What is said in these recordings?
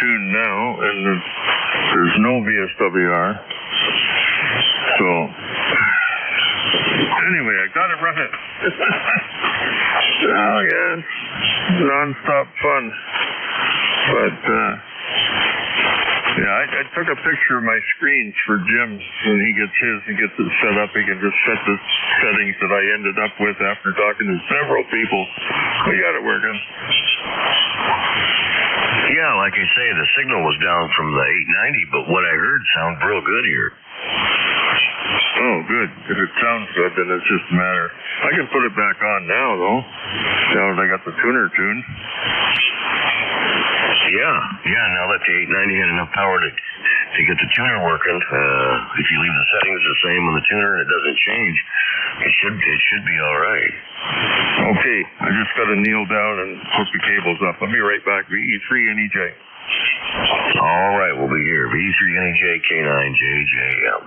tuned now, and there's no VSWR. So, anyway, I got to run it. Oh, yeah, non-stop fun. But, yeah, I took a picture of my screens for Jim when he gets his and gets it set up. He can just set the settings that I ended up with after talking to several people. We got it working. Yeah, like I say, the signal was down from the 890, but what I heard sounded real good here. Oh, good. If it sounds good, then it's just a matter. I can put it back on now, though. Now that I got the tuner tuned. Yeah. Now that the 890 had enough power to get the tuner working, if you leave the settings the same on the tuner and it doesn't change, it should be all right. Okay, I just got to kneel down and hook the cables up. I'll be right back. VE3 NEJ. All right, we'll be here. VE3 NEJ K9JJM.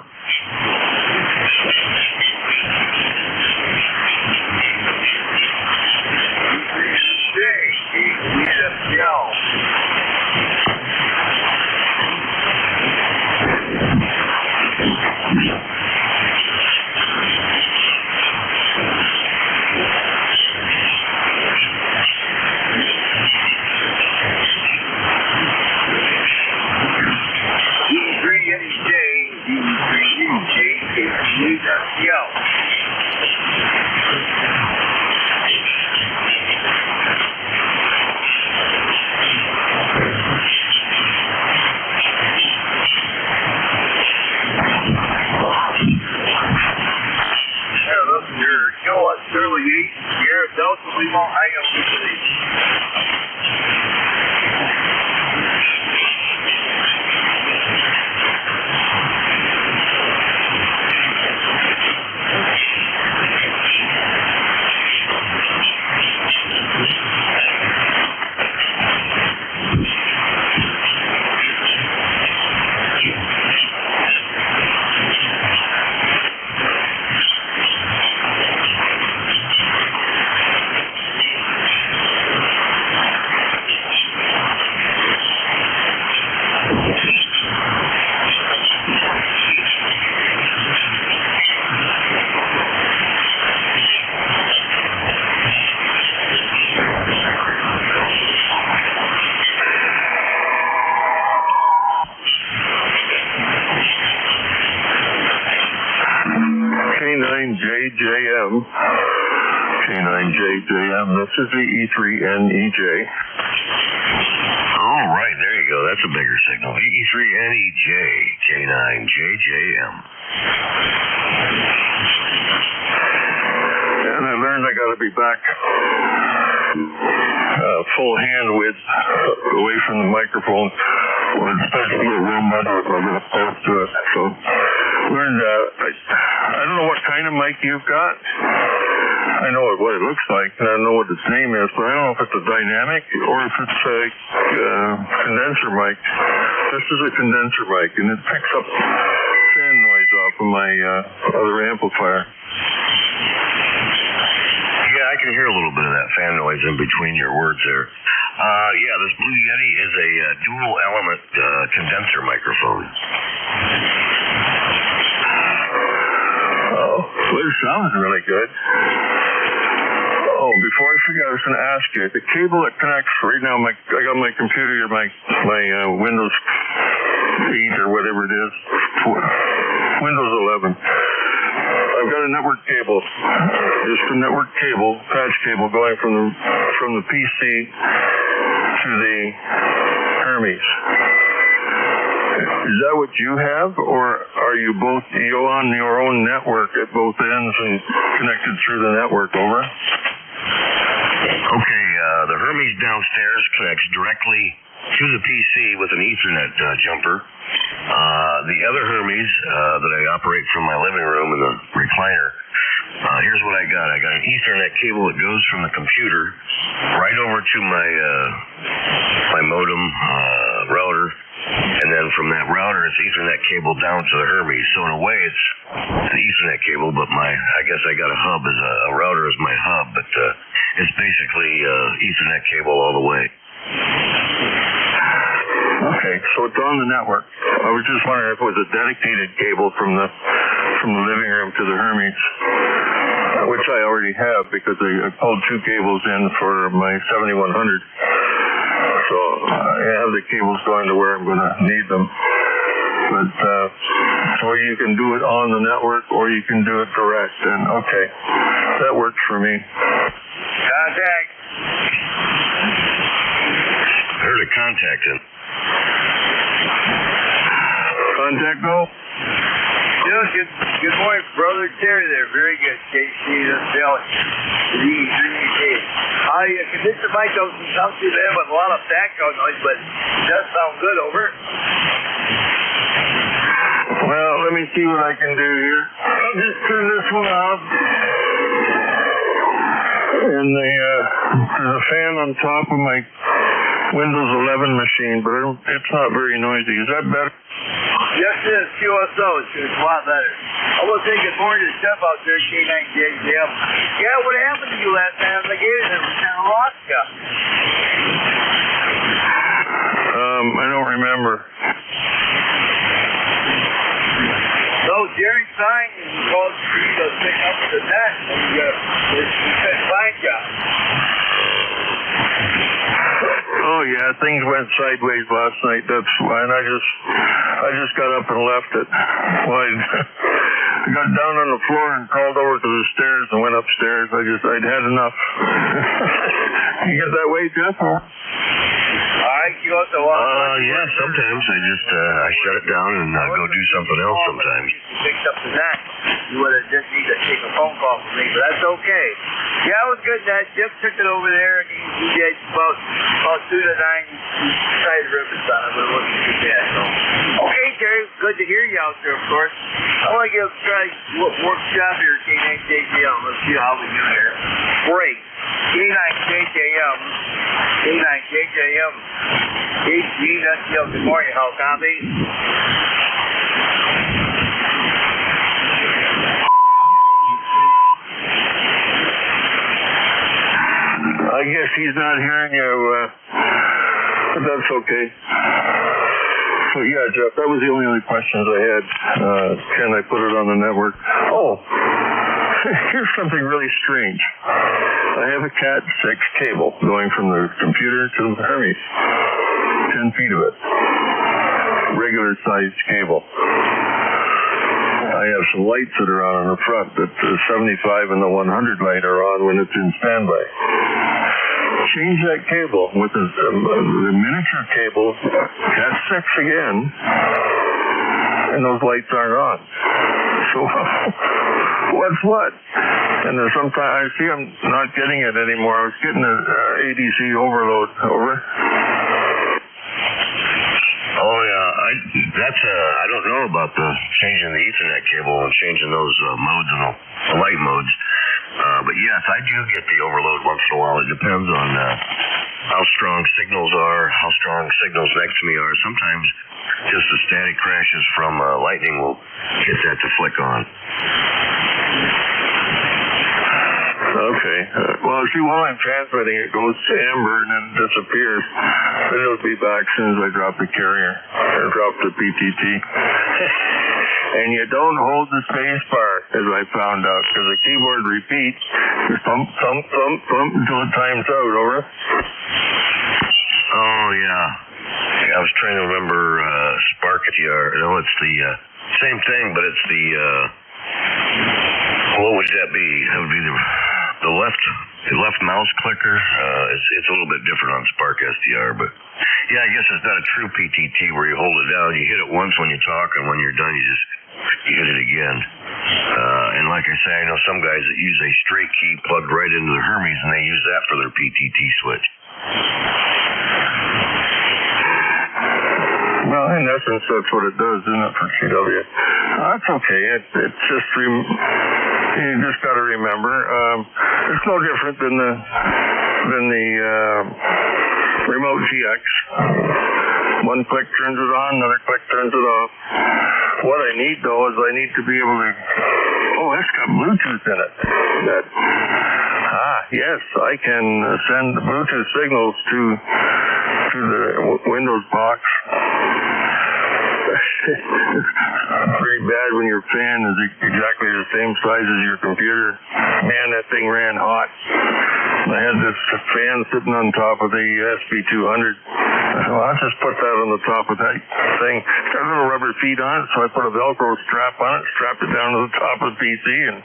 K9JJM, this is the E3NEJ. All right, there you go. That's a bigger signal. E3NEJ, K9JJM. And I learned I got to be back full hand width away from the microphone, or especially a warm weather if I get close to it. So, learned I don't know what kind of mic you've got. I know what it looks like, and I know what its name is, but I don't know if it's a dynamic or if it's a condenser mic. This is a condenser mic, and it picks up fan noise off of my other amplifier. Yeah, I can hear a little bit of that fan noise in between your words there. Yeah, this Blue Yeti is a dual element condenser microphone. Oh, well, it sounds really good. Oh, before I forget, I was going to ask you, the cable that connects right now, I got my computer, my Windows 8 or whatever it is, Windows 11. I've got a network cable, just a network cable, patch cable going from the PC to the Hermes. Is that what you have, or are you both on your own network at both ends and connected through the network? Over. Okay, the Hermes downstairs connects directly to the PC with an Ethernet jumper. The other Hermes that I operate from my living room in the recliner, here's what I got. I got an Ethernet cable that goes from the computer right over to my modem router, and then from that router, it's Ethernet cable down to the Hermes. So in a way, it's an Ethernet cable, but I guess I got a hub as a router as my hub, but it's basically Ethernet cable all the way. Okay, so it's on the network. I was just wondering if it was a dedicated cable from the living room to the Hermes, which I already have because I pulled 2 cables in for my 7100. So I have the cables going to where I'm going to need them. But so you can do it on the network or you can do it direct. And okay, that works for me. Contact. I heard a contact in. Contact go? Good morning, brother Terry there. Very good. KC, that's Bill. I convinced the mic doesn't sound too bad with a lot of background noise, but it does sound good, over. Well, let me see what I can do here. I'll just turn this one off. And there's a fan on top of my Windows 11 machine, but it's not very noisy. Is that better? Yes, it is. QSO. It's a lot better. I want to say good morning to Steph out there, K9JJM. Yeah, what happened to you last night on the game in Alaska? I don't remember. So Jerry signed and called you to pick up the net, and he said, "Fine job." Oh yeah, things went sideways last night. That's why, and I just got up and left it. Well, I got down on the floor and crawled over to the stairs and went upstairs. I'd had enough. You get that way, Jeff? You also yeah, sometimes I shut it down and go do something else sometimes. You picked up the net. You would have just need to take a phone call from me, but that's okay. Yeah, it was good net. Jeff took it over there and he did about 2 to 9 side ribbons on it, but it wasn't too bad. So. Okay, Terry, good to hear you out there, of course. I want to try workshop here at K9JJM. Let's see how we do here. Great. K9JJM. K9JJM. KG, that's good morning, how copy? I guess he's not hearing you, but that's okay. So yeah, Jeff, that was the only questions I had. Can I put it on the network? Oh, here's something really strange. I have a Cat 6 cable going from the computer to the Hermes. 10 feet of it. Regular sized cable. I have some lights that are on the front that the 75 and the 100 light are on when it's in standby. Change that cable with the miniature cable, Cat 6 again, and those lights aren't on. So what's what? And there's sometimes I see I'm not getting it anymore. I was getting an ADC overload. Over. Oh yeah, I don't know about the changing the Ethernet cable and changing those modes and the light modes. But yes, I do get the overload once in a while. It depends on how strong signals are, how strong signals next to me are. Sometimes just the static crashes from lightning will get that to flick on. Okay. Well, see, while I'm transmitting, it goes to amber and then disappears. Then it'll be back as soon as I drop the carrier or drop the PTT. And you don't hold the space bar, as I found out, because the keyboard repeats. You thump, thump, thump, thump until it times out. Over. Oh yeah. I was trying to remember Spark TR. No, it's the same thing, but it's the what would that be? That would be the left mouse clicker. It's a little bit different on Spark SDR, but yeah, I guess it's not a true PTT where you hold it down. You hit it once when you talk, and when you're done, you hit it again. And like I say, I know some guys that use a straight key plugged right into the Hermes, and they use that for their PTT switch. Well, in essence, that's what it does, isn't it, for CW? That's okay. It's just you just got to remember, it's no different than the remote GX. One click turns it on, another click turns it off. What I need, though, is I need to be able to. Oh, it's got Bluetooth in it. Yes, I can send Bluetooth signals to through the Windows box. Pretty bad when your fan is exactly the same size as your computer. Man, that thing ran hot. I had this fan sitting on top of the SB200. Well, I'll just put that on the top of that thing. It's got little rubber feet on it, so I put a Velcro strap on it, strapped it down to the top of the PC, and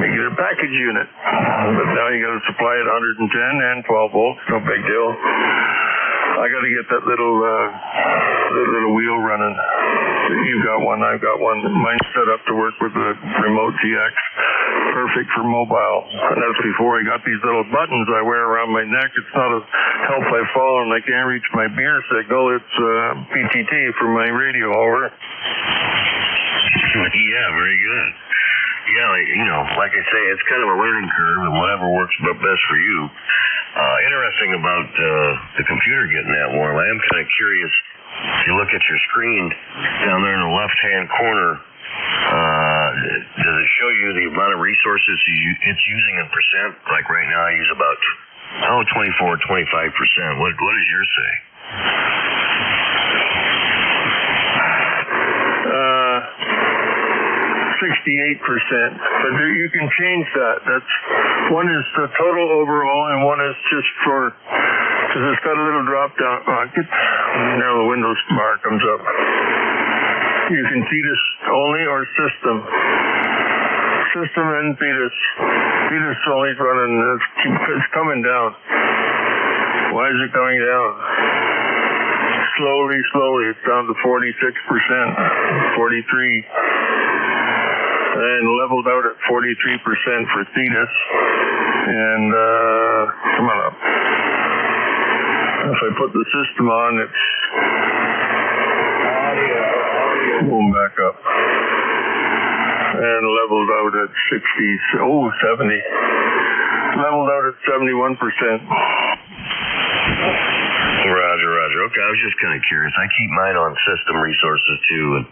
make it a package unit. But now you got to supply it 110 and 12 volts. No big deal. I got to get that little wheel running. You've got one, I've got one. Mine's set up to work with the remote GX. Perfect for mobile. And that's before I got these little buttons I wear around my neck. It's not a help I fall and I can't reach my beer signal. It's PTT for my radio over. Yeah, very good. Yeah, like I say, it's kind of a learning curve, and whatever works best for you. Interesting about the computer getting that warm. I am kind of curious. If you look at your screen down there in the left-hand corner, does it show you the amount of resources it's using in percent? Like right now, I use about 24-25%. What does yours say? 68%, but you can change that. That's one is the total overall, and one is just for, because it's got a little drop down. Now the Windows bar comes up. You can Thetis only or system. System and Thetis. Thetis only running. It's coming down. Why is it coming down? Slowly. It's down to 46%, 43%. And leveled out at 43% for Thetis. And come on up. If I put the system on, it's boom back up. And leveled out at 70. Leveled out at 71%. Roger. Okay, I was just kind of curious. I keep mine on system resources too, and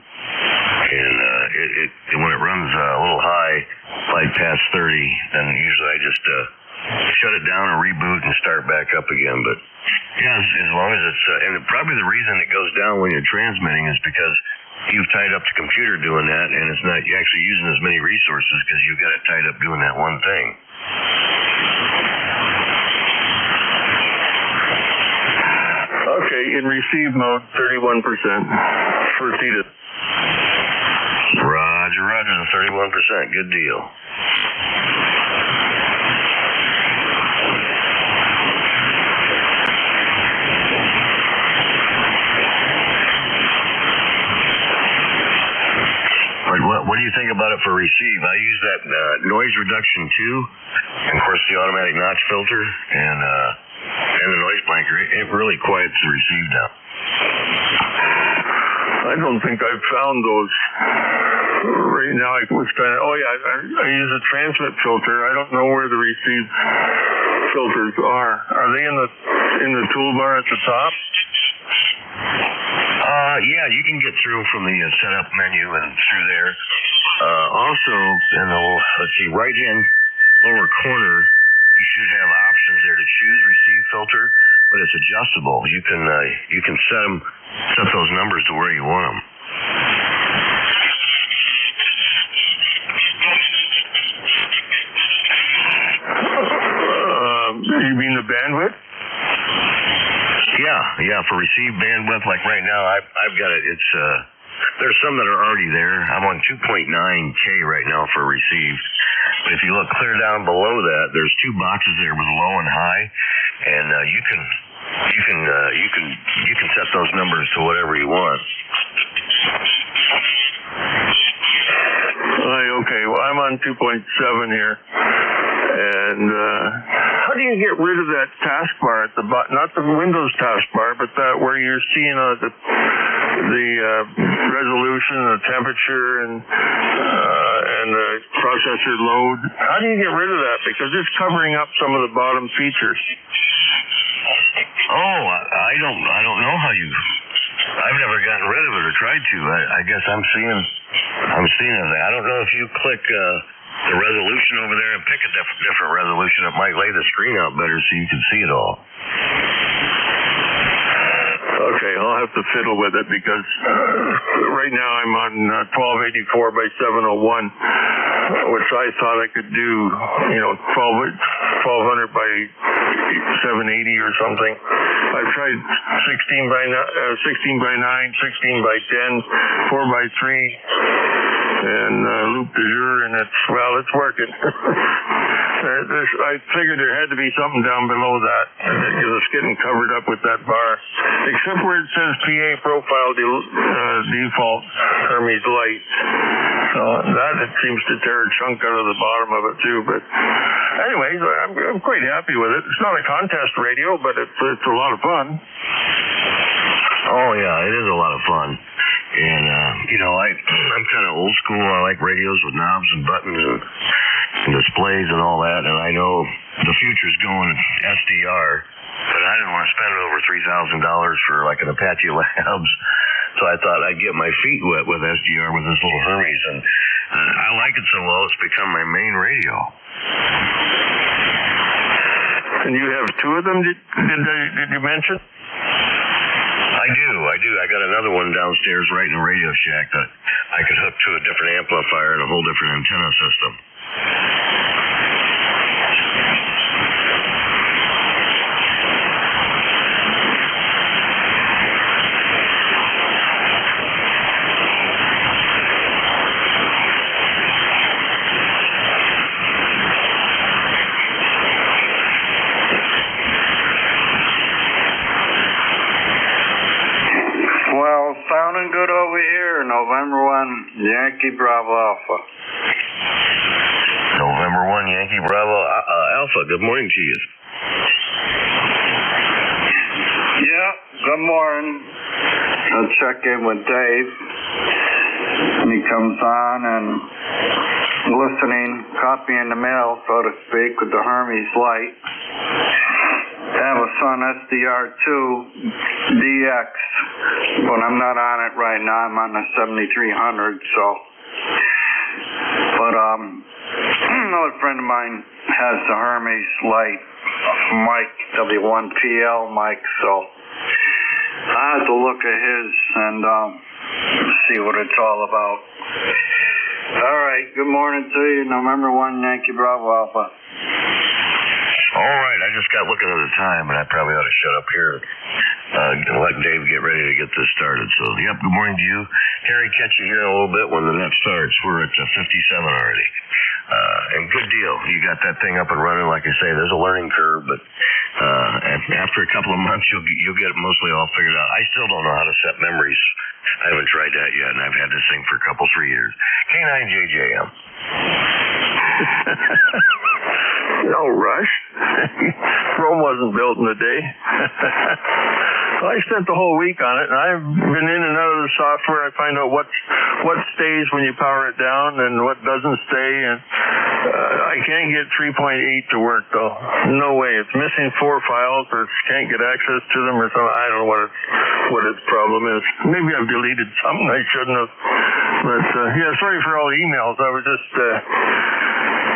it when it runs a little high, like past 30, then usually I just shut it down and reboot and start back up again. But yeah, as long as it's and probably the reason it goes down when you're transmitting is because you've tied up the computer doing that, and it's not you're actually using as many resources because you've got it tied up doing that one thing. Okay, in receive mode, 31% for Thetis. Roger, the 31%. Good deal. What do you think about it for receive? I use that noise reduction too, and of course the automatic notch filter, and the noise blanker. It really quiets the receive down. I don't think I've found those. Right now I was kind of, I use a transmit filter. I don't know where the receive filters are. Are they in the toolbar at the top? Yeah, you can get through from the setup menu and through there. Also, in the, right hand lower corner, you should have options there to choose receive filter, but it's adjustable. You can set those numbers to where you want them. You mean the bandwidth? Yeah, for receive bandwidth, like right now, I've got it. It's there's some that are already there. I'm on 2.9K right now for receive. But if you look clear down below that, there's two boxes there with low and high, and you can set those numbers to whatever you want. Okay, well I'm on 2.7 here. And how do you get rid of that taskbar at the bottom? Not the Windows taskbar, but that where you're seeing the resolution, the temperature, and the processor load. How do you get rid of that? Because it's covering up some of the bottom features. Oh, I don't know how you. I've never gotten rid of it or tried to. I guess I'm seeing it. I don't know if you click the resolution over there and pick a different resolution. It might lay the screen out better so you can see it all. I'll have to fiddle with it because right now I'm on 1284 by 701, which I thought I could do, 1200 by 780 or something. I've tried 16 by 9, 16 by 10, 4 by 3, and loop de jour, and it's working. I figured there had to be something down below that because it's getting covered up with that bar, except where it says PA profile default Hermes light. So that it seems to tear a chunk out of the bottom of it too. But anyways, I'm quite happy with it. It's not a contest radio, but it's a lot of fun. Oh yeah, it is a lot of fun. And I'm kind of old school. I like radios with knobs and buttons and displays and all that. And I know the future's going SDR, but I didn't want to spend over $3,000 for like an Apache Labs. So I thought I'd get my feet wet with SDR with this little Hermes, and I like it so well it's become my main radio. And you have two of them? Did you mention? I do. I got another one downstairs right in the Radio Shack that I could hook to a different amplifier and a whole different antenna system. Sounding good over here, November 1, Yankee Bravo Alpha. November 1, Yankee Bravo Alpha, good morning to you. Yeah, good morning. I'll check in with Dave. And he comes on and listening, copying the mail, so to speak, with the Hermes light. I have a Sun SDR2 DX, but I'm not on it right now. I'm on the 7300, so. But another friend of mine has the Hermes light mic, W1PL mic, so I have to look at his and see what it's all about. All right, good morning to you, November 1, Yankee Bravo Alpha. All right, I just got looking at the time, and I probably ought to shut up here and let Dave get ready to get this started. So, yep, good morning to you. Terry, catch you here in a little bit when the net starts. We're at 57 already. And good deal. You got that thing up and running. Like I say, there's a learning curve, but after a couple of months, you'll get it mostly all figured out. I still don't know how to set memories. I haven't tried that yet, and I've had this thing for a couple, 3 years. K9JJM. No rush. Rome wasn't built in a day. I spent the whole week on it, and I've been in and out of the software. I find out what stays when you power it down and what doesn't stay. And I can't get 3.8 to work, though. No way. It's missing 4 files, or can't get access to them, or something. I don't know what its problem is. Maybe I've deleted something I shouldn't have. But yeah, sorry for all the emails. I was just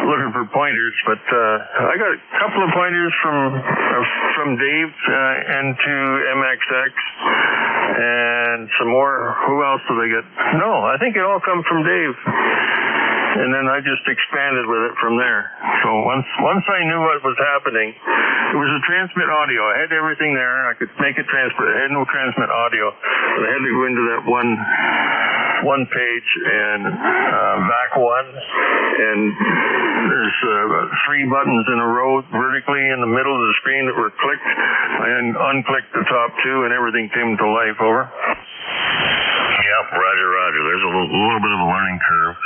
looking for pointers, but I got a couple of pointers from Dave into MXX, and some more. Who else did I get? No, I think it all come from Dave, and then I just expanded with it from there. So once I knew what was happening, it was a transmit audio. I had everything there. I could make it transmit. I had no transmit audio, but I had to go into that one page and back one, and there's 3 buttons in a row vertically in the middle of the screen that were clicked. I unclicked the top 2, and everything came to life. Over. Yep, Roger. There's a little bit of a learning curve,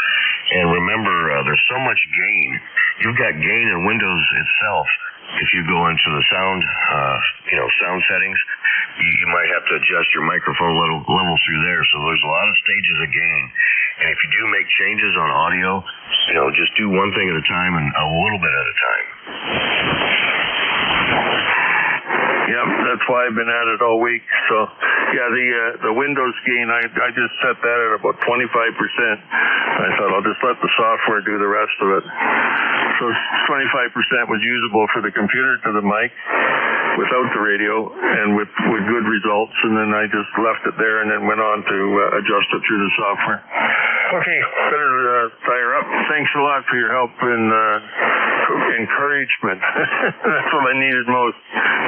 and remember, there's so much gain. You've got gain in Windows itself. If you go into the sound, sound settings, you might have to adjust your microphone level through there. So there's a lot of stages of gain. And if you do make changes on audio, just do one thing at a time and a little bit at a time. Yep, that's why I've been at it all week. So, yeah, the Windows gain, I just set that at about 25%. I thought I'll just let the software do the rest of it. So 25% was usable for the computer to the mic, without the radio and with good results, and then I just left it there and then went on to adjust it through the software. Okay, better fire up. Thanks a lot for your help and encouragement. That's what I needed most,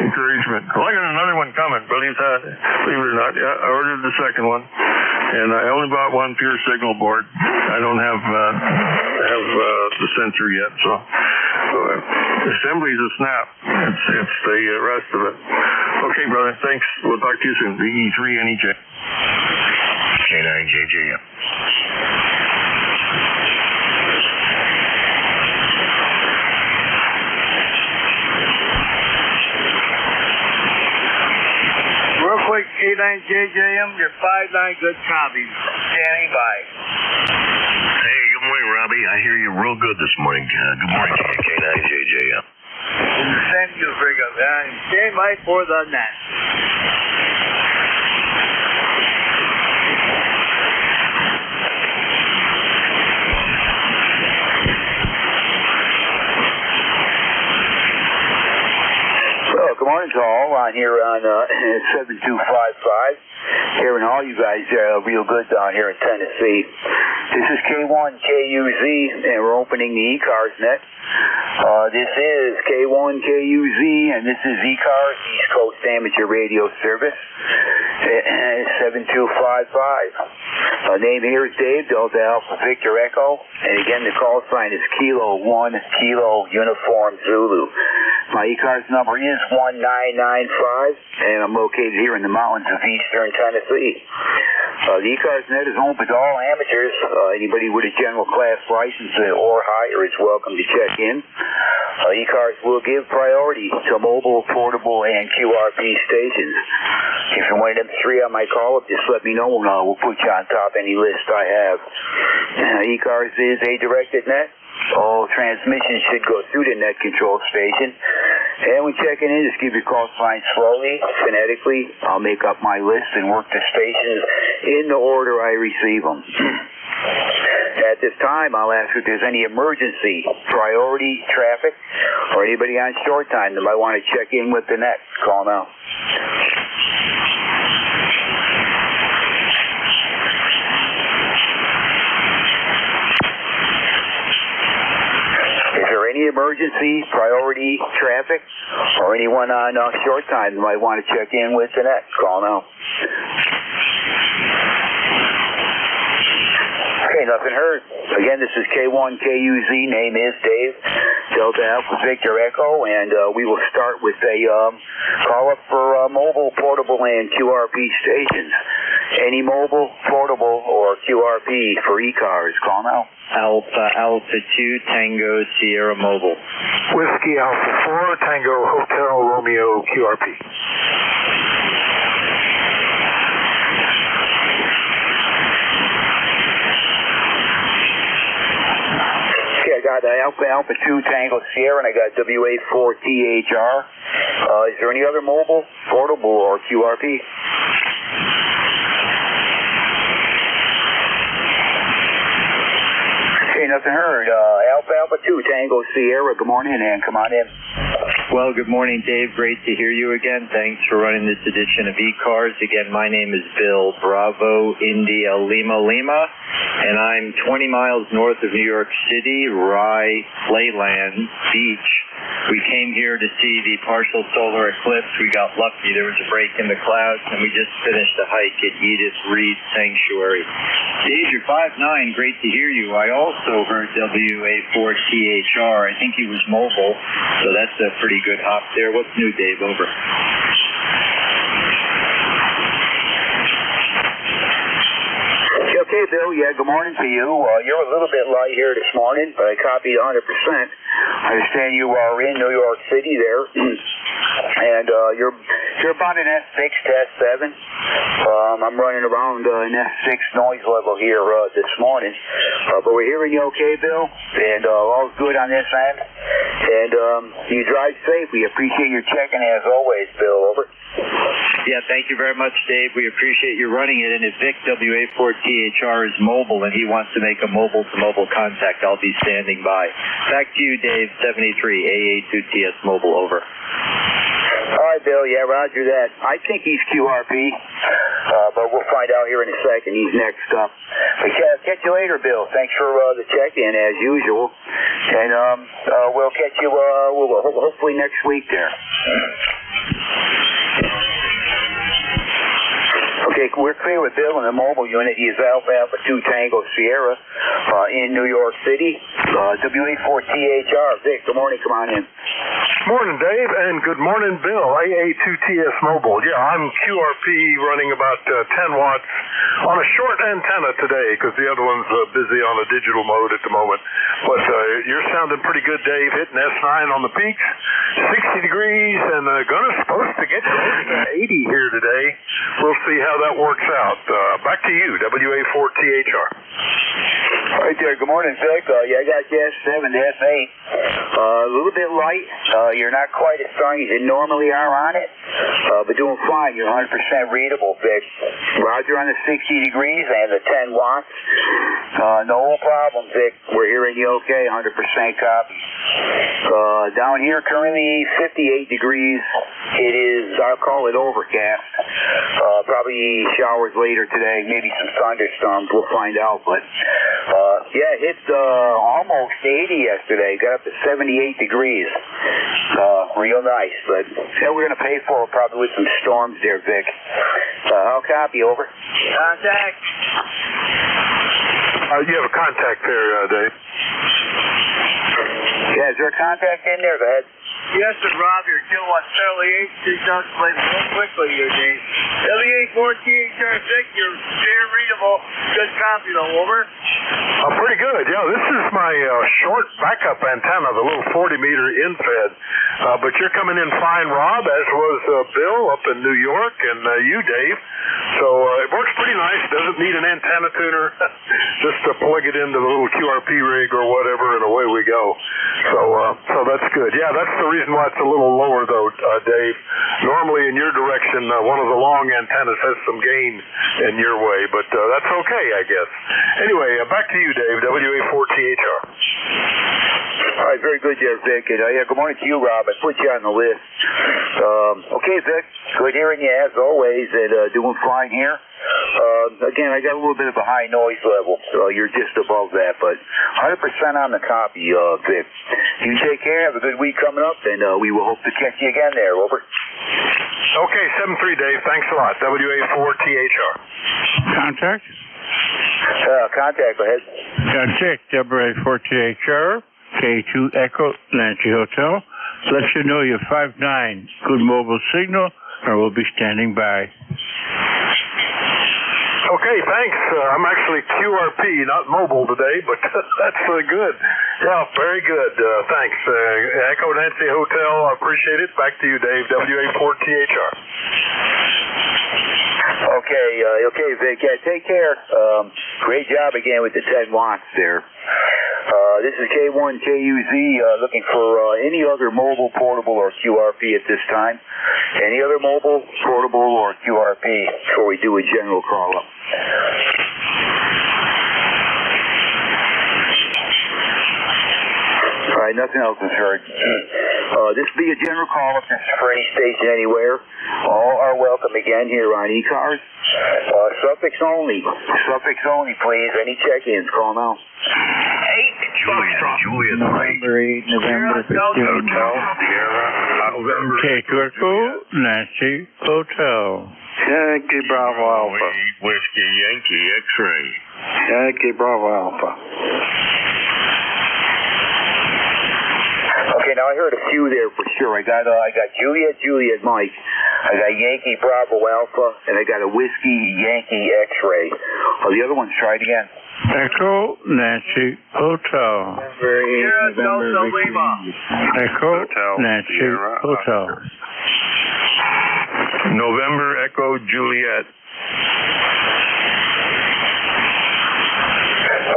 encouragement. Well, I got another one coming, believe it or not. Yeah, I ordered the second one, and I only bought one pure signal board. I don't have the sensor yet, so assembly's a snap. It's the rest of it. Okay, brother, thanks. We'll talk to you soon. The E3 NEJ. K9JJ, yep. Real quick, K9JJM, your 5-9 good copy. Standing by. Hey, good morning, Robbie. I hear you real good this morning. Good morning to you, K9JJM. Send you, Brigham. Stand by for the net. Well, good morning to all on here on 7255. Hearing all you guys real good down here in Tennessee. This is K1KUZ, and we're opening the ECARS net. This is K1KUZ, and this is ECARS, East Coast Amateur Radio Service, 7255. Name here is Dave, Delta Alpha Victor Echo, and again the call sign is Kilo 1 Kilo Uniform Zulu. My ECARS number is 1995, and I'm located here in the mountains of eastern Tennessee. The ECARS net is open to all amateurs. Anybody with a general class license or higher is welcome to check in. ECARS will give priority to mobile, portable, and QRP stations. If you're one of them three on my call-up, just let me know and we'll put you on top of any list I have. ECARS is a directed net. All transmissions should go through the net control station. And when checking in, just give your call sign slowly, phonetically. I'll make up my list and work the stations in the order I receive them. At this time, I'll ask if there's any emergency, priority traffic, or anybody on short time that might want to check in with the net. Call now. Any emergency, priority traffic, or anyone on short time that might want to check in with the net, call now. Okay, nothing heard. Again, this is K1KUZ, name is Dave, Delta Alpha Victor Echo, and we will start with a call-up for mobile, portable, and QRP stations. Any mobile, portable, or QRP for ECARS, call now. Alpha 2 Tango Sierra Mobile. Whiskey Alpha 4 Tango Hotel Romeo QRP. Okay, I got Alpha 2 Tango Sierra, and I got WA4THR. Is there any other mobile, portable, or QRP? Okay, nothing heard. Alpha 2 Tango Sierra, good morning, and come on in. Well, good morning, Dave. Great to hear you again. Thanks for running this edition of ECARS. Again, my name is Bill Bravo India Lima, and I'm 20 miles north of New York City, Rye Playland Beach. We came here to see the partial solar eclipse. We got lucky. There was a break in the clouds, and we just finished a hike at Edith Reed Sanctuary. Dave, you're 5'9". Great to hear you. I also heard WA4THR. I think he was mobile, so that's a pretty good hop there. What's new, Dave? Over. Okay, Bill. Yeah, good morning to you. You're a little bit light here this morning, but I copied 100%. I understand you are in New York City there, and you're about an S6 to S7. I'm running around an S6 noise level here this morning, but we're hearing you okay, Bill, and all's good on this end. And you drive safe. We appreciate your checking as always, Bill. Over. Yeah, thank you very much, Dave. We appreciate you running it. And if Vic WA4THR is mobile and he wants to make a mobile-to-mobile contact, I'll be standing by. Back to you, Dave, 73 AA2TS Mobile, over. All right, Bill. Yeah, roger that. I think he's QRP, but we'll find out here in a second. He's next up. But catch you later, Bill. Thanks for the check-in, as usual. And we'll catch you hopefully next week there. Okay, we're clear with Bill in the mobile unit. He is Alpha 2 Tango Sierra in New York City. WA4THR. Vic, good morning. Come on in. Morning, Dave, and good morning, Bill. AA2TS Mobile. Yeah, I'm QRP running about 10 watts on a short antenna today because the other one's busy on a digital mode at the moment. But you're sounding pretty good, Dave, hitting S9 on the peaks, 60 degrees, and supposed to get to 80 here today. We'll see how that works out. Back to you, WA4THR. All right there. Good morning, Vic. Yeah, I got you S7 to S8. A little bit light. You're not quite as strong as you normally are on it, but doing fine. You're 100% readable, Vic. Roger on the 60 degrees and the 10 watts. No problem, Vic. We're hearing you okay. 100% copy. Down here currently 58 degrees. It is, I'll call it overcast. Probably showers later today, maybe some thunderstorms. We'll find out. But yeah, it hit almost 80 yesterday. Got up to 78 degrees. Real nice. But yeah, we're going to pay for it probably with some storms there, Vic. I'll copy. Over. Contact. You have a contact there, Dave. Yeah, is there a contact in there? Go ahead. Yes, sir, Rob, your kilowatt Charlie 8, 6 play real quickly here, Dave. WA4THR, Vic, you're very readable. Good copy, though, over. Pretty good. Yeah, this is my short backup antenna, the little 40-meter infed. But you're coming in fine, Rob, as was Bill up in New York, and you, Dave. So it works pretty nice. Doesn't need an antenna tuner. Just to plug it into the little QRP rig or whatever, and away we go. So that's good. Yeah, that's the reason why it's a little lower, though, Dave. Normally in your direction, one of the long antennas has some gain in your way, but that's okay, I guess. Anyway, back to you, Dave, WA4THR. All right, very good there, Vic. And, yeah, good morning to you, Rob. I put you on the list. Okay, Vic, good hearing you as always, and doing fine here. Again, I got a little bit of a high noise level, so you're just above that, but 100% on the copy, Vic. You take care, have a good week coming up, and we will hope to catch you again there. Over. Okay, 7-3, Dave. Thanks a lot. WA4THR. Contact? Contact, go ahead. Contact WA4THR, K2 Echo, Nancy Hotel. Let you know you're 5-9. Good mobile signal, and we'll be standing by. Okay, thanks. I'm actually QRP, not mobile today, but that's good. Yeah, very good. Thanks. Echo Nancy Hotel, I appreciate it. Back to you, Dave, WA4THR. Okay, Vic. Yeah, take care. Great job again with the 10 watts there. This is K1KUZ looking for any other mobile, portable, or QRP at this time. Any other mobile, portable, or QRP before we do a general call-up. All right, nothing else is heard. This will be a general call-up for any station anywhere. All are welcome again here on ECARS. Suffix only, please. Any check-ins, call now. 8, Juliet, November 8, November 15. Hotel, Sierra, November. K2 Nancy Hotel. Yankee Bravo Alpha. Whiskey Yankee X-ray. Yankee Bravo Alpha. Okay, now I heard a few there for sure. I got Juliet Mike. I got Yankee Bravo Alpha, and I got a Whiskey Yankee X-ray. The other ones, try it again. Echo Nancy Hotel. Sierra Delta Lima. Echo Hotel, Nancy Sierra, Hotel. November Echo Juliet.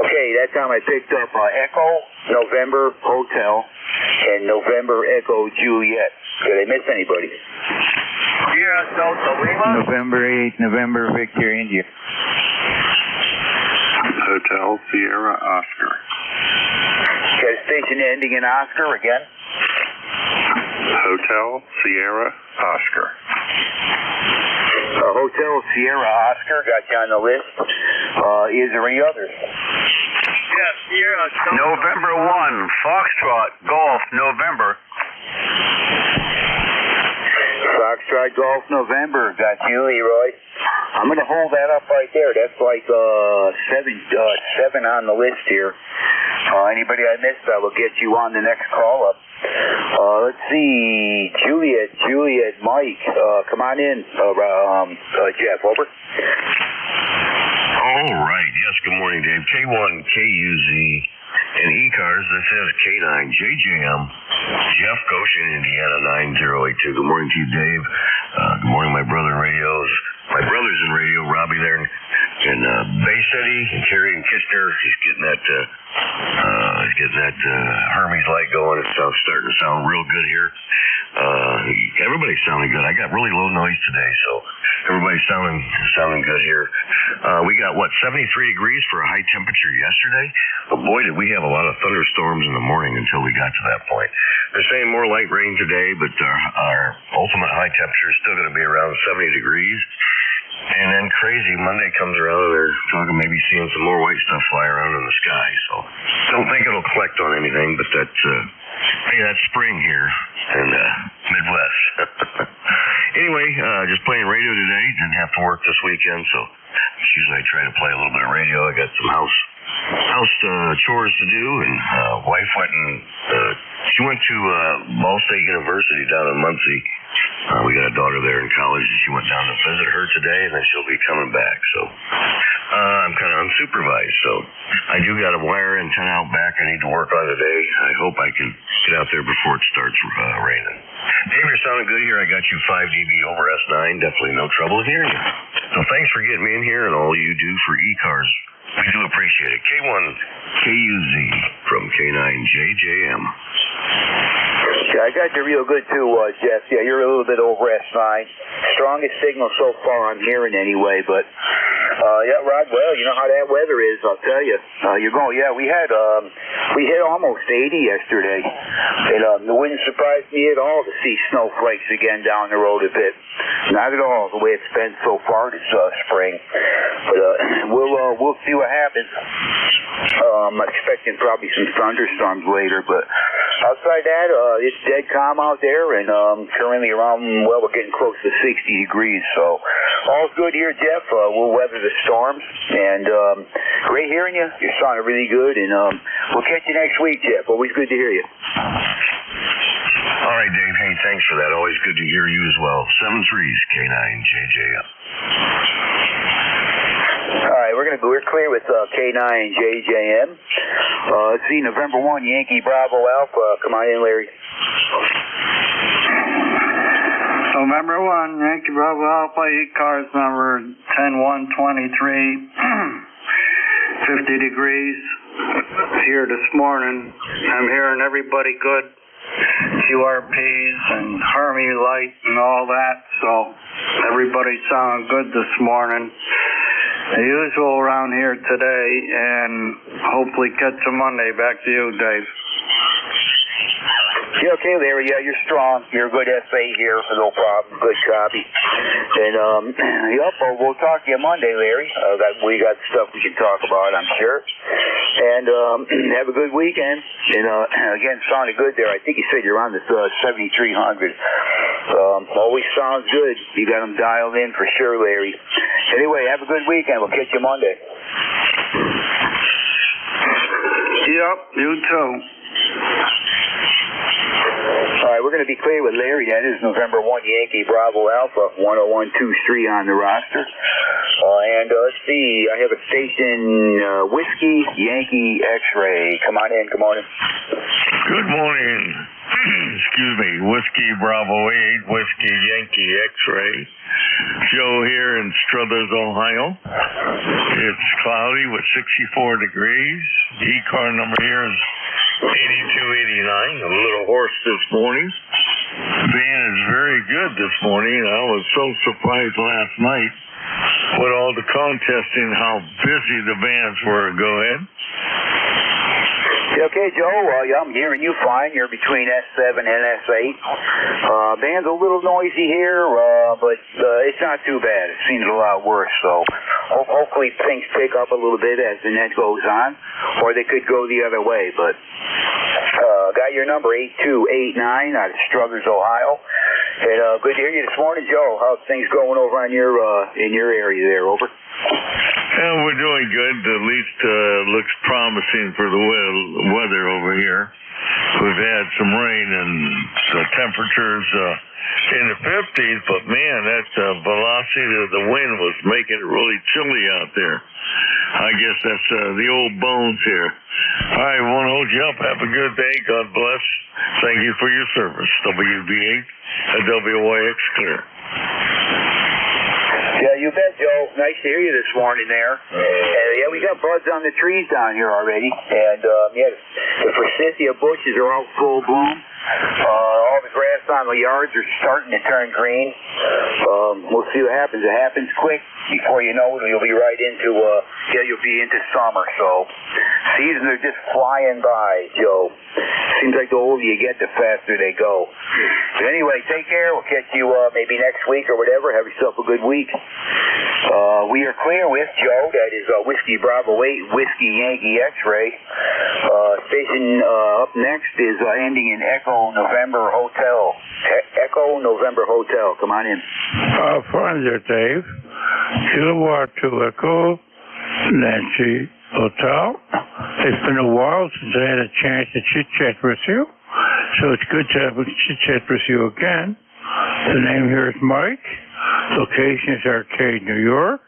Okay, that time I picked up Echo November Hotel and November Echo Juliet. Did I miss anybody? Sierra Delta Lima. November 8, November Victor India. Hotel, Sierra, Oscar. Got a station ending in Oscar again. Hotel Sierra Oscar. Hotel Sierra Oscar, got you on the list. Is there any others? Yeah, Sierra. November 1, Foxtrot Golf, November. Foxtrot Golf November, got you, Leroy. I'm going to hold that up right there. That's like seven on the list here. Anybody I missed, I will get you on the next call up. Let's see, Juliet, Mike, come on in, Jeff, over. All right, yes, good morning, Dave. K1, KUZ, and ECARS, this is K9, JJM, Jeff Goshen, Indiana 9082. Good morning to you, Dave. Good morning, my brothers in radio, Robbie there in Bay City, and Terry and Kitchener. He's getting that Hermes light going. It's starting to sound real good here. Everybody's sounding good. I got really low noise today, so everybody's sounding good here. We got 73 degrees for a high temperature yesterday, but boy, did we have a lot of thunderstorms in the morning until we got to that point. They're saying more light rain today, but our ultimate high temperature is still going to be around 70 degrees. And then crazy, Monday comes around and they're talking maybe seeing some more white stuff fly around in the sky. So don't think it'll collect on anything, but that's spring here in Midwest. Anyway, just playing radio today. Didn't have to work this weekend, so usually I try to play a little bit of radio. I got some house chores to do, and wife she went to Ball State University down in Muncie. We got a daughter there in college, and she went down to visit her today, and then she'll be coming back. So I'm kind of unsupervised. So I do got a wire antenna out back I need to work on today. I hope I can get out there before it starts raining. Dave, you're sounding good here. I got you 5 dB over S9. Definitely no trouble hearing you. So thanks for getting me in here and all you do for ECARS. We do appreciate it. K1 KUZ from K9 JJM. Yeah, I got you real good too, Jeff. Yeah, you're a little bit over S9. Strongest signal so far I'm hearing anyway, but yeah, Rod, well, you know how that weather is, I'll tell you. We hit almost 80 yesterday, and it wouldn't surprise me at all to see snowflakes again down the road a bit. Not at all, the way it's been so far this spring. But we'll see what happens. I'm expecting probably some thunderstorms later, but outside that, it's dead calm out there, and currently around, well, we're getting close to 60 degrees, so all's good here, Jeff. We'll weather the storms, and great hearing you. You're sounding really good, and we'll catch you next week, Jeff. Always good to hear you. All right, Dave. Hey, thanks for that. Always good to hear you as well. 7-3s, K9 JJM. All right, we're clear with K9 JJM. Let's see, November 1, Yankee Bravo Alpha. Come on in, Larry. November 1, Yankee Bravo Alpha, ECARS number 10123, 50 degrees here this morning. I'm hearing everybody good, QRPs and Hermes light and all that, so everybody sounding good this morning. The usual around here today, and hopefully catch a Monday. Back to you, Dave. Yeah, okay, Larry. Yeah, you're strong. You're a good SA here, no problem. Good copy. And, we'll talk to you Monday, Larry. We got stuff we can talk about, I'm sure. And have a good weekend. And, again, sounded good there. I think you said you're on the 7300. Always sounds good. You got them dialed in for sure, Larry. Anyway, have a good weekend. We'll catch you Monday. Yep, you too. All right, we're going to be clear with Larry. That is November 1 Yankee Bravo Alpha, 10123 on the roster. And let's see, I have a station Whiskey Yankee X-Ray. Come on in, good morning. Good morning. Excuse me, Whiskey Bravo 8, Whiskey Yankee X-Ray. Joe here in Struthers, Ohio. It's cloudy with 64 degrees. The ECAR number here is 8289. I'm a little hoarse this morning. The band is very good this morning. I was so surprised last night with all the contesting, how busy the bands were. Go ahead. Okay, Joe, yeah, I'm hearing you fine. You're between S7 and S8. Band's a little noisy here, but it's not too bad. It seems a lot worse, so hopefully things pick up a little bit as the net goes on, or they could go the other way, but got your number, 8289 out of Struthers, Ohio. And good to hear you this morning, Joe. How's things going over on your in your area there, over? Yeah, we're doing good. At least looks promising for the weather over here. We've had some rain and the temperatures in the 50s, but man, that velocity of the wind was making it really chilly out there. I guess that's the old bones here. All right, I won't hold you up. Have a good day. God bless. Thank you for your service. WB8 at WYX Clear. Yeah, you bet, Joe. Nice to hear you this morning there. Yeah, we got buds on the trees down here already. And, yeah, the forsythia bushes are all full bloom. All the grass on the yards are starting to turn green. We'll see what happens. It happens quick. Before you know it, you'll be right into, you'll be into summer. So, seasons are just flying by, Joe. Seems like the older you get, the faster they go. But anyway, take care. We'll catch you maybe next week or whatever. Have yourself a good week. We are clear with Joe. That is Whiskey Bravo 8, Whiskey Yankee X-Ray. Station up next is ending in Echo November Hotel. Echo November Hotel. Come on in. Fine there, Dave. Kilowatt to Echo Nancy Hotel. It's been a while since I had a chance to chit-chat with you, so it's good to have a chit-chat with you again. The name here is Mike. Location is Arcade, New York.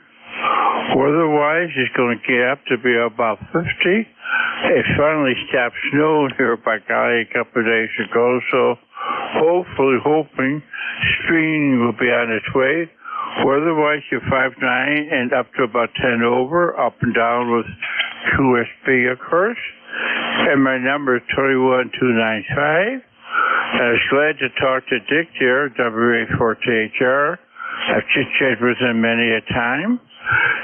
Weather-wise, it's going to get up to be about 50. It finally stopped snowing here by golly a couple of days ago, so hoping spring will be on its way. Weather-wise, you're 5'9" and up to about 10 over, up and down with QSB, of course. And my number is 21295. I was glad to talk to Dick there, WA4THR. I've chit-chatted with him many a time.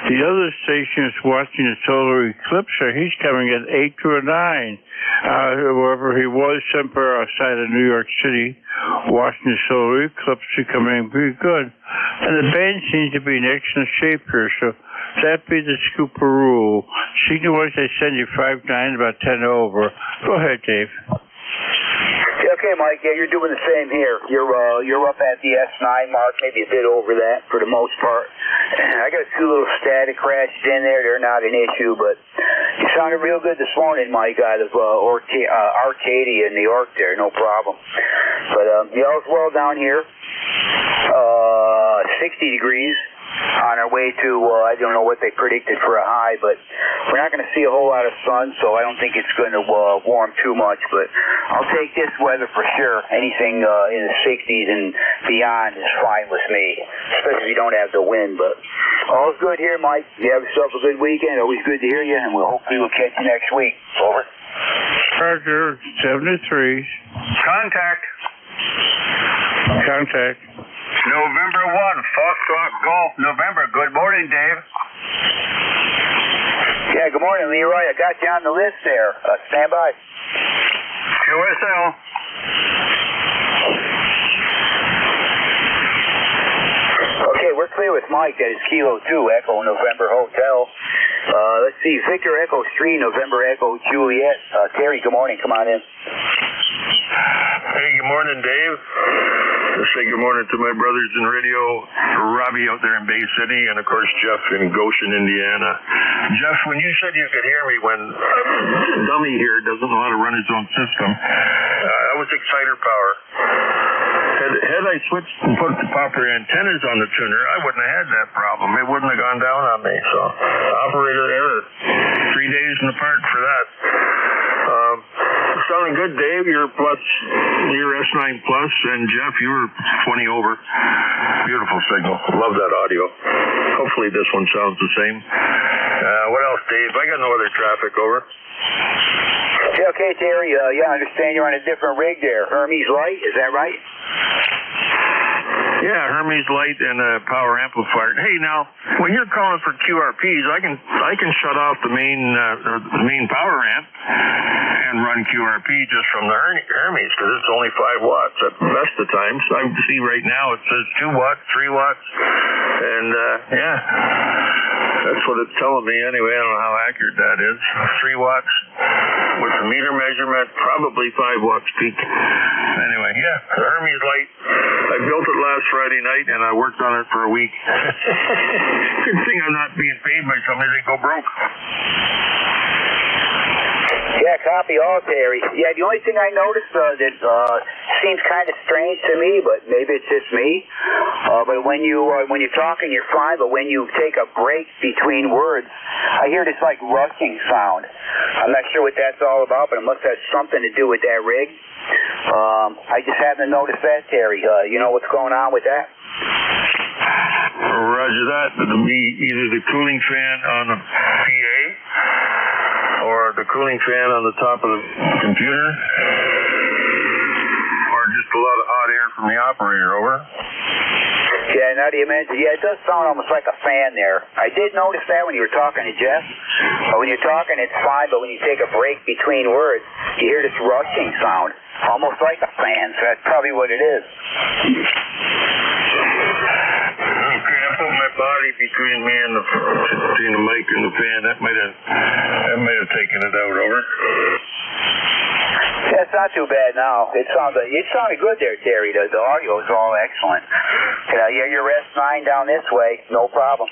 The other station is watching the solar eclipse, so he's coming at 8 to 9. Wherever he was, somewhere outside of New York City, watching the solar eclipse, he's coming pretty good. And the band seems to be in excellent shape here, so that'd be the scooper rule. Signal-wise, I send you 5'9", about 10 over. Go ahead, Dave. Okay, Mike. Yeah, you're doing the same here. You're up at the S9 mark, maybe a bit over that for the most part. I got a few little static crashes in there. They're not an issue, but you sounded real good this morning, Mike, out of Arcadia, New York there. No problem. But all's well down here. 60 degrees. On our way to, I don't know what they predicted for a high, but we're not going to see a whole lot of sun, so I don't think it's going to warm too much, but I'll take this weather for sure. Anything in the 60s and beyond is fine with me, especially if you don't have the wind, but all's good here, Mike. You have yourself a good weekend. Always good to hear you, and hopefully we'll catch you next week. Over. Roger, 73. Contact. November 1, Foxtrot Golf, November. Good morning, Dave. Yeah, good morning, Leroy. I got you on the list there. Stand by. QSL. Okay, we're clear with Mike. That is Kilo 2, Echo November Hotel. Let's see, Victor Echo 3, November Echo Juliet. Terry, good morning. Come on in. Hey, good morning, Dave. Let's say good morning to my brothers in radio, Robbie out there in Bay City, and of course Jeff in Goshen, Indiana. Jeff, when you said you could hear me when dummy here doesn't know how to run his own system, that was exciter power. Had I switched and put the proper antennas on the tuner, I wouldn't have had that problem. It wouldn't have gone down on me. So, operator error. 3 days in the park for that. Sounding good, Dave. You're S9 plus, and Jeff, you were 20 over. Beautiful signal. Love that audio. Hopefully this one sounds the same. What else, Dave? I got no other traffic. Over. Yeah, okay, Terry. Yeah, I understand you're on a different rig there. Hermes Light, is that right? Yeah, Hermes light and a power amplifier. Hey, now when you're calling for QRPs, I can shut off the main power amp and run QRP just from the Hermes because it's only 5 watts at the best of times. I see right now it says 2 watts, 3 watts, and yeah, that's what it's telling me anyway. I don't know how accurate that is. 3 watts with the meter measurement, probably 5 watts peak. Anyway, yeah, the Hermes light. I built it last Friday night and I worked on it for a week. Good thing I'm not being paid by somebody that go broke. Yeah, copy all, Terry. Yeah, the only thing I noticed that seems kind of strange to me, but maybe it's just me. But when you're talking, you're fine. But when you take a break between words, I hear this like rushing sound. I'm not sure what that's all about, but it must have something to do with that rig. I just haven't noticed that, Terry. You know what's going on with that? Roger that. It'll be either the cooling fan on the PA or the cooling fan on the top of the computer, or just a lot of hot air from the operator, over. Yeah, now that you mentioned, yeah, it does sound almost like a fan there. I did notice that when you were talking to Jeff. When you're talking, it's fine, but when you take a break between words, you hear this rushing sound, almost like a fan, so that's probably what it is. Okay, I put my body between me and between the mic and the fan. That might have taken it out, over. Yeah, it's not too bad now. It sounded good there, Terry. The audio is all excellent. Yeah, your S9 down this way, no problem.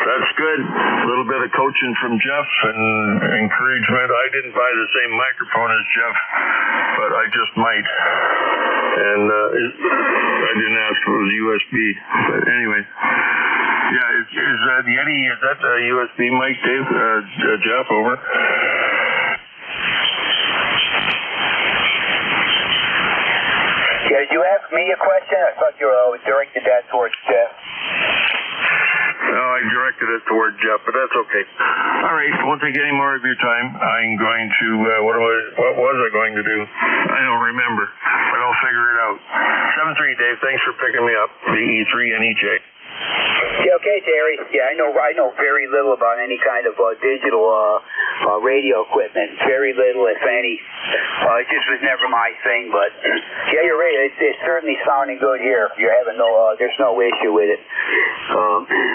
That's good. A little bit of coaching from Jeff and encouragement. I didn't buy the same microphone as Jeff, but I just might. And I didn't ask for the USB. But anyway, yeah, is the Yeti, is that a USB mic, Dave? Jeff, over? Yeah, did you ask me a question? I thought you directed that towards Jeff. No, I directed it toward Jeff, but that's okay. All right, won't take any more of your time. I'm going to, what was I going to do? I don't remember, but I'll figure it out. 7-3, Dave, thanks for picking me up. VE3NEJ. Yeah, okay, Terry. Yeah, I know very little about any kind of digital radio equipment. Very little, if any. It just was never my thing, but yeah, you're right. It's certainly sounding good here. You're having there's no issue with it.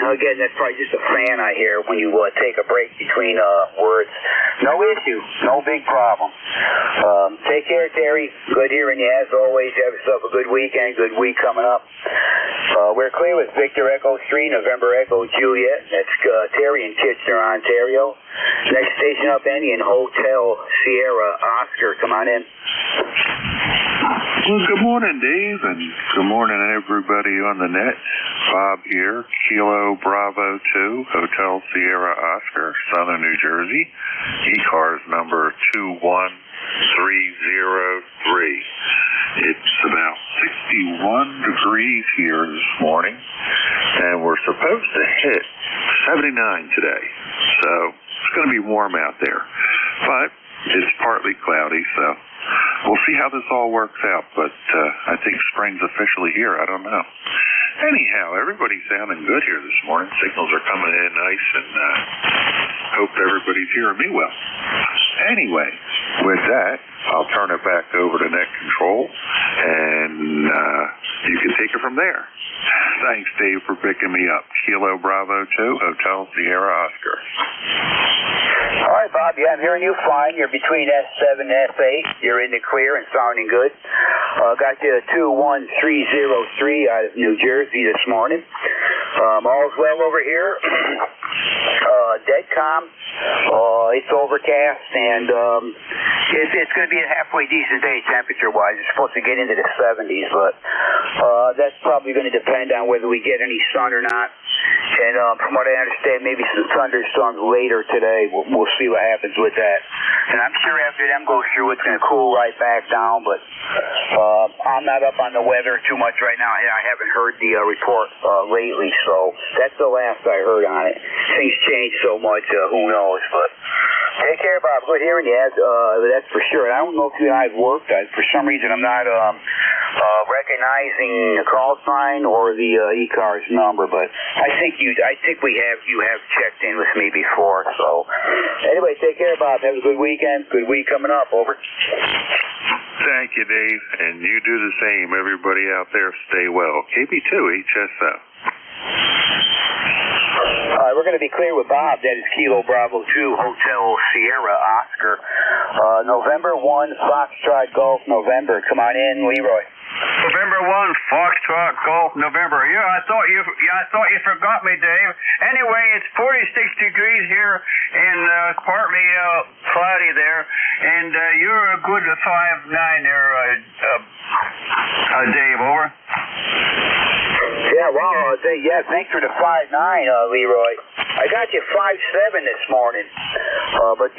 Again, that's probably just a fan I hear when you take a break between words. No issue. No big problem. Take care, Terry. Good hearing you as always. Have yourself a good weekend. Good week coming up. We're clear with Victor Echo 3, November Echo Juliet. That's Terry in Kitchener, Ontario. Next station up, Indian Hotel Sierra Oscar. Come on in. Well, good morning, Dave, and good morning, everybody on the net. Bob here, Kilo Bravo 2, Hotel Sierra Oscar, Southern New Jersey. ECARS number 21303. It's about 61 degrees here this morning, and we're supposed to hit 79 today, so it's going to be warm out there. But it's partly cloudy, so we'll see how this all works out, but I think spring's officially here. I don't know. Anyhow, everybody's sounding good here this morning. Signals are coming in nice, and hope everybody's hearing me well. Anyway, with that, I'll turn it back over to Net Control, and you can take it from there. Thanks, Dave, for picking me up. Kilo Bravo 2, Hotel Sierra Oscar. All right, Bob. Yeah, I'm hearing you fine. You're between S7 and S8. You're in the clear and sounding good. Got you 21303 out of New Jersey this morning. All's well over here. Deadcom. It's overcast, and it's going to be a halfway decent day temperature-wise. It's supposed to get into the 70s, but that's probably going to depend on whether we get any sun or not. And from what I understand, maybe some thunderstorms later today. We'll see what happens with that. And I'm sure after them go through, it's going to cool right back down, but I'm not up on the weather too much right now. I haven't heard the report lately, so that's the last I heard on it. Things change so much, who knows, but take care, Bob. Good hearing you, that's for sure. I don't know if you and I have worked. For some reason, I'm not recognizing the call sign or the ECARS number, but I think you have checked in with me before. So anyway, take care, Bob. Have a good weekend. Good week coming up. Over. Thank you, Dave, and you do the same. Everybody out there, stay well. KB2 HSO. We're going to be clear with Bob. That is Kilo Bravo 2 Hotel Sierra Oscar. November 1 Foxtrot Golf November. Come on in, Leroy. November 1 Foxtrot Golf November. Yeah, I thought you forgot me, Dave. Anyway, it's 46 degrees here and partly cloudy there, and you're a good 5'9" there, Dave. Over. Yeah, well, thanks for the 5'9", Leroy. I got you 5'7" this morning, but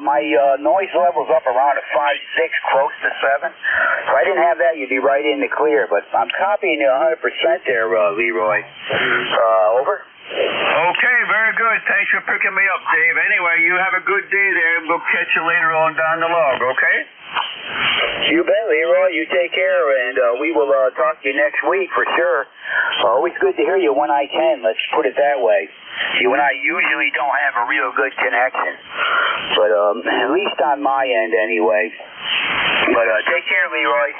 my noise level's up around a 5'6", close to 7. If I didn't have that, you'd be right in the clear. But I'm copying you 100% there, Leroy. Over. Okay, very good. Thanks for picking me up, Dave. Anyway, you have a good day there, and we'll catch you later on down the log, okay? You bet, Leroy. You take care, and we will talk to you next week for sure. Always good to hear you when I can. Let's put it that way. You and I usually don't have a real good connection, but at least on my end anyway. But take care, Leroy.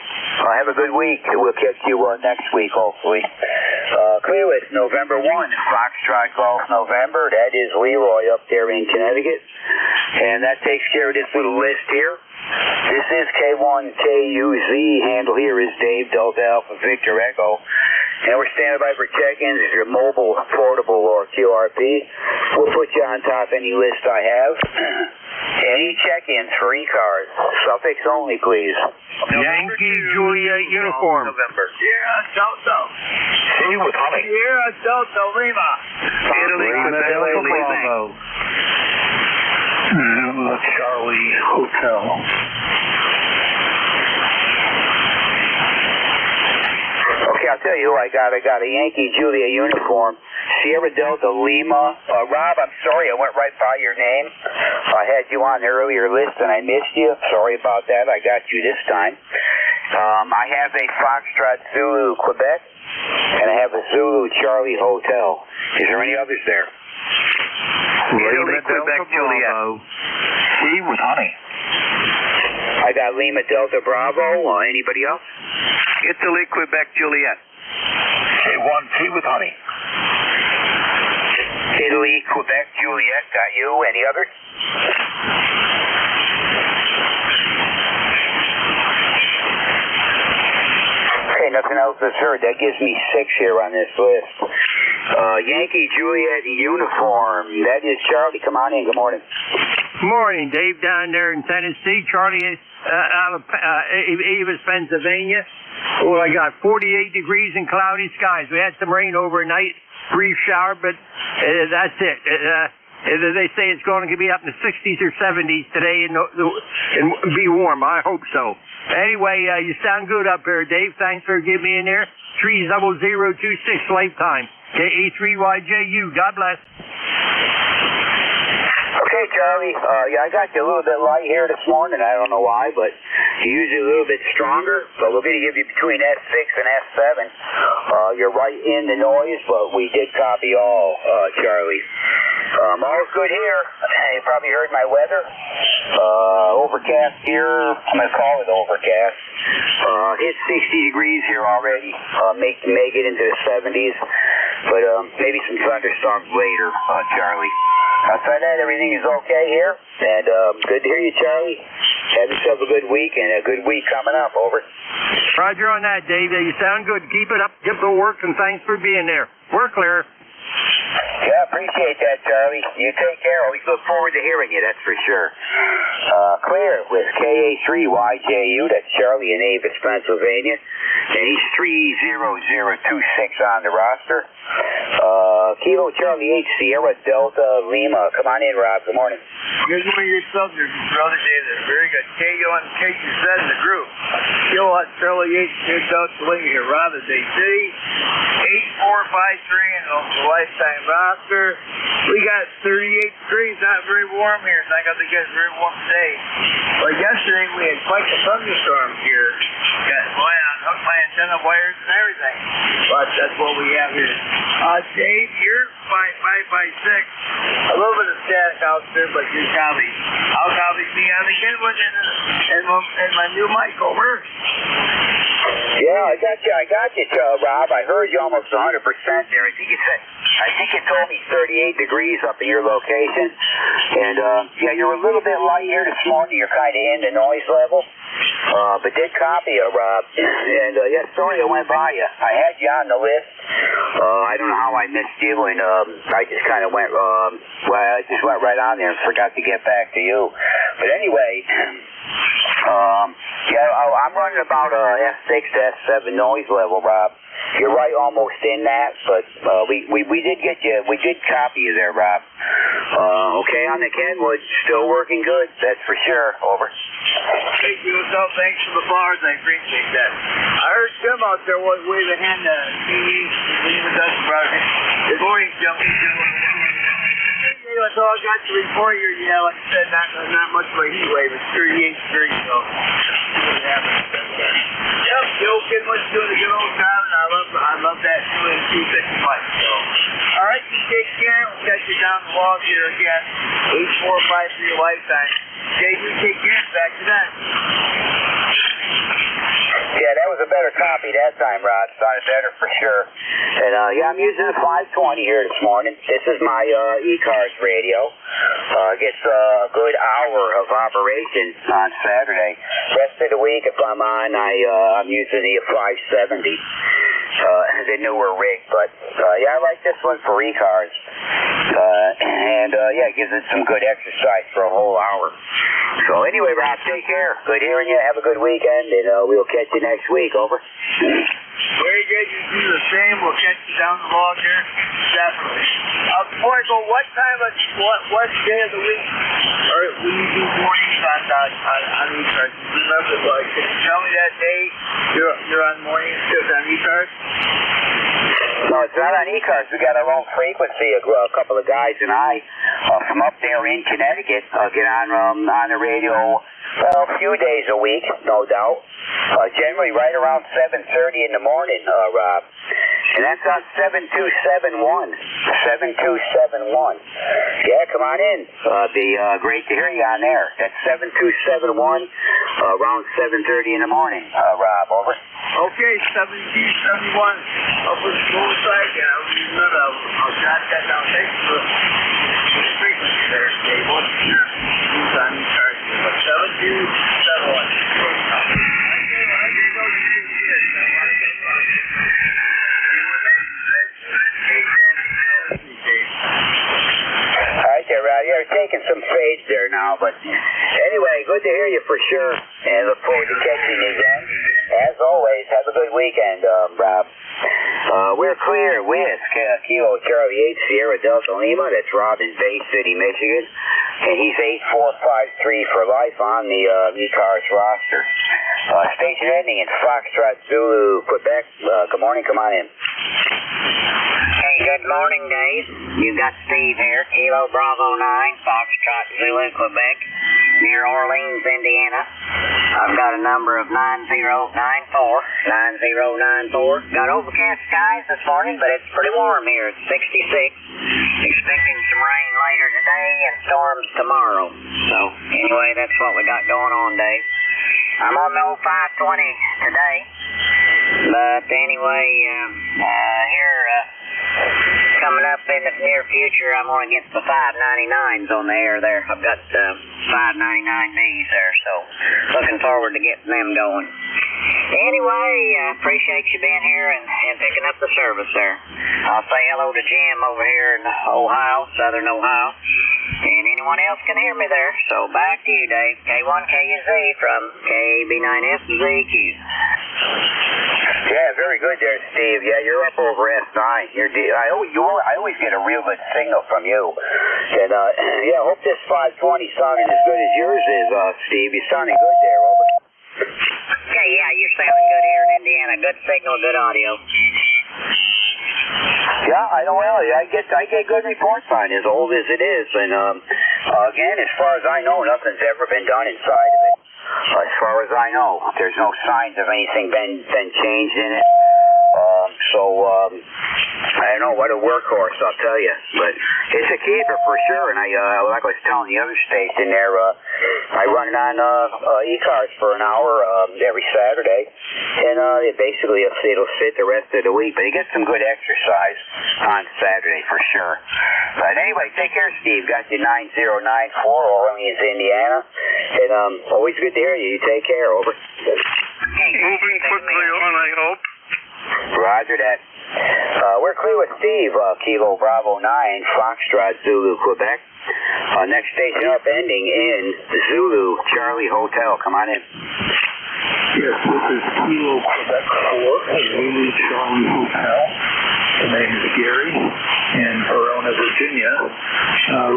Have a good week. We'll catch you next week, hopefully. Clearless, November 1, Foxtrot Golf November. That is Leroy up there in Connecticut. And that takes care of this little list here. This is K1KUZ. Handle here is Dave Delta Alpha Victor Echo. And we're standing by for check-ins. If you're mobile, portable, or QRP, we'll put you on top any list I have. Any check-ins for ECARS. Suffix only, please. Yankee Juliet uniform. November. Sierra Delta. See you with honey. Sierra Delta Lima. Italy, Delta Bravo. Charlie Hotel. Okay, I'll tell you who I got. I got a Yankee Julia uniform. Sierra Delta Lima. Rob, I'm sorry I went right by your name. I had you on the earlier list and I missed you. Sorry about that. I got you this time. I have a Foxtrot Zulu Quebec, and I have a Zulu Charlie Hotel. Is there any others there? Italy, Quebec, Juliet. Tea with honey. I got Lima Delta Bravo. Anybody else? Italy, Quebec, Juliet. K1 tea with honey. Italy, Quebec, Juliet. Got you. Any others? Okay, nothing else is heard. That gives me 6 here on this list. Yankee Juliet uniform. That is Charlie. Come on in. Good morning. Morning, Dave, down there in Tennessee. Charlie out of Avis, Pennsylvania. Well, I got 48 degrees and cloudy skies. We had some rain overnight, brief shower, but that's it. They say it's going to be up in the 60s or 70s today and be warm. I hope so. Anyway, you sound good up there, Dave. Thanks for giving me in there. 30026 lifetime. KA3YJU. God bless. Okay, Charlie. I got you a little bit light here this morning. I don't know why, but you're usually a little bit stronger. So we're going to give you between S6 and S7. You're right in the noise, but we did copy all, Charlie. All's good here. You probably heard my weather. Overcast here. I'm going to call it overcast. Hit 60 degrees here already. Make it into the 70s. But maybe some thunderstorms later, Charlie. Outside that, everything is okay here. And good to hear you, Charlie. Have yourself a good week and a good week coming up. Over. Roger on that, Dave. You sound good. Keep it up. Get to work, and thanks for being there. We're clear. Yeah, appreciate that, Charlie. You take care. Always look forward to hearing you, that's for sure. Clear with KA3YJU. That's Charlie in Avis, Pennsylvania. And he's 30026 on the roster. Kilo Charlie H, Sierra Delta Lima. Come on in, Rob. Good morning. Good morning yourself, your brother Dave. Very good. KO and KZ in the group. Kilo Charlie H, Sierra Delta Lima here. Rob is a city. 8453 and the lifetime roster. We got 38 degrees, not very warm here, so I got to get very warm today. But yesterday we had quite a thunderstorm here. Got going on hook my antenna wires and everything. But that's what we have here. Dave, you're 5x6. A little bit of static out there, but you copy. I'll copy me on the Kenwood and my new mic, over. Yeah, I got you, Rob. I heard you almost 100% there. I think you told me 38 degrees up at your location. And, yeah, you're a little bit light here this morning. You're kind of in the noise level. But did copy you, Rob. And, yeah, sorry I went by you. I had you on the list. I don't know how I missed you, and I just kind of went, I just went right on there and forgot to get back to you. But anyway, yeah, I'm running about F6 to F7 noise level, Rob. You're right, almost in that, but we did get you, we did copy you there, Rob. Okay, on the Kenwood, still working good, that's for sure. Over. Thank you, so thanks for the flowers, I appreciate that. I heard Jim out there was waving a hand to TV, even does brother. Good morning, Jim. So I got to report here, yeah, like I said, not much of a heat wave, it's 38 degrees, so what happens. Yep, Joe Kenwood's doing a good old job, and I love that doing 255. So, all right, you take care. We'll catch you down the log here again. 845 for your lifetime. Dave, you take care. Back to that. Yeah, that was a better copy that time, Rod. Sounded better for sure. And, yeah, I'm using a 520 here this morning. This is my ECARS radio. Gets a good hour of operation on Saturday. Rest of the week, if I'm on, I'm using the 570. The newer rig, but yeah, I like this one for ECARS. And yeah, it gives it some good exercise for a whole hour. So anyway, Rob, take care. Good hearing you. Have a good weekend, and we'll catch you next week. Over. Very good. You do the same. We'll catch you down the log here. Definitely. Before I go, what time of what day of the week, or when you do mornings on ECARS? Remember, can you tell me that day you're on morning shift on ECARS? No, it's not on ECARS. We got our own frequency. A couple of guys and I from up there in Connecticut get on the radio a few days a week, no doubt. Generally right around 7:30 in the morning, Rob. And that's on 7271. 7271. Yeah, come on in. Be great to hear you on there. That's 7271, around 7:30 in the morning, Rob. Over. Okay, 7271. Up with the slow side. I'll jot that down. Thanks for the frequency there, Dave. What's your news on ECARS? 7271. Yeah, we're taking some fades there now, but anyway, good to hear you for sure, and look forward to catching you again. As always, have a good weekend, Rob. We're clear with Kilo Charlie 8 Sierra Delta Lima. That's Rob in Bay City, Michigan, and he's 8453 for life on the ECARS roster. Station ending in Foxtrot Zulu, Quebec. Good morning, come on in. Hey, good morning, Dave. You got Steve here, Kilo Bravo 9, Foxtrot Zulu, Quebec, near Orleans, Indiana. I've got a number of 9094. 9094. Got overcast skies this morning, but it's pretty warm here. It's 66. Expecting some rain later today and storms tomorrow. So, anyway, that's what we got going on, Dave. I'm on the old 520 today. But anyway, here, coming up in the near future, I'm going to get the 599s on the air there. I've got 599Ds there, so looking forward to getting them going. Anyway, appreciate you being here and picking up the service there. I'll say hello to Jim over here in Ohio, Southern Ohio. And anyone else can hear me there. So back to you, Dave. K1KZ from KB9SZQ. Yeah, very good there, Steve. Yeah, you're up over S9. I always get a real good signal from you. And, yeah, hope this 520 sounding as good as yours is, Steve. You're sounding good there, over. Okay, yeah, you're sounding good here in Indiana. Good signal, good audio. Yeah, I know. Well, I get good reports on it, as old as it is. And, again, as far as I know, nothing's ever been done inside of it. as far as I know. There's no signs of anything been changed in it. I don't know what a workhorse, I'll tell you, but it's a keeper for sure. And like I was telling the other station there, I run it on ECARS for an hour every Saturday, and basically it'll sit the rest of the week. But you get some good exercise on Saturday for sure. But anyway, take care, Steve. Got you 9094 Orleans, Indiana, and always good to hear you. You take care. Over. Moving quickly on, I hope. Roger that. We're clear with Steve, Kilo Bravo 9, Foxtrot, Zulu, Quebec. Next station up, ending in Zulu, Charlie Hotel. Come on in. Yes, this is Kilo Quebec 4, Zulu, Charlie Hotel. The name is Gary in Verona, Virginia,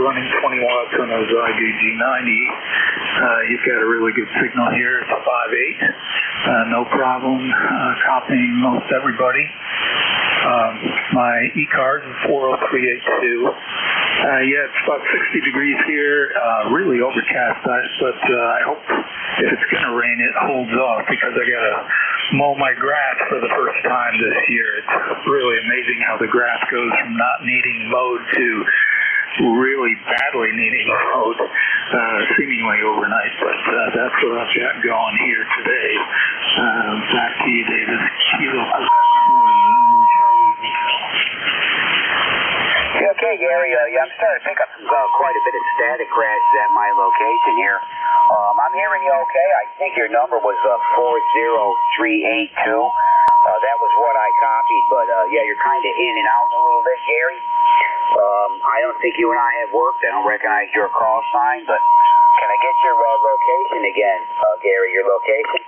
running 20 watts on a Zygo G90. You've got a really good signal here. It's a 5.8. No problem. Copying most everybody. My ECARS is 40382. Yeah, it's about 60 degrees here. Really overcast, but I hope if it's going to rain, it holds off because I got to mow my grass for the first time this year. It's really amazing how the grass goes from not needing mowed to really badly needing mowed seemingly overnight. But that's what I've got going here today. Back to you, David. Kilo. Okay, Gary, I'm starting to pick up quite a bit of static crashes at my location here. I'm hearing you okay. I think your number was 40382. That was what I copied, but yeah, you're kind of in and out a little bit, Gary. I don't think you and I have worked. I don't recognize your call sign, but can I get your location again, Gary, your location?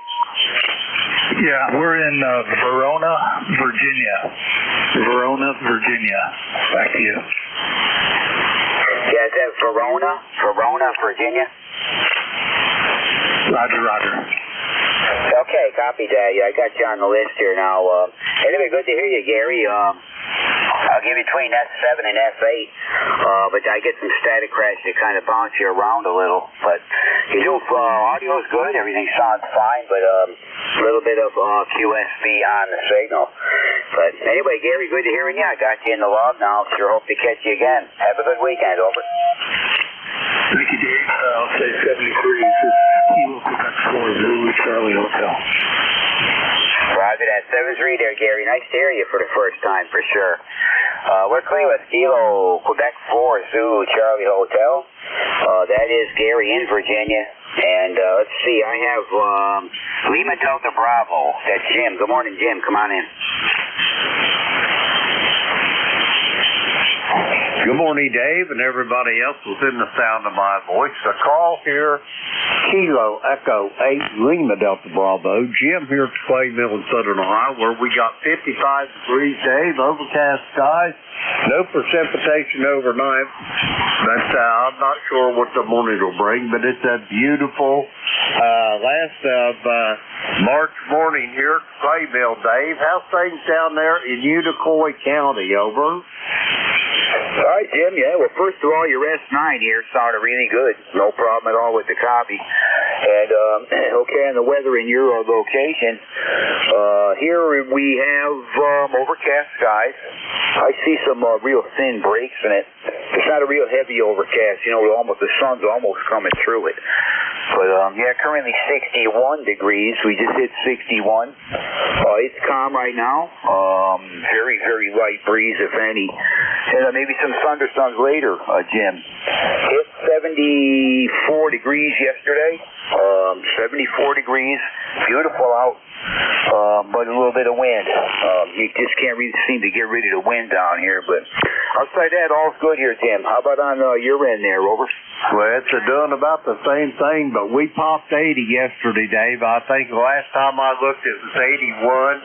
Yeah, we're in Verona, Virginia. Verona, Virginia. Back to you. Yeah, is that Verona? Verona, Virginia? Roger, roger. Okay, copy that. Yeah, I got you on the list here now. Anyway, good to hear you, Gary. I'll give you between S7 and S8, but I get some static crash that kind of bounce you around a little. But you know, audio's good, everything sounds fine, but a little bit of QSB on the signal. But anyway, Gary, good to hearing you. I got you in the log now. Sure hope to catch you again. Have a good weekend. Over. Thank you, Dave. I'll say 73. This is Kilo Quebec 4, Zulu, Charlie Hotel. Roger that. 73 there, Gary. Nice to hear you for the first time, for sure. We're clear with Kilo Quebec 4, Zulu, Charlie Hotel. That is Gary in Virginia. And let's see, I have Lima Delta Bravo. That's Jim. Good morning, Jim. Come on in. Good morning, Dave, and everybody else within the sound of my voice. The call here, Kilo Echo 8 Lima Delta Bravo. Jim here at Clay Mill in Southern Ohio, where we got 55 degrees, Dave, overcast skies, no precipitation overnight. But I'm not sure what the morning will bring, but it's a beautiful last of March morning here at Clay Mill, Dave. How's things down there in Unicoi County? Over. All right, Jim. Yeah, well, first of all, your S9 here sounded really good. No problem at all with the copy. And, okay, on the weather in your location, here we have overcast skies. I see some real thin breaks in it. It's not a real heavy overcast. You know, the sun's almost coming through it. But, yeah, currently 61 degrees. We just hit 61. It's calm right now. Very, very light breeze, if any. And maybe some thunderstorms later, Jim. Hit 74 degrees yesterday. 74 degrees. Beautiful out. But a little bit of wind. You just can't really seem to get rid of the wind down here. But outside that, all's good here, Jim. How about on your end there, Rover? Well, it's doing about the same thing, but we popped 80 yesterday, Dave. I think the last time I looked, it was 81.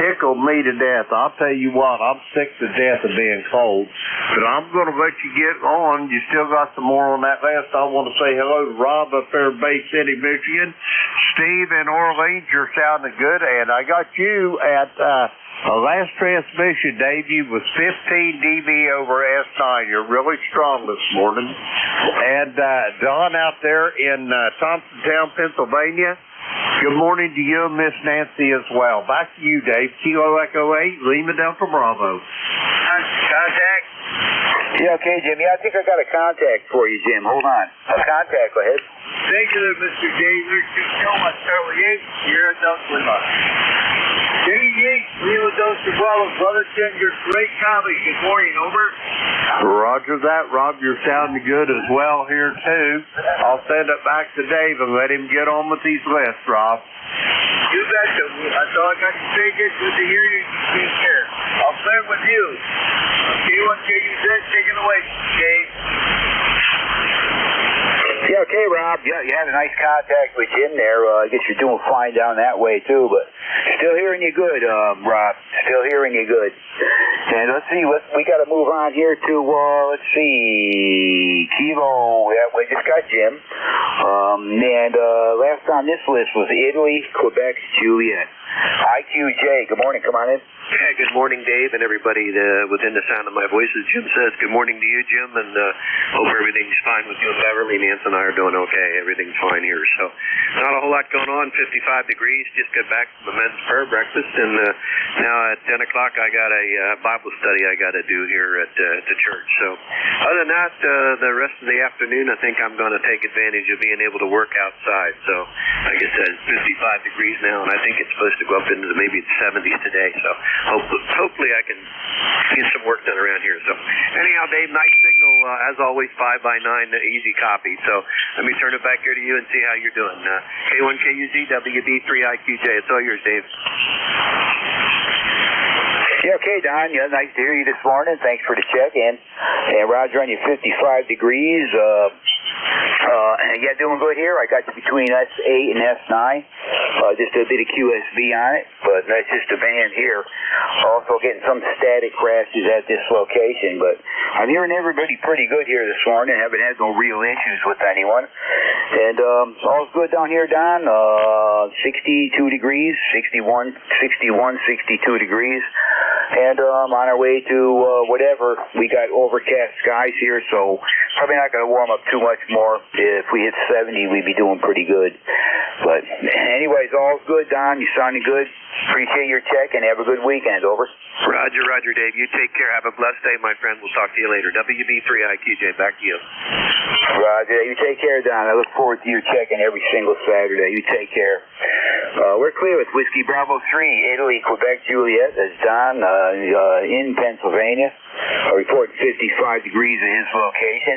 Tickled me to death. I'll tell you what, I'm sick to death of being cold. But I'm going to let you get on. You still got some more on that list. I want to say hello to Rob up there in Bay City, Michigan. Steve in Orleans, you're sounding good. And I got you at Last transmission, Dave, you was 15 dB over S9. You're really strong this morning. And Don out there in Thompsontown, Pennsylvania, good morning to you and Miss Nancy as well. Back to you, Dave. Kilo Echo 8, Lima Delta Bravo. Contact? Yeah, okay, Jim. Yeah, I think I got a contact for you, Jim. Hold on. A contact, go ahead. Thank you, Mr. Dave. Richard Gilman, Charlie 8, Sierra Delta Lima. Dave 8, Lima Delta Bravo. Brother, send your great copy. Good morning, over. Roger that, Rob. You're sounding good as well here, too. I'll send it back to Dave and let him get on with these lists, Rob. You betcha. That's all I got to say. Good to hear you. Take care. I'll play with you. K1KUZ, take it away, Dave. Yeah, okay, Rob. Yeah, you had a nice contact with Jim there. I guess you're doing fine down that way, too, but still hearing you good, Rob. Still hearing you good. And let's see, we got to move on here to, let's see, Kilo. Yeah, we just got Jim. And last on this list was Italy, Quebec, Juliet. IQJ, good morning, come on in. Yeah, good morning, Dave, and everybody within the sound of my voice. As Jim says, good morning to you, Jim, and hope everything's fine with you and Beverly. Nance and I are doing okay. Everything's fine here. So not a whole lot going on, 55 degrees. Just got back from the men's prayer breakfast, and now at 10 o'clock I got a Bible study I got to do here at the church. So other than that, the rest of the afternoon, I think I'm going to take advantage of being able to work outside. So like I said, it's 55 degrees now, and I think it's supposed to go up into maybe the 70s today. So hopefully I can get some work done around here. So anyhow, Dave, nice signal, as always, 5x9, easy copy. So let me turn it back here to you and see how you're doing. K1KUZ, WB3IQJ, it's all yours, Dave. Yeah, okay, Don. Yeah, nice to hear you this morning. Thanks for the check-in. And Roger, on you 55 degrees. Yeah, doing good here. I got you between S8 and S9. Just a bit of QSB on it, but that's just a band here. Also getting some static crashes at this location, but I'm hearing everybody pretty good here this morning. Haven't had no real issues with anyone. And all's good down here, Don. 62 degrees, 61, 62 degrees. And on our way to whatever, we got overcast skies here, so probably not going to warm up too much more. If we hit 70, we'd be doing pretty good. But anyways, all's good, Don. You sounding good. Appreciate your check, and have a good weekend. Over. Roger, Dave. You take care. Have a blessed day, my friend. We'll talk to you later. WB3IQJ, back to you. Roger. You take care, Don. I look forward to your checking every single Saturday. You take care. We're clear with Whiskey Bravo 3, Italy, Quebec, Juliet. That's Don in Pennsylvania. Reporting 55 degrees at his location.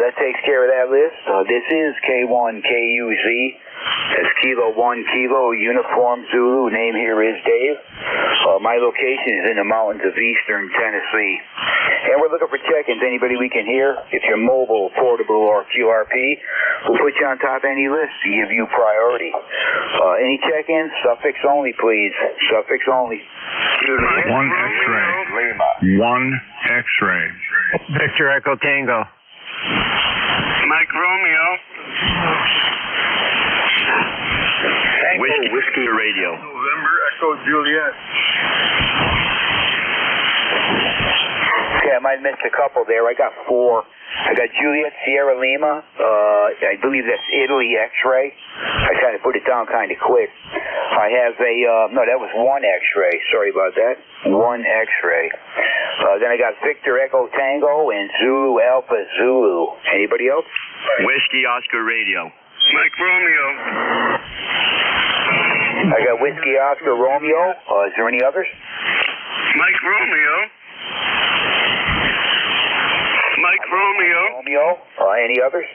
That takes care of that list. This is K1KUZ. That's Kilo 1 Kilo, Uniform Zulu. Name here is Dave. My location is in the mountains of eastern Tennessee. And we're looking for check-ins. Anybody we can hear. If you're mobile, portable, or QRP, we'll put you on top of any list to give you priority. Any check-ins? Suffix only, please. Suffix only. One X-ray. One X-ray. Victor Echo Tango. Mike Romeo. Whiskey Radio. November Echo Juliet. Okay, I might have missed a couple there. I got 4. I got Juliet, Sierra Lima. I believe that's Italy X-ray. I kind of put it down kind of quick. I have a, no, that was 1 X-ray. Sorry about that. 1 X-ray. Then I got Victor Echo Tango and Zulu Alpha Zulu. Anybody else? Whiskey Oscar Radio. Mike Romeo. I got Whiskey Oscar Romeo. Is there any others? Mike Romeo. Mike Romeo. Romeo. Any others?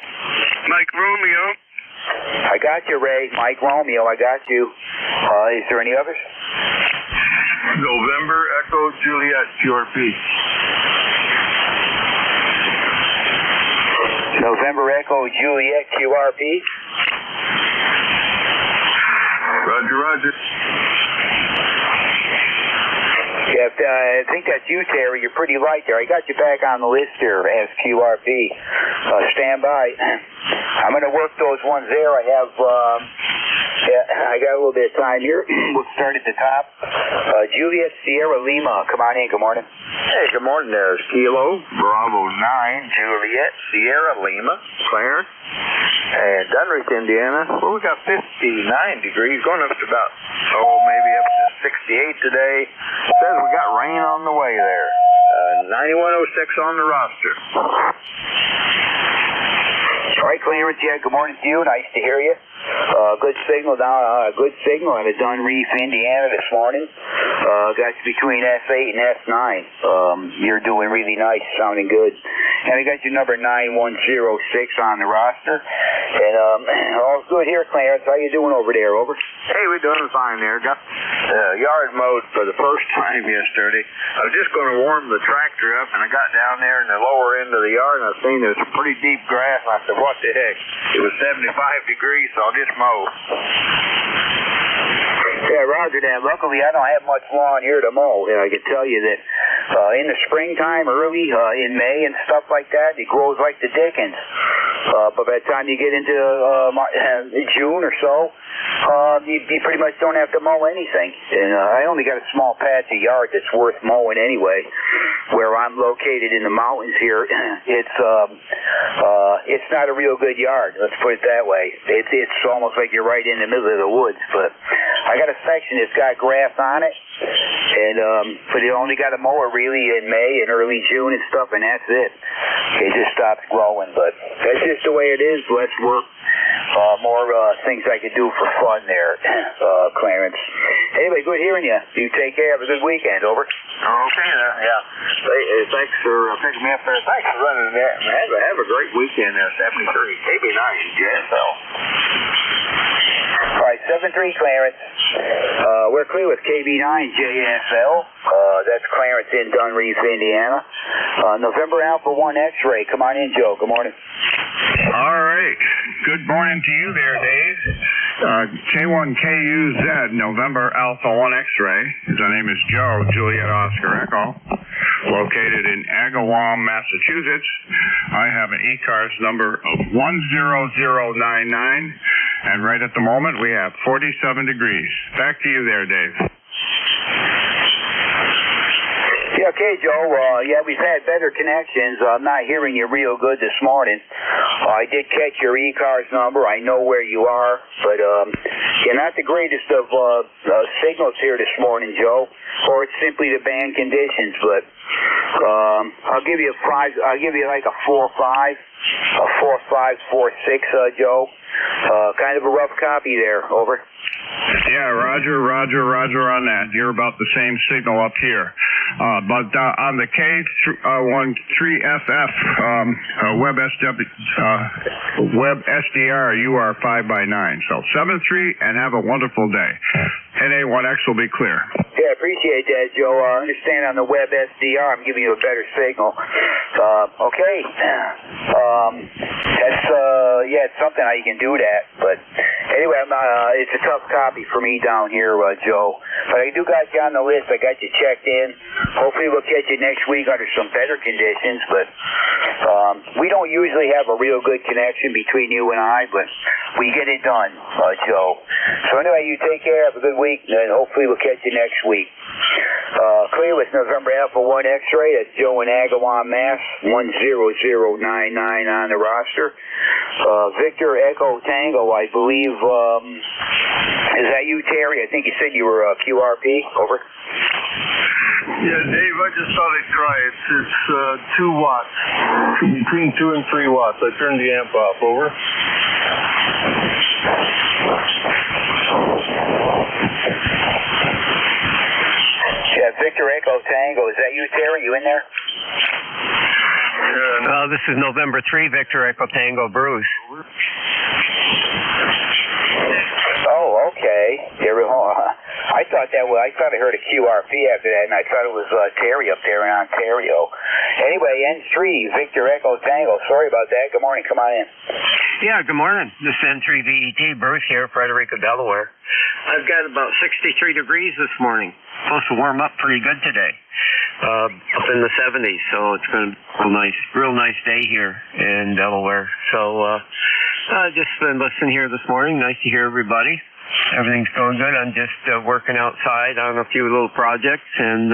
Mike Romeo. I got you, Ray. Mike Romeo, I got you. Is there any others? November Echo Juliet QRP. November Echo Juliet QRP. Roger. Yeah, I think that's you, Terry. You're pretty light there. I got you back on the list here as QRP. Stand by. I'm going to work those ones there. I have Yeah, I got a little bit of time here. We'll start at the top. Juliet Sierra Lima, come on in. Good morning. Hey, good morning there. It's Kilo Bravo 9 Juliet Sierra Lima, Clarence, and Dunrich, Indiana. Well, we got 59 degrees, going up to about, maybe up to 68 today. Says we got rain on the way there. 9106 on the roster. All right, Clarence, yeah, good morning to you. Nice to hear you. Good signal down, good signal out of Dunreef, Indiana this morning. Got you between S8 and S9. You're doing really nice, sounding good. And I got your number 9106 on the roster. And all's good here, Clarence. How you doing over there? Over. Hey, we're doing fine there. Got yard mowed for the first time yesterday. I was just going to warm the tractor up, and I got down there in the lower end of the yard, and I seen there was some pretty deep grass, and I said, what the heck? It was 75 degrees, so I'll just mow. Yeah, roger that. Luckily, I don't have much lawn here to mow. And I can tell you that in the springtime, early in May and stuff like that, it grows like the dickens. But by the time you get into June or so, you pretty much don't have to mow anything. And I only got a small patch of yard that's worth mowing anyway. Where I'm located in the mountains here, it's not a real good yard. Let's put it that way. It's almost like you're right in the middle of the woods. But I got a section that's got grass on it, and but you only got to mow it really in May and early June and stuff, and that's it. It just stops growing. But that's just the way it is. Let's work. More things I could do for fun there, Clarence. Anyway, good hearing you. You take care. Have a good weekend. Over. Okay, yeah. Thanks for picking me up there. Thanks for running that. Have a great weekend there. 73 KB9 JSL. All right, 7-3 Clarence. We're clear with KB9 JSL. That's Clarence in Dunreef, Indiana. November Alpha 1 X-ray. Come on in, Joe. Good morning. All right. Good morning to you there, Dave. K1KUZ, November Alpha 1 X-ray. My name is Joe, Juliet Oscar Echo, located in Agawam, Massachusetts. I have an ECARS number of 10099, and right at the moment we have 47 degrees. Back to you there, Dave. Yeah, okay, Joe. Yeah, we've had better connections. I'm not hearing you real good this morning. I did catch your ECARS number. I know where you are, but you're not the greatest of signals here this morning, Joe. Or it's simply the band conditions. But I'll give you like a 4-5, a 4-5, 4-6, Joe. Kind of a rough copy there. Over. Yeah, Roger on that. You're about the same signal up here. But on the K13FF Web SDR, you are 5x9. So 7-3, and have a wonderful day. NA1X will be clear. Yeah, I appreciate that, Joe. I understand on the Web SDR, I'm giving you a better signal. Okay. It's something how you can do that. But anyway, it's a tough copy for me down here, Joe. But I do got you on the list. I got you checked in. Hopefully we'll catch you next week under some better conditions. But we don't usually have a real good connection between you and I, but we get it done, Joe. So anyway, you take care. Have a good week, and hopefully we'll catch you next week. Clear with November Alpha 1 X-ray. That's Joe in Agawam, Mass. 10099 on the roster. Victor Echo Tango, I believe. Is that you, Terry? I think you said you were QRP. Over. Yeah, Dave, I just thought I'd try it. It's 2 watts, between 2 and 3 watts. I turned the amp off. Over. Yeah, Victor Echo Tango. Is that you, Terry? You in there? This is November 3, Victor Echo Tango, Bruce. Oh, okay. I thought I heard a QRP after that, and I thought it was Terry up there in Ontario. Anyway, N3, Victor Echo Tango. Sorry about that. Good morning. Come on in. Yeah, good morning. This is N3VET, Bruce here, Frederica, Delaware. I've got about 63 degrees this morning. Supposed to warm up pretty good today. Up in the 70s, so it's going to be a real nice day here in Delaware. So just been listening here this morning. Nice to hear everybody. everything's going good. I'm just working outside on a few little projects and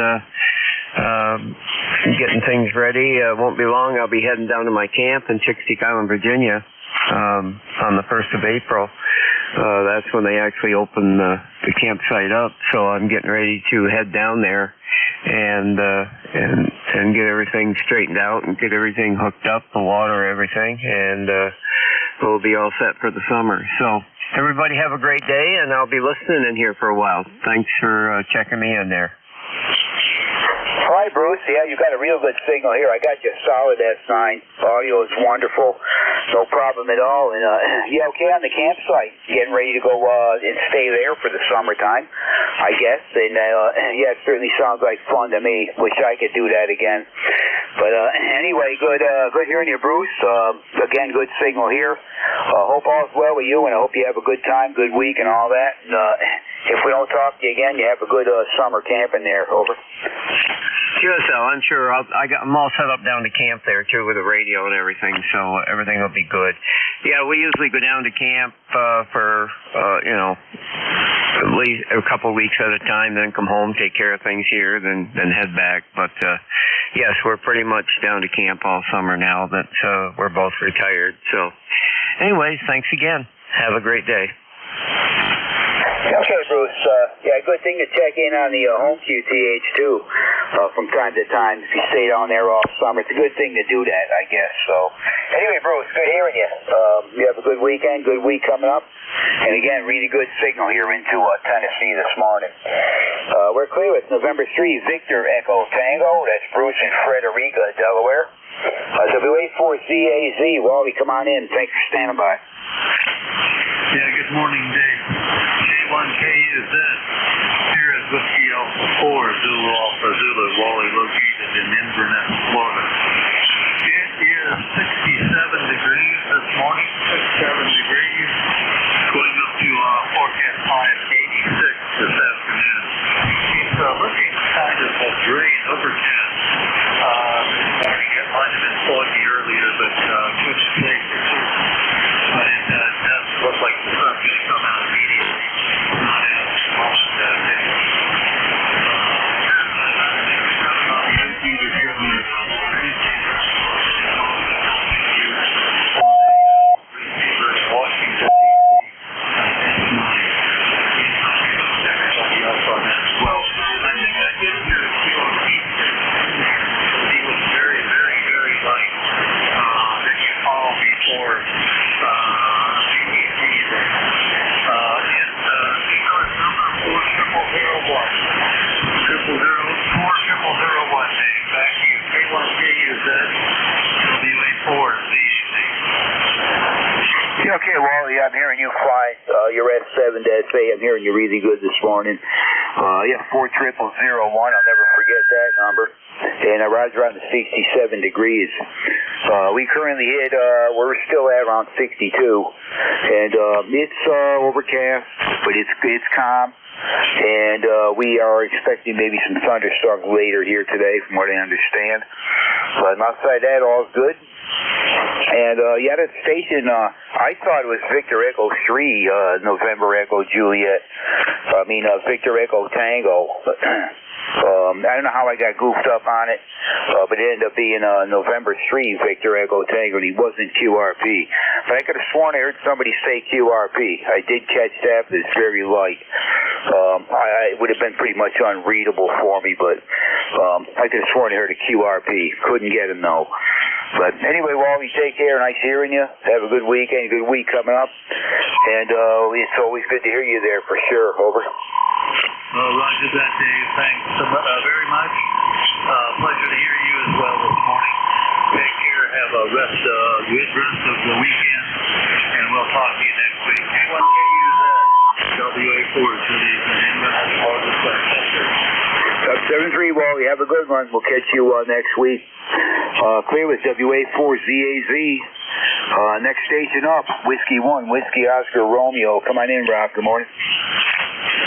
getting things ready. Won't be long. I'll be heading down to my camp in Chickasee Island, Virginia on the 1st of April. That's when they actually open the campsite up. So I'm getting ready to head down there and get everything straightened out and get everything hooked up, the water, everything, and we'll be all set for the summer. So everybody have a great day, and I'll be listening in here for a while. Thanks for checking me in there. Hi, Bruce. Yeah, you got a real good signal here. I got you solid S9. Audio is wonderful. No problem at all. And, yeah, okay on the campsite. Getting ready to go and stay there for the summertime, I guess. And, yeah, it certainly sounds like fun to me. Wish I could do that again. But, anyway, good hearing you, Bruce. Again, good signal here. Hope all's well with you, and I hope you have a good time, good week, and all that. And, if we don't talk to you again, you have a good summer camping there. Over. Sure, so I'm sure I'm all set up down to camp there too with the radio and everything, so everything will be good. Yeah, we usually go down to camp for at least a couple of weeks at a time, then come home, take care of things here, then head back. But yes, we're pretty much down to camp all summer now that we're both retired. So anyways, thanks again. Have a great day. Okay, Bruce. Yeah, good thing to check in on the home QTH too from time to time. If you stay down there all summer, it's a good thing to do that, I guess. So, anyway, Bruce, good hearing you. You have a good weekend, good week coming up, and again, really good signal here into Tennessee this morning. We're clear with November 3, Victor Echo Tango. That's Bruce in Frederica, Delaware. WA4ZAZ. Wally, come on in. Thanks for standing by. Yeah, good morning, Dave. J1KUZ. Here is Whiskey Alpha 4, Zulu Alpha Zulu, Wally, located in Inverness, Florida. It is 67 degrees this morning, 67 degrees, going up to forecast high of 86 this afternoon. It's looking kind of a gray overcast. Starting it might have been foggy earlier, but good stay for sure. But it does look like the sun's going to come out immediately. Not at the moment. Washington, D.C. else on that as well. I think I did hear a few on he was very, very, very light. That you called before ABC there. ECARS number 40001. Dave. Back to you. K1KUZ, WA4ZAZ. Yeah, okay, Wally, I'm hearing you fine. You're at 7-SA. I'm hearing you really good this morning. Yeah, 40001. I'll never forget that number. And right around the 67 degrees. We currently we're still at around 62. And it's overcast, but it's calm. And we are expecting maybe some thunderstorms later here today, from what I understand. But outside that, all's good. And yeah, that station, I thought it was Victor Echo 3, November Echo Juliet. Victor Echo Tango. I don't know how I got goofed up on it, but it ended up being November 3, Victor Echo Tango, and he wasn't QRP. But I could have sworn I heard somebody say QRP. I did catch that, but it's very light. It would have been pretty much unreadable for me, but I could have sworn I heard a QRP. Couldn't get him, though. But anyway, Wally, take care. Nice hearing you. Have a good weekend, good week coming up. And it's always good to hear you there for sure. Over. Roger that, Dave. Thanks very much. Pleasure to hear you as well this morning. Take care. Have a good rest of the weekend. And we'll talk to you next week. K1KUZ, WA4ZAZ, and Sub 73, Wally, have a good one. We'll catch you next week. Clear with WA4ZAZ. Next station up, Whiskey 1, Whiskey Oscar Romeo. Come on in, Rob. Good morning.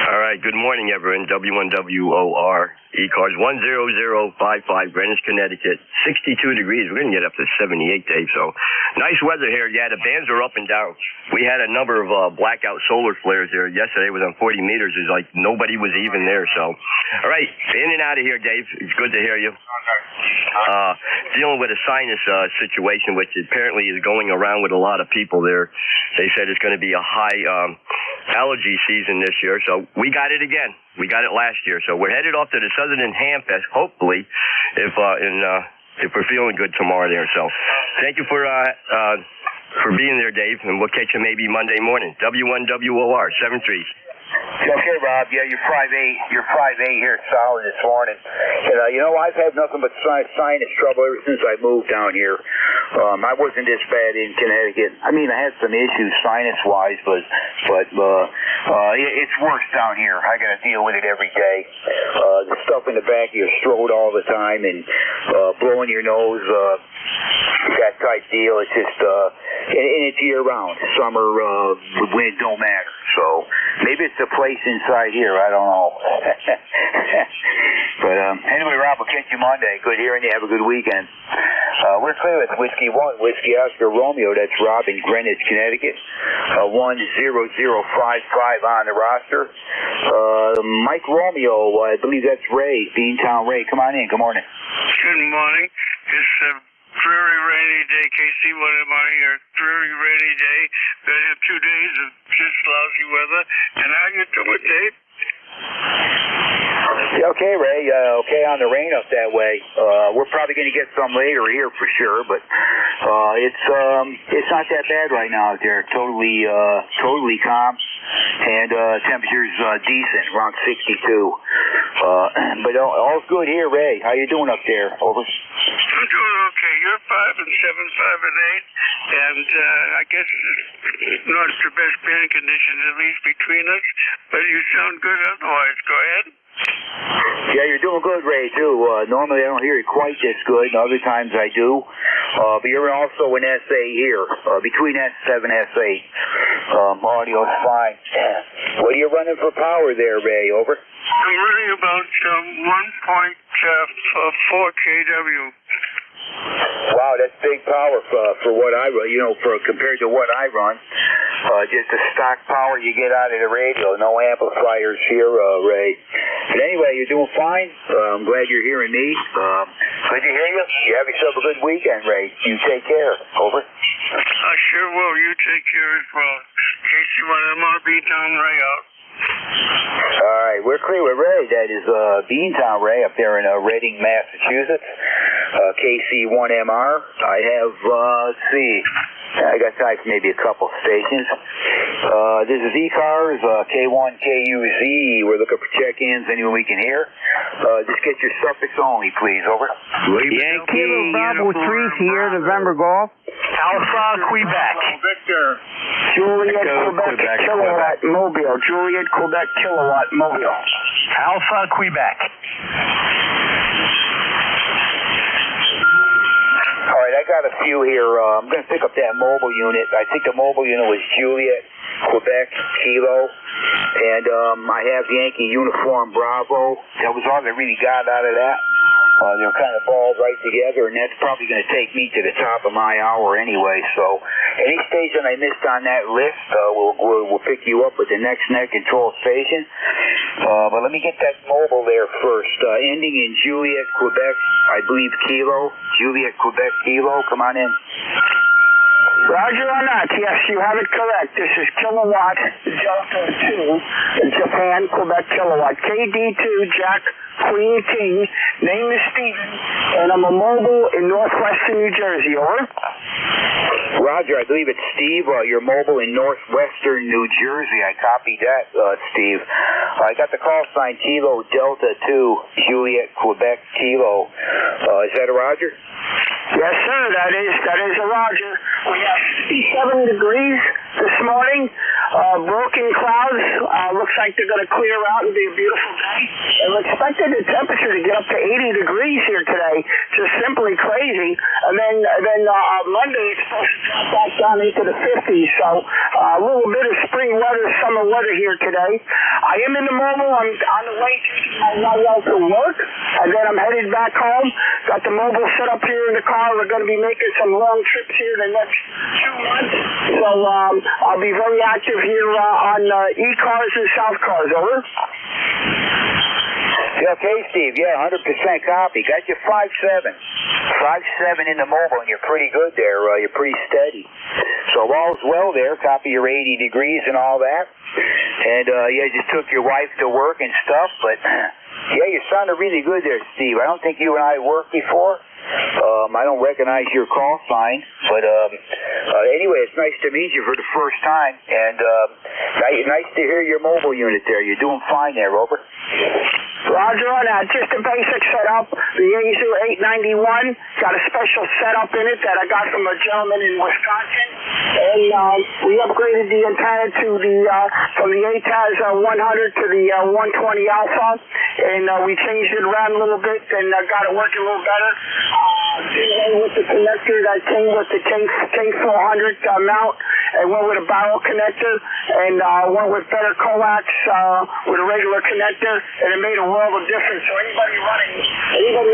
All right, good morning, everyone. W1WOR, ECARS 10055, Greenwich, Connecticut. 62 degrees. We're going to get up to 78, Dave, so nice weather here. Yeah, the bands are up and down. We had a number of blackout solar flares here. Yesterday was on 40 meters. It's like nobody was even there, so. All right, in and out of here, Dave. It's good to hear you. Dealing with a sinus situation, which apparently is going around with a lot of people there. They said it's going to be a high allergy season this year, so we got it again. We got it last year, so we're headed off to the Southern Hamfest, hopefully, if we're feeling good tomorrow there. So thank you for being there, Dave, and we'll catch you maybe Monday morning. W1WOR 73. Okay, Rob. Yeah, you're 5'8". You're 5'8" here, solid this morning. And you know, I've had nothing but sinus trouble ever since I moved down here. I wasn't this bad in Connecticut. I mean, I had some issues sinus-wise, but it's worse down here. I got to deal with it every day. The stuff in the back of your throat all the time and blowing your nose, that type deal. It's just, and it's year-round. Summer, wind don't matter. So maybe it's a place inside here. I don't know. But anyway, Rob, we'll catch you Monday. Good hearing you. Have a good weekend. We're clear with Whiskey 1, Whiskey Oscar Romeo. That's Rob in Greenwich, Connecticut. 10055 on the roster. Mike Romeo, I believe that's Ray, Beantown Ray. Come on in. Good morning. Good morning. It's a dreary, rainy day. KC1MR here. Dreary, rainy day. Gonna have 2 days of just lousy weather. And how you doing, Dave? Yeah, okay, Ray. Okay on the rain up that way. We're probably going to get some later here for sure, but it's not that bad right now out there. Totally calm, and temperature's decent, around 62. But all's good here, Ray. How you doing up there? Over. I'm doing okay. You're 5 and 7, 5 and 8, and I guess it's not the best band conditions, at least between us, but you sound good otherwise. Go ahead. Yeah, you're doing good, Ray, too. Normally I don't hear you quite this good, and other times I do. But you're also in SA here, between S7 and S8. Audio's fine. What are you running for power there, Ray? Over. I'm running about 1.4 kW. Wow, that's big power for what I run, compared to what I run. Just the stock power you get out of the radio, no amplifiers here, Ray. But anyway, you're doing fine. I'm glad you're hearing me. Good to hear you. You have yourself a good weekend, Ray. You take care. Over. I sure will. You take care as well. KC1MR, Beantown Ray out. All right, we're clear with Ray. That is Beantown Ray up there in Reading, Massachusetts. KC1MR. I have, let's see, I got time for maybe a couple stations. This is ECARS, K1KUZ. We're looking for check-ins, anyone we can hear. Just get your suffix only, please. Over. Yankee Bravo 3 here, November Golf. Alpha, Quebec. Victor. Juliet, Quebec, Kilowatt, Mobile. Juliet, Quebec, Kilowatt, Mobile. Alpha, Quebec. All right, I got a few here. I'm going to pick up that mobile unit. I think the mobile unit was Juliet, Quebec, Kilo. And I have Yankee Uniform Bravo. That was all I really got out of that. They were kind of balled right together, and that's probably going to take me to the top of my hour anyway. So any station I missed on that list, we'll pick you up with the next net control station. But let me get that mobile there first. Ending in Juliet, Quebec, I believe Kilo. Juliet, Quebec, Kilo. Come on in. Roger on that. Yes, you have it correct. This is Kilowatt Delta 2, Japan, Quebec, Kilowatt. KD2, Jack, Queen, King. Name is Steven, and I'm a mobile in northwestern New Jersey. Over. Roger, I believe it's Steve. You're mobile in northwestern New Jersey. I copied that, Steve. I got the call sign Kilo Delta 2, Juliet, Quebec, Kilo. Is that a Roger? Yes, sir. That is a Roger. We have 57 degrees this morning. broken clouds. Looks like they're going to clear out and be a beautiful day. And we're expecting the temperature to get up to 80 degrees here today. Just simply crazy. And then Monday it's supposed to drop back down into the 50s. So a little bit of spring weather, summer weather here today. I am in the mobile. I'm on the way taking my ride out to work. And then I'm headed back home. Got the mobile set up here in the car. We're going to be making some long trips here the next 2 months. So I'll be very active here on ECARS and South Cars. Over. Yeah, okay, Steve. Yeah, 100% copy. Got you 5.7. 5.7 in the mobile, and you're pretty good there. You're pretty steady. So all's well there. Copy your 80 degrees and all that. And, yeah, just took your wife to work and stuff. But, yeah, you sounded really good there, Steve. I don't think you and I worked before. I don't recognize your call sign, but anyway, it's nice to meet you for the first time, and nice to hear your mobile unit there. You're doing fine there, Robert. Roger on that. Just a basic setup. The AZU 891 got a special setup in it that I got from a gentleman in Wisconsin, and we upgraded the antenna to from the ATAS 100 to the 120 Alpha, and we changed it around a little bit and got it working a little better. Did away with the connector that came with the K400 mount, and went with a barrel connector, and went with better coax with a regular connector, and it made a world of difference. So anybody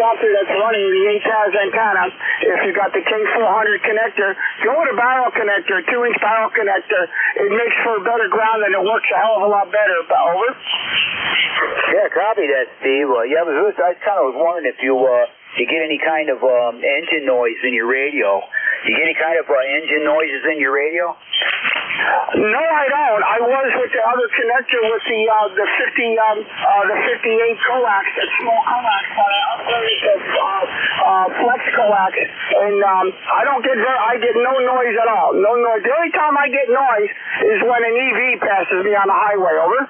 out there that's running the ATAS antenna, if you got the K400 connector, go with a barrel connector, 2-inch barrel connector. It makes for a better ground, and it works a hell of a lot better. Over. Yeah, copy that, Steve. Yeah, I kind of was wondering if you get any kind of engine noise in your radio. You get any kind of engine noises in your radio? No, I don't. I was with the other connector with the 58 coax, that small coax, but I upgraded to flex coax, and I get no noise at all. No noise. The only time I get noise is when an EV passes me on the highway. Over.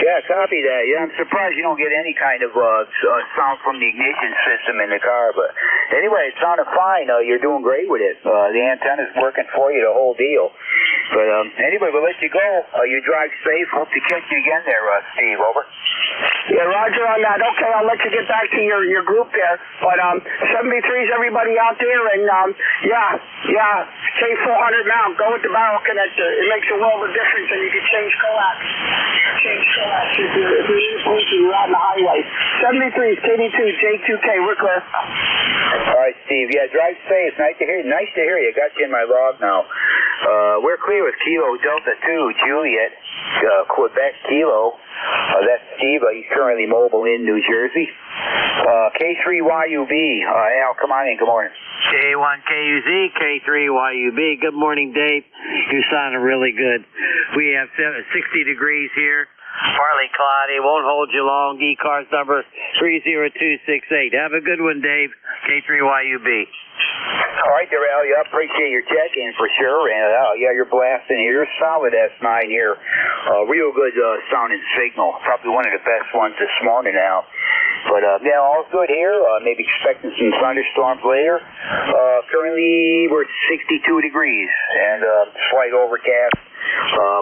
Yeah, copy that. Yeah, I'm surprised you don't get any kind of sound from the ignition system in the car. But anyway, it sounded fine. You're doing great with it. The antenna's working for you, the whole deal. But anyway, we'll let you go. You drive safe. Hope to catch you again there, Steve. Over. Yeah, roger on that. Okay, I'll let you get back to your group there. But 73's everybody out there, and yeah, K400 mount. Go with the barrel connector. It makes a world of difference, and you can change coax. If you're out on the highway. 73's KD2 J2K. We're clear. All right, Steve. Yeah, drive safe. Nice to hear you. Got you in my log now. We're clear with Kilo Delta 2 Juliet, Quebec Kilo. That's Steve. He's currently mobile in New Jersey. K3YUB. Al, come on in. Good morning. K1KUZ, K3YUB. Good morning, Dave. You're sounding really good. We have 60 degrees here. Partly cloudy. Won't hold you long. ECARS number 30268. Have a good one, Dave. K3YUB. All right there, Al. Yeah, appreciate your check-in for sure. And yeah, you're blasting here. You're solid S9 here. Real good sounding signal. Probably one of the best ones this morning, Al. But yeah, all's good here. Maybe expecting some thunderstorms later. Currently, we're at 62 degrees and slight overcast.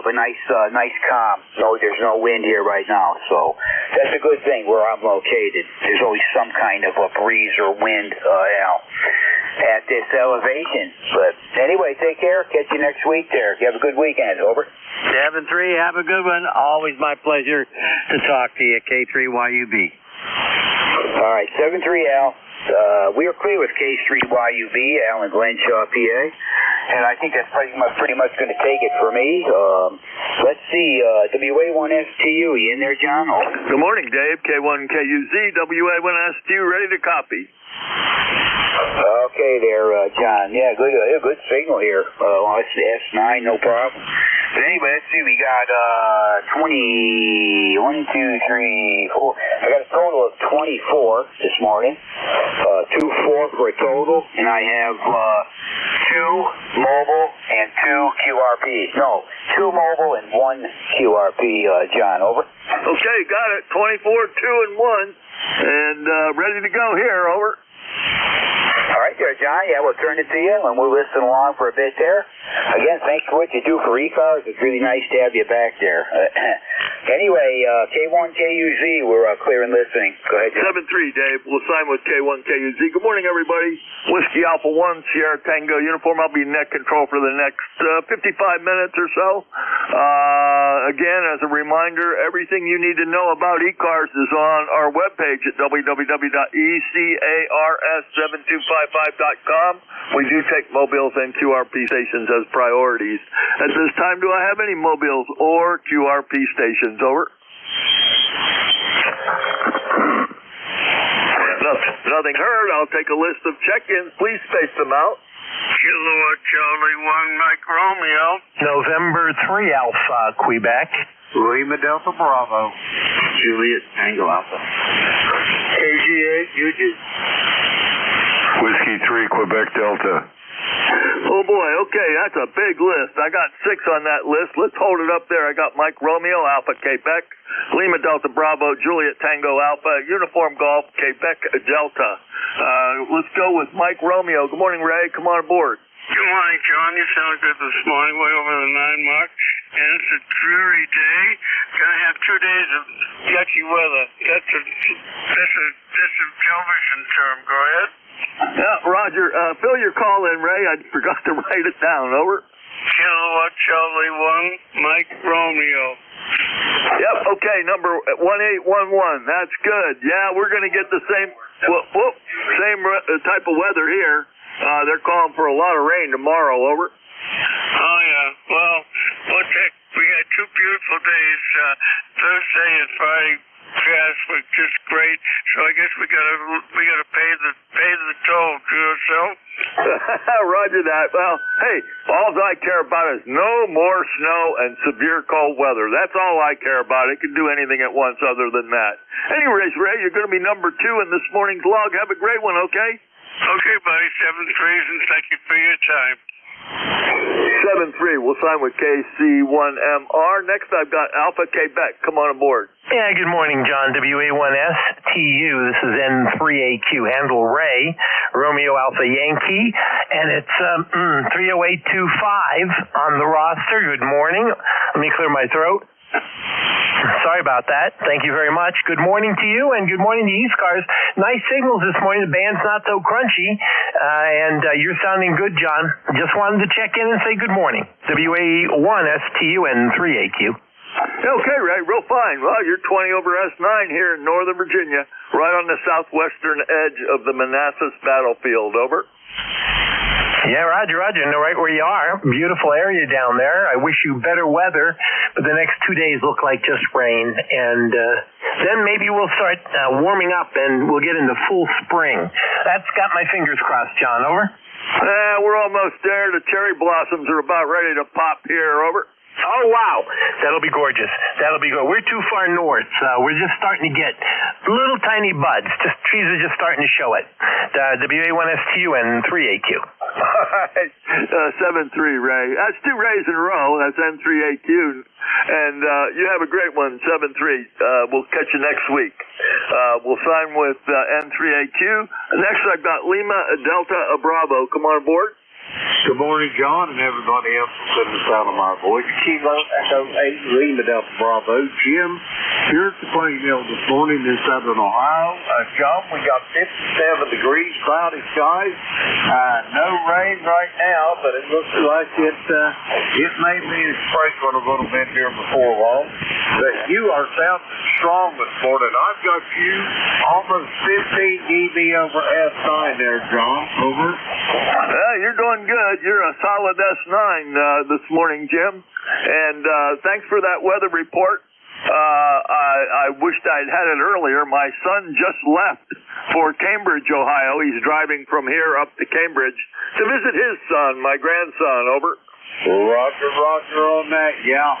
But nice calm. No, there's no wind here right now, so that's a good thing where I'm located. There's always some kind of a breeze or wind out at this elevation. But anyway, take care. Catch you next week there. You have a good weekend. Over. 7-3, have a good one. Always my pleasure to talk to you, K3YUB. All right, 7-3, Al. We are clear with K3YUB, Al and Glenshaw, PA. And I think that's pretty much going to take it for me. Let's see, WA1STU, you in there, John? Oh. Good morning, Dave. K1KUZ, WA1STU, ready to copy. Okay there, John. Yeah, good signal here. It's S9, no problem. But anyway, let's see, we got 1, 2, 3, 4. I got a total of 24 this morning. 2-4 for a total, and I have 2 mobile and 2 QRP. No, 2 mobile and 1 QRP, John. Over. Okay, got it. 24, 2, and 1. And ready to go here. Over. All right there, there, John. Yeah, we'll turn it to you, and we'll listen along for a bit there. Again, thanks for what you do for ECARS. It's really nice to have you back there. Anyway, K1KUZ, we're clear and listening. Go ahead, John. 7-3, Dave. We'll sign with K1KUZ. Good morning, everybody. Whiskey Alpha 1, Sierra Tango uniform. I'll be net control for the next 55 minutes or so. Again, as a reminder, everything you need to know about ECARS is on our webpage at www.ecars7255.com. We do take mobiles and QRP stations as priorities. At this time, do I have any mobiles or QRP stations? Over. Nothing heard. I'll take a list of check-ins. Please space them out. Kilo Charlie 1 Mike Romeo. November 3 Alpha Quebec. Lima Delta Bravo. Juliet Tango Alpha. KG8 Eugene. Whiskey 3 Quebec Delta. Oh boy, okay, that's a big list. I got 6 on that list. Let's hold it up there. I got Mike Romeo, Alpha Quebec, Lima Delta Bravo, Juliet Tango Alpha, Uniform Golf, Quebec Delta. Let's go with Mike Romeo. Good morning, Ray. Come on aboard. Good morning, John. You sound good this morning, way over the 9 mark. And it's a dreary day. Gonna have 2 days of yucky weather. That's a television term. Go ahead. Yeah, Roger. Fill your call in, Ray. I forgot to write it down. Over. Kilowatt Charlie 1 Mike Romeo. Yep, okay, number 1811. That's good. Yeah, we're going to get the same type of weather here. They're calling for a lot of rain tomorrow. Over. Oh, yeah. Well, what the heck? We had 2 beautiful days, Thursday and Friday. Gas was just great, so I guess we gotta pay the toll to yourself. Roger that. Well, hey, all I care about is no more snow and severe cold weather. That's all I care about. It can do anything at once other than that. Anyways, Ray, you're going to be number 2 in this morning's log. Have a great one, okay? Okay, buddy. 7-3, and thank you for your time. 7-3. We'll sign with KC1MR. Next, I've got Alpha Quebec. Come on aboard. Yeah, good morning, John. WA1STU. This is N3AQ. Handle Ray. Romeo Alpha Yankee. And it's 30825 on the roster. Good morning. Let me clear my throat. Sorry about that. Thank you very much. Good morning to you, and good morning to ECARS. Nice signals this morning. The band's not so crunchy, and you're sounding good, John. Just wanted to check in and say good morning. WA1STU and 3AQ. Okay, Ray, real fine. Well, you're 20 over S9 here in Northern Virginia, right on the southwestern edge of the Manassas battlefield. Over. Yeah, Roger. I know right where you are. Beautiful area down there. I wish you better weather, but the next 2 days look like just rain. And then maybe we'll start warming up and we'll get into full spring. That's got my fingers crossed, John. Over. We're almost there. The cherry blossoms are about ready to pop here. Over. Oh, wow. That'll be gorgeous. That'll be good. We're too far north. We're just starting to get little tiny buds. Just trees are just starting to show it. WA1STU and 3AQ. All right. 7-3, Ray. That's 2 Rays in a row. That's N3AQ. And you have a great one, 7-3. We'll catch you next week. We'll sign with N3AQ. Next, I've got Lima Delta Bravo. Come on aboard. Good morning, John, and everybody else that's in the sound of my voice. Kilo Echo 8 Lima Delta Bravo. Jim, here at the plane mill this morning in southern Ohio. John, we got 57 degrees, cloudy skies. No rain right now, but it looks like it may be sprinkling a little bit here before long. But you are sounding strong this morning. I've got you almost 15 dB over S9 there, John. Over. You're doing good. You're a solid S9 this morning, Jim. And thanks for that weather report. I wished I'd had it earlier. My son just left for Cambridge, Ohio. He's driving from here up to Cambridge to visit his son, my grandson. Over. Roger on that. Yeah,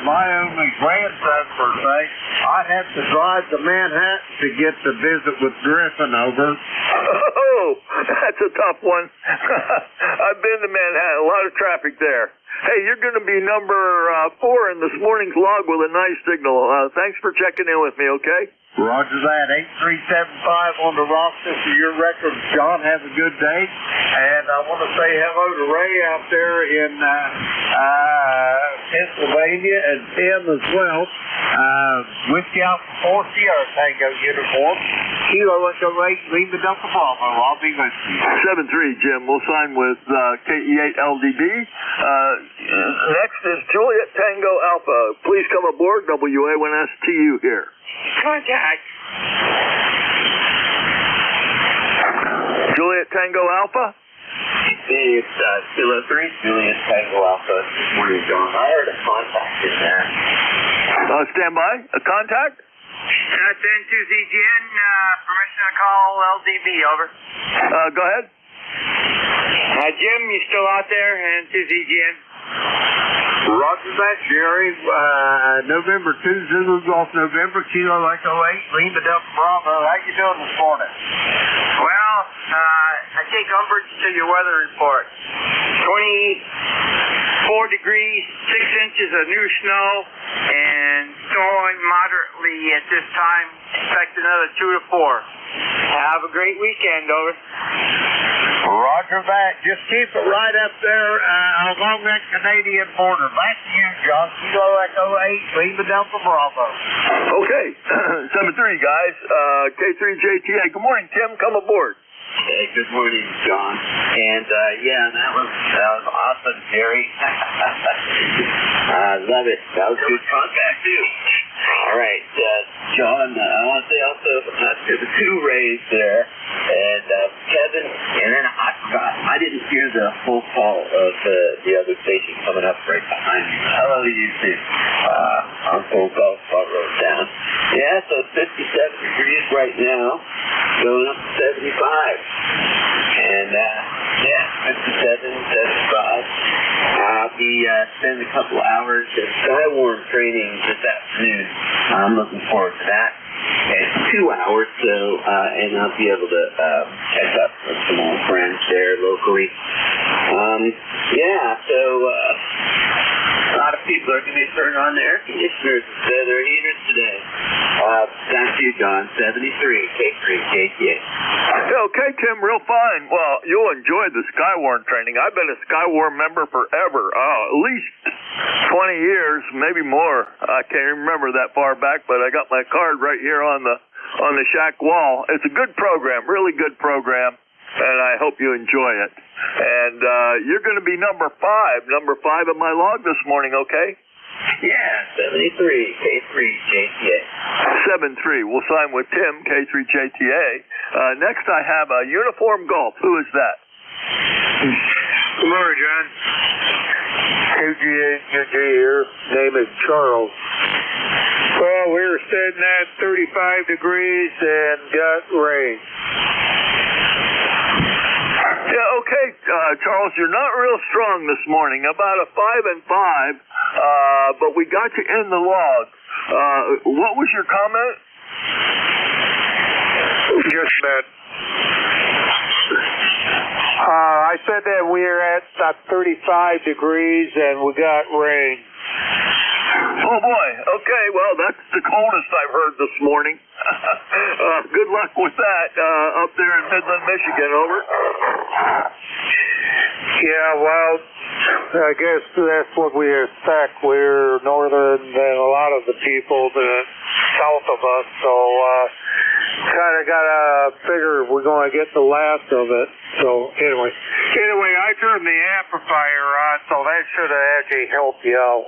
my only grandson per se. I have to drive to Manhattan to get to visit with Griffin. Over. Oh, that's a tough one. I've been to Manhattan, a lot of traffic there. Hey, you're going to be number 4 in this morning's log with a nice signal. Thanks for checking in with me, okay? Roger that. 8375 on the roster for your record. John, have a good day. And I want to say hello to Ray out there in Pennsylvania and Tim as well. Whiskey Alpha 4 Sierra Tango uniform. Kilo Echo 8 Lima Delta Bravo. I'll be with you. 7-3, Jim. We'll sign with KE8 LDB. Next is Juliet Tango Alpha. Please come aboard. WA1STU here. Contact. Juliet Tango Alpha? It's Kilo 3, Juliet Tango Alpha. Good morning, John. I heard a contact in there. Stand by. A contact? That's N2ZGN. Permission to call LDB, over. Go ahead. Jim, you still out there? N2ZGN. Roger that, Jerry. November 2, Zulu Golf November, Kilo Echo 8, Lima Delta Bravo. How you doing this morning? Well, I take umbrage to your weather report. 24 degrees, 6 inches of new snow, and snowing moderately at this time. Expect another 2 to 4. Have a great weekend, over. Roger that. Just keep it right up there along that Canadian border. Back to you, John. Kilo Echo 8, Lima Delta Bravo. Okay. 7-3, guys. K3JTA. Good morning, Tim. Come aboard. Hey, good morning, John. And, that was awesome, Jerry. I love it. That was good contact, too. All right, John, I want to say also to the 2 Rays there, and Kevin, and then I forgot, I didn't hear the full call of the other station coming up right behind me. Hello, YouTube. On full call, so I wrote it down. Yeah, so it's 57 degrees right now, going up to 75. And, 57, 75. I'll be spending a couple hours at Skywarn training this afternoon. I'm looking forward to that. It's 2 hours, so, and I'll be able to catch up with some old friends there locally. A lot of people are going to be turning on their air conditioners instead of their heaters today. Thank you, John. 73, K3, KTA. Okay, Tim, real fine. Well, you'll enjoy the Skywarn training. I've been a Skywarn member forever. At least 20 years, maybe more. I can't remember that far back, but I got my card right here on the shack wall. It's a good program, really good program, and I hope you enjoy it. And you're going to be number 5 in my log this morning, okay? Yeah, 73, K3, JTA. 7-3. We'll sign with Tim, K3, JTA. Next, I have a Uniform Golf. Who is that? Good morning, John. KGA here. Name is Charles. Well, we were sitting at 35 degrees and got rain. Yeah, okay, Charles, you're not real strong this morning. About a 5 and 5, but we got you in the log. What was your comment? Just that. I said that we were at 35 degrees and we got rain. Oh boy. Okay, well, that's the coldest I've heard this morning. Good luck with that up there in Midland, Michigan. Over. Yeah, well, I guess that's what we expect. We're northern than a lot of the people that south of us, so kind of got to figure we're going to get the last of it. So anyway, I turned the amplifier on, so that should have actually helped you out.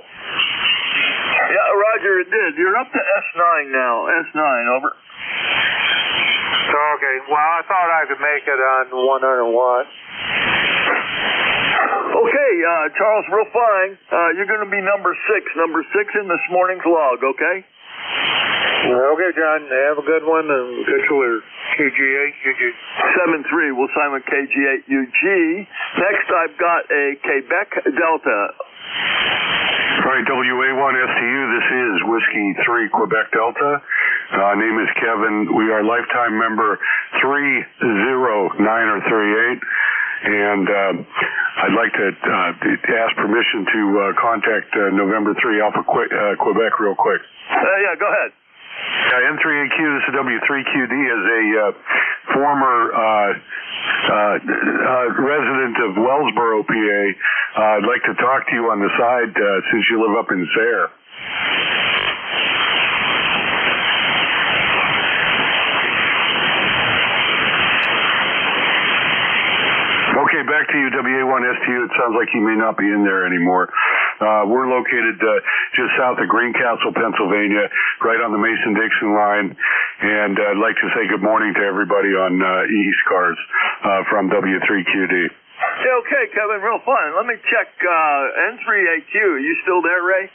Yeah, Roger, it did. You're up to S9 now. S9, over. Okay, well, I thought I could make it on 101. Okay, Charles, real fine. You're going to be number 6 in this morning's log, okay? Okay, John. Have a good one and good career. KG8UG. 7-3. We'll sign with KG8UG. Next, I've got a Quebec Delta. All right, WA1STU, this is Whiskey 3 Quebec Delta. Name is Kevin. We are lifetime member 30938. And I'd like to ask permission to contact November 3 Alpha Quebec real quick. Yeah, go ahead. N38Q, this is W3QD, is a former resident of Wellsboro, PA. I'd like to talk to you on the side since you live up in Sayre. Okay, back to you, WA1STU. It sounds like you may not be in there anymore. We're located just south of Greencastle, Pennsylvania, right on the Mason-Dixon line. And I'd like to say good morning to everybody on ECARS from W3QD. Yeah, okay, Kevin, real fun. Let me check N3AQ. Are you still there, Ray?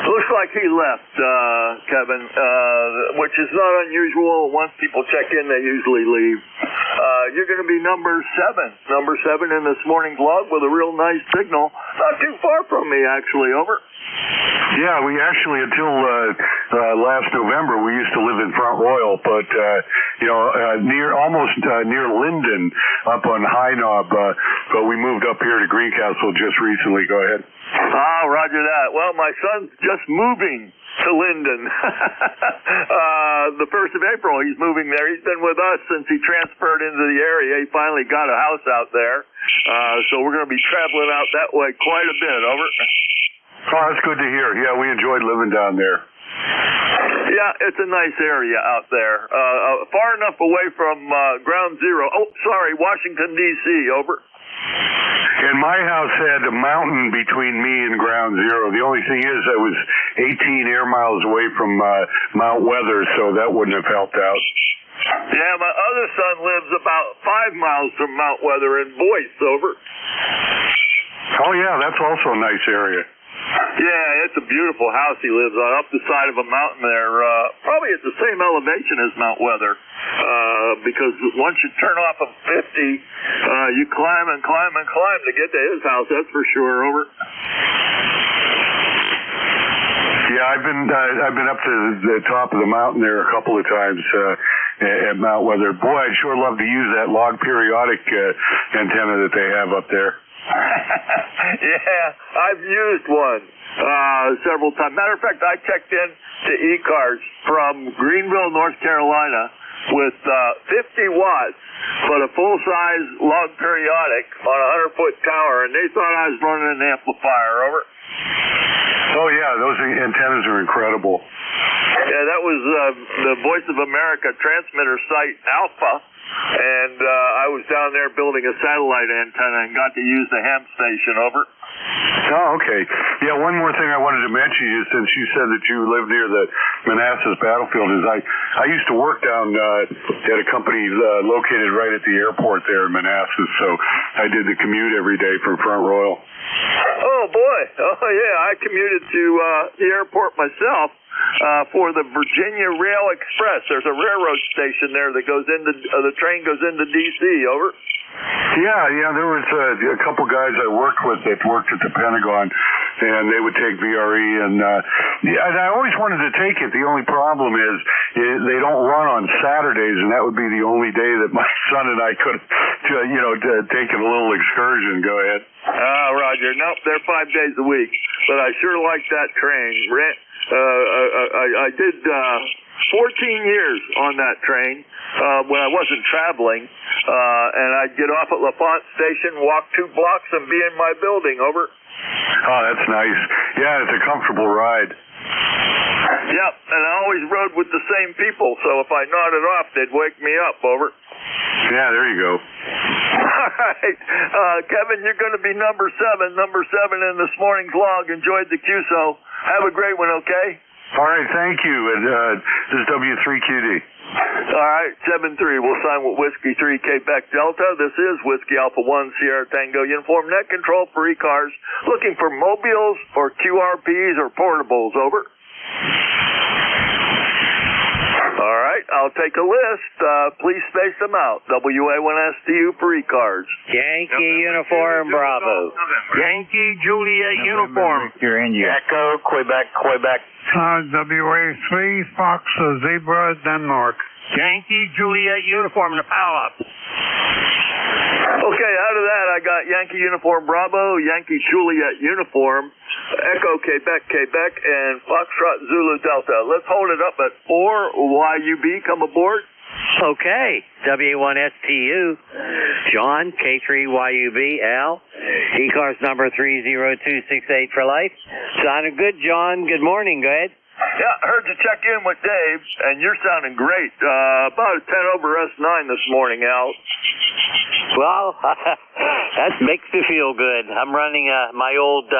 Looks like he left, Kevin, which is not unusual. Once people check in, they usually leave. You're going to be number 7 in this morning's log with a real nice signal. Not too far from me, actually, over. Yeah, we actually, until last November, we used to live in Front Royal, but, near Linden, up on High Knob, but we moved up here to Greencastle just recently. Go ahead. Oh, roger that. Well, my son's just moving to Linden. The 1st of April, he's moving there. He's been with us since he transferred into the area. He finally got a house out there. So we're going to be traveling out that way quite a bit. Over. Oh, that's good to hear. Yeah, we enjoyed living down there. Yeah, it's a nice area out there. Far enough away from Ground Zero. Oh, sorry, Washington, D.C. Over. And my house had a mountain between me and Ground Zero. The only thing is I was 18 air miles away from Mount Weather, so that wouldn't have helped out. Yeah, my other son lives about 5 miles from Mount Weather in Boyce. Over. Oh, yeah, that's also a nice area. Yeah, it's a beautiful house he lives on, up the side of a mountain there. Probably at the same elevation as Mount Weather, because once you turn off of 50, you climb and climb and climb to get to his house, that's for sure. Over. Yeah, I've been up to the top of the mountain there a couple of times at Mount Weather. Boy, I'd sure love to use that log periodic antenna that they have up there. Yeah, I've used one several times. Matter of fact, I checked in to ECARS from Greenville, North Carolina with 50 watts, but a full-size log periodic on a 100-foot tower, and they thought I was running an amplifier. Over. Oh, yeah, those antennas are incredible. Yeah, that was the Voice of America transmitter site Alpha. And I was down there building a satellite antenna and got to use the ham station. Over. Oh, okay. Yeah, one more thing I wanted to mention to you, since you said that you live near the Manassas battlefield, is I used to work down at a company located right at the airport there in Manassas, so I did the commute every day from Front Royal. Oh, boy. Oh, yeah, I commuted to the airport myself. For the Virginia Rail Express. There's a railroad station there that goes into, the train goes into D.C., over. Yeah, there was a couple guys I worked with that worked at the Pentagon, and they would take VRE, and I always wanted to take it. The only problem is they don't run on Saturdays, and that would be the only day that my son and I could, take a little excursion. Go ahead. Roger. Nope, they're 5 days a week, but I sure like that train. I did 14 years on that train when I wasn't traveling, and I'd get off at LaFont Station, walk 2 blocks, and be in my building. Over. Oh, that's nice. Yeah, it's a comfortable ride. Yep, and I always rode with the same people, so if I nodded off, they'd wake me up. Over. Yeah, there you go. All right. Kevin, you're going to be number 7 in this morning's log. Enjoyed the QSO. Have a great one, okay? All right, thank you. And this is W3QD. All right, 7-3. We'll sign with Whiskey 3 Quebec Delta. This is Whiskey Alpha 1 Sierra Tango Uniform Net Control for ECARS. Looking for mobiles or QRPs or portables. Over. All right. I'll take a list. Please space them out. WA1STU for ECARS. Yankee Uniform Bravo. Yankee Juliet Uniform. Echo, Quebec, Quebec. WA3, Fox, Zebra, Denmark. Yankee Juliet Uniform in the power up. Okay, out of that, I got Yankee Uniform Bravo, Yankee Juliet Uniform, Echo, Quebec, Quebec, and Foxtrot Zulu Delta. Let's hold it up at 4. YUB, come aboard. Okay, W1STU, John, K3YUB, Al, ECARS number 30268 for life. Sounded good, John. Good morning. Go ahead. Yeah, I heard you check in with Dave, and you're sounding great. About a 10 over S9 this morning, Al. Well, that makes me feel good. I'm running my old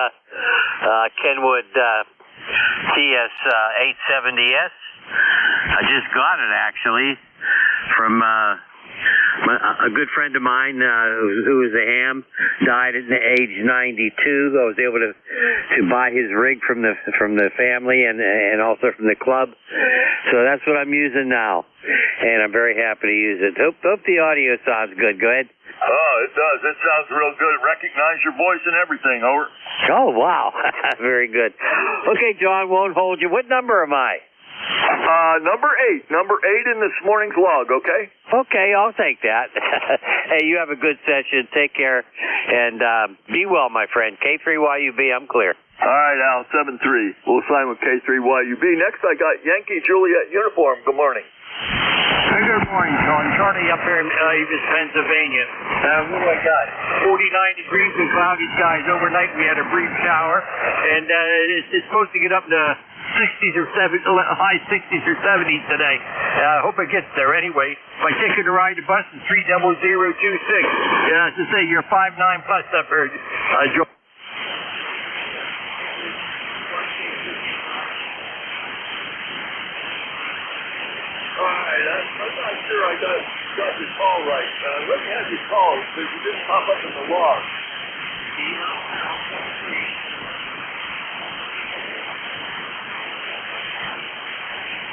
Kenwood TS870S. I just got it, actually, from a good friend of mine who was a ham, died at the age 92. I was able to buy his rig from the family and also from the club. So that's what I'm using now, and I'm very happy to use it. Hope the audio sounds good. Go ahead. Oh, it does. It sounds real good. Recognize your voice and everything. Over. Oh, wow. Very good. Okay, John, won't hold you. What number am I? Number 8. Number 8 in this morning's log, okay? Okay, I'll take that. Hey, you have a good session. Take care, and be well, my friend. K3YUB, I'm clear. All right, Al, 7-3. We'll sign with K3YUB. Next, I got Yankee Juliet Uniform. Good morning. Hey, good morning, Sean. Charlie up here in East Pennsylvania. What do I got? 49 degrees and cloudy skies. Overnight we had a brief shower, and it's supposed to get up to 60s or high 60s or 70s today. I hope it gets there anyway. My ticket to ride the bus is 30026. As I say, you're 5'9" plus up here. Joe. All right, I'm not sure I got your call right. Let me have your call, because you didn't pop up in the log.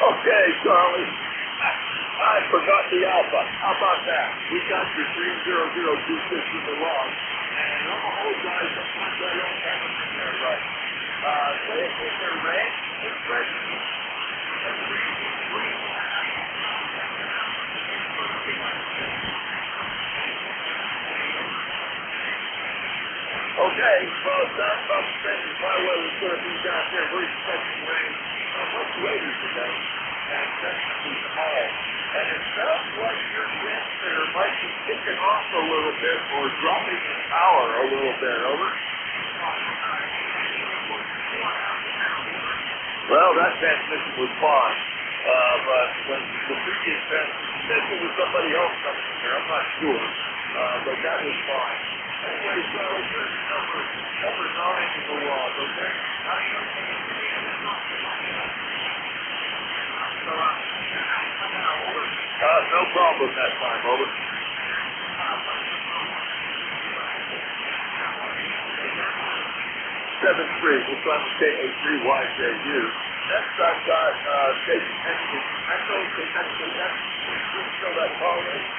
Okay, Charlie. I forgot the alpha. How about that? We got your 30026 in the log. And I'm a whole guy, sometimes I don't have it in there right. Say it in there, Ray. It's ready. Okay, well, it's not about spending my weather's going to be down there. We're expecting rain much later today. And that's tomorrow. And it sounds like your wind there might be kicking off a little bit or dropping in power a little bit. Over. Well, that transmission was fine. But when the previous transmission was somebody else coming in there, I'm not sure. But that was fine. Anyway, so here's number 9 in the log, okay? No problem that time, over. 7-3, we'll try to stay A3YJU. Next I've got station ending Echo, Kentucky, show that call rate.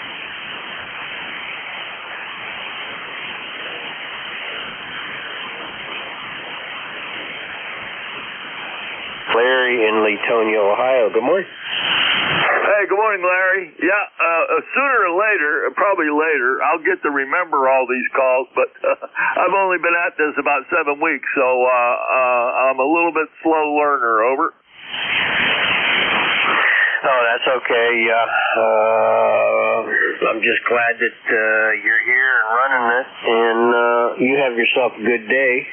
Larry in Latonia, Ohio. Good morning. Hey, good morning, Larry. Yeah, sooner or later, probably later, I'll get to remember all these calls, but I've only been at this about 7 weeks, so I'm a little bit slow learner. Over. Oh, that's okay. I'm just glad that you're here and running it, and you have yourself a good day.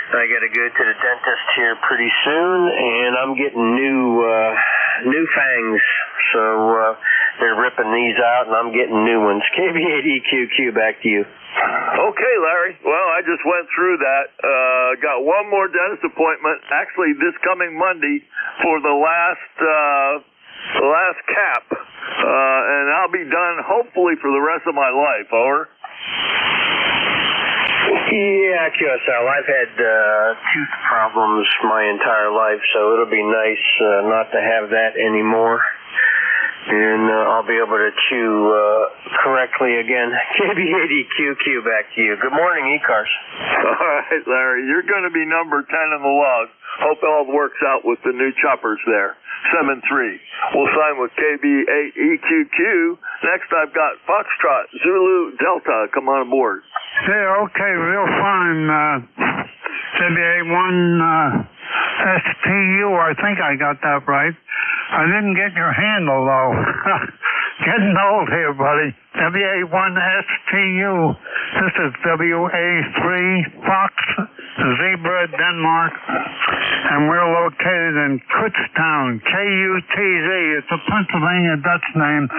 I got to go to the dentist here pretty soon, and I'm getting new fangs, so they're ripping these out, and I'm getting new ones. KB8EQQ, back to you. Okay, Larry. Well, I just went through that. Got one more dentist appointment, actually this coming Monday, for the last cap, and I'll be done hopefully for the rest of my life. Over. Yeah, QSL. I've had tooth problems my entire life, so it'll be nice not to have that anymore. and I'll be able to chew correctly again. KB80QQ, back to you. Good morning, ECARS. All right, Larry, you're going to be number 10 in the log. Hope it all works out with the new choppers there. 7-3. We'll sign with KB8EQQ. Next, I've got Foxtrot, Zulu, Delta. Come on aboard. Yeah, okay, real fine. WA1 STU, I think I got that right. I didn't get your handle, though. Getting old here, buddy. WA1STU. This is WA3 Fox, Zebra, Denmark. And we're located in Kutztown, K-U-T-Z. It's a Pennsylvania Dutch name.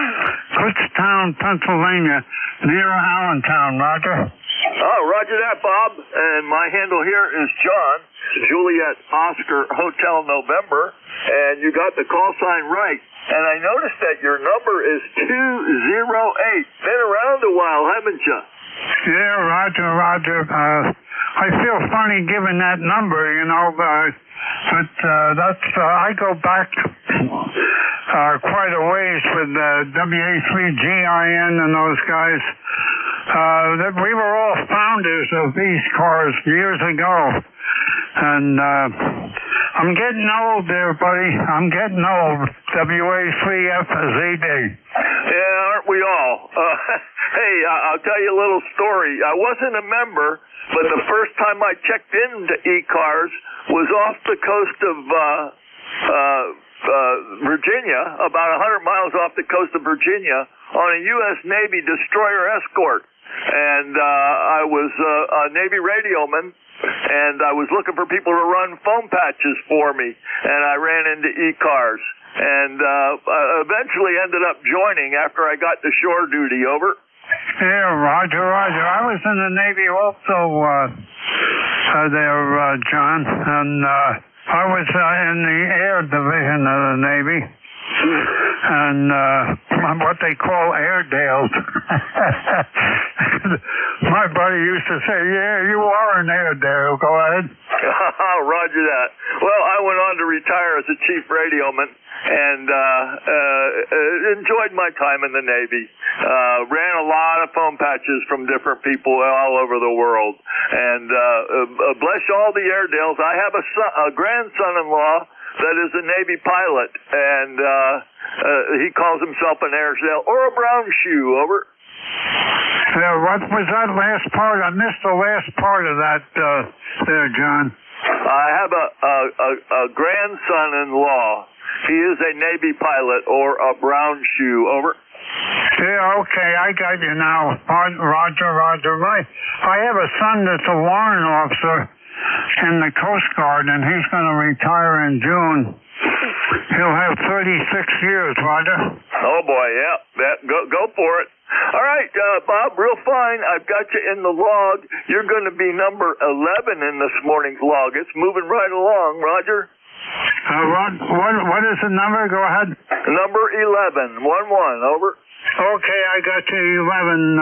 Kutztown, Pennsylvania, near Allentown, Roger. Oh, roger that, Bob. And my handle here is John, Juliet Oscar Hotel November. And you got the call sign right. And I noticed that your number is 208. Been around a while, haven't you? Yeah, Roger. I feel funny giving that number, you know, but that's, I go back quite a ways with WA3GIN and those guys. We were all founders of ECARS years ago. And I'm getting old there, buddy. I'm getting old. WA3FZD. Yeah, aren't we all? Hey, I'll tell you a little story. I wasn't a member, but the first time I checked into ECARS was off the coast of Virginia, about 100 miles off the coast of Virginia, on a U.S. Navy destroyer escort. And I was a Navy radioman, and I was looking for people to run foam patches for me, and I ran into ECARS, and eventually ended up joining after I got to shore duty. Over. Yeah, Roger. I was in the Navy also there, John, and I was in the Air Division of the Navy. And what they call Airedales. My buddy used to say, yeah, you are an Airedale. Go ahead. Roger that. Well, I went on to retire as a chief radioman and enjoyed my time in the Navy. Ran a lot of foam patches from different people all over the world. And bless all the Airedales. I have a grandson-in-law that is a Navy pilot, and he calls himself an Airedale or a brown shoe. Over. What was that last part? I missed the last part of that there, John. I have a grandson-in-law. He is a Navy pilot or a brown shoe. Over. Yeah, okay, I got you now. Roger. Right. I have a son that's a warrant officer in the Coast Guard, and he's going to retire in June. He'll have 36 years, Roger. Oh, boy, yeah. Go for it. All right, Bob, real fine. I've got you in the log. You're going to be number 11 in this morning's log. It's moving right along, Roger. What is the number? Go ahead. Number 11, 11, over. Okay, I got you 11.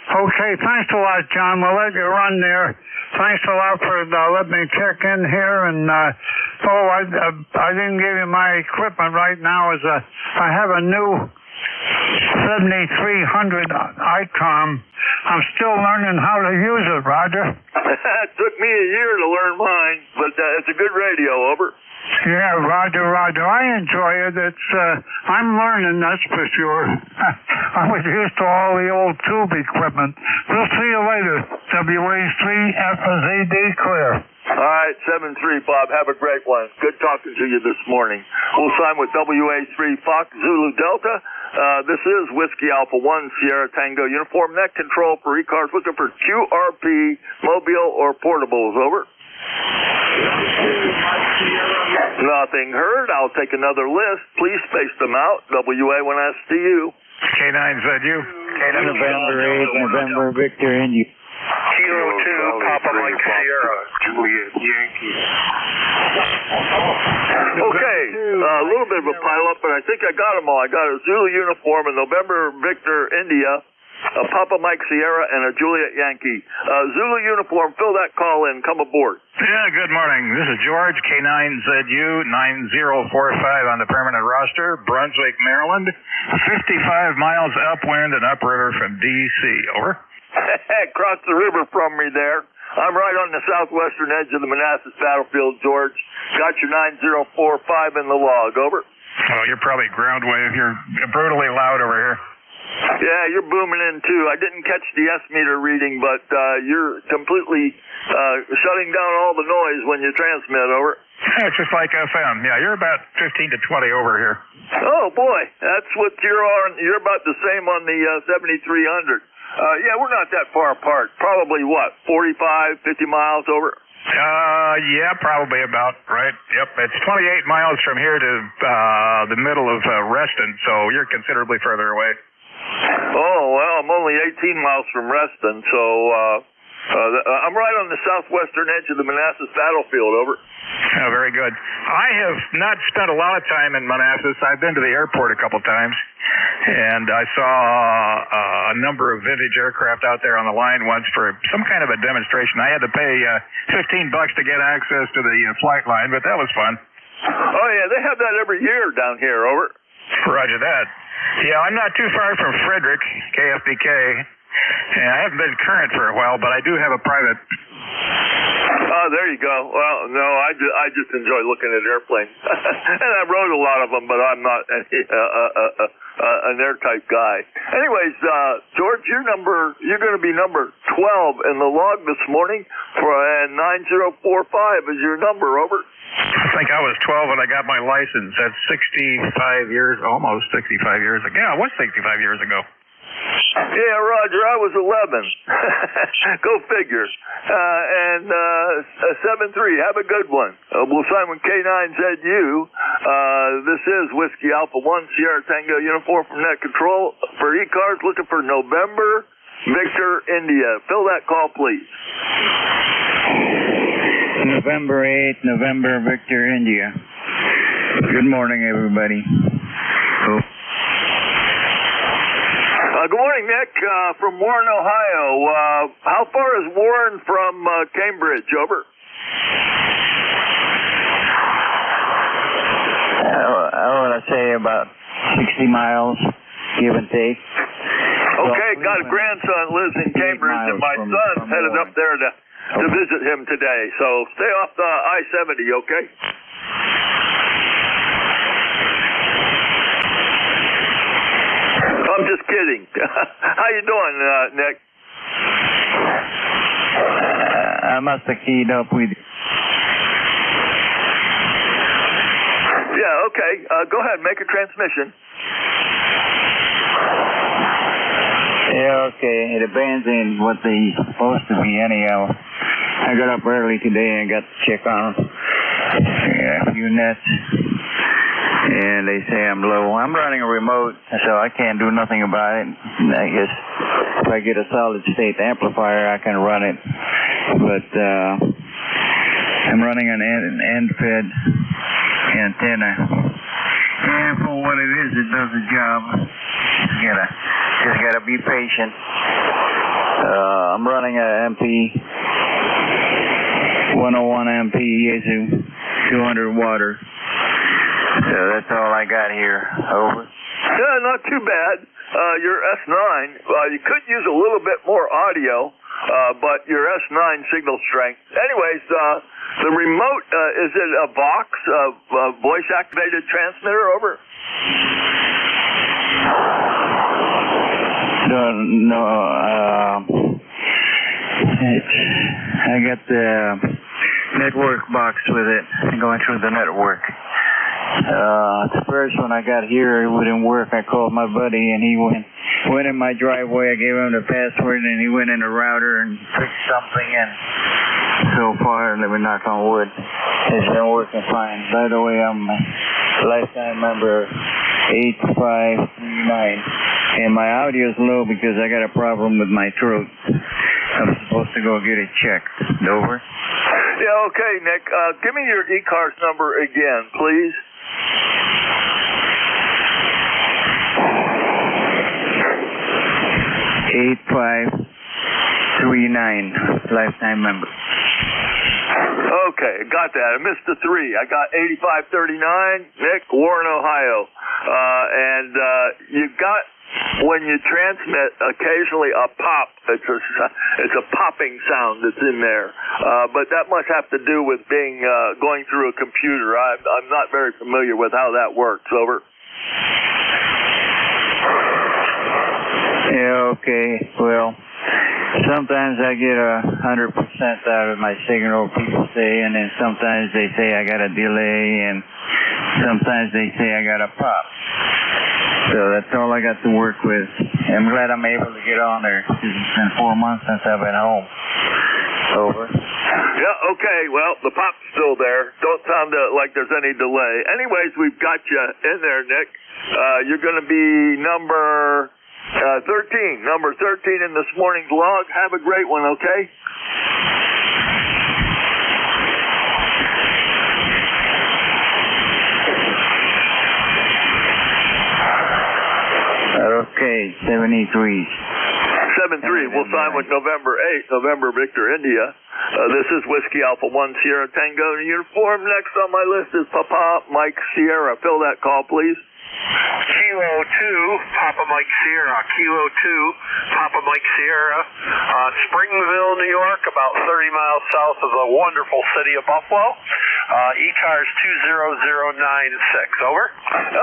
Okay, thanks a lot, John. We'll let you run there. Thanks a lot for letting me check in here. And I didn't give you my equipment right now. I have a new 7300 ICOM. I'm still learning how to use it, Roger. It took me a year to learn mine, but it's a good radio. Over. Yeah, Roger. I enjoy it. I'm learning, that's for sure. I was used to all the old tube equipment. We'll see you later. WA3FZD clear. All right, 7-3, Bob. Have a great one. Good talking to you this morning. We'll sign with WA3 Fox Zulu Delta. This is Whiskey Alpha 1 Sierra Tango Uniform Net Control for ECARS. Looking for QRP, mobile or portables. Over. Nothing heard. I'll take another list. Please space them out. WA1STU. K9ZU. November Victor Indy. Kilo 2, Papa Mike Sierra. Juliet Yankee. Okay, a little bit of a pile up, but I think I got them all. I got a Zulu uniform, a November Victor India, a Papa Mike Sierra, and a Juliet Yankee. Zulu uniform, fill that call in, come aboard. Yeah, good morning. This is George, K9ZU 9045 on the permanent roster, Brunswick, Maryland. 55 miles upwind and upriver from D.C. Over. Across the river from me there. I'm right on the southwestern edge of the Manassas battlefield, George. Got your 9045 in the log. Over. Oh, you're probably ground wave. You're brutally loud over here. Yeah, you're booming in too. I didn't catch the S-meter reading, but you're completely shutting down all the noise when you transmit. Over. Yeah, it's just like FM. Yeah, you're about 15 to 20 over here. Oh boy, that's what you're on. You're about the same on the 7300. Yeah, we're not that far apart. Probably what, 45, 50 miles over? Yeah, probably about, right? Yep, it's 28 miles from here to the middle of Reston, so you're considerably further away. Oh, well, I'm only 18 miles from Reston, so I'm right on the southwestern edge of the Manassas battlefield. Over. Oh, very good. I have not spent a lot of time in Manassas. I've been to the airport a couple times, and I saw a number of vintage aircraft out there on the line once for some kind of a demonstration. I had to pay $15 to get access to the flight line, but that was fun. Oh, yeah, they have that every year down here. Over. Roger that. Yeah, I'm not too far from Frederick, KFBK, and I haven't been current for a while, but I do have a private. Oh, there you go. Well, no, I just enjoy looking at airplanes, and I rode a lot of them, but I'm not an air-type guy. Anyways, George, you're going to be number 12 in the log this morning, and 9045 is your number. Over. I think I was 12 when I got my license. That's 65 years, almost 65 years ago. Yeah, it was 65 years ago. Yeah, Roger, I was 11. Go figure. And 7-3, have a good one. We'll sign with K9ZU. This is Whiskey Alpha 1 Sierra Tango uniform from Net Control for ECARS, looking for November Victor India. Fill that call, please. November 8th, November Victor India. Good morning, everybody. Oh. Good morning, Nick, from Warren, Ohio. How far is Warren from Cambridge? Over. I want to say about 60 miles, give and take. Okay, got a grandson lives in Cambridge, and my son's headed up there to visit him today. So stay off the I-70, okay? I'm just kidding. How you doing, Nick? I must have keyed up with you. Yeah, okay. Go ahead, make a transmission. Yeah, okay. The benzene what they supposed to be anyhow. I got up early today and got to check on a few nets. And they say I'm low. I'm running a remote, so I can't do nothing about it. I guess if I get a solid state amplifier, I can run it. But I'm running an end-fed antenna. And for what it is, it does the job. Just gotta be patient. I'm running a MP 101 MP Yaesu 200 water. So that's all I got here. Over. Yeah, not too bad. Your S9, you could use a little bit more audio, but your S9 signal strength. Anyways, the remote, is it a Vox, voice-activated transmitter? Over. No, I got the network box with it, going through the network. The first one I got here, it wouldn't work. I called my buddy, and he went in my driveway. I gave him the password, and he went in the router and fixed something, and so far, let me knock on wood, it's been working fine. By the way, I'm a lifetime member 8539, and my audio is low because I got a problem with my throat. I'm supposed to go get it checked. Over. Yeah, okay, Nick. Give me your ECARS number again, please. lifetime member. Okay, got that. I missed the 3. I got 8539, Nick, Warren, Ohio. You got, when you transmit, occasionally a pop. It's a popping sound that's in there. But that must have to do with being going through a computer. I'm not very familiar with how that works. Over. Yeah, okay. Well, sometimes I get 100% out of my signal, people say, and then sometimes they say I got a delay, and sometimes they say I got a pop. So that's all I got to work with. I'm glad I'm able to get on there. It's been 4 months since I've been home. Over. Yeah, okay. Well, the pop's still there. Don't sound like there's any delay. Anyways, we've got you in there, Nick. You're going to be number 13. Number 13 in this morning's log. Have a great one, okay? Okay, 73. 7-3. We'll sign with November 8th, November Victor India. This is Whiskey Alpha 1 Sierra Tango in uniform. Next on my list is Papa Mike Sierra. Fill that call, please. Kilo 2, Papa Mike Sierra. Kilo 2, Papa Mike Sierra. Springville, New York, about 30 miles south of the wonderful city of Buffalo. ECARS 20096. Over.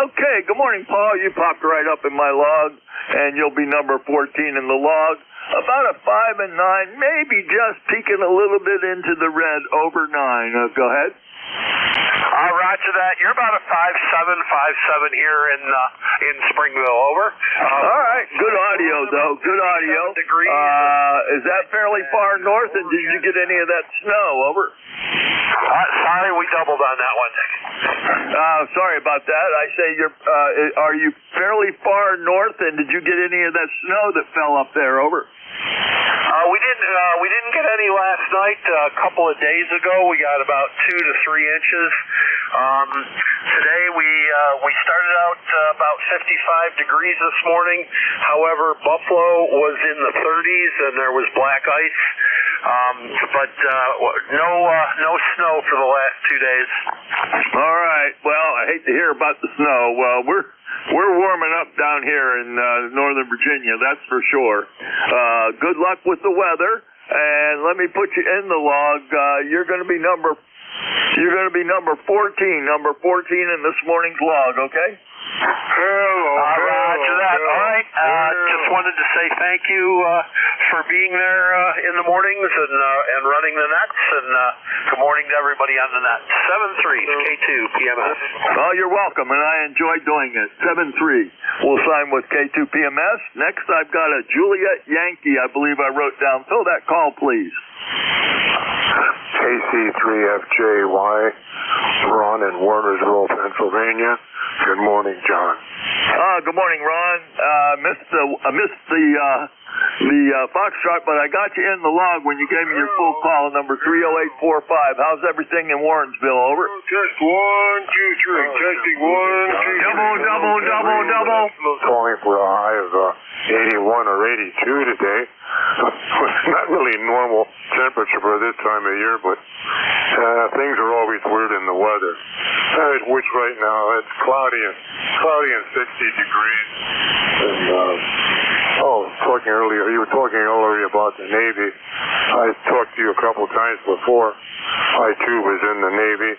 Okay, good morning, Paul. You popped right up in my log, and you'll be number 14 in the log. About a 5 and 9, maybe just peeking a little bit into the red. Over 9. Go ahead. Roger that. You're about a 5.7 here in Springville. Over. All right. Good audio, though. Good audio. Is that fairly far north? And did you get any of that snow? Over. Sorry, we doubled on that one. Sorry about that. I say are you fairly far north? And did you get any of that snow that fell up there? Over. We didn't get any last night. A couple of days ago, we got about 2 to 3 inches. Today we started out about 55 degrees this morning. However, Buffalo was in the 30s and there was black ice. But no snow for the last 2 days. All right. Well, I hate to hear about the snow. Well, we're warming up down here in Northern Virginia, that's for sure. Good luck with the weather, and let me put you in the log. You're going to be number 14. Number 14 in this morning's log. Okay. Roger that. All right. Just wanted to say thank you for being there in the mornings and running the nets. And good morning to everybody on the net. 7-3 K2 PMS. Oh, you're welcome, and I enjoy doing it. 7-3. We'll sign with K2 PMS. Next, I've got a Juliet Yankee. I believe I wrote down. Fill that call, please. KC3FJY, Ron in Warnersville, Pennsylvania. Good morning, John. Good morning, Ron. Missed the Foxtrot, but I got you in the log when you gave me your full call, number 30845. How's everything in Warrensville? Over. Test 1, 2, 3. Testing 1, 2. Double. Calling for a high of 81 or 82 today. Not really normal temperature for this time of year, but things are always weird in the weather. Which right now it's cloudy and 60 degrees. And you were talking earlier about the Navy. I talked to you a couple times before. I too was in the Navy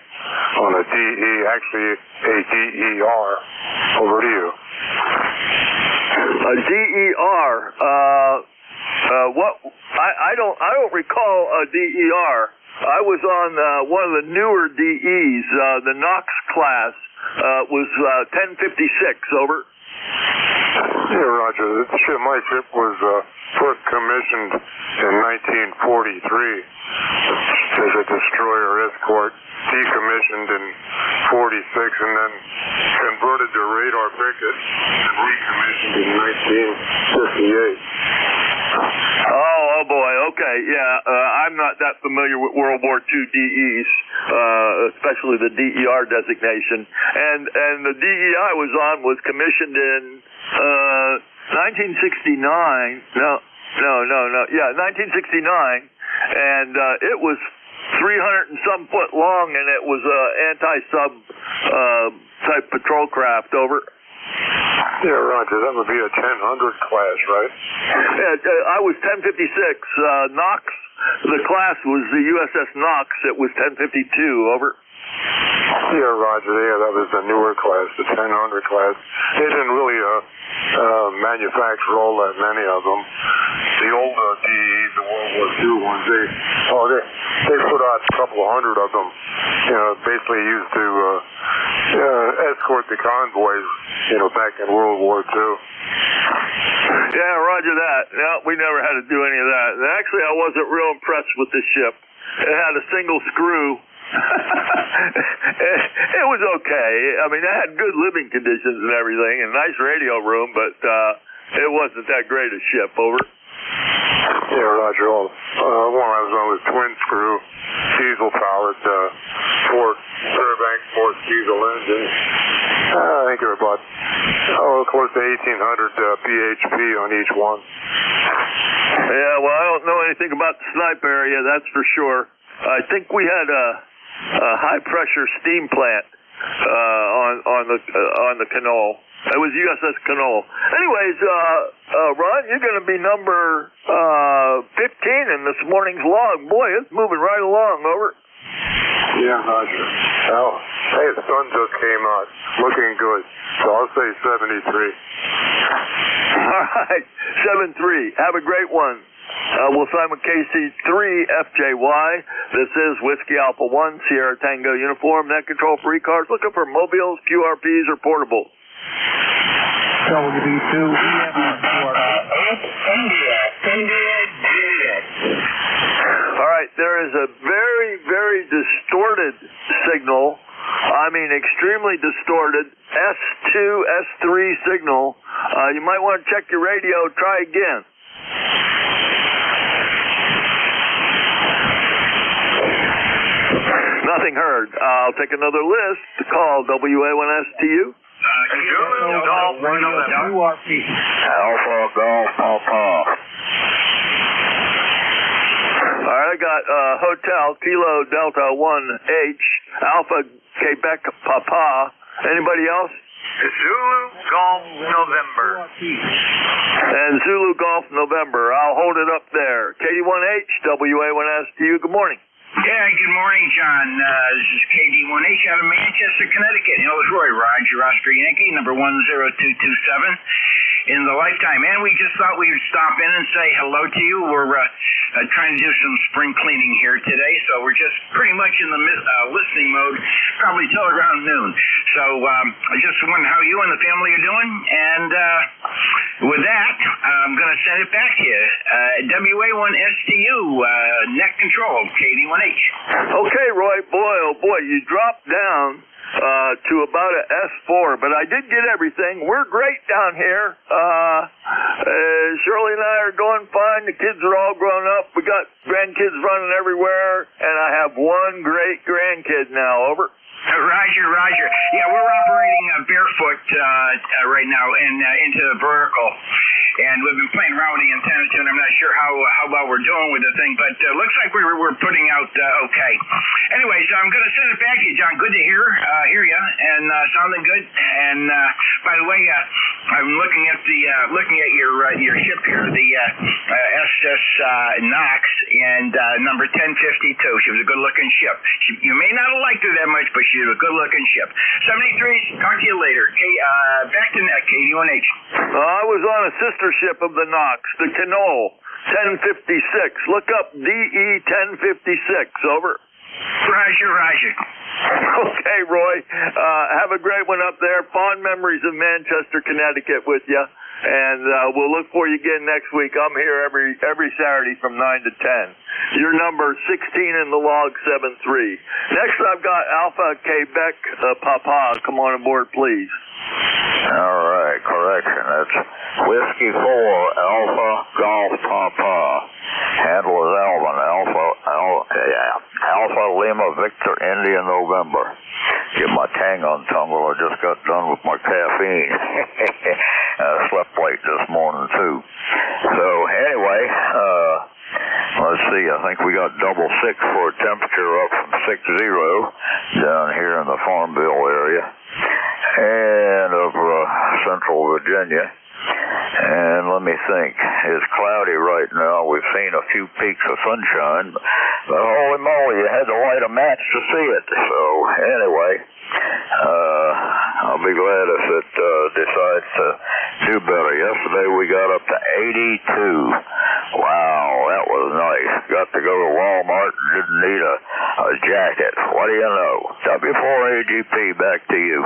on a DE, actually a DER. Over to you. A DER. I don't recall a DER. I was on one of the newer DEs. The Knox class was 1056. Over. Yeah, Roger. My ship was first commissioned in 1943 as a destroyer escort, decommissioned in 46, and then converted to radar picket and recommissioned in 1958. Oh boy. Okay. Yeah. I'm not that familiar with World War II DEs, especially the DER designation. And the DE I was on was commissioned in 1969. No. Yeah, 1969. and it was 300 and some foot long, and it was a anti-sub type patrol craft. Over. Yeah, Roger. That would be a 1000 class, right? Yeah, I was 1056. Knox. The class was the USS Knox. It was 1052. Over. Yeah, Roger. Yeah, that was the newer class, the 1000 class. They didn't really manufacture all that many of them. The old DEs, the World War II ones, they put out a couple of hundred of them. Basically used to escort the convoys, back in World War II. Yeah, Roger that. No, we never had to do any of that. And actually, I wasn't real impressed with this ship. It had a single screw. It was okay. I mean, it had good living conditions and everything, and nice radio room, but it wasn't that great a ship. Over. Yeah, Roger. One I was on was twin screw, diesel powered, Fairbanks Force diesel engine. I think there were about close to 1,800 bhp on each one. Yeah, well, I don't know anything about the snipe area, that's for sure. I think we had a high pressure steam plant on the Canole. It was USS Canole. Anyways, Ron, you're going to be number 15 in this morning's log. Boy, it's moving right along. Over. Yeah, Roger. Well, hey, the sun just came out. Looking good. So I'll say 73. All right, 7-3. Have a great one. We'll sign with KC3 FJY. This is Whiskey Alpha 1 Sierra Tango uniform. Net control for ECARS. Looking for mobiles, QRPs, or portable. WB2. All right, there is a very, very distorted signal. I mean, extremely distorted S2, S3 signal. You might want to check your radio. Try again. Nothing heard. I'll take another list to call WA1STU. Golf Alpha Golf Papa. All right, I got Hotel Kilo Delta 1H Alpha Quebec Papa. Anybody else? Zulu Golf November. And Zulu Golf November. I'll hold it up there. KD1H, WA1STU. Good morning. Yeah, good morning, John. This is KD1H out of Manchester, Connecticut. Hills Roy, Roger, Oscar Yankee, number 10227 in the lifetime. And we just thought we would stop in and say hello to you. We're trying to do some spring cleaning here today, so we're just pretty much in the listening mode, probably till around noon. So I just wondering how you and the family are doing. And with that, I'm going to send it back to you. WA1STU, net control, KD1H. Okay, Roy. Boy, oh boy, you dropped down to about a S4, but I did get everything. We're great down here. Shirley and I are doing fine. The kids are all grown up. We got grandkids running everywhere, and I have one great grandkid now. Over. Roger. Yeah, we're operating barefoot right now and into the vertical. And we've been playing around with the antenna too, and I'm not sure how well we're doing with the thing, but looks like we're putting out okay. Anyways, I'm going to send it back to you, John. Good to hear you, and sounding good. And by the way, I'm looking at your ship here, the SS Knox, and number 1052. She was a good-looking ship. You may not have liked her that much, but she was a good-looking ship. 73. Talk to you later. Back to net, KD1H. I was on a sister ship of the Knox, the Canole, 1056. Look up DE 1056. Over. Roger. Okay, Roy. Have a great one up there. Fond memories of Manchester, Connecticut with you. And we'll look for you again next week. I'm here every Saturday from 9 to 10. Your number 16 in the log 73. Next, I've got Alpha Quebec Papa. Come on aboard, please. All right, correction. That's Whiskey 4 Alpha Golf Papa. Handle is Alvin. Alpha Lima Victor India November. Get my tang on tongue. I just got done with my caffeine. I slept late this morning too. So anyway, let's let's see, I think we got double 6 for a temperature up from 60 down here in the Farmville area and over central Virginia. And let me think, it's cloudy right now. We've seen a few peaks of sunshine, but holy moly, you had to light a match to see it. So anyway, I'll be glad if it decides to do better. Yesterday we got up to 82. Wow, that was nice. Got to go to Walmart and didn't need a jacket. What do you know? W4AGP, back to you.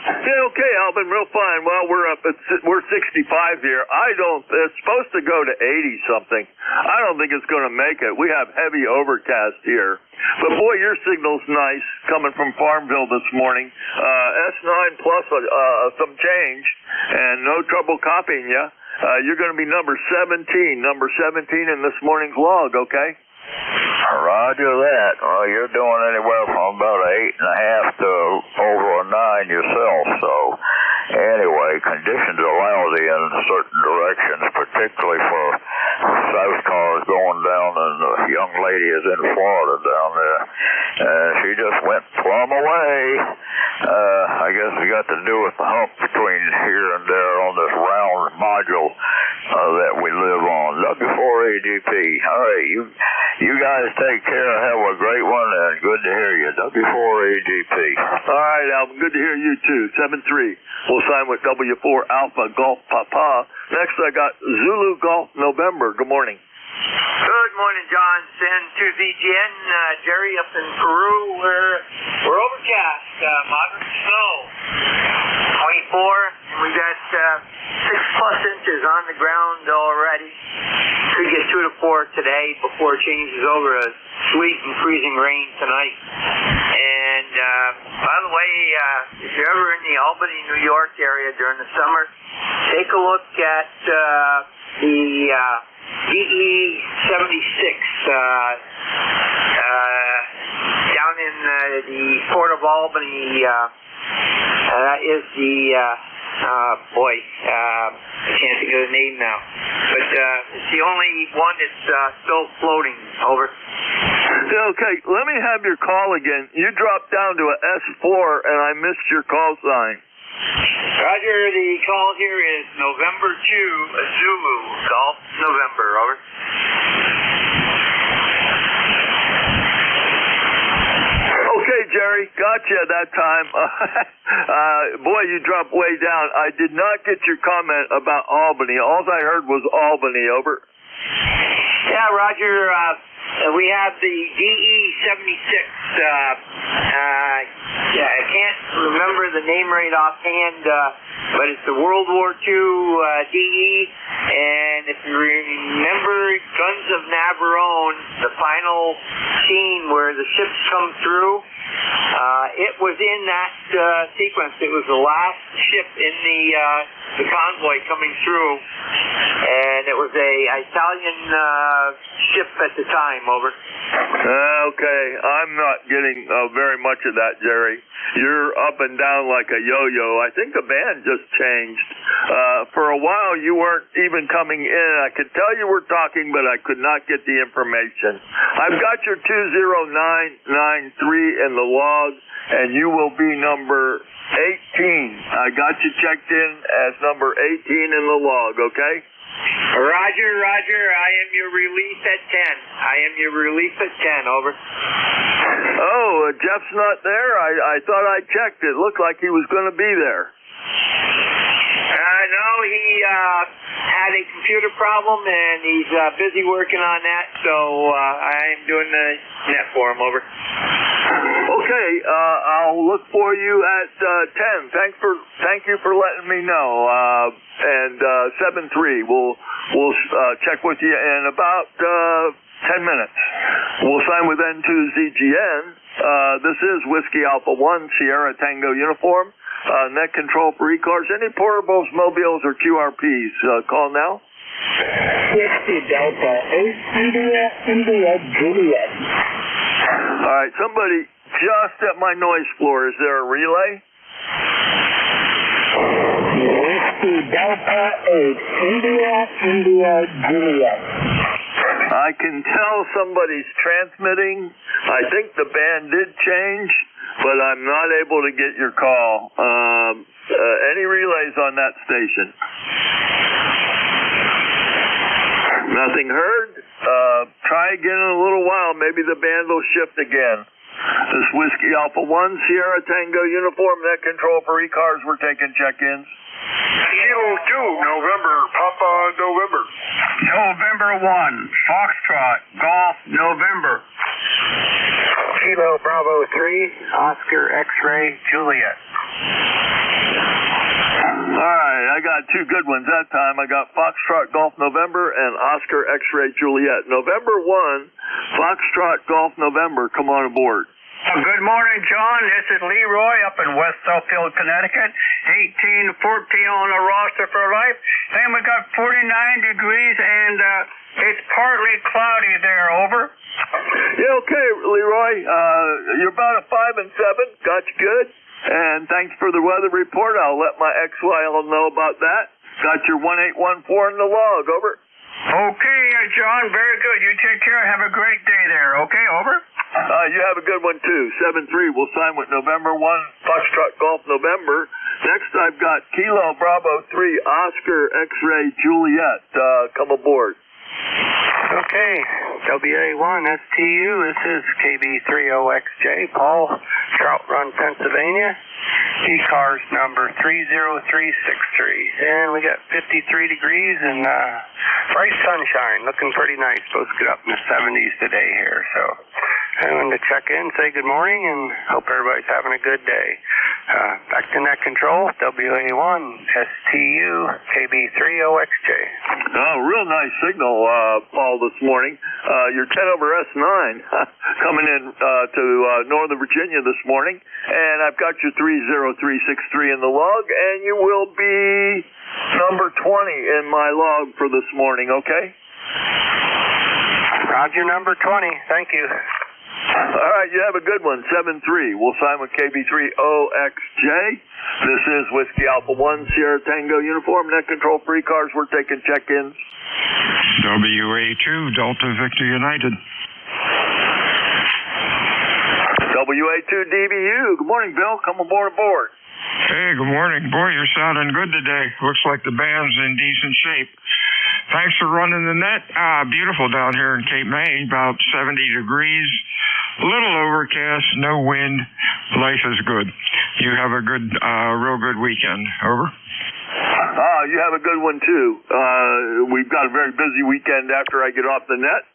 Yeah, okay, Alvin, real fine. Well, we're 65 here. It's supposed to go to 80 something. I don't think it's going to make it. We have heavy overcast here. But boy, your signal's nice coming from Farmville this morning. S9 plus some change, and no trouble copying you. You're going to be number 17 in this morning's log, okay? Roger that. Well, you're doing anywhere from about an 8.5 to over a 9 yourself. So, anyway, conditions are lousy in certain directions, particularly for south cars going down, and the young lady is in Florida down there. She just went plumb away. I guess it got to do with the hump between here and there on this round module that we live on. W4AGP. All right, you guys take care. Have a great one, and good to hear you. W4AGP. All right, Alvin. Good to hear you, too. 7-3. We'll sign with W4 Alpha Golf Papa. Next, I got Zulu Golf November. Good morning. Good morning, John. Send to ZGN. Jerry up in Peru. We're overcast. Moderate snow. 24. And we got 6+ inches on the ground already. Could get 2 to 4 today before it changes over to sleet and freezing rain tonight. And by the way, if you're ever in the Albany, New York area during the summer, take a look at the DE 76 down in the Port of Albany. Is the I can't think of the name now, but it's the only one that's still floating. Over. Okay, let me have your call again. You dropped down to a S4 and I missed your call sign. Roger, the call here is November 2, Zulu Golf November. Over. Okay, Jerry, gotcha that time. Boy, you dropped way down. I did not get your comment about Albany. All I heard was Albany. Over. Yeah, Roger. We have the DE 76. I can't remember the name right offhand, but it's the World War II DE. And if you remember Guns of Navarone, the final scene where the ships come through, it was in that sequence. It was the last ship in the convoy coming through, and it was a Italian ship at the time. Over. Okay, I'm not getting very much of that, Jerry. You're up and down like a yo-yo. I think the band just changed. For a while, you weren't even coming in. I could tell you were talking, but I could not get the information. I've got your 20993 in the log, and you will be number 18. I got you checked in as number 18 in the log, okay? Roger. I am your release at 10. Over. Oh, Jeff's not there? I thought I checked. It looked like he was going to be there. No, he had a computer problem, and he's busy working on that, so I am doing the net for him. Over. Okay, I'll look for you at 10. Thank you for letting me know. And 7-3, we'll check with you in about 10 minutes. We'll sign with N2ZGN. This is Whiskey Alpha 1 Sierra Tango uniform. Net control for ECARS. Any portables, mobiles, or QRPs? Call now. Whiskey Delta 8 India Juliet. All right, somebody just at my noise floor. Is there a relay? Whiskey Delta 8 India Juliet. I can tell somebody's transmitting. I think the band did change, but I'm not able to get your call. Any relays on that station? Nothing heard? Try again in a little while. Maybe the band will shift again. This Whiskey Alpha 1 Sierra Tango uniform, net control for ECARS. We're taking check-ins. Kilo 2, November, Papa November. November 1, Foxtrot, Golf, November. Kilo Bravo 3, Oscar X-Ray, Juliet. All right, I got two good ones that time. I got Foxtrot Golf November and Oscar X-Ray Juliet. November 1, Foxtrot Golf November. Come on aboard. Good morning, John. This is Leroy up in West Southfield, Connecticut. 18-14 on the roster for life. And we got 49 degrees and it's partly cloudy there. Over. Yeah, okay, Leroy. You're about a 5 and 7. Got you good. And thanks for the weather report. I'll let my XYL know about that. Got your 1814 in the log. Over. Okay, John. Very good. You take care. Have a great day there. Okay, over. You have a good one, too. 7-3. We'll sign with November 1, Foxtrot Golf November. Next, I've got Kilo Bravo 3, Oscar X-Ray Juliet. Come aboard. Okay, WA1 STU, this is KB30XJ, Paul, Trout Run, Pennsylvania, ECARS number 30363, and we got 53 degrees and bright sunshine, looking pretty nice, supposed to get up in the 70s today here, so I wanted to check in, say good morning, and hope everybody's having a good day. Back to net control, WA1 STU, KB30XJ. Oh, real nice signal, Paul, this morning. You're 10 over S9 coming in to Northern Virginia this morning, and I've got your 30363 in the log, and you will be number 20 in my log for this morning, okay? Roger, number 20. Thank you. All right, you have a good one. 7-3. We'll sign with KB30XJ. This is Whiskey Alpha 1 Sierra Tango uniform. Net control for ECARS. We're taking check-ins. WA2 Delta Victor United. WA2 DBU. Good morning, Bill. Come aboard. Hey, good morning. Boy, you're sounding good today. Looks like the band's in decent shape. Thanks for running the net. Beautiful down here in Cape May, about 70 degrees. A little overcast, no wind. Life is good. You have a good, real good weekend. Over. You have a good one, too. We've got a very busy weekend after I get off the net.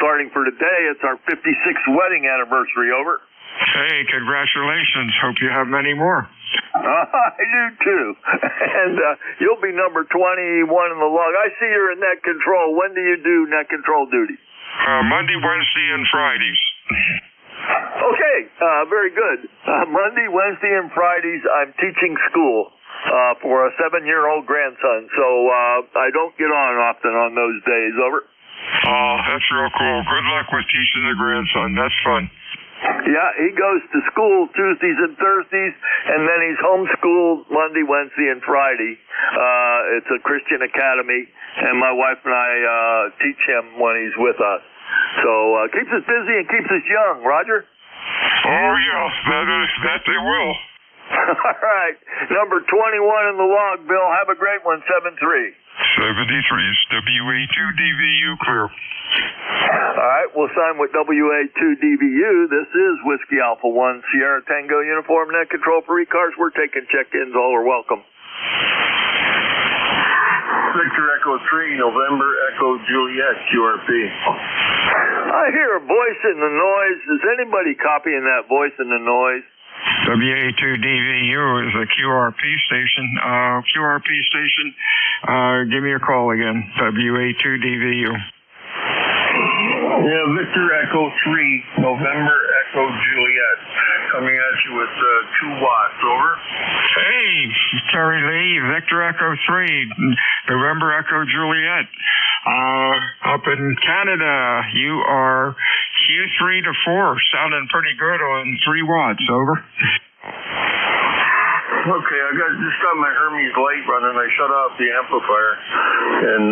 Starting for today, it's our 56th wedding anniversary. Over. Hey, congratulations. Hope you have many more. I do, too. And you'll be number 21 in the log. I see you're in net control. When do you do net control duty? Monday, Wednesday, and Fridays. Okay, very good. Monday, Wednesday, and Fridays, I'm teaching school for a 7-year-old grandson, so I don't get on often on those days. Over. Oh, that's real cool. Good luck with teaching the grandson. That's fun. Yeah, he goes to school Tuesdays and Thursdays, and then he's homeschooled Monday, Wednesday, and Friday. It's a Christian academy, and my wife and I teach him when he's with us. So keeps us busy and keeps us young, Roger? Oh, yeah, that they will. All right, number 21 in the log, Bill. Have a great one, 7-3. 73's WA2 DVU clear. All right, we'll sign with WA2 DVU. This is Whiskey Alpha 1 Sierra Tango uniform net control for ECARS. We're taking check-ins. All are welcome. Victor Echo 3, November Echo Juliet, QRP. I hear a voice in the noise. Is anybody copying that voice in the noise? WA2 DVU is a QRP station. QRP station, give me a call again. WA2 DVU. Yeah, Victor Echo 3, November Echo Juliet, coming at you with 2 watts. Over. Hey, Terry Lee, Victor Echo 3, November Echo Juliet. Up in Canada, you are Q3 to 4, sounding pretty good on 3 watts. Over. Okay, just got my Hermes light running. I shut off the amplifier, and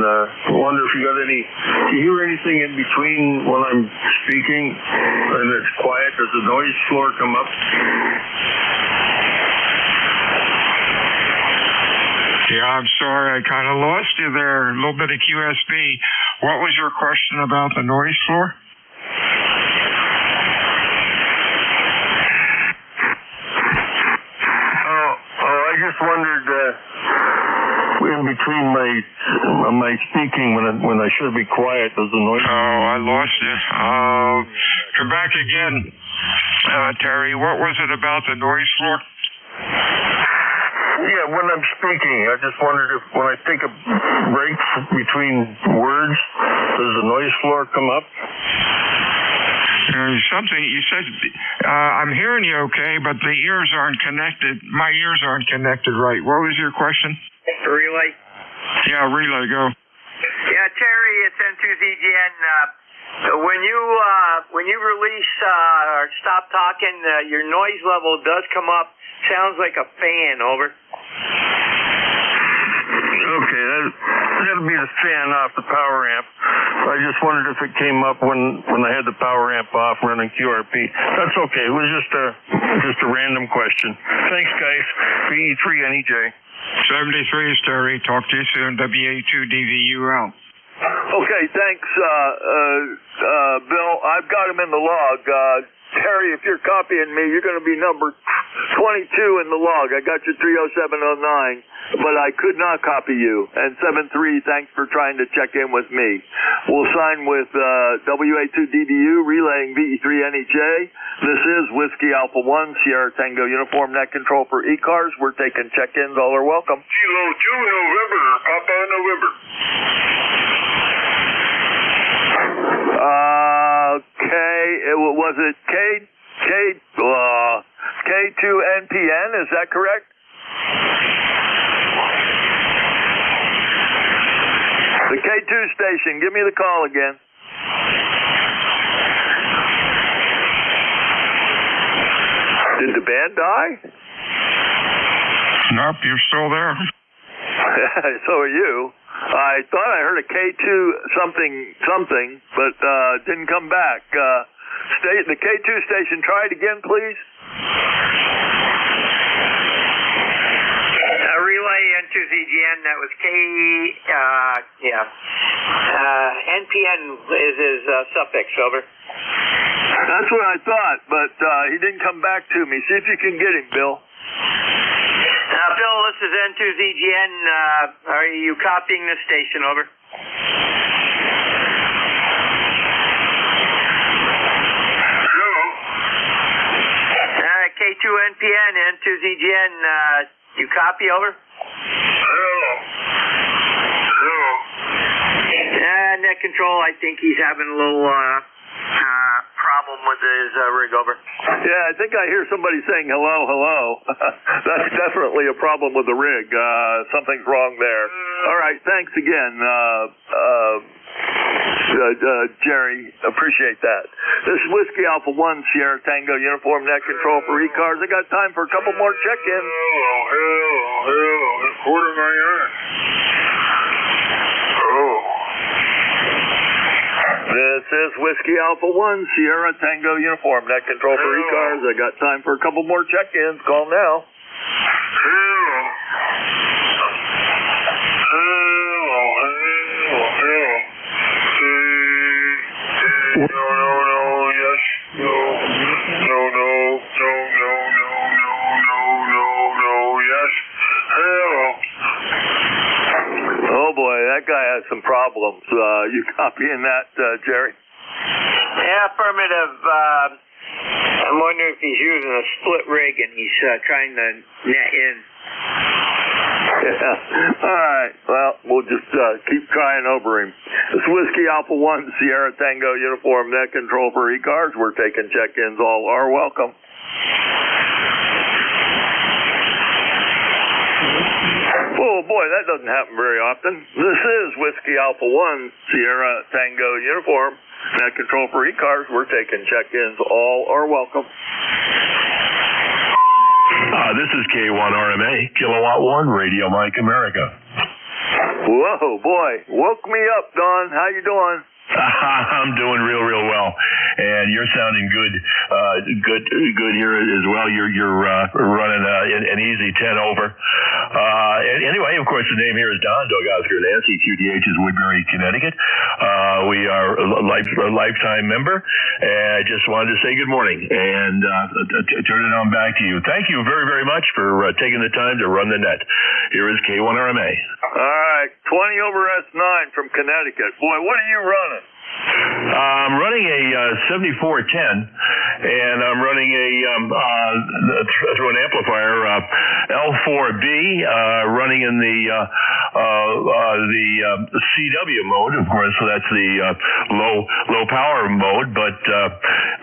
wonder if you got any. Do you hear anything in between when I'm speaking and it's quiet? Does the noise floor come up? Yeah, I'm sorry. I kind of lost you there. A little bit of QSB. What was your question about the noise floor? I just wondered in between my speaking when I should be quiet, does the noise? Oh, I lost you. Come back again, Terry. What was it about the noise floor? Yeah, when I'm speaking, I just wondered if when I take a break between words, does the noise floor come up? Something you said. I'm hearing you okay, but the ears aren't connected. My ears aren't connected right. What was your question? Relay. Yeah, relay. Go. Yeah, Terry, it's N2ZGN. When you release or stop talking, your noise level does come up. Sounds like a fan. Over. Okay, that'll be the fan off the power amp. I just wondered if it came up when I had the power amp off running QRP. That's okay. It was just a random question. Thanks, guys. BE3NEJ. 73 is Terry. Talk to you soon. WA2DVU out. Okay, thanks, Bill. I've got him in the log. Terry, if you're copying me, you're going to be number 22 in the log. I got you 30709, but I could not copy you. And 73, thanks for trying to check in with me. We'll sign with WA2DBU, relaying BE3NEJ. This is Whiskey Alpha 1, Sierra Tango Uniform Net Control for ECARS. We're taking check-ins. All are welcome. Kilo 2 November, Papa November. Okay, was it K2NPN, is that correct? The K2 station, give me the call again. Did the band die? Nope, you're still there. So are you. I thought I heard a K2 something, but didn't come back. The K2 station, try it again, please. Relay N2ZGN, that was NPN is his suffix, over. That's what I thought, but he didn't come back to me. See if you can get him, Bill. Bill, this is N2ZGN. Are you copying this station, over? Hello? K2NPN, N2ZGN, you copy, over? Hello? Net control, I think he's having a little problem with his rig, over. Yeah, I think I hear somebody saying hello. That's definitely a problem with the rig. Something's wrong there. All right, thanks again, Jerry. Appreciate that. This is Whiskey Alpha 1, Sierra Tango Uniform Net Control for ECARS. I got time for a couple more check-ins. Hello. Quarter of my iron. This is Whiskey Alpha 1, Sierra Tango Uniform Net Control for ECARS. I got time for a couple more check-ins. Call now. Oh boy, that guy has some problems. You copying that, Jerry? Yeah, affirmative. I'm wondering if he's using a split rig and he's trying to net in. Yeah. All right. Well, we'll just keep trying over him. This is Whiskey Alpha 1, Sierra Tango Uniform Net Control for ECARS. We're taking check-ins. All are welcome. Oh boy, that doesn't happen very often. This is Whiskey Alpha 1, Sierra Tango Uniform Net Control for ECARS. We're taking check-ins. All are welcome. This is K1RMA, Kilowatt 1, Radio Mike America. Whoa, boy. Woke me up, Don. How you doing? I'm doing real well, and you're sounding good here as well. You're running an easy 10 over. Anyway, of course, the name here is Don, Doug Oscar Nancy. QTH is Woodbury, Connecticut. We are a lifetime member. And I just wanted to say good morning and turn it on back to you. Thank you very much for taking the time to run the net. Here is K1RMA. All right, 20 over S9 from Connecticut. Boy, what are you running? I'm running a 7410, and I'm running through an amplifier, L4B, running in the CW mode, of course. So that's the low power mode. But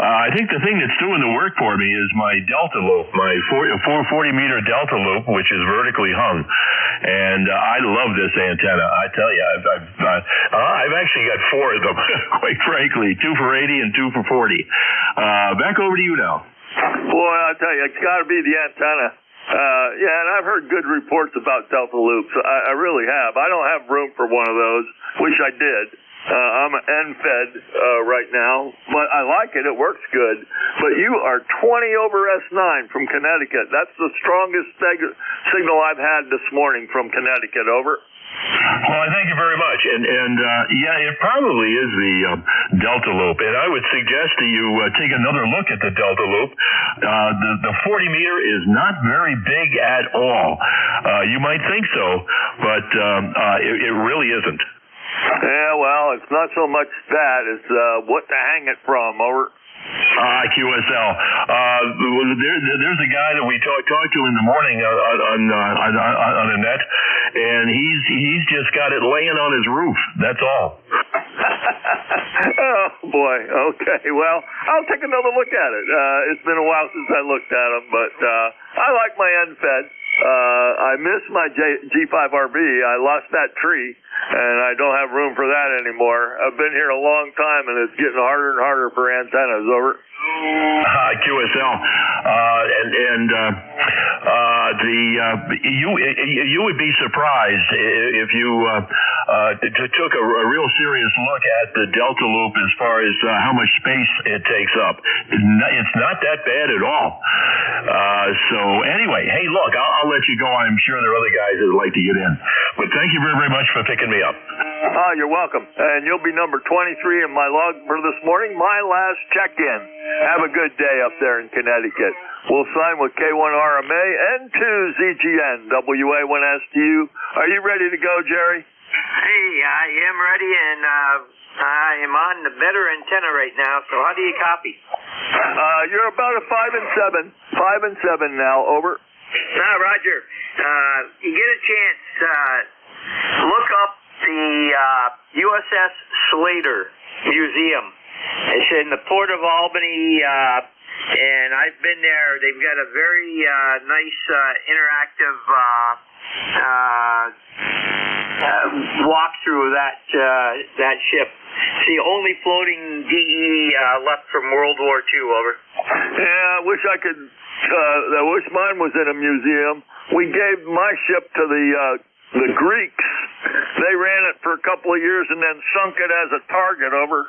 I think the thing that's doing the work for me is my delta loop, my 440 meter delta loop, which is vertically hung, and I love this antenna. I tell you, I've actually got four of them. Quite frankly, 2 for 80 and 2 for 40. Back over to you now. Boy, I tell you, it's got to be the antenna. Yeah, and I've heard good reports about Delta Loops. I really have. I don't have room for one of those. Wish I did. I'm an N-Fed right now, but I like it. It works good. But you are 20 over S9 from Connecticut. That's the strongest signal I've had this morning from Connecticut. Over. Well, I thank you very much. And yeah, it probably is the Delta Loop. And I would suggest that you take another look at the Delta Loop. The 40 meter is not very big at all. You might think so, but it really isn't. Yeah, well, it's not so much that. It's what to hang it from. Over. QSL. There's a guy that we talked to in the morning on a net, and he's just got it laying on his roof. That's all. Oh boy. Okay. Well, I'll take another look at it. It's been a while since I looked at them, but I like my N-Fed. I miss my G5RB. I lost that tree, and I don't have room for that anymore. I've been here a long time, and it's getting harder and harder for antennas. Over. QSL. You would be surprised if you took a real serious look at the Delta Loop as far as how much space it takes up. It's not that bad at all. So anyway, hey, look, I'll let you go. I'm sure there are other guys that would like to get in. But thank you very much for picking me up. You're welcome. And you'll be number 23 in my log for this morning, my last check-in. Have a good day up there in Connecticut. We'll sign with K1RMA and 2ZGN. WA1STU. Are you ready to go, Jerry? Hey, I am ready, and I am on the better antenna right now, so how do you copy? You're about a 5 and 7. 5 and 7 now. Over. Roger. You get a chance, look up the USS Slater Museum. It's in the Port of Albany, and I've been there. They've got a very nice interactive walkthrough of that ship. It's the only floating DE left from World War II. Over. Yeah, I wish I could. I wish mine was in a museum. We gave my ship to the Greeks. They ran it for a couple of years and then sunk it as a target. Over.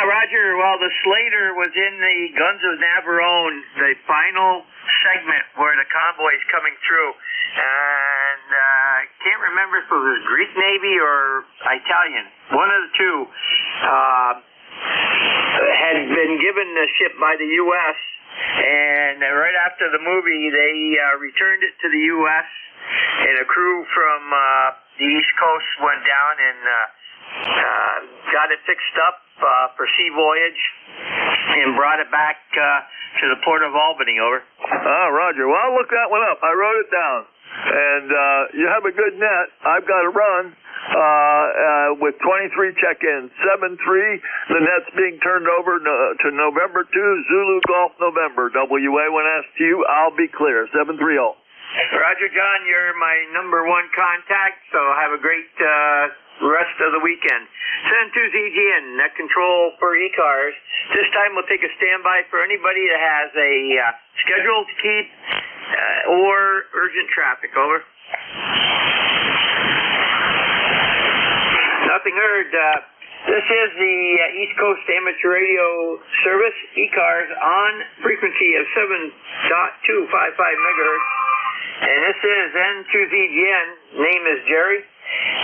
Roger. Well, the Slater was in the Guns of Navarone, the final segment where the convoy's coming through. And I can't remember if it was Greek Navy or Italian. One of the two had been given the ship by the U.S., and right after the movie, they returned it to the U.S., and a crew from the East Coast went down and got it fixed up for sea voyage and brought it back to the Port of Albany. Over. Roger. Well, I'll look that one up. I wrote it down. And you have a good net. I've got to run with 23 check-ins. 7-3. The net's being turned over to November 2, Zulu Golf November. WA1STU. I'll be clear. 7-3 all. Roger, John. You're my number one contact, so have a great rest rest of the weekend. 7-2-ZGN, net control for ECARS. This time we'll take a standby for anybody that has a schedule to keep or urgent traffic. Over. Nothing heard. This is the East Coast Amateur Radio Service, ECARS, on frequency of 7.255 megahertz. And this is N2ZGN. Name is Jerry.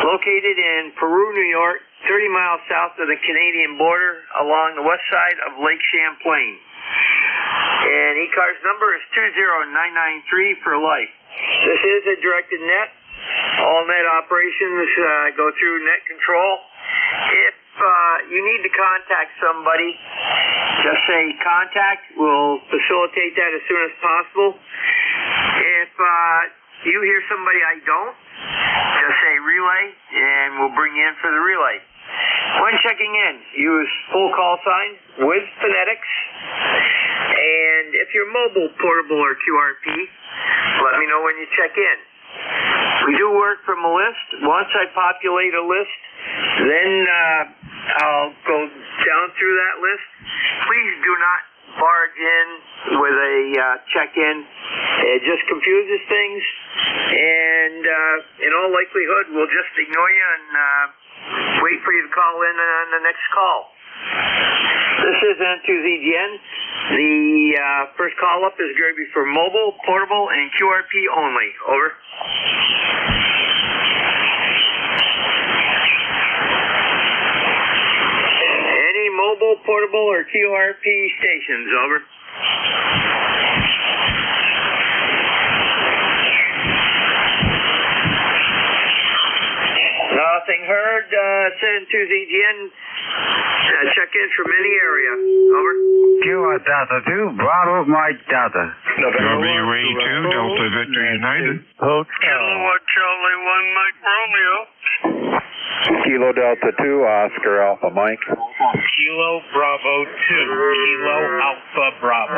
Located in Peru, New York, 30 miles south of the Canadian border along the west side of Lake Champlain. And ECARS number is 20993 for life. This is a directed net. All net operations go through net control. If you need to contact somebody, just say contact. We'll facilitate that as soon as possible. If you hear somebody I don't, just say relay, and we'll bring you in for the relay. When checking in, use full call sign with phonetics. And if you're mobile, portable, or QRP, let me know when you check in. We do work from a list. Once I populate a list, then I'll go down through that list. Please do not barge in with a check-in. It just confuses things, and in all likelihood, we'll just ignore you and wait for you to call in on the next call. This is N2ZGN. The first call up is going to be for mobile, portable, and QRP only. Over. Any mobile, portable, or QRP stations. Over. Nothing heard. Send to ZGN. Check in from any area. Over. Kilo Delta 2, Bravo Mike Delta. WA2, Delta Victor United. Kilo Charlie 1 Mike Romeo. Kilo Delta 2, Oscar Alpha Mike. Kilo Bravo 2, Kilo Alpha Bravo.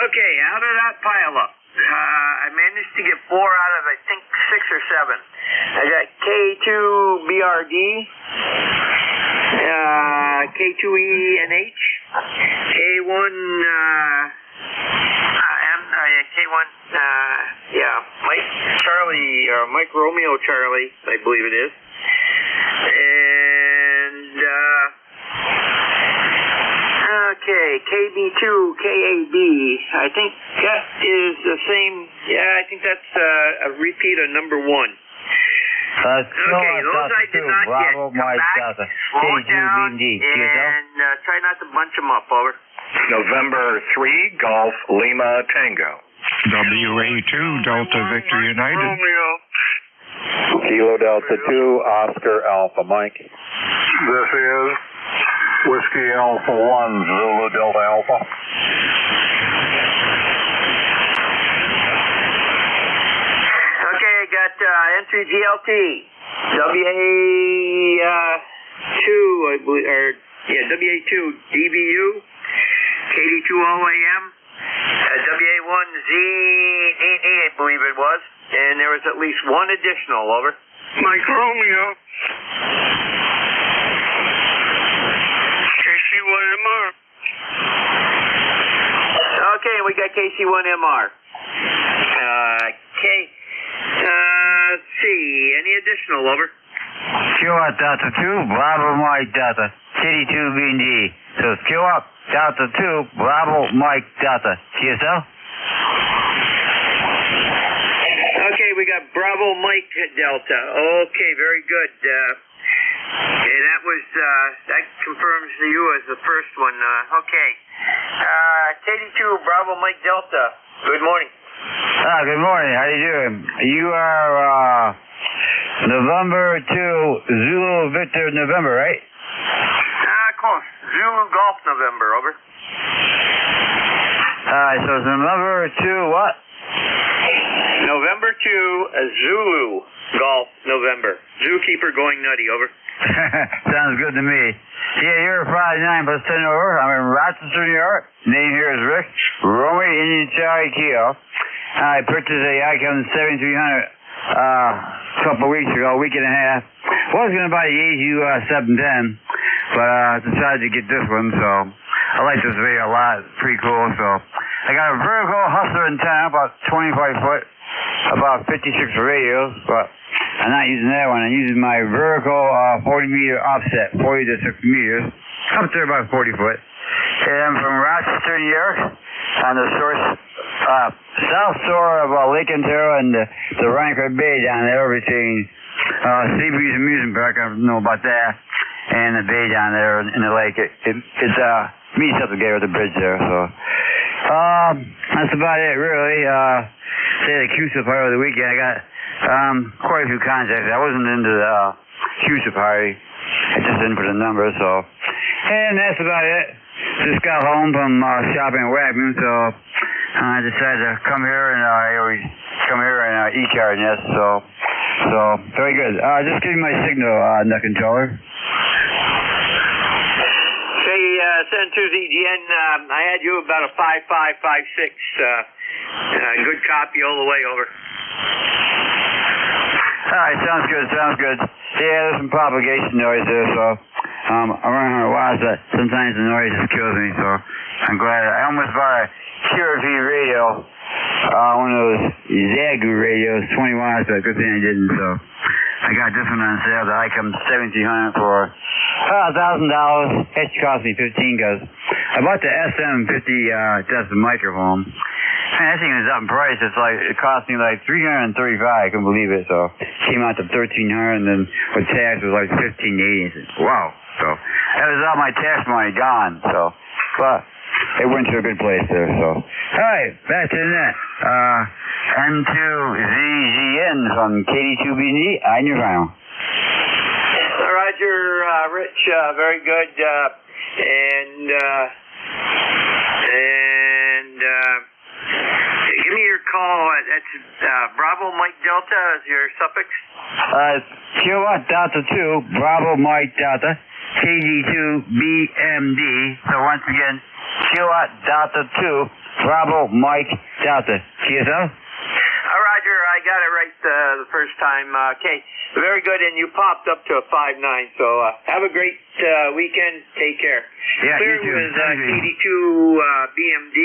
Okay, out of that pileup, I managed to get 4 out of, I think, 6 or 7. I got K2BRD, K2ENH, K1, K1, Mike Charlie, or Mike Romeo Charlie, I believe it is. And, okay, KB2, KAB. I think that is the same. Yeah, I think that's a repeat of number 1. Okay, those I did not Bravo, get. Come Mike back, Delta. slow it down, and try not to bunch them up. Over. November 3, Golf Lima Tango. WA2, Delta Victor United. Kilo Delta 2, Oscar Alpha Mike. This is Whiskey Alpha 1, Zulu Delta Alpha. Okay, I got N3GLT, WA2, I believe, or WA2 DBU, KD2 OAM, WA1ZDD, I believe it was, and there was at least one additional. Over. Mike Romeo. KC1MR. Okay, we got KC1MR. Let's see, any additional? Over. Kilo Delta 2, Bravo Mike Delta, KD2BD. So Kilo Delta 2, Bravo Mike Delta. TSL? Okay, we got Bravo Mike Delta. Okay, very good. And that was, that confirms to you as the first one. Okay. KD2 Bravo Mike Delta. Good morning. Good morning. How you doing? You are November 2, Zulu Victor November, right? Close. Zulu Golf November. Over. So it's November 2 what? November 2, Zulu Golf November. Zookeeper going nutty. Over. Sounds good to me. Yeah, you're Friday 9 plus 10 over. I'm in Rochester, New York. Name here is Rick. Romeo Indian Charlie Kilo. I purchased a Icon 7300 a couple of weeks ago, a week and a half. Was going to buy the AU 710, but decided to get this one, so I like this radio a lot. It's pretty cool, so I got a vertical hustler antenna, about 25 foot, about 56 radios, but I'm not using that one. I'm using my vertical 40 meter offset, 40 to 60 meters, up to about 40 foot. And I'm from Rochester, New York, on the south shore of Lake Ontario and the Rhinecrest Bay down there between Seabreeze Amusement Park. I don't know about that, and the bay down there in the lake. It meets up together with the bridge there. So that's about it, really. Say the CUSA part of the weekend. I got quite a few contacts. I wasn't into the CUSA party. I just in for the numbers. So, and that's about it. Just got home from shopping at Wagman, so I decided to come here and ECARS nest. So very good. Just give me my signal, net controller. Say, send to ZGN. I had you about a 5556. Good copy all the way over. All right, sounds good. Yeah, there's some propagation noise there, so I'm running on a watch, but sometimes the noise just kills me, so I'm glad. I almost bought a QRV radio, one of those Zagu radios, 20 watts, but good thing I didn't, so I got this one on sale, the ICOM 1700 for $1,000. It cost me $15 because I bought the SM50 Tesla microphone. Man, that thing is up in price. It cost me like $335. I couldn't believe it. So it came out to $1,300, and then with tax it was like $1,580. Wow. So that was all my tax money gone. So, but it went to a good place there. So, all right, back to the net. N2ZGN from KD2BD. I'm your final. Roger, Rich, very good. Give me your call. That's Bravo Mike Delta is your suffix? Kilowatt Delta 2, Bravo Mike Delta, KD2BMD. So once again, Kilowatt Delta 2, Bravo Mike Delta. QSL? Roger, I got it right the first time. Okay, very good, and you popped up to a 5.9, so have a great weekend. Take care. Yeah, Clear you too. with KD2 BMD,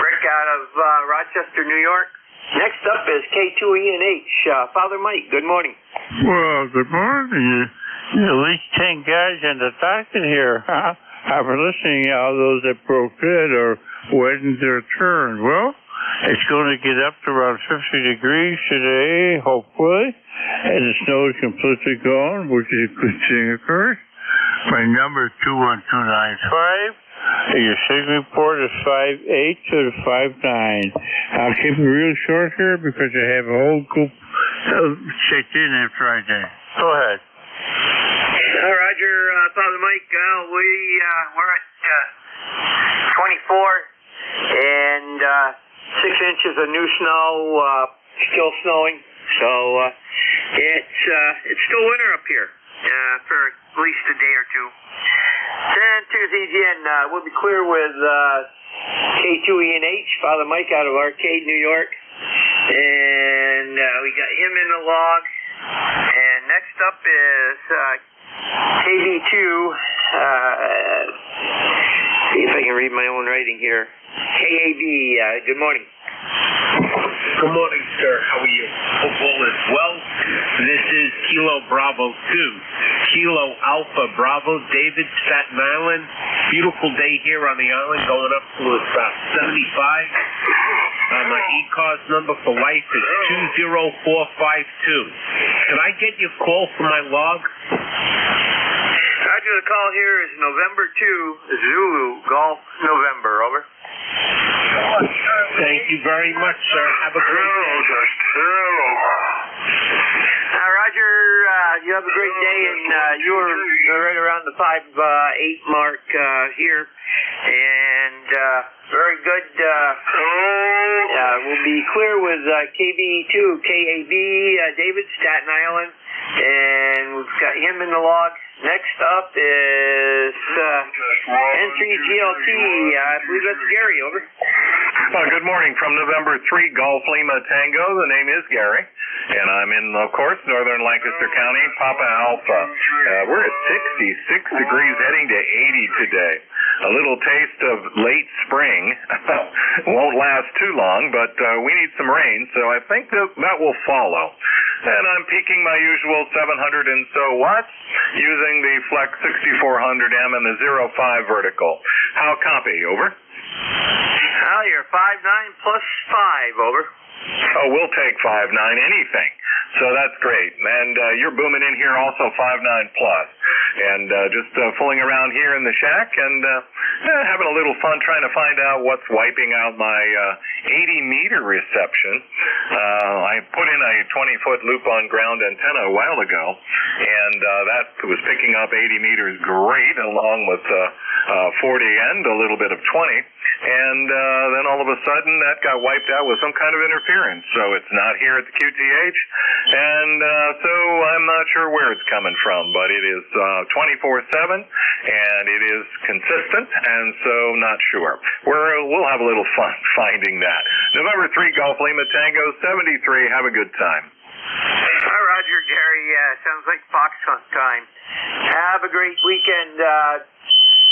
Rick out of Rochester, New York. Next up is K2ENH. Father Mike, good morning. Well, good morning. At least 10 guys in the talking here. I've been listening to all those that broke good or waiting their turn. Well, it's going to get up to around 50 degrees today, hopefully, and the snow is completely gone, which is a good thing, of course. My number is 21295, and your signal report is 58 to the 59. I'll keep it real short here because I have a whole group checked in after I did. Go ahead. Roger, Father Mike, we're at 24, and 6 inches of new snow, still snowing, so it's still winter up here for at least a day or two. Then to ZGN, we'll be clear with K2ENH, Father Mike out of Arcade, New York, and we got him in the log. And next up is KV2. See if I can read my own writing here. KAB, good morning. Good morning, sir. How are you? Hope all is well. This is Kilo Bravo 2. Kilo Alpha Bravo, David, Staten Island. Beautiful day here on the island, going up to about 75. My ECARS number for life is 20452. Can I get your call for my log? Roger, the call here is November 2, Zulu, Golf, November, over. Thank you very much, sir. Have a great day. Roger, you have a great day, and you were right around the 5.8 mark here, and very good. We'll be clear with KB2, KAB, David, Staten Island, and we've got him in the log. Next up is N3GLT. I believe that's Gary. Over. Good morning from November 3 Golf Lima Tango. The name is Gary, and I'm in, of course, northern Lancaster County, Papa Alpha. We're at 66 degrees, heading to 80 today. A little taste of late spring. Won't last too long, but we need some rain, so I think that will follow. And I'm peaking my usual 700 and so watts using the Flex 6400M and the 05 vertical. How copy? Over. Well, you're 5'9" plus 5. Over. Oh, we'll take 5'9", anything. So that's great. And you're booming in here also 5'9 plus. And just fooling around here in the shack and having a little fun trying to find out what's wiping out my 80-meter reception. I put in a 20-foot loop-on ground antenna a while ago, and that was picking up 80 meters great, along with 40 and a little bit of 20. And then all of a sudden that got wiped out with some kind of interference. So it's not here at the QTH. And so I'm not sure where it's coming from, but it is 24/7 and it is consistent, and so not sure. We'll have a little fun finding that. November 3 Golf Lima Tango 73. Have a good time. Hi, Roger, Gary. Sounds like fox hunt time. Have a great weekend.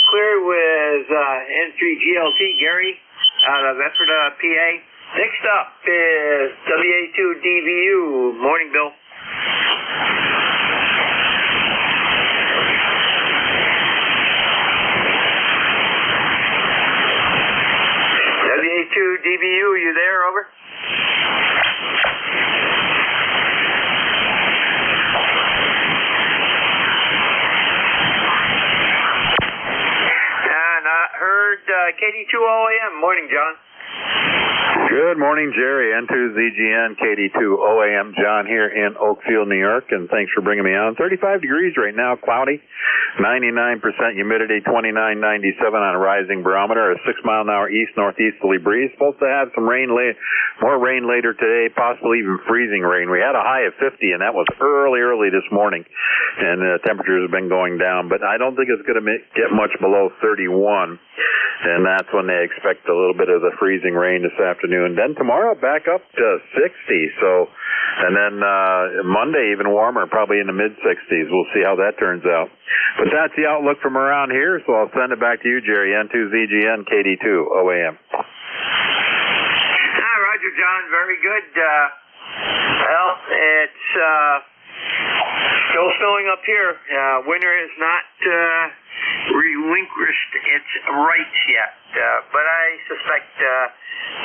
Clear with N3GLT, Gary, out of Effort, PA. Next up is WA2DVU. Morning, Bill. WA2DVU, you there? Over. Heard KD2OAM. Morning, John. Good morning, Jerry. N2ZGN, KD2OAM. John here in Oakfield, New York, and thanks for bringing me on. 35 degrees right now, cloudy, 99% humidity, 2997 on a rising barometer, a 6-mile-an-hour east-northeasterly breeze. Supposed to have some rain, more rain later today, possibly even freezing rain. We had a high of 50, and that was early this morning, and the temperatures have been going down, but I don't think it's going to get much below 31. And that's when they expect a little bit of the freezing rain this afternoon. Then tomorrow back up to 60. So, and then Monday even warmer, probably in the mid-60s. We'll see how that turns out. But that's the outlook from around here. So I'll send it back to you, Jerry. N2ZGN, KD2OAM. Hi, Roger, John. Very good. Well, it's still snowing up here. Winter is not relinquished its rights yet, but I suspect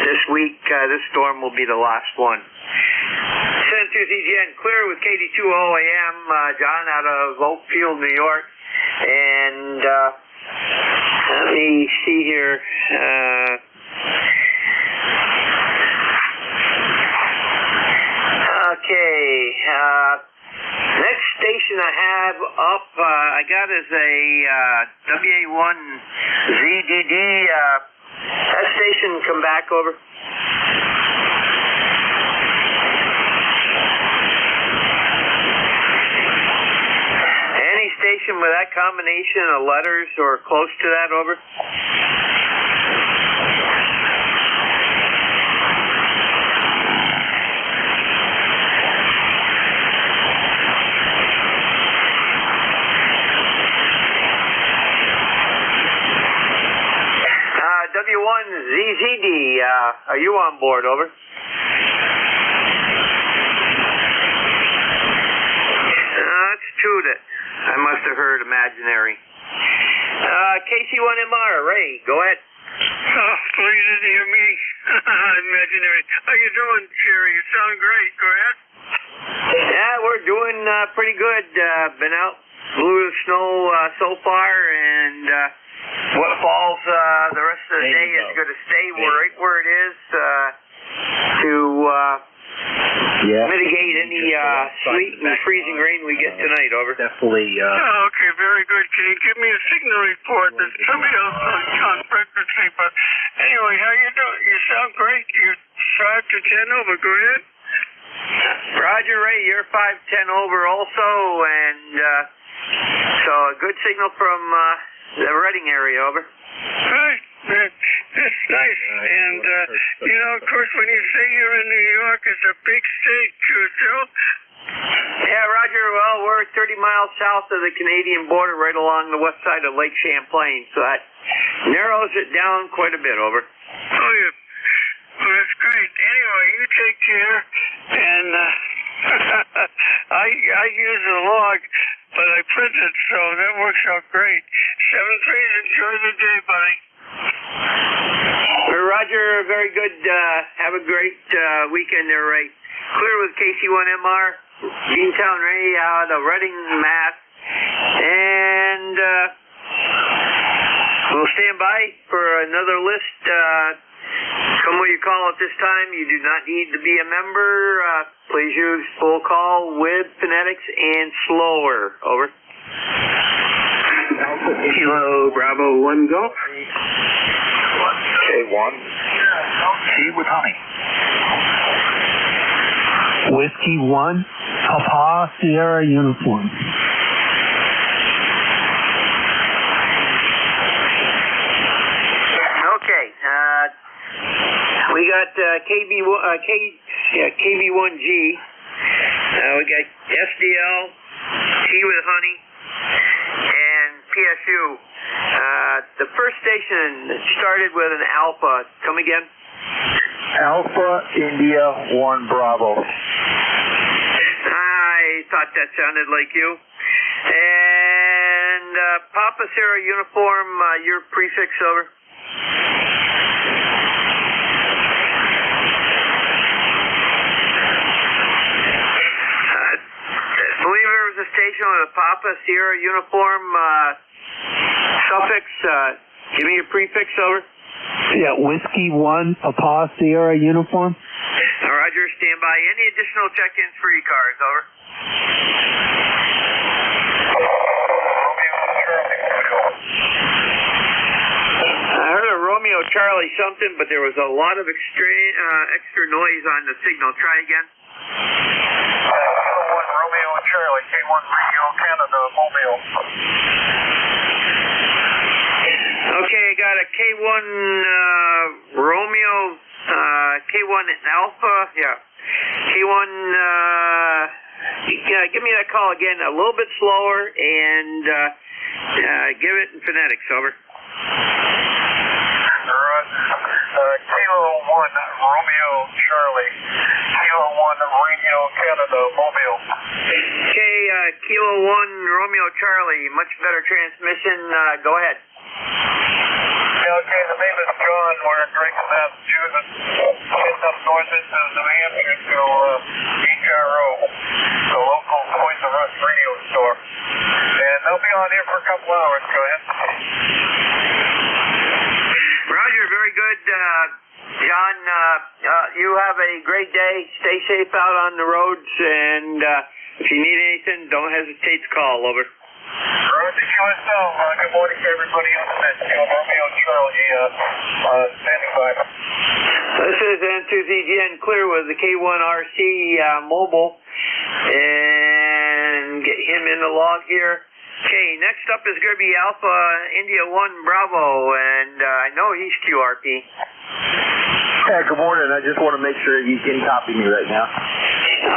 this week this storm will be the last one. N2ZGN clear with KD2OAM, John out of Oakfield, New York, and let me see here. Okay. Next station I have up, I got is a WA1ZDD. That station come back over. Any station with that combination of letters or close to that, over. W1ZZD, are you on board? Over. That's tooted. I must have heard imaginary. KC1MR, Ray, go ahead. Oh, please didn't hear me. Imaginary. How you doing, Jerry? You sound great. Go ahead. Yeah, we're doing pretty good. Been out, blew the snow so far, and what falls the rest of the day is going to stay right where it is to mitigate any sleet and freezing rain we get tonight. Over. Definitely. Oh, okay, very good. Can you give me a signal report? There's somebody else on frequency, but anyway, how you doing? You sound great. You're 5 to 10 over. Go ahead. Roger, Ray, you're 510 over also, and so a good signal from the Reading area, over. Right. That's nice. And, of course, when you say you're in New York, it's a big state, too. Yeah, Roger, well, we're 30 miles south of the Canadian border, right along the west side of Lake Champlain, so that narrows it down quite a bit, over. Oh, yeah. Well, that's great. Anyway, you take care, and I use a log, but I print it, so that works out great. 7-3, enjoy the day, buddy. Roger, very good. Have a great weekend there, Ray. Clear with KC1MR, Deantown Ray out of Reading, Mass. And we'll stand by for another list. Come what you call at this time. You do not need to be a member. Please use full call with phonetics and slower. Over. Kilo Bravo 1 Golf. K1. T with honey. Whiskey 1, Papa Sierra Uniform. Okay. We got KB1G. We got SDL, T with honey, and PSU. The first station started with an Alpha. Come again? Alpha India 1 Bravo. I thought that sounded like you. And Papa Sierra Uniform, your prefix, over. I believe there was a station with a Papa Sierra Uniform suffix. Give me your prefix, over. Yeah, Whiskey 1, Papa Sierra Uniform. Roger, stand by. Any additional check-ins for ECARS, over. I heard a Romeo Charlie something, but there was a lot of extra noise on the signal. Try again. Kilo 1 Romeo Charlie, K1 Radio Canada, Mobile. Okay, I got a K1 Romeo, K1 Alpha, yeah. K1, give me that call again, a little bit slower, and give it in phonetics, over. Kilo 1 Romeo Charlie, Kilo 1 Radio Canada, Mobile. Okay, Kilo 1 Romeo Charlie, much better transmission, go ahead. Okay, the name is John. We're in Drayton, Massachusetts. Heading up north into New Hampshire to ECARS, the local Toys R Us radio store. And they'll be on here for a couple hours. Go ahead. Roger, very good. John, you have a great day. Stay safe out on the roads, and if you need anything, don't hesitate to call, over. Roger, QSL. Good morning to everybody on the net. Romeo Charlie, standing by. This is N2ZGN Clear with the K1RC mobile, and get him in the log here. Okay, next up is going to be Alpha India 1 Bravo, and I know he's QRP. Yeah, good morning. I just want to make sure you can copy me right now.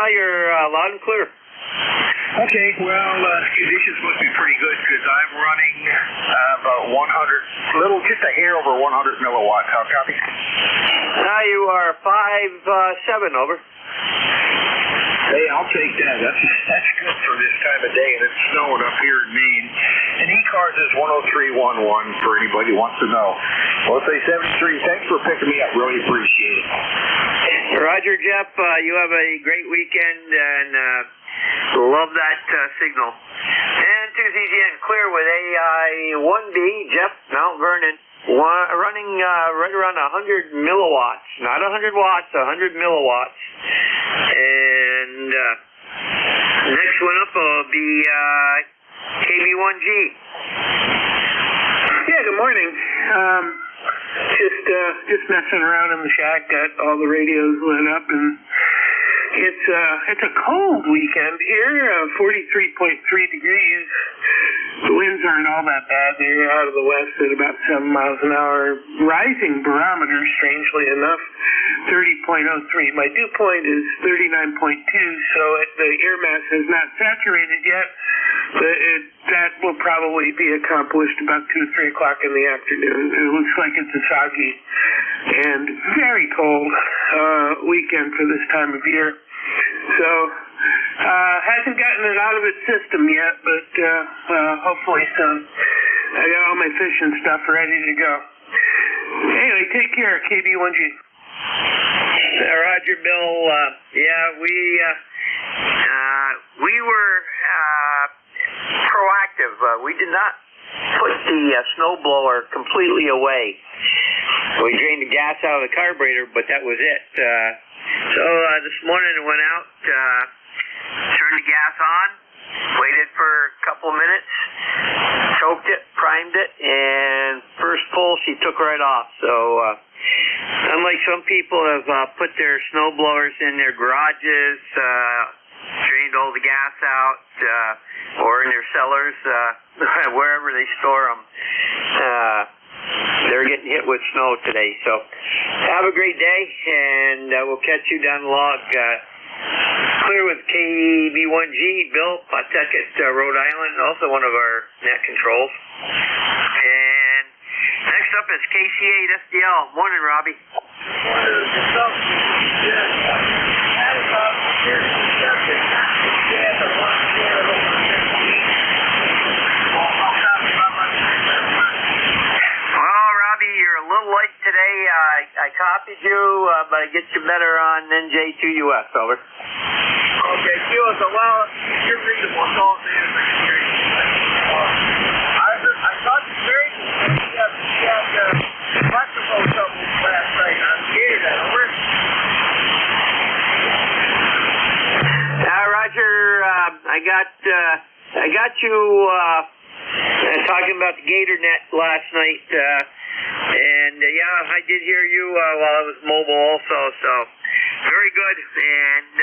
You're loud and clear. Okay, well, conditions must be pretty good because I'm running about 100, just a hair over 100 milliwatts. How copy? You are 5-7, over. Hey, I'll take that. That's good for this time of day, and it's snowing up here in Maine. And ECARS is 10311 for anybody who wants to know. Well, say 73. Thanks for picking me up. Really appreciate it. Roger, Jeff. You have a great weekend, and love that signal. And 2ZGN Clear with AI1B, Jeff, Mount Vernon, running right around 100 milliwatts. Not 100 watts, 100 milliwatts. And next one up will be KB1G. Yeah, good morning. Just messing around in the shack, got all the radios lit up, and It's a cold weekend here, 43.3 degrees. The winds aren't all that bad. They're out of the west at about 7 miles an hour. Rising barometer, strangely enough, 30.03. My dew point is 39.2, so the air mass has not saturated yet. But that will probably be accomplished about 2 or 3 o'clock in the afternoon. It looks like it's a soggy and very cold weekend for this time of year. So, hasn't gotten it out of its system yet, but hopefully soon. I got all my fishing stuff ready to go. Anyway, take care, KB1G. Roger, Bill. We were proactive. We did not put the snowblower completely away. We drained the gas out of the carburetor, but that was it. So this morning I went out, turned the gas on, waited for a couple of minutes, choked it, primed it, and first pull she took right off. So unlike some people have put their snow blowers in their garages, drained all the gas out, or in their cellars, wherever they store them, they're getting hit with snow today. So have a great day, and we'll catch you down the log. Clear with KB1G, Bill, Pawtucket, Rhode Island, also one of our net controls. And next up is KC8 SDL. Morning, Robbie. You're a little late today. I copied you, but I get you better on NJ2US. Over. Okay, so well, you're reasonable. So I thought you very he had microphone trouble last night. I'm scared that over. Roger, I got you talking about the Gator Net last night. And I did hear you while I was mobile also, so very good. And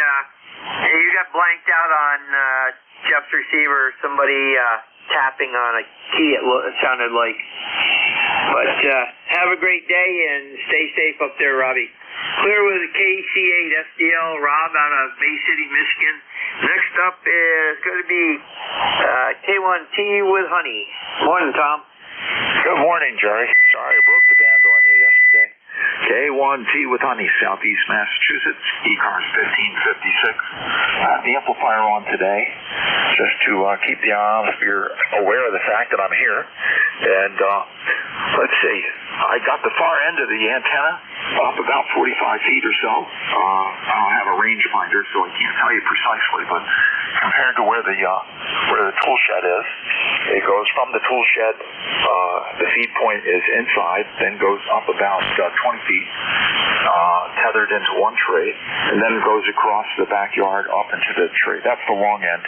you got blanked out on Jeff's receiver, somebody tapping on a key, it sounded like. But have a great day and stay safe up there, Robbie. Clear with KC8 SDL, Rob out of Bay City, Michigan. Next up is going to be K1T with Honey. Morning, Tom. Good morning, Jerry. Sorry I broke the band on you yesterday. K1T with Honey, Southeast Massachusetts, ECARS 1556. The amplifier on today, just to keep the eye on if you're aware of the fact that I'm here. And let's see, I got the far end of the antenna up about 45 feet or so. I don't have a rangefinder, so I can't tell you precisely, but compared to where the tool shed is, it goes from the tool shed, the feed point is inside, then goes up about 20 feet, tethered into one tray, and then goes across the backyard up into the tray. That's the long end.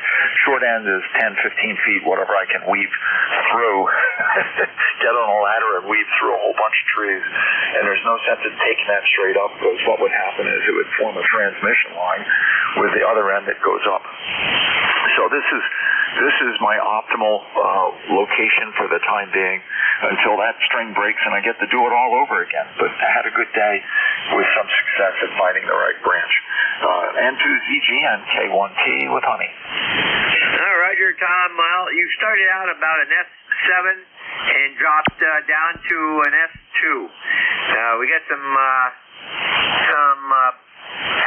Short end is 10, 15 feet, whatever I can weave through, get on a ladder and weave through a whole bunch of trees. And there's no sense in taking that straight up, because what would happen is it would form a transmission line with the other end that goes up. So this is my optimal location for the time being until that string breaks and I get to do it all over again. But I had a good day with some success in finding the right branch. N2ZGN, K1T with Honey. Roger, Tom. Well, you started out about an S7 and dropped down to an S2. We got some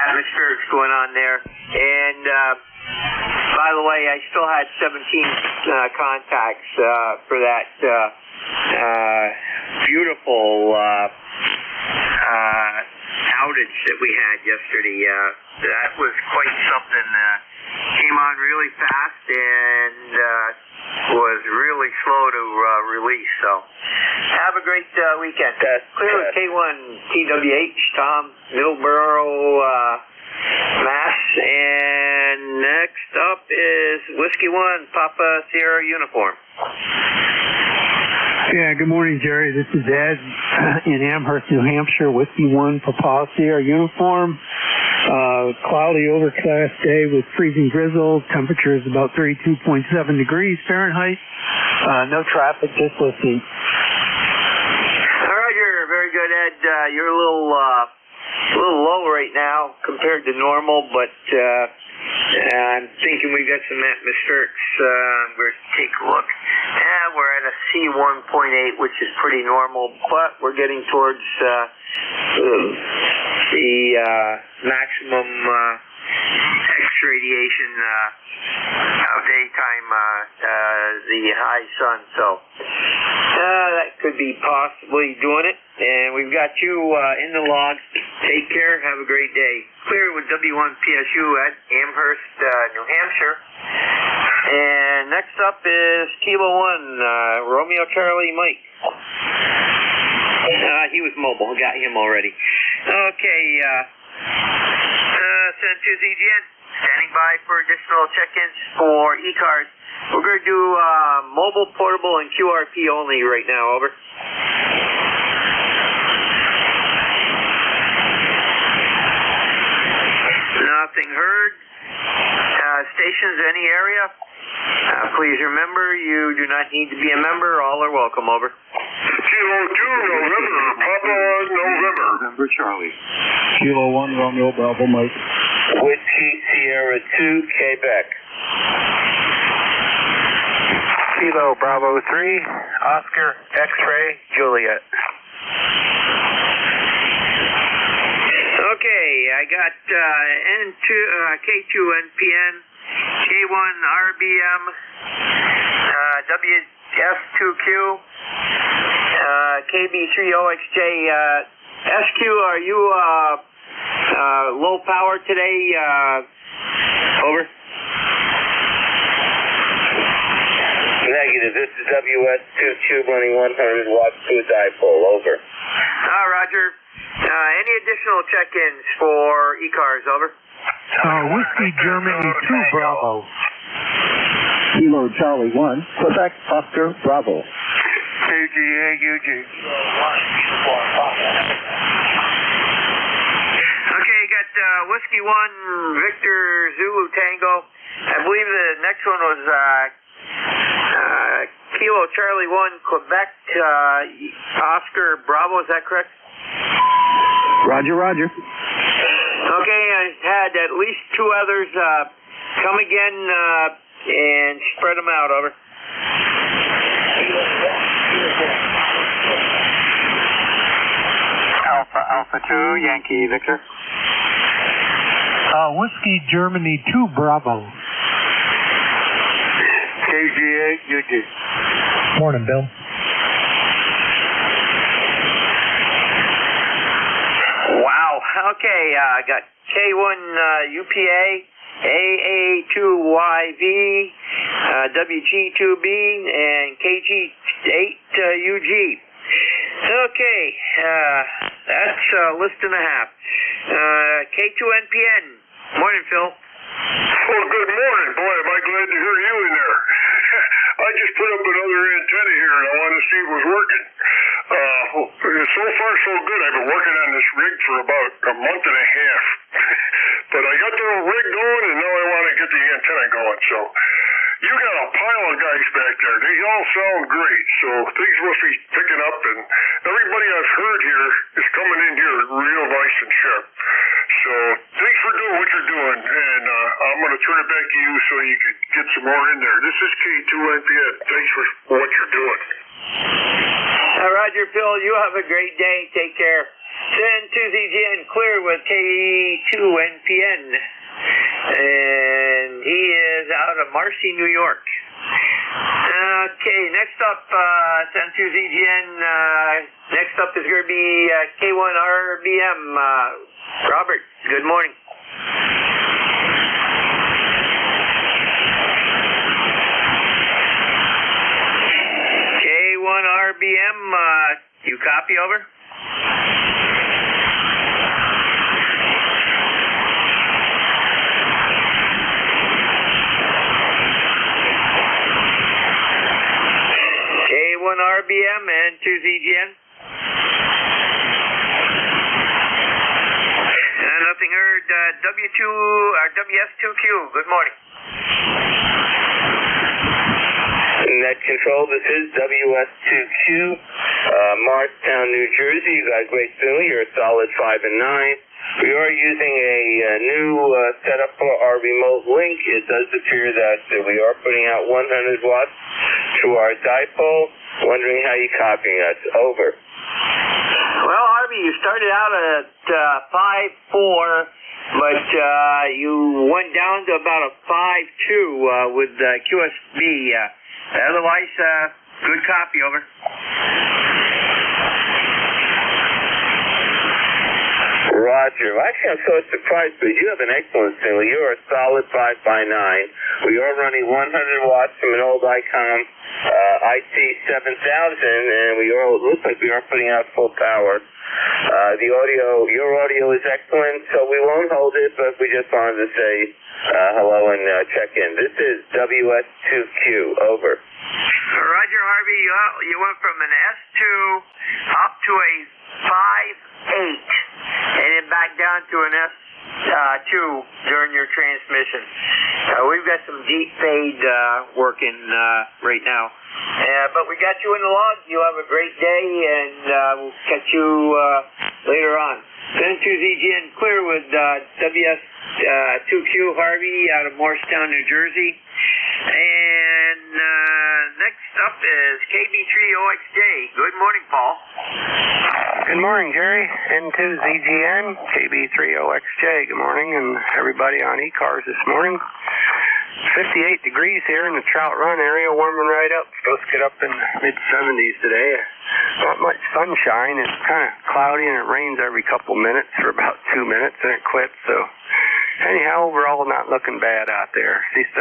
atmospherics going on there. And by the way, I still had 17 contacts for that beautiful outage that we had yesterday. That was quite something. Came on really fast and was really slow to release. So have a great weekend. Clear with K1TWH, Tom, Middleborough, Mass. And next up is Whiskey 1, Papa Sierra Uniform. Yeah, good morning, Jerry. This is Ed in Amherst, New Hampshire, Whiskey 1, Papa Sierra Uniform. Cloudy, overcast day with freezing drizzle. Temperature is about 32.7 degrees Fahrenheit. No traffic, just whiskey. Roger, very good, Ed. You're a little low right now compared to normal, but I'm thinking we've got some atmospherics. We're take a look. We're at a C1.8, which is pretty normal, but we're getting towards the maximum X radiation of daytime, the high sun. So that could be possibly doing it. And we've got you in the log. Take care. Have a great day. Clear with W1PSU at Amherst, New Hampshire. And next up is Kilo 1, Romeo Charlie Mike. He was mobile. Got him already. Okay. Send to ZGN. Standing by for additional check-ins for ECARS. We're going to do mobile, portable, and QRP only right now. Over. Nothing heard. Stations, any area? Please remember, you do not need to be a member. All are welcome. Over. Kilo 2, November, Papa, November. November, Charlie. Kilo 1, Romeo, Bravo, Mike. Whiskey, Sierra 2, Quebec. Kilo, Bravo 3, Oscar, X-Ray, Juliet. Okay, I got K2 NPN, K1 RBM, WF2Q, KB3OXJ. SQ, are you low power today? Over. Negative. This is WS2Q running 100 watts to a dipole. Over. Roger. Any additional check-ins for ECARS? Over. Whiskey Germany 2 Bravo. Kilo Charlie 1, Quebec, Oscar, Bravo. KGA, UG. Okay, got Whiskey 1, Victor Zulu Tango. I believe the next one was Kilo Charlie 1, Quebec, Oscar, Bravo. Is that correct? Roger, roger. Okay, I had at least 2 others come again and spread them out. Over. Alpha 2, Yankee Victor. Whiskey Germany 2 Bravo. KGA, UG. Morning, Bill. Wow. Okay, I got K1 UPA, AA2YV, WG2B, and KG8 UG. Okay, that's a list and a half. K2 NPN. Morning, Phil. Well, good morning. Boy, am I glad to hear you in there. I just put up another antenna here, and I want to see if it was working. So far, so good. I've been working on this rig for about a month and a half. But I got the rig going, and now I want to get the antenna going. So you got a pile of guys back there. They all sound great. So things must be picking up, and everybody I've heard here is coming in here real nice and sharp. So thanks for doing what you're doing, and I'm going to turn it back to you so you can get some more in there. This is K2NPN. Thanks for what you're doing. Roger, Phil. You have a great day. Take care. Send to ZGN clear with K2NPN. And he is out of Marcy, New York. Okay, next up, send to ZGN. Next up is going to be K1RBM. Robert, good morning. K1RBM, you copy? Over. K1RBM and to ZGN. Nothing heard. WS2Q. Good morning. Net control, this is WS2Q, Morristown, New Jersey. You guys wait soon. You're a solid 5 and 9. We are using a new setup for our remote link. It does appear that we are putting out 100 watts to our dipole. Wondering how you're copying us. Over. Well, Harvey, you started out at 5.4, but you went down to about a 5.2 with QSB. Otherwise, good copy. Over. Roger. Actually, I'm so surprised, but you have an excellent signal. You're a solid 5 by 9. We are running 100 watts from an old ICOM IC7000, and looks like we are putting out full power. The audio, your audio is excellent, so we won't hold it, but we just wanted to say hello and check in. This is WS2Q. Over. Roger, Harvey. You went from an S2 up to a 5.8, and then back down to an S2 during your transmission. We've got some deep fade working right now. But we got you in the log. You have a great day, and we'll catch you later on. Then to ZGN Clear with WS2Q Harvey out of Morristown, New Jersey. And next up is KB3OXJ. Good morning, Paul. Good morning, Jerry. N2 ZGN, KB3OXJ. Good morning, and everybody on ECARS this morning. 58 degrees here in the Trout Run area, warming right up. Supposed to get up in mid-70s today. Not much sunshine. It's kind of cloudy and it rains every couple minutes for about 2 minutes and it quits. So anyhow, overall not looking bad out there. At least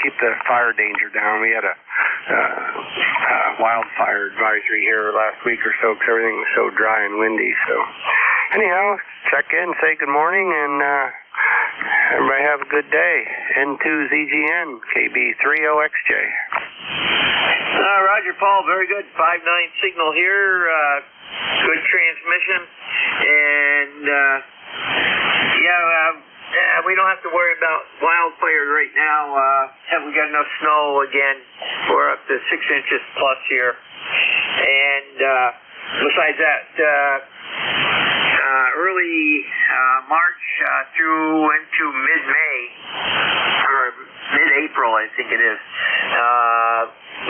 keep the fire danger down. We had a wildfire advisory here last week or so because everything was so dry and windy. So anyhow, check in, say good morning, and everybody have a good day. N2 ZGN, KB3OXJ. Roger, Paul, very good. 5.9 signal here. Good transmission. And, we don't have to worry about wildfire right now. We got enough snow again. We're up to 6 inches plus here. And besides that, early March through into mid-May, or mid-April, I think it is,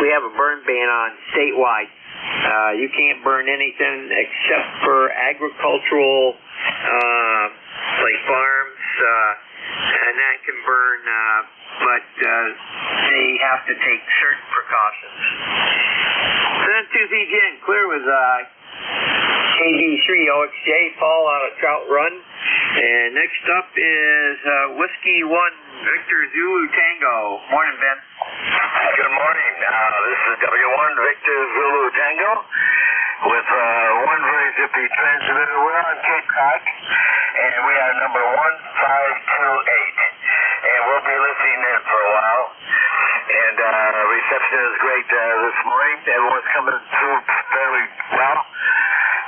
we have a burn ban on statewide. You can't burn anything except for agricultural, like farms, and that can burn, but they have to take certain precautions. Then to ZGN Clear with KB3OXJ, Paul out of Trout Run. And next up is Whiskey 1 Victor Zulu Tango. Morning, Ben. Good morning. This is W1 Victor Zulu Tango with one very zippy transmitter. We're on Cape Cod, and we are number 1528. And we'll be listening in for a while. And reception is great this morning. Everyone's coming through fairly well.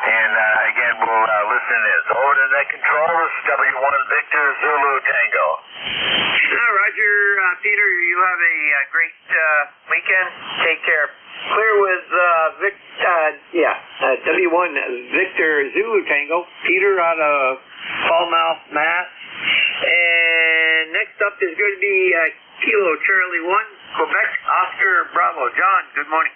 And again, we'll listen in. So over to net control, this is W1 Victor Zulu Tango. Roger, Peter, you have a great weekend. Take care. Clear with W1 Victor Zulu Tango. Peter out of Falmouth, Mass. And next up is going to be Kilo Charlie 1, Quebec Oscar Bravo. John, good morning.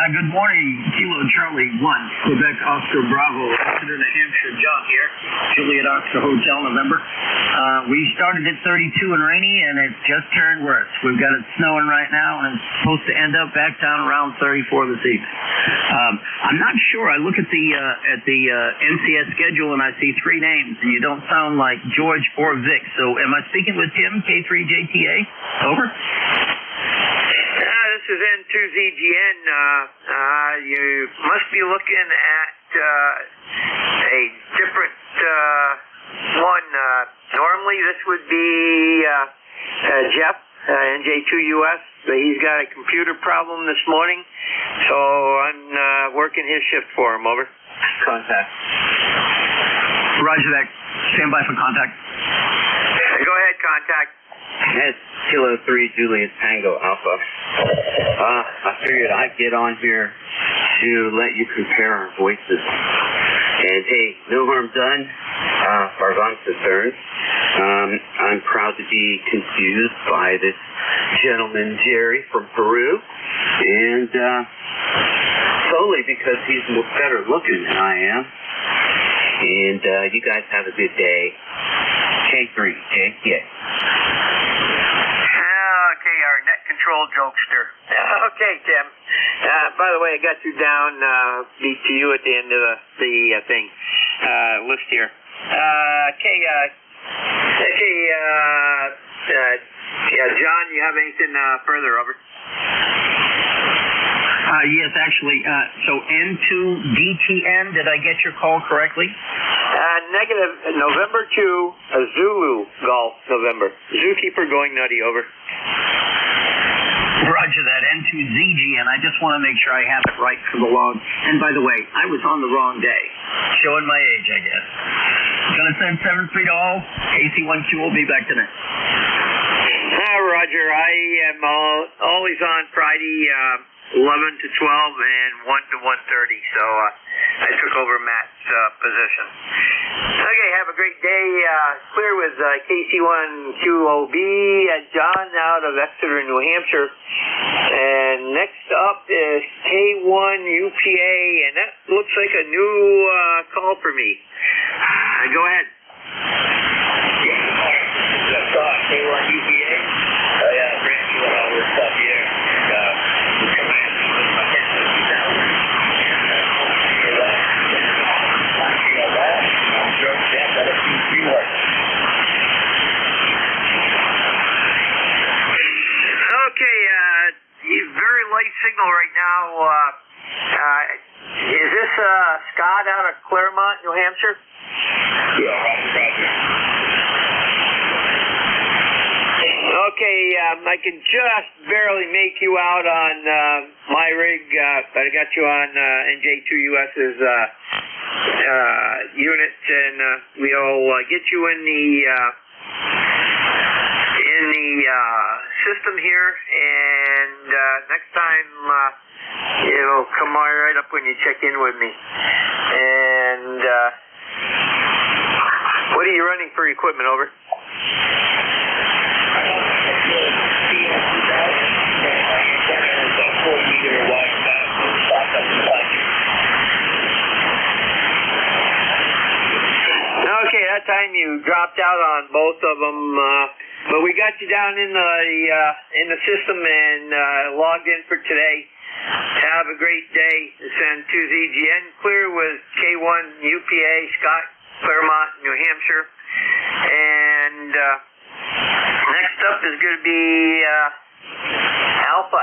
Good morning, Kilo Charlie 1, Quebec Oscar Bravo, Exeter, New Hampshire. John here, Juliet Oscar Hotel, November. We started at 32 and rainy, and it just turned worse. We've got it snowing right now, and it's supposed to end up back down around 34 this evening. I'm not sure. I look at the NCS schedule, and I see 3 names, and you don't sound like George or Vic. So am I speaking with Tim, K3JTA? Over. This is N2ZGN. You must be looking at a different one. Normally this would be Jeff, NJ2US, but he's got a computer problem this morning, so I'm working his shift for him. Over. Contact. Roger that. Stand by for contact. Go ahead, contact. It's Kilo 3 Juliet Tango Alpha. I figured I'd get on here to let you compare our voices. And hey, no harm done, as far as I'm concerned. I'm proud to be confused by this gentleman, Jerry, from Peru. And solely because he's better looking than I am. And you guys have a good day. K3, yeah. Okay, our net control jokester. Okay, Tim. By the way, I got you down, beat to you at the end of the thing, list here. John, you have anything further, over? Yes, actually. So N2DTN, did I get your call correctly? Negative. November 2, Zulu Golf, November. Zookeeper going nutty, over. Roger that, N2ZGN. I just want to make sure I have it right for the log. And by the way, I was on the wrong day. Showing my age, I guess. Gonna send 7-3 to all. AC1Q will be back tonight. Roger, I am always on Friday, 11 to 12 and 1 to 1:30, so I took over Matt's position. Okay, have a great day. Clear with KC1QOB, John out of Exeter, New Hampshire. And next up is K1UPA, and that looks like a new call for me. Go ahead. K1UPA? Oh yeah, brand new all this stuff here. Okay, very light signal right now. Is this Scott out of Claremont, New Hampshire? Yeah, Roger. Okay, I can just barely make you out on my rig, but I got you on NJ2US's unit, and we'll get you in the system here, and next time it'll come right up when you check in with me. And what are you running for equipment, over? Okay, that time you dropped out on both of them, but we got you down in the system and logged in for today. Have a great day. Send to ZGN. Clear with K1UPA, Scott, Claremont, New Hampshire. And next up is going to be Alpha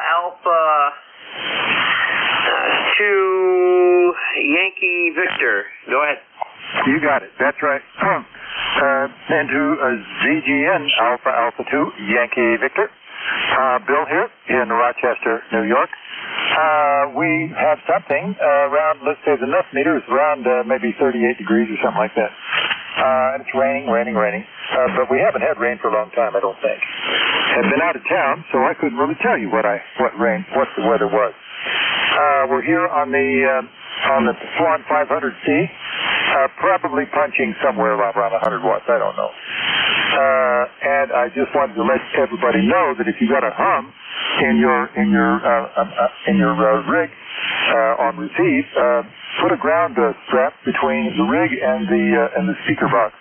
2 Yankee Victor. Go ahead. You got it. That's right. Into ZGN, Alpha 2 Yankee Victor. Bill here in Rochester, New York. We have something around, let's say the Nuff meter is around maybe 38 degrees or something like that. And it's raining. But we haven't had rain for a long time, I don't think. I've been out of town, so I couldn't really tell you what the weather was. We're here on the Swan 500C, probably punching somewhere around 100 watts. I don't know. And I just wanted to let everybody know that if you got a hum in your rig on receive, put a ground strap between the rig and the speaker box.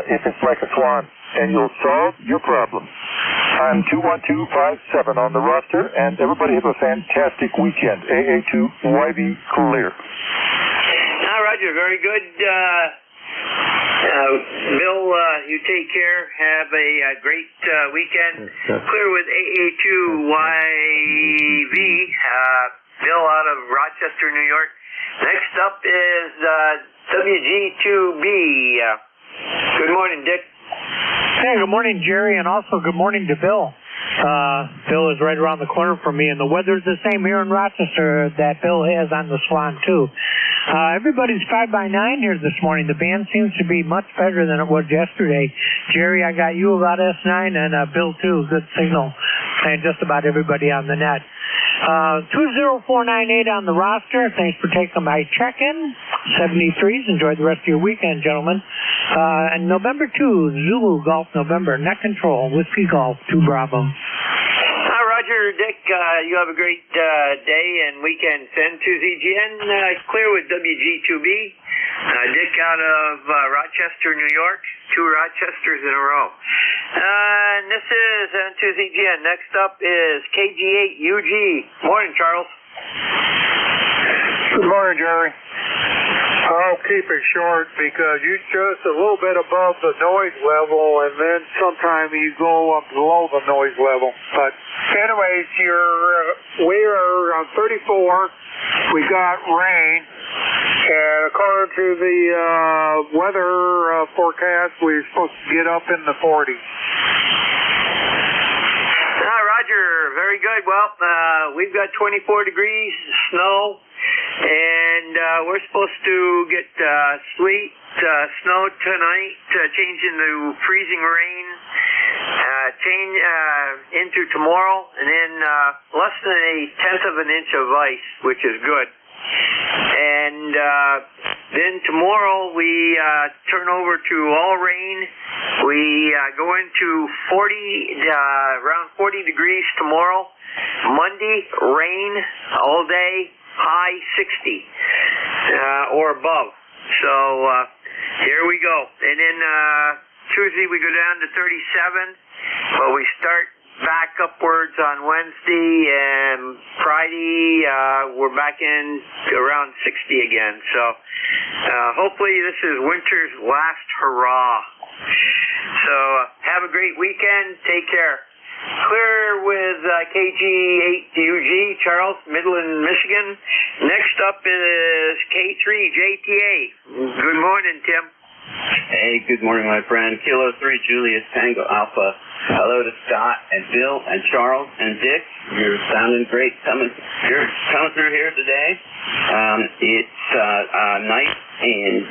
If it's like a Swan, and you'll solve your problem. I'm 21257 on the roster, and everybody have a fantastic weekend. AA2YB clear. Roger, very good. Bill, you take care. Have a great weekend. Clear with AA2YV. Bill out of Rochester, New York. Next up is WG2B. Good morning, Dick. Hey, good morning, Jerry, and also good morning to Bill. Bill is right around the corner from me, and the weather's the same here in Rochester that Bill has on the Swan, too. Everybody's 5 by 9 here this morning. The band seems to be much better than it was yesterday. Jerry, I got you about S9, and Bill, too. Good signal. And just about everybody on the net. 20498 on the roster. Thanks for taking my check-in. 73s. Enjoy the rest of your weekend, gentlemen. And November 2, Zulu Golf November. Net control. Whiskey Golf 2 Bravo. Roger, Dick, you have a great day and weekend. Send to ZGN, clear with WG2B. Dick out of Rochester, New York. 2 Rochesters in a row. And this is Send to ZGN. Next up is KG8UG. Morning, Charles. Good morning, Jerry. I'll keep it short because you're just a little bit above the noise level, and then sometime you go up below the noise level. But anyways, we are on 34. We got rain, and according to the weather forecast, we're supposed to get up in the 40s. Roger, very good. Well, we've got 24 degrees, snow. And we're supposed to get sleet, snow tonight, change into freezing rain, change into tomorrow, and then less than 1/10 of an inch of ice, which is good. And then tomorrow we turn over to all rain. We go into 40, around 40 degrees tomorrow. Monday, rain all day. High 60 or above. So here we go. And then Tuesday we go down to 37, but we start back upwards on Wednesday, and Friday we're back in around 60 again. So hopefully this is winter's last hurrah. So have a great weekend. Take care. Clear with KG8UG, Charles, Midland, Michigan. Next up is K3JTA. Good morning, Tim. Hey, good morning, my friend. Kilo 3, Julius Tango Alpha. Hello to Scott and Bill and Charles and Dick. You're sounding great coming through here today. It's a nice and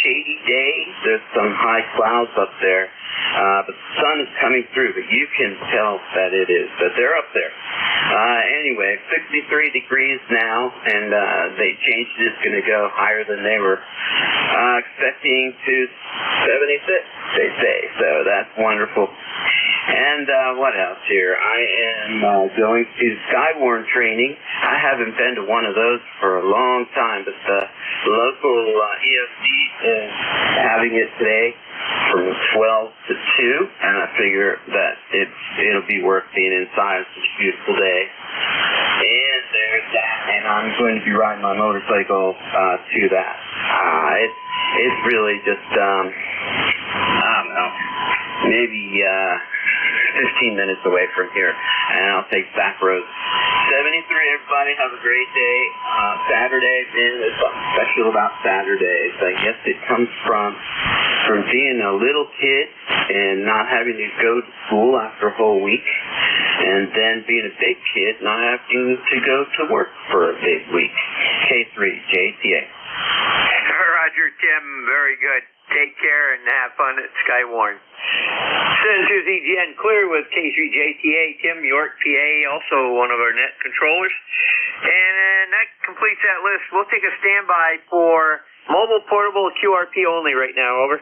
shady day. There's some high clouds up there. But the sun is coming through, but you can tell that it is. But they're up there. Anyway, 63 degrees now, and they changed it. It's going to go higher than they were expecting to 76, they say. So that's wonderful. And what else here? I am going to Skywarn training. I haven't been to one of those for a long time, but the local EFD is having it today from 12 to 2, and I figure that it'll be worth being inside. It's a beautiful day. And there's that, and I'm going to be riding my motorcycle to that. It's really just, I don't know, maybe 15 minutes away from here, and I'll take back roads. 73, everybody, have a great day. Saturday, man, there's something special about Saturdays. I guess it comes from being a little kid and not having to go to school after a whole week, and then being a big kid not having to go to work for a big week. K3, JTA. Roger, Tim, very good. Take care and have fun at Skywarn. Send to ZGN clear with K3JTA, Tim, York, PA, also one of our net controllers. And that completes that list. We'll take a standby for mobile, portable, QRP only right now. Over.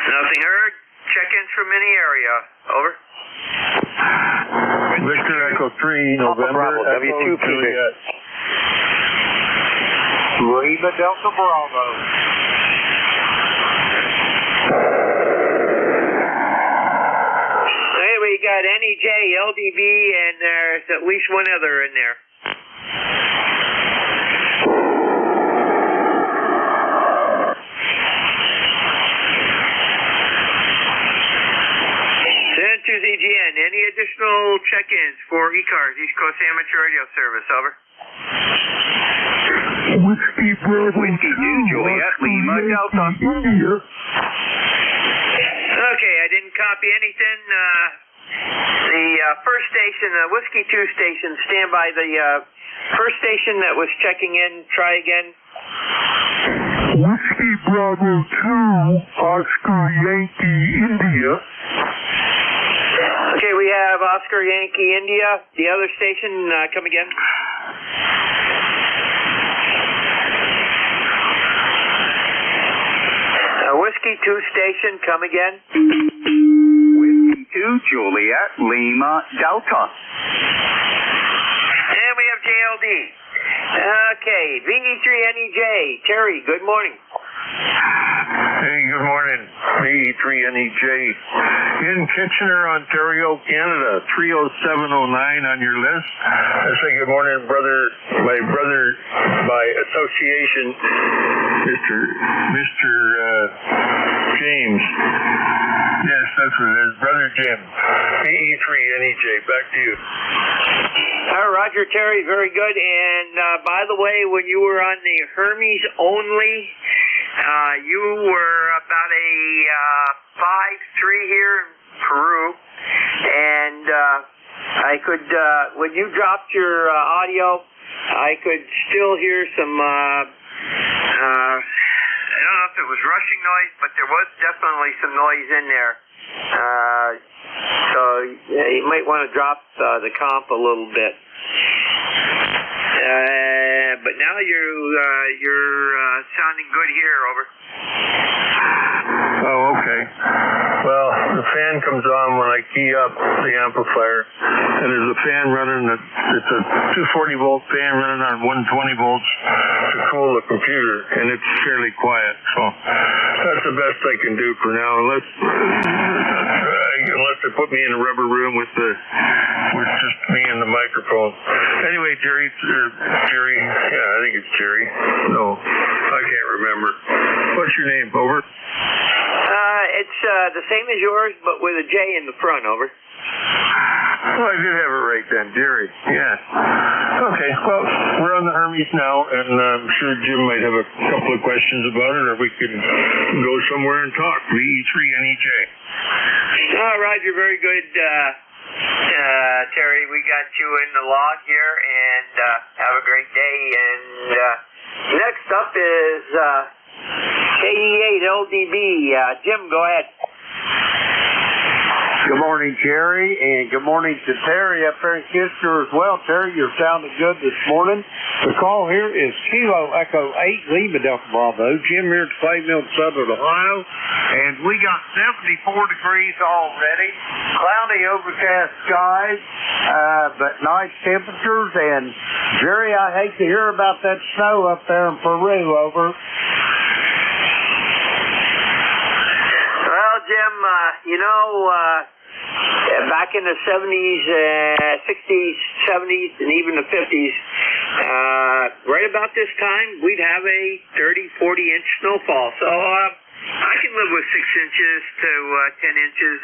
Nothing heard. Check-ins from any area. Over. Victor Echo 3, November, Echo Juliet. Lima Delta Bravo. Hey, we got NEJ, LDB, and there's at least one other in there. Send to ZGN. Any additional check-ins for ECARS, East Coast Amateur Radio Service? Over. Whiskey Bravo 2, Juliet, Lima Delta. Okay, I didn't copy anything. The first station, Whiskey 2 station, stand by. The first station that was checking in, try again. Whiskey Bravo 2, Oscar Yankee India. Okay, we have Oscar Yankee India. The other station, come again. Whiskey 2 station, come again. Whiskey 2, Juliet, Lima, Delta. And we have JLD. Okay, VE3NEJ. Terry, good morning. Hey, good morning. VE3NEJ. In Kitchener, Ontario, Canada. 30709 on your list. I say good morning, brother. My brother by association, Mr. James. Yes, that's what it is. Brother Jim. VE3NEJ. Back to you. Roger, Terry, very good. And by the way, when you were on the Hermes only, you were about a 5-3 here in Peru, and I could, when you dropped your audio, I could still hear some, I don't know if it was rushing noise, but there was definitely some noise in there. So you might want to drop the comp a little bit. But now you're sounding good here, over. Oh, okay. Well, the fan comes on when I key up the amplifier, and there's a fan running. It's a 240 volt fan running on 120 volts to cool the computer, and it's fairly quiet. So that's the best I can do for now, unless they put me in a rubber room with just me and the microphone. Anyway, Jerry, yeah, I think it's Jerry. No, I can't remember. What's your name? Over. It's the same as yours, but with a J in the front, over. Oh, I did have it right then, Jerry. Yeah. Okay, well, we're on the Hermes now, and I'm sure Jim might have a couple of questions about it, or we could go somewhere and talk. VE3NEJ. Roger, very good, Terry. We got you in the log here, and have a great day. And next up is KE8LDB. Jim, go ahead. Good morning, Jerry, and good morning to Terry up there in Kitchener as well. Terry, you're sounding good this morning. The call here is Kilo Echo 8 Lima Delta Bravo. Jim here at Clay Mill, Southern Ohio, and we got 74 degrees already. Cloudy, overcast skies, but nice temperatures. And Jerry, I hate to hear about that snow up there in Peru, over. Well, Jim, back in the 70s, 60s, 70s, and even the 50s, right about this time, we'd have a 30, 40-inch snowfall. So I can live with 6 inches to 10 inches.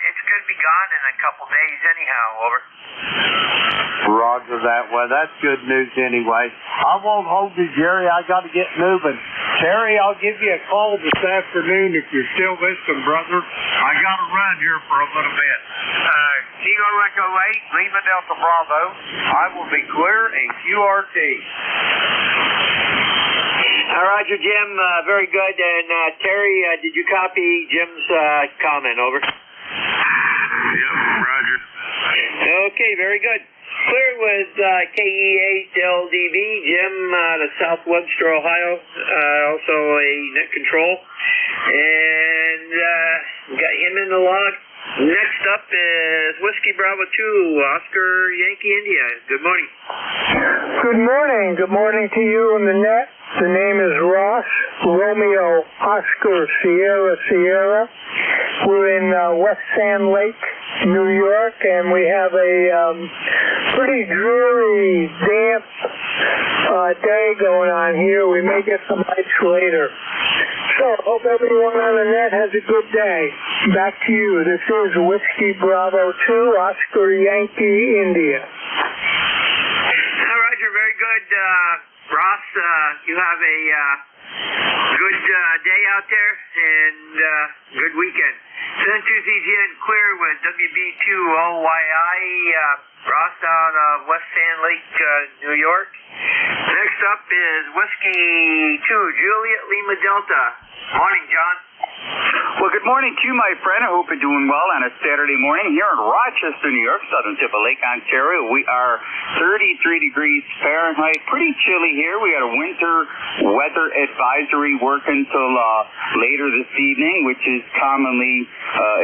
It's going to be gone in a couple days anyhow, over. Roger that. Well, that's good news anyway. I won't hold you, Jerry. I got to get moving. Terry, I'll give you a call this afternoon if you're still listening, brother. I got to run here for a little bit. Kilo Echo 8, Lima Delta Bravo. I will be clear in QRT. Roger, Jim. Very good. And Terry, did you copy Jim's comment, over? Yep, Roger. Okay, very good. Clear with KE8LDB, Jim out of South Webster, Ohio, also a net control. And got him in the log. Next up is Whiskey Bravo 2, Oscar Yankee India. Good morning. Good morning. Good morning to you on the net. The name is Ross Romeo Oscar Sierra. We're in West Sand Lake, New York, and we have a pretty dreary, damp day going on here. We may get some lights later. So, hope everyone on the net has a good day. Back to you. This is Whiskey Bravo 2, Oscar Yankee India. Roger, very good. Ross, you have a Good day out there and good weekend. Send to ZGN clear with WB2OYI, Ross out of West Sand Lake, New York. Next up is Whiskey 2, Juliet Lima Delta. Morning, John. Well, good morning to you, my friend. I hope you're doing well on a Saturday morning here in Rochester, New York, southern tip of Lake Ontario. We are 33 degrees Fahrenheit. Pretty chilly here. We got a winter weather advisory working till later this evening, which is commonly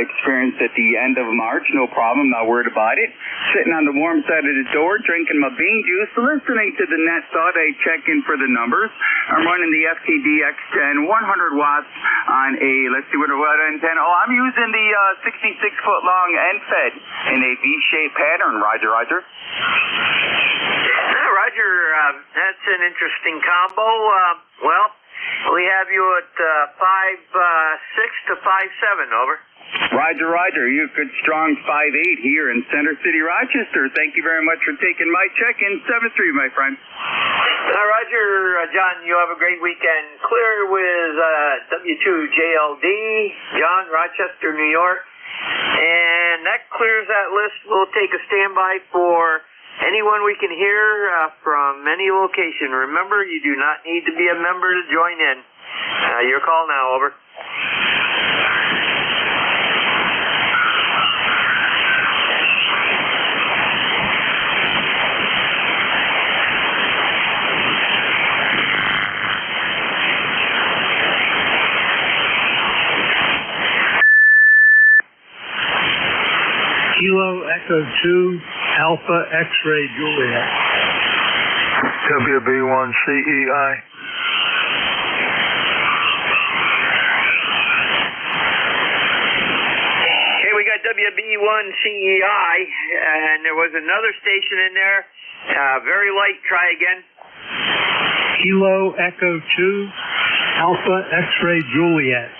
experienced at the end of March. No problem. Not worried about it. Sitting on the warm side of the door, drinking my bean juice, listening to the net thought. I check in for the numbers. I'm running the FTD X10 100 watts on a, let's see what antenna. Oh, I'm using the 66-foot long end fed in a V-shaped pattern. Roger, Roger. Roger, that's an interesting combo. Well, we have you at 5.6 to 5.7, over. Roger, Roger. You good strong 5'8" here in Center City, Rochester. Thank you very much for taking my check-in. 7-3, my friend. Roger, John, you have a great weekend. Clear with W2JLD, John, Rochester, New York. And that clears that list. We'll take a standby for anyone we can hear from any location. Remember, you do not need to be a member to join in. Your call now, over. Kilo Echo 2 Alpha X-Ray Juliet. WB1CEI. Okay, we got WB1CEI, and there was another station in there. Very light. Try again. Kilo Echo 2 Alpha X-Ray Juliet.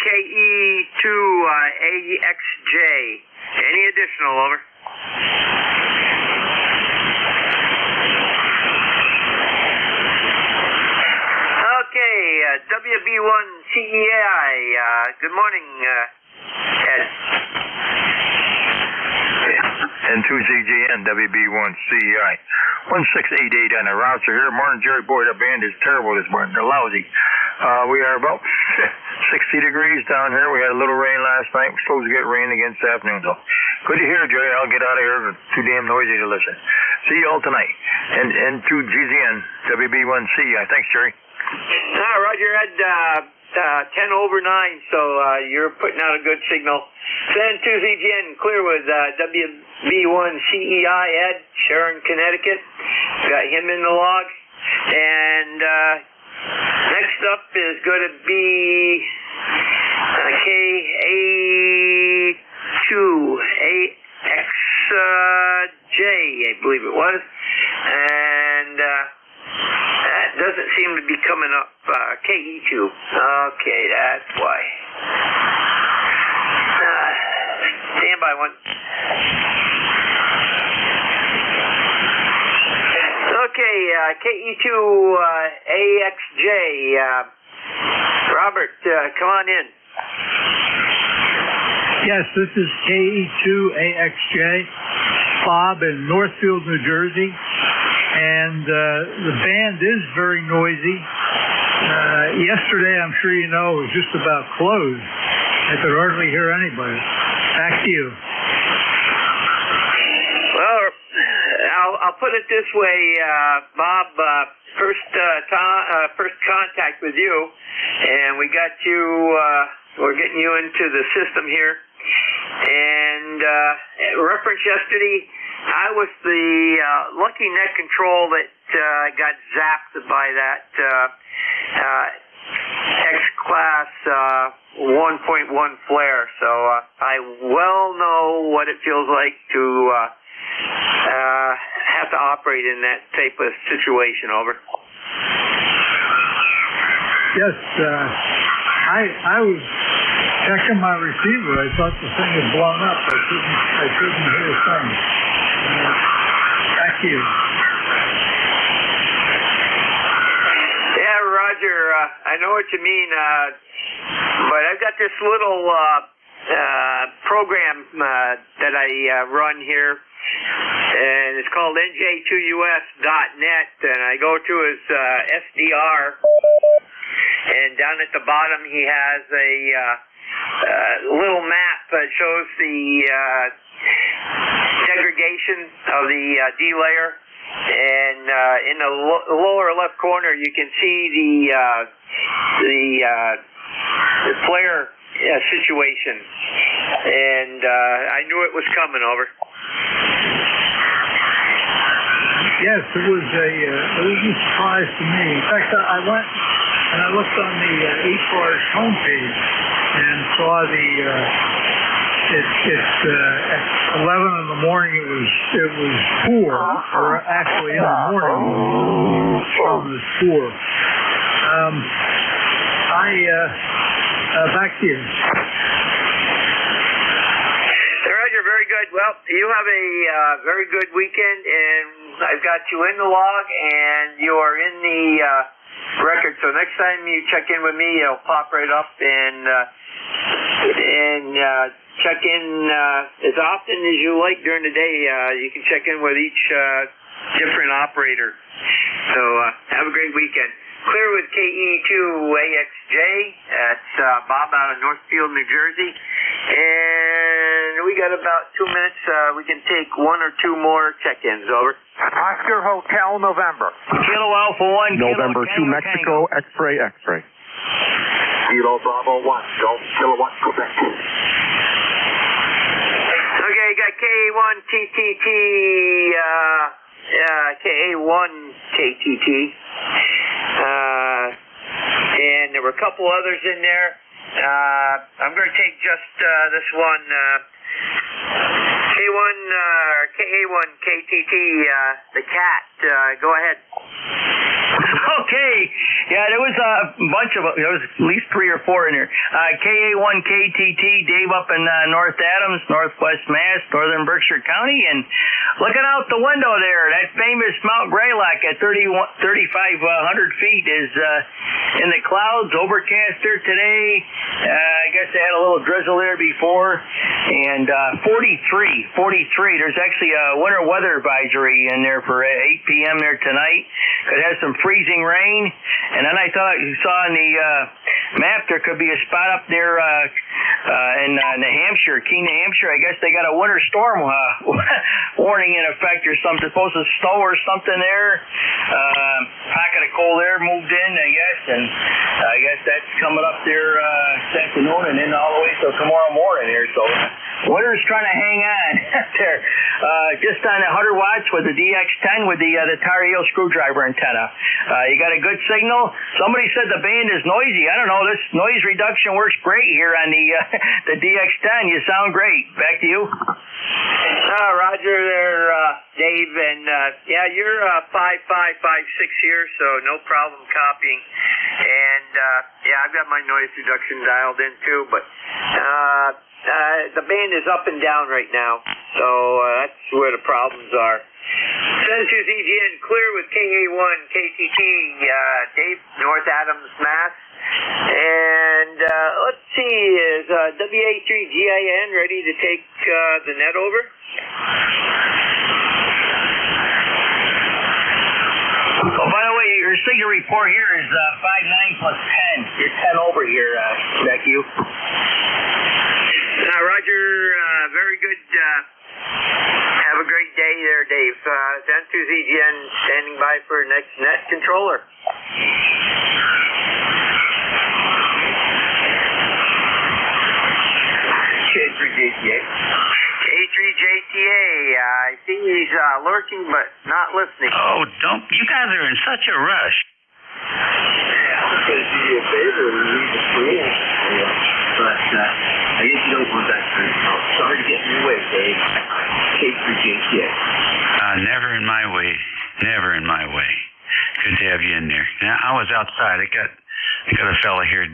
KE2AXJ. Any additional, over? Okay, WB1CEI. Good morning, Ed. N2ZGN, WB1CEI. 1688 on the router here. Morning, Jerry. Boy, that band is terrible this morning. They're lousy. We are about 60 degrees down here. We had a little rain last night. We're supposed to get rain again this afternoon, though. Good to hear, Jerry. I'll get out of here. It's too damn noisy to listen. See you all tonight. And to GZN, WB1CEI. Thanks, Jerry. Roger, Ed. 10 over 9, so you're putting out a good signal. Send to ZGN, clear with WB1CEI, Ed, Sharon, Connecticut. Got him in the log. And next up is going to be KA2AXJ, I believe it was. And that doesn't seem to be coming up. KE2. Okay, that's why. Stand by one. Okay, KE2AXJ. Robert, come on in. Yes, this is KE2AXJ. Bob in Northfield, New Jersey. And the band is very noisy. Yesterday, I'm sure you know, it was just about closed. I could hardly hear anybody. Back to you. Well, I'll put it this way, Bob. First contact with you, and we got you. We're getting you into the system here. And reference yesterday, I was the lucky net control that got zapped by that X-Class 1.1 flare. So I well know what it feels like to have to operate in that type of situation, over. Yes, I was checking my receiver. I thought the thing had blown up. I couldn't hear a thing. Back to you. I know what you mean. But I've got this little program that I run here, and it's called nj2us.net, and I go to his SDR, and down at the bottom he has a little map that shows the degradation of the D-layer, and in the lower left corner you can see the flare situation, and I knew it was coming. Over. Yes, it was a surprise to me. In fact, I went and I looked on the ECARS homepage and saw at 11 in the morning it was poor, or actually in the morning it was poor. Back to you. Roger, very good. Well, you have a very good weekend, and I've got you in the log, and you are in the record. So next time you check in with me, it'll pop right up, and check in as often as you like during the day. You can check in with each different operator. So have a great weekend. Clear with KE2AXJ. That's Bob out of Northfield, New Jersey. And we got about 2 minutes. We can take one or two more check-ins. Over. Oscar Hotel, November. Kilo Alpha 1. November Kilo 2, Mexico, X-ray, X-ray. Kilo Bravo 1, Golf Kilowatt, Quebec. Okay, got KA1 TTT, KA1 KTT. And there were a couple others in there. I'm going to take just this one. KA1 KTT, the cat. Go ahead. Okay. Yeah, there was a bunch of, there was at least 3 or 4 in there. KA1 KTT, Dave up in North Adams, Northwest Mass, Northern Berkshire County, and looking out the window there, that famous Mount Greylock at 3,500 feet is in the clouds, overcast there today. I guess they had a little drizzle there before, and 43. There's actually a winter weather advisory in there for 8 p.m. there tonight. Could have some freezing rain, and then I thought you saw on the map there could be a spot up there in New Hampshire, Keene, New Hampshire. I guess they got a winter storm warning in effect or something. It's supposed to snow or something there. Pocket of cold air moved in, I guess, and I guess that's coming up there this afternoon and then all the way till tomorrow morning here. So winter's trying to hang on there. Just on 100 watts with the DX10 with the Tar Heel screwdriver antenna. You got a good signal. Somebody said the band is noisy. I don't know. This noise reduction works great here on the DX10. You sound great. Back to you. Roger there, Dave. And yeah, you're 5556 here, so no problem copying. And yeah, I've got my noise reduction dialed in too, but the band is up and down right now, so that's where the problems are. Sensors EGN clear with KA1 KTT, Dave, North Adams, Mass. And let's see, is WA3GIN ready to take the net over? Oh, by the way, your signal report here is 59 plus 10. You're 10 over here, back to you. Roger, very good. Have a great day there, Dave. Sensors EGN standing by for next net controller. K3JTA. K3JTA. I see he's lurking, but not listening. Oh, don't. You guys are in such a rush. Yeah, I'm going to do you a favor and leave the screen. But I guess you don't want that kind of help. Sorry to get in your way, Dave. K3JTA. Never in my way. Never in my way. Good to have you in there. Now, I was outside. I got a fella here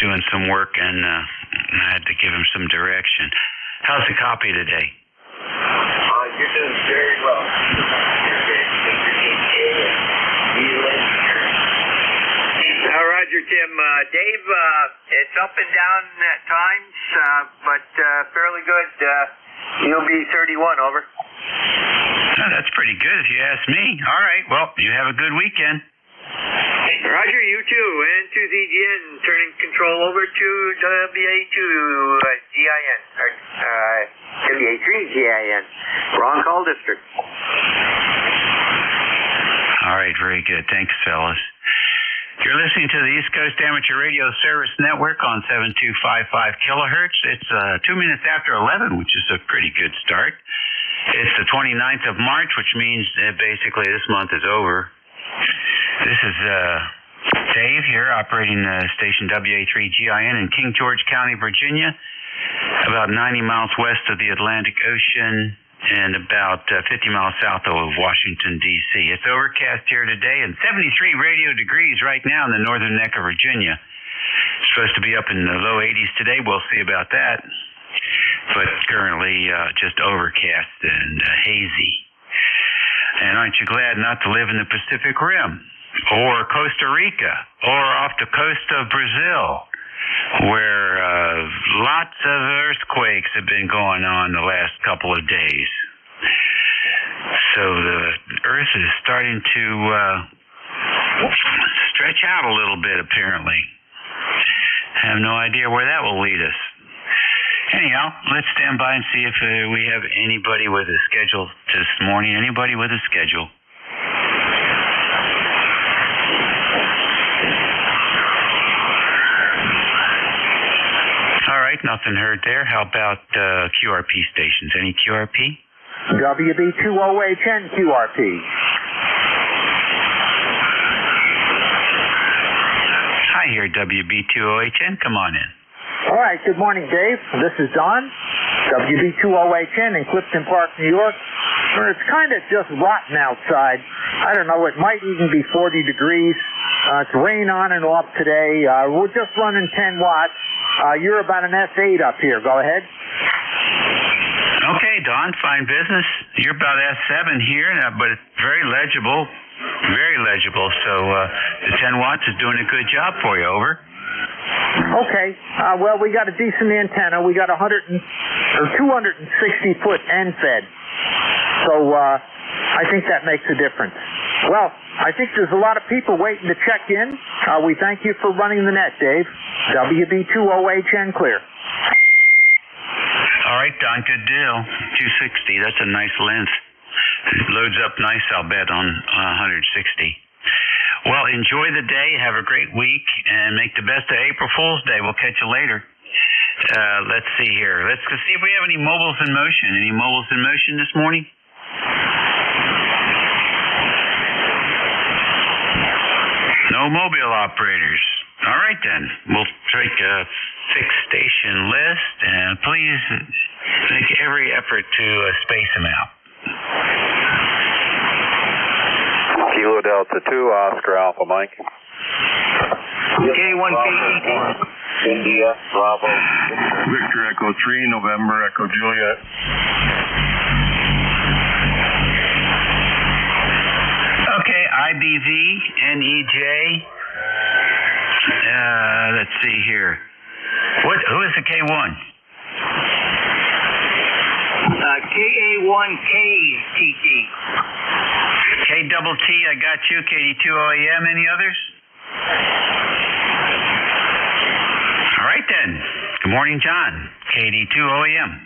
doing some work, and I had to give him some direction. How's the copy today? You're doing very well. Roger. Roger, Tim. Dave, it's up and down at times, but fairly good. You'll be 31, over. Oh, that's pretty good if you ask me. All right, well, you have a good weekend. Roger, you too. And to ZGN, turning control over to WA2GIN, or WA3GIN, wrong call district. All right, very good. Thanks, fellas. You're listening to the East Coast Amateur Radio Service Network on 7255 kilohertz. It's 2 minutes after 11, which is a pretty good start. It's the 29th of March, which means that basically this month is over. This is Dave here, operating station WA3GIN in King George County, Virginia, about 90 miles west of the Atlantic Ocean and about 50 miles south of Washington, D.C. It's overcast here today and 73 radio degrees right now in the northern neck of Virginia. It's supposed to be up in the low 80s today. We'll see about that. But currently just overcast and hazy. And aren't you glad not to live in the Pacific Rim or Costa Rica or off the coast of Brazil, where lots of earthquakes have been going on the last couple of days. So the earth is starting to stretch out a little bit, apparently. I have no idea where that will lead us. Anyhow, let's stand by and see if we have anybody with a schedule this morning. Anybody with a schedule? All right, nothing heard there. How about QRP stations? Any QRP? WB2OHN QRP. Hi here, WB2OHN. Come on in. All right, good morning, Dave. This is Don, WB2OHN in Clifton Park, New York. It's kind of just rotten outside. I don't know, it might even be 40 degrees. It's rain on and off today. We're just running 10 watts. You're about an S8 up here. Go ahead. Okay, Don, fine business. You're about S7 here, but it's very legible. Very legible. So the 10 watts is doing a good job for you, over. Okay. Well, we got a decent antenna. We got 260-foot end fed. So I think that makes a difference. Well, I think there's a lot of people waiting to check in. We thank you for running the net, Dave. WB2OHN clear. All right, Don, good deal. 260, that's a nice length. It loads up nice, I'll bet, on 160. Well, enjoy the day, have a great week, and make the best of April Fool's Day. We'll catch you later. Let's see here. Let's see if we have any mobiles in motion. Any mobiles in motion this morning? No mobile operators. All right, then. We'll take a fixed station list, and please make every effort to space them out. Kilo Delta 2, Oscar Alpha Mike. K1KTT. India, Bravo. Victor Echo 3, November Echo Juliet. Okay, IBV, NEJ. Let's see here. Who is the K1? KA1KTT. KTT, I got you. KD2OEM, any others? All right then. Good morning, John. KD2OEM.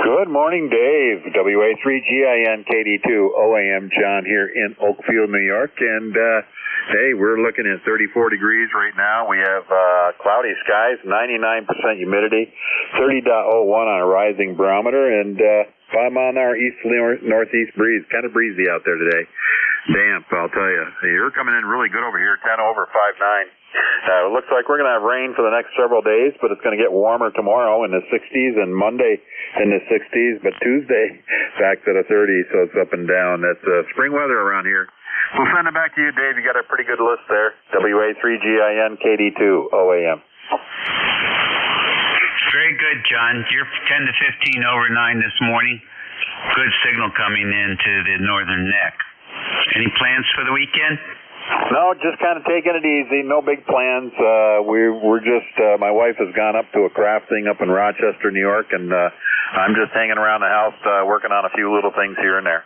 Good morning, Dave. WA3GIN KD2OAM John here in Oakfield, New York. And, hey, we're looking at 34 degrees right now. We have cloudy skies, 99% humidity, 30.01 on a rising barometer, and I'm on our east-northeast breeze. Kind of breezy out there today. Damp, I'll tell you. You're coming in really good over here, 10 over 5.9. It looks like we're going to have rain for the next several days, but it's going to get warmer tomorrow in the 60s and Monday in the 60s, but Tuesday back to the 30s, so it's up and down. That's spring weather around here. We'll send it back to you, Dave. You got a pretty good list there. WA3GIN KD2OAM. Very good, John. You're 10 to 15 over 9 this morning. Good signal coming into the northern neck. Any plans for the weekend? No, just kind of taking it easy. No big plans. We're just, my wife has gone up to a craft thing up in Rochester, New York, and I'm just hanging around the house working on a few little things here and there.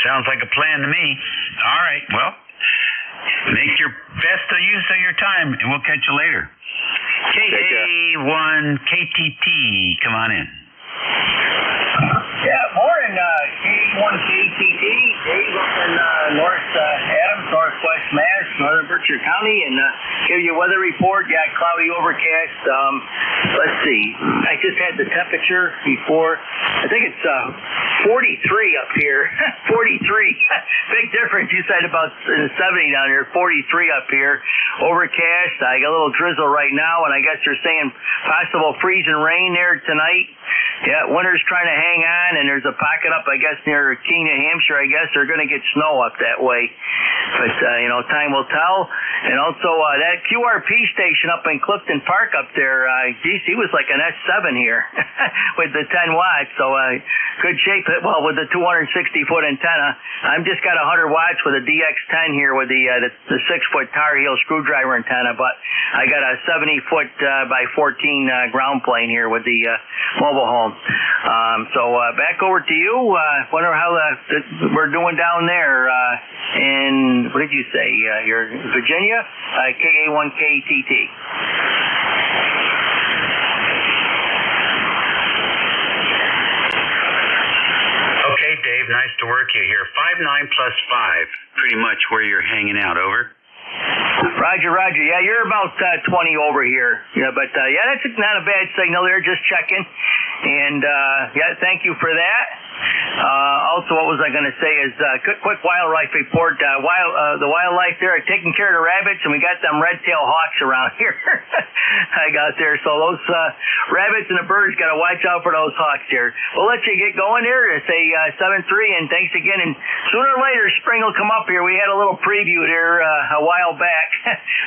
Sounds like a plan to me. All right, well, make your best use of your time, and we'll catch you later. KA1KTT, come on in. Yeah, morning, KA1KTT, Dave up in North Adams, Northwest Mass, Northern Berkshire County, and give you a weather report. Yeah, cloudy, overcast. Let's see, I just had the temperature before. I think it's 43 up here. 43. Big difference. You said about 70 down here. 43 up here. Overcast. I got a little drizzle right now, and I guess they're saying possible freezing rain there tonight. Yeah, winter's trying to hang on, and there's a pocket up, I guess, near Keene, New Hampshire. I guess they're going to get snow up that way. But, time will tell. And also, that QRP station up in Clifton Park up there, he was like an S7 here with the 10 watts. So, good shape. Well, with the 260-foot antenna. I'm just got 100 watts with a DX10 here with the 6-foot Tar Heel screwdriver antenna. But I got a 70-foot by 14 ground plane here with the mobile home. So back over to you. Wonder how we're doing down there in, what did you say? You're Virginia? KA1KTT. Okay, Dave, nice to work you here. 5-9 plus 5, pretty much where you're hanging out, over. Roger. Yeah, you're about 20 over here. Yeah, but that's not a bad signal there. Just checking. And thank you for that. Also, what was I going to say is quick wildlife report. The wildlife there are taking care of the rabbits, and we got them red-tailed hawks around here. I got there. So those rabbits and the birds got to watch out for those hawks here. We'll let you get going there. Say 7-3, and thanks again. And sooner or later, spring will come up here. We had a little preview there a while back.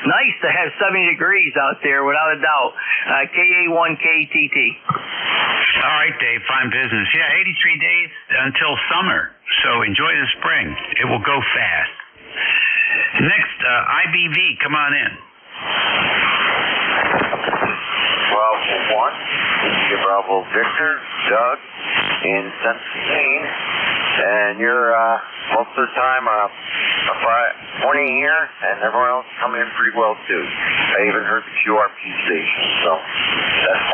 Nice to have 70 degrees out there, without a doubt. KA1KTT. All right, Dave, fine business. Yeah, 83 days until summer, so enjoy the spring. It will go fast. Next, IBV, come on in. 12-1, Bravo Victor, Doug in Centene, and you're most of the time morning here, and everyone else coming in pretty well too. I even heard the QRP station,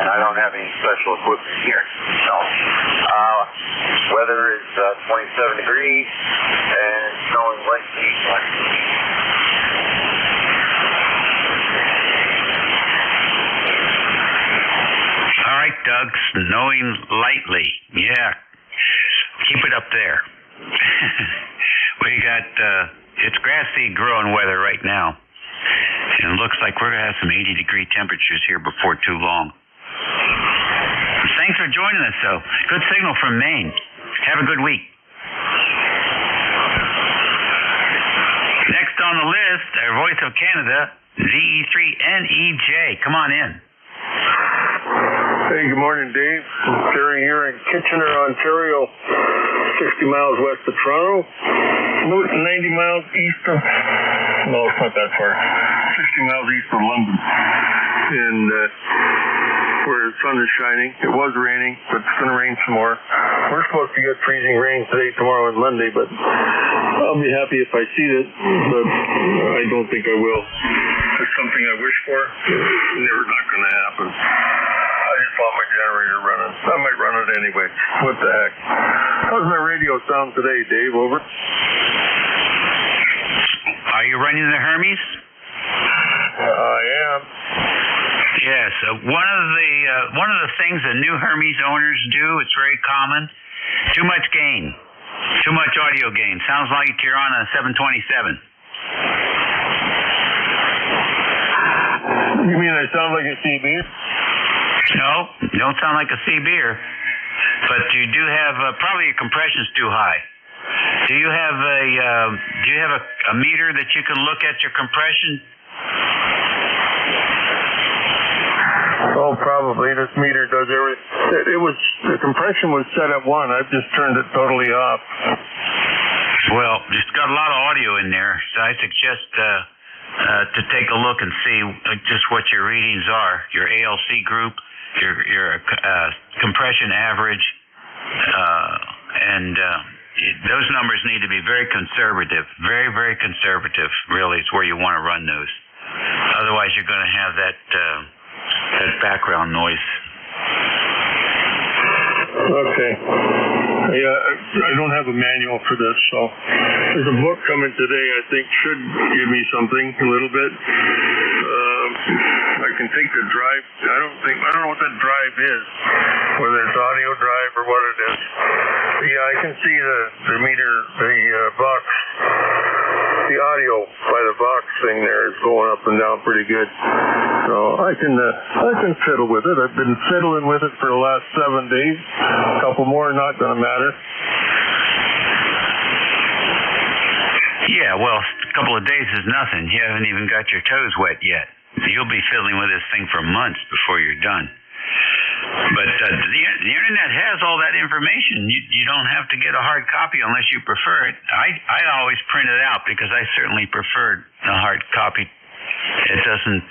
and I don't have any special equipment here. So, weather is 27 degrees, and it's snowing lightly. All right, Doug, snowing lightly. Yeah, keep it up there. We got, it's grass seed growing weather right now. And it looks like we're going to have some 80-degree temperatures here before too long. Thanks for joining us, though. Good signal from Maine. Have a good week. Next on the list, our Voice of Canada, ZE3NEJ. Come on in. Hey, good morning, Dave. Terry here in Kitchener, Ontario, 60 miles west of Toronto, 90 miles east of, no, it's not that far, 60 miles east of London, and where the sun is shining. It was raining, but it's going to rain some more. We're supposed to get freezing rain today, tomorrow, and Monday, but I'll be happy if I see it, but I don't think I will. It's something I wish for. It's never not going to happen. I just want my generator running. I might run it anyway. What the heck? How's my radio sound today, Dave? Over. Are you running the Hermes? I am. Yes. One of the things that new Hermes owners do, it's very common, too much gain. Too much audio gain. Sounds like you're on a 727. You mean I sound like a CB? No, you don't sound like a CB'er, but you do have probably your compression's too high. Do you have a meter that you can look at your compression? Oh, probably. This meter does everything. The compression was set at 1. I've just turned it totally off. Well, it's got a lot of audio in there, so I suggest to take a look and see just what your readings are, your ALC group, your compression average, and those numbers need to be very conservative, very, very conservative, really, is where you want to run those. Otherwise, you're going to have that background noise. Okay. Yeah, I don't have a manual for this, so there's a book coming today I think should give me something a little bit. I can take the drive. I don't know what that drive is, whether it's audio drive or what it is. Yeah, I can see the meter, the box. The audio by the box thing there is going up and down pretty good, so I can fiddle with it. I've been fiddling with it for the last 7 days. A couple more, not going to matter. Yeah, well, a couple of days is nothing. You haven't even got your toes wet yet. You'll be fiddling with this thing for months before you're done. But the internet has all that information. You don't have to get a hard copy unless you prefer it. I always print it out because I certainly preferred a hard copy. It doesn't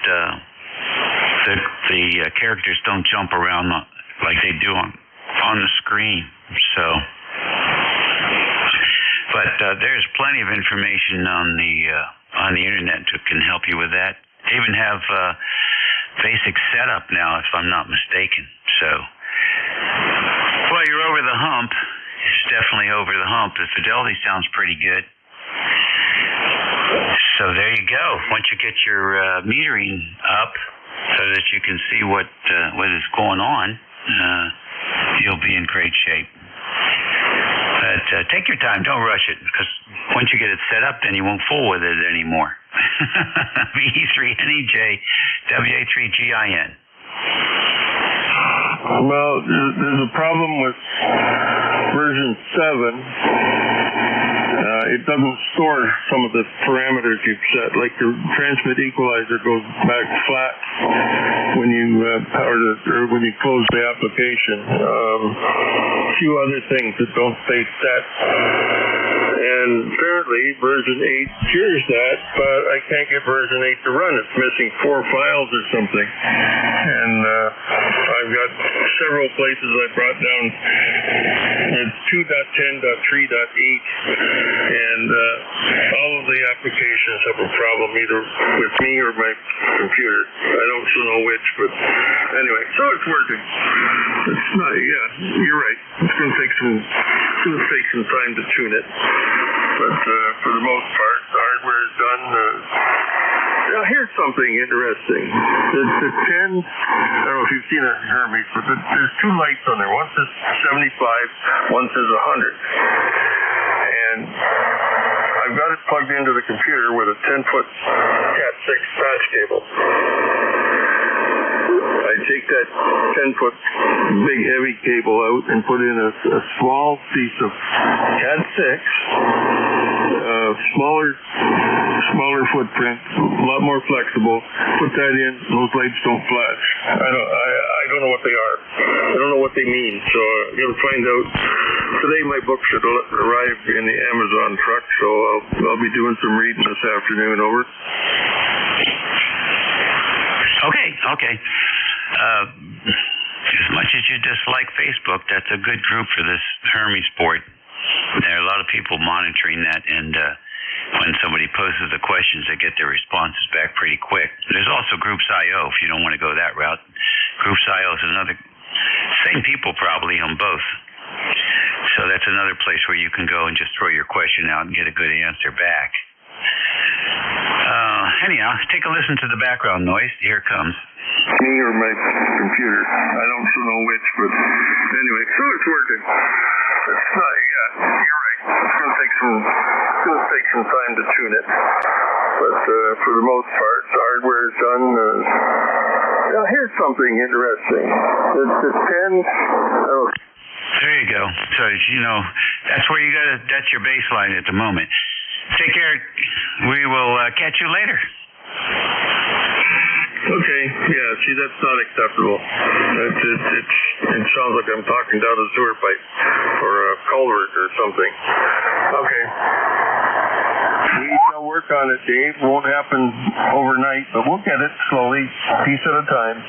the characters don't jump around like they do on the screen. So, but there's plenty of information on the internet that can help you with that. They even have basic setup now, if I'm not mistaken. So, well, you're over the hump. It's definitely over the hump. The fidelity sounds pretty good. So there you go. Once you get your metering up so that you can see what is going on, you'll be in great shape. But take your time. Don't rush it, because once you get it set up, then you won't fool with it anymore. VE3NEJ, WA3GIN. Well, there's a problem with version 7. It doesn't store some of the parameters you've set, like your transmit equalizer goes back flat when you when you close the application. A few other things that don't stay set. And apparently version 8 cures that, but I can't get version 8 to run. It's missing 4 files or something. And I've got several places I brought down. It's 2.10.3.8, and all of the applications have a problem either with me or my computer. I don't know which, but anyway, so it's working. It's not, yeah, you're right. It's going to take some time to tune it, but for the most part, the hardware is done. Now, here's something interesting. The 10, I don't know if you've seen a Hermes, but there's 2 lights on there. One says 75, one says 100. And I've got it plugged into the computer with a 10-foot Cat6 patch cable. I take that 10-foot big heavy cable out and put in a small piece of Cat6, smaller footprint, a lot more flexible. Put that in, those lights don't flash. I don't know what they are. I don't know what they mean, so I'm going to find out. Today my book should arrive in the Amazon truck, so I'll be doing some reading this afternoon. Over. Okay. As much as you dislike Facebook, that's a good group for this Hermes sport. There are a lot of people monitoring that, and when somebody poses the questions, they get their responses back pretty quick. There's also Groups.io if you don't want to go that route. Groups.io is another, same people probably on both. So that's another place where you can go and just throw your question out and get a good answer back. Anyhow, take a listen to the background noise. Here it comes. Me or my computer. I don't know which, but anyway, so it's working. It's not, yeah, you're right. It's going to take some time to tune it. But for the most part, the hardware is done. Now, here's something interesting. The 10... There you go. So, that's where that's your baseline at the moment. Take care. We will catch you later. Okay, yeah, see, that's not acceptable. It sounds like I'm talking down a sewer pipe or a culvert or something. Okay. We shall work on it, Dave. It won't happen overnight, but we'll get it slowly, a piece at a time.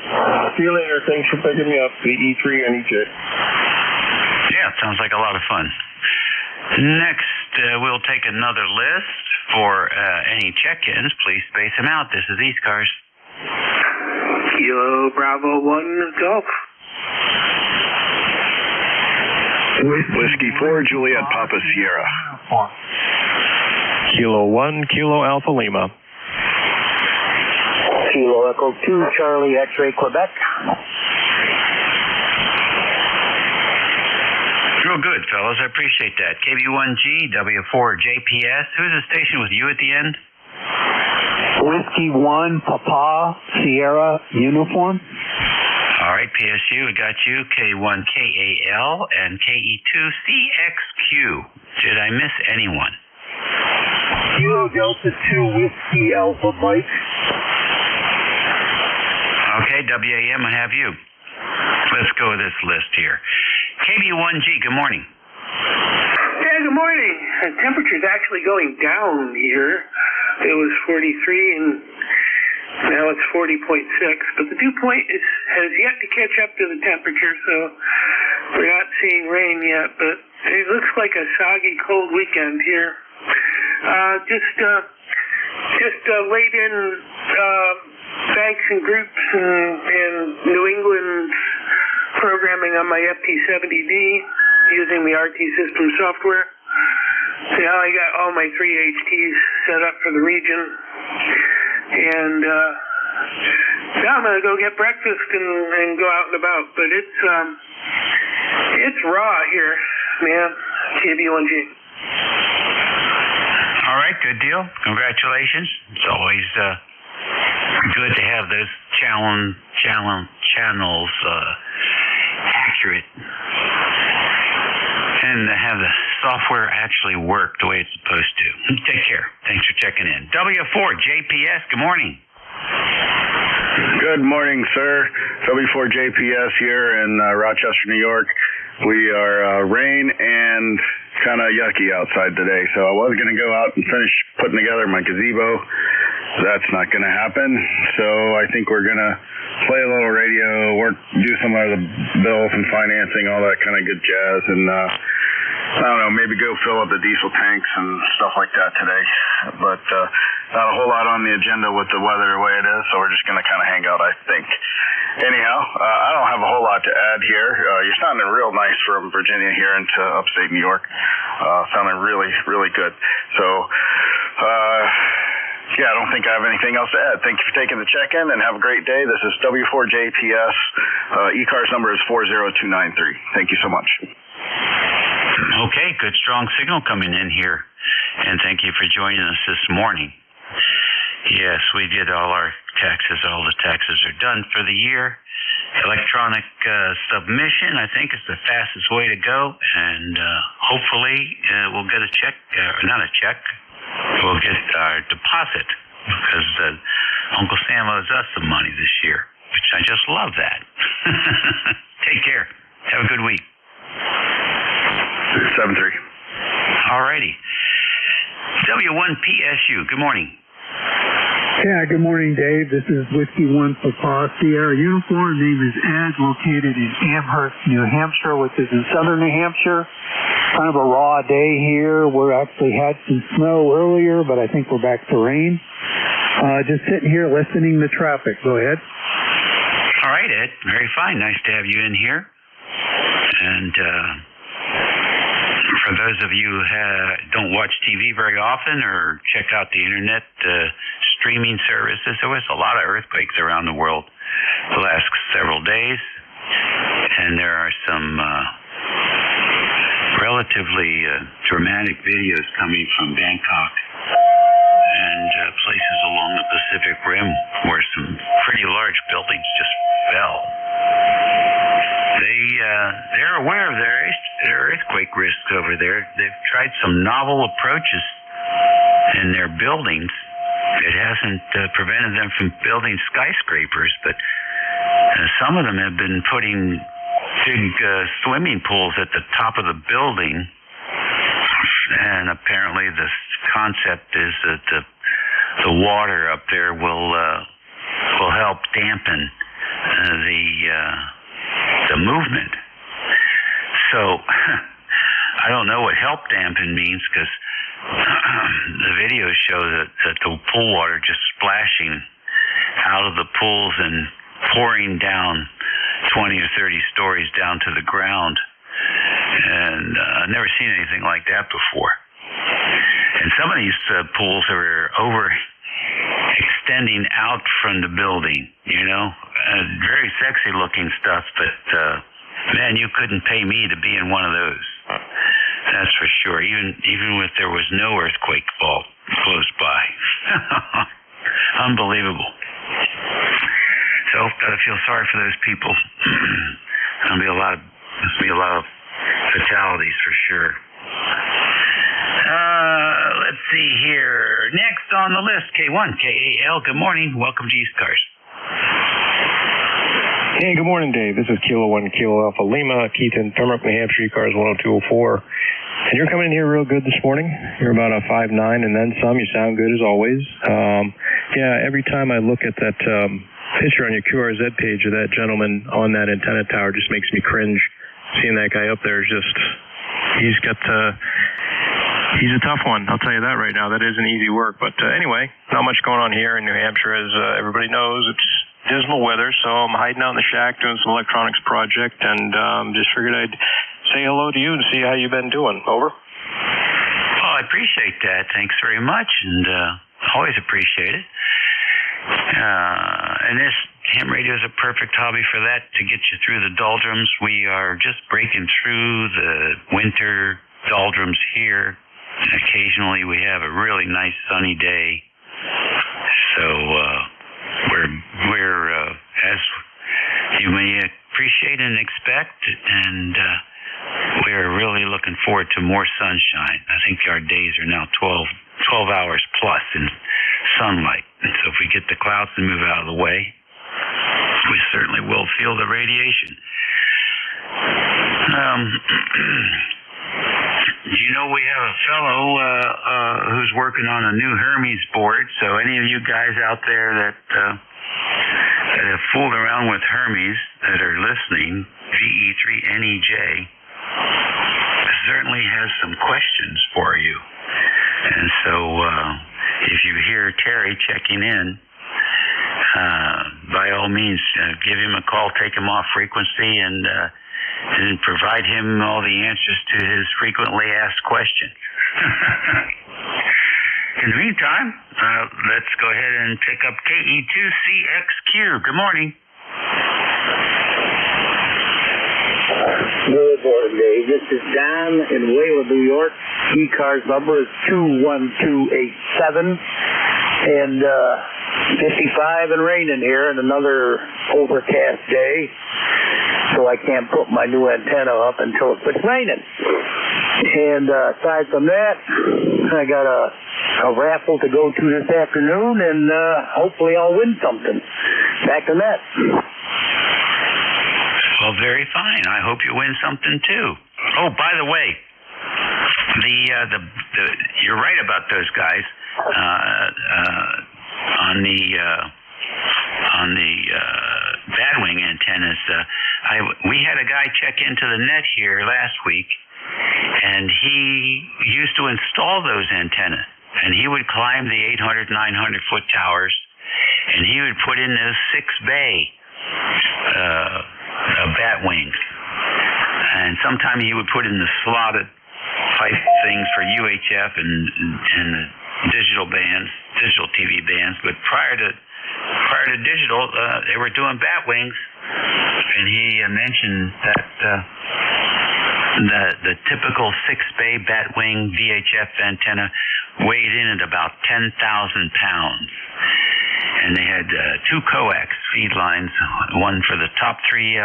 See you later. Thanks for picking me up. VE3 NEJ. Yeah, it sounds like a lot of fun. Next, we'll take another list for any check-ins. Please space them out. This is ECARS. Kilo Bravo 1 Golf. Whiskey 4 Juliet Papa Sierra. Kilo 1 Kilo Alpha Lima. Kilo Echo 2 Charlie X-Ray Quebec. Real good, fellas. I appreciate that. KB1G, W4JPS. Who's the station with you at the end? Whiskey 1 Papa Sierra Uniform. All right, PSU, we got you. K1KAL and KE2CXQ. Did I miss anyone? Kilo Delta 2 Whiskey Alpha Mike. Okay, WAM, I have you. Let's go with this list here. KB1G, good morning. Yeah, good morning. The temperature's actually going down here. It was 43 and now it's 40.6, but the dew point has yet to catch up to the temperature, so we're not seeing rain yet, but it looks like a soggy, cold weekend here. Just laid in banks and groups and New England programming on my FT70D using the RT system software. So now I got all my 3 HTs set up for the region. And now I'm going to go get breakfast and go out and about. But it's raw here, man. KB1G. All right, good deal. Congratulations. It's always good to have those channels accurate and to have the software actually work the way it's supposed to. Take care. Thanks for checking in. W4JPS, good morning. Good morning, sir. W4JPS here in Rochester, New York. We are rain and kind of yucky outside today, so I was going to go out and finish putting together my gazebo. That's not going to happen, so I think we're going to play a little radio, do some of the bills and financing, all that kind of good jazz, and I don't know, maybe go fill up the diesel tanks and stuff like that today. But not a whole lot on the agenda with the weather the way it is, so we're just going to kind of hang out, I think. Anyhow, I don't have a whole lot to add here. You're sounding real nice from Virginia here into upstate New York. Sounding really, really good. So, yeah, I don't think I have anything else to add. Thank you for taking the check-in, and have a great day. This is W4JPS. ECARS number is 40293. Thank you so much. Okay, good strong signal coming in here, and thank you for joining us this morning. Yes, we did all our taxes. All the taxes are done for the year. Electronic submission, I think, is the fastest way to go, and hopefully we'll get a check, not a check, we'll get our deposit, because Uncle Sam owes us some money this year, which I just love that. Take care. Have a good week. 7-3. All righty. W1PSU, good morning. Yeah, good morning, Dave. This is Whiskey 1 Papa Sierra Uniform. Name is Ed, located in Amherst, New Hampshire, which is in southern New Hampshire. Kind of a raw day here. We actually had some snow earlier, but I think we're back to rain. Just sitting here listening to traffic. Go ahead. All right, Ed. Very fine. Nice to have you in here. And for those of you who don't watch TV very often or check out the internet streaming services, there was a lot of earthquakes around the world the last several days, and there are some relatively dramatic videos coming from Bangkok and places along the Pacific Rim where some pretty large buildings just fell. They're aware of their earthquake risks over there. They've tried some novel approaches in their buildings. It hasn't prevented them from building skyscrapers, but some of them have been putting big swimming pools at the top of the building and apparently the concept is that the water up there will help dampen the movement. So I don't know what help dampen means, because the videos show that the pool water just splashing out of the pools and pouring down 20 or 30 stories down to the ground. And I've never seen anything like that before. And some of these pools are extending out from the building, very sexy looking stuff, but man, you couldn't pay me to be in one of those. That's for sure. Even if there was no earthquake fault close by. Unbelievable. So gotta feel sorry for those people. There'll be a lot of fatalities for sure. Let's see here. Next on the list, K1 KAL. Good morning. Welcome to ECARS. Hey, good morning, Dave. This is Kilo 1 Kilo Alpha Lima, Keith in Pembroke, New Hampshire, ECARS 10204. And you're coming in here real good this morning. You're about a 5'9" and then some. You sound good as always. Every time I look at that picture on your QRZ page of that gentleman on that antenna tower, just makes me cringe. Seeing that guy up there is just, he's a tough one. I'll tell you that right now. That isn't easy work. But anyway, not much going on here in New Hampshire, as everybody knows. It's dismal weather, so I'm hiding out in the shack doing some electronics project, and just figured I'd say hello to you and see how you've been doing. Over. Well, I appreciate that. Thanks very much, and always appreciate it. And this ham radio is a perfect hobby for that, to get you through the doldrums. We are just breaking through the winter doldrums here. Occasionally we have a really nice sunny day. So we're as you may appreciate and expect, and we're really looking forward to more sunshine. I think our days are now 12 hours plus in sunlight. And so if we get the clouds to move out of the way, we certainly will feel the radiation. We have a fellow who's working on a new Hermes board. So any of you guys out there that have fooled around with Hermes that are listening, VE3NEJ, certainly has some questions for you. And so if you hear Terry checking in, by all means, give him a call, take him off frequency, and provide him all the answers to his frequently asked questions. In the meantime, let's go ahead and pick up KE2CXQ. Good morning. Good morning, Dave. This is Don in Wayland, New York. ECARS number is 21287. And 55 and raining here, and another overcast day. So I can't put my new antenna up until it quits raining. And aside from that, I got a raffle to go to this afternoon, and hopefully I'll win something. Back to that. Well, very fine. I hope you win something too. Oh, by the way, you're right about those guys on the batwing antennas. We had a guy check into the net here last week, and he used to install those antennas, and he would climb the 800, 900-foot towers, and he would put in those 6-bay bat wings, and sometimes he would put in the slotted pipe things for UHF and the digital TV bands, but prior to digital, they were doing bat wings, and he mentioned that the typical 6-bay bat wing VHF antenna weighed in at about 10,000 pounds, and they had 2 coax feed lines, one for the top 3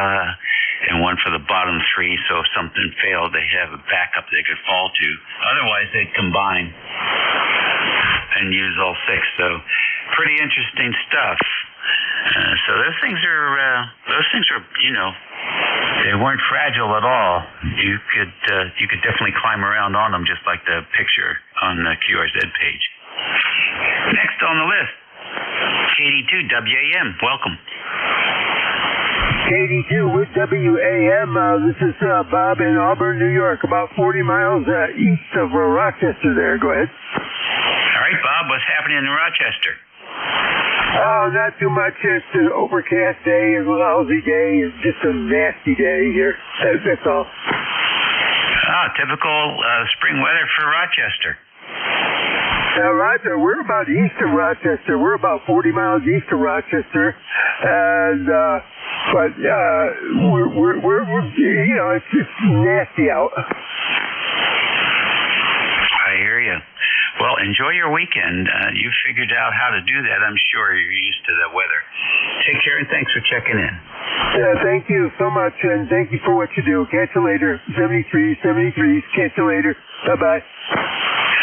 and one for the bottom 3, so if something failed, they have a backup they could fall to. Otherwise, they'd combine and use all 6. So pretty interesting stuff. So those things are They weren't fragile at all. You could definitely climb around on them, just like the picture on the QRZ page. Next on the list, KD2 WAM. Welcome. KD2 with WAM. This is Bob in Auburn, New York, about 40 miles east of Rochester there. Go ahead. All right, Bob, what's happening in Rochester? Oh, not too much. It's an overcast day, a lousy day, it's just a nasty day here. That's all. Typical spring weather for Rochester. Roger, we're about east of Rochester. We're about 40 miles east of Rochester, and but we're you know, it's just nasty out. I hear you. Well, enjoy your weekend. You figured out how to do that. I'm sure you're used to the weather. Take care, and thanks for checking in. Thank you so much, and thank you for what you do. Catch you later. 73. Catch you later. Bye-bye.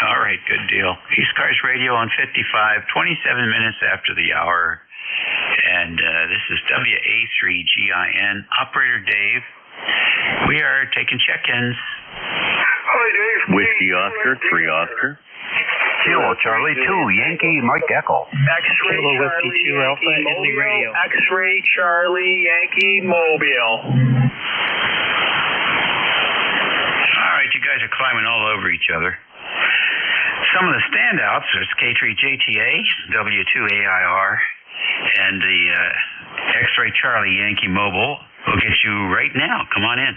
All right, good deal. ECARS Radio on 55, 27 minutes after the hour. And this is WA3GIN. Operator Dave. We are taking check-ins. Hi, Dave. Whiskey Oscar, 3 Oscar. Kilo Charlie 2, Yankee Mike Echo. X-Ray Kilo Charlie Whiskey 2 Alpha Yankee Italy Mobile. Radio. X-Ray Charlie Yankee Mobile. All right, you guys are climbing all over each other. Some of the standouts are K3JTA, W2AIR, and the X-Ray Charlie Yankee Mobile will get you right now. Come on in.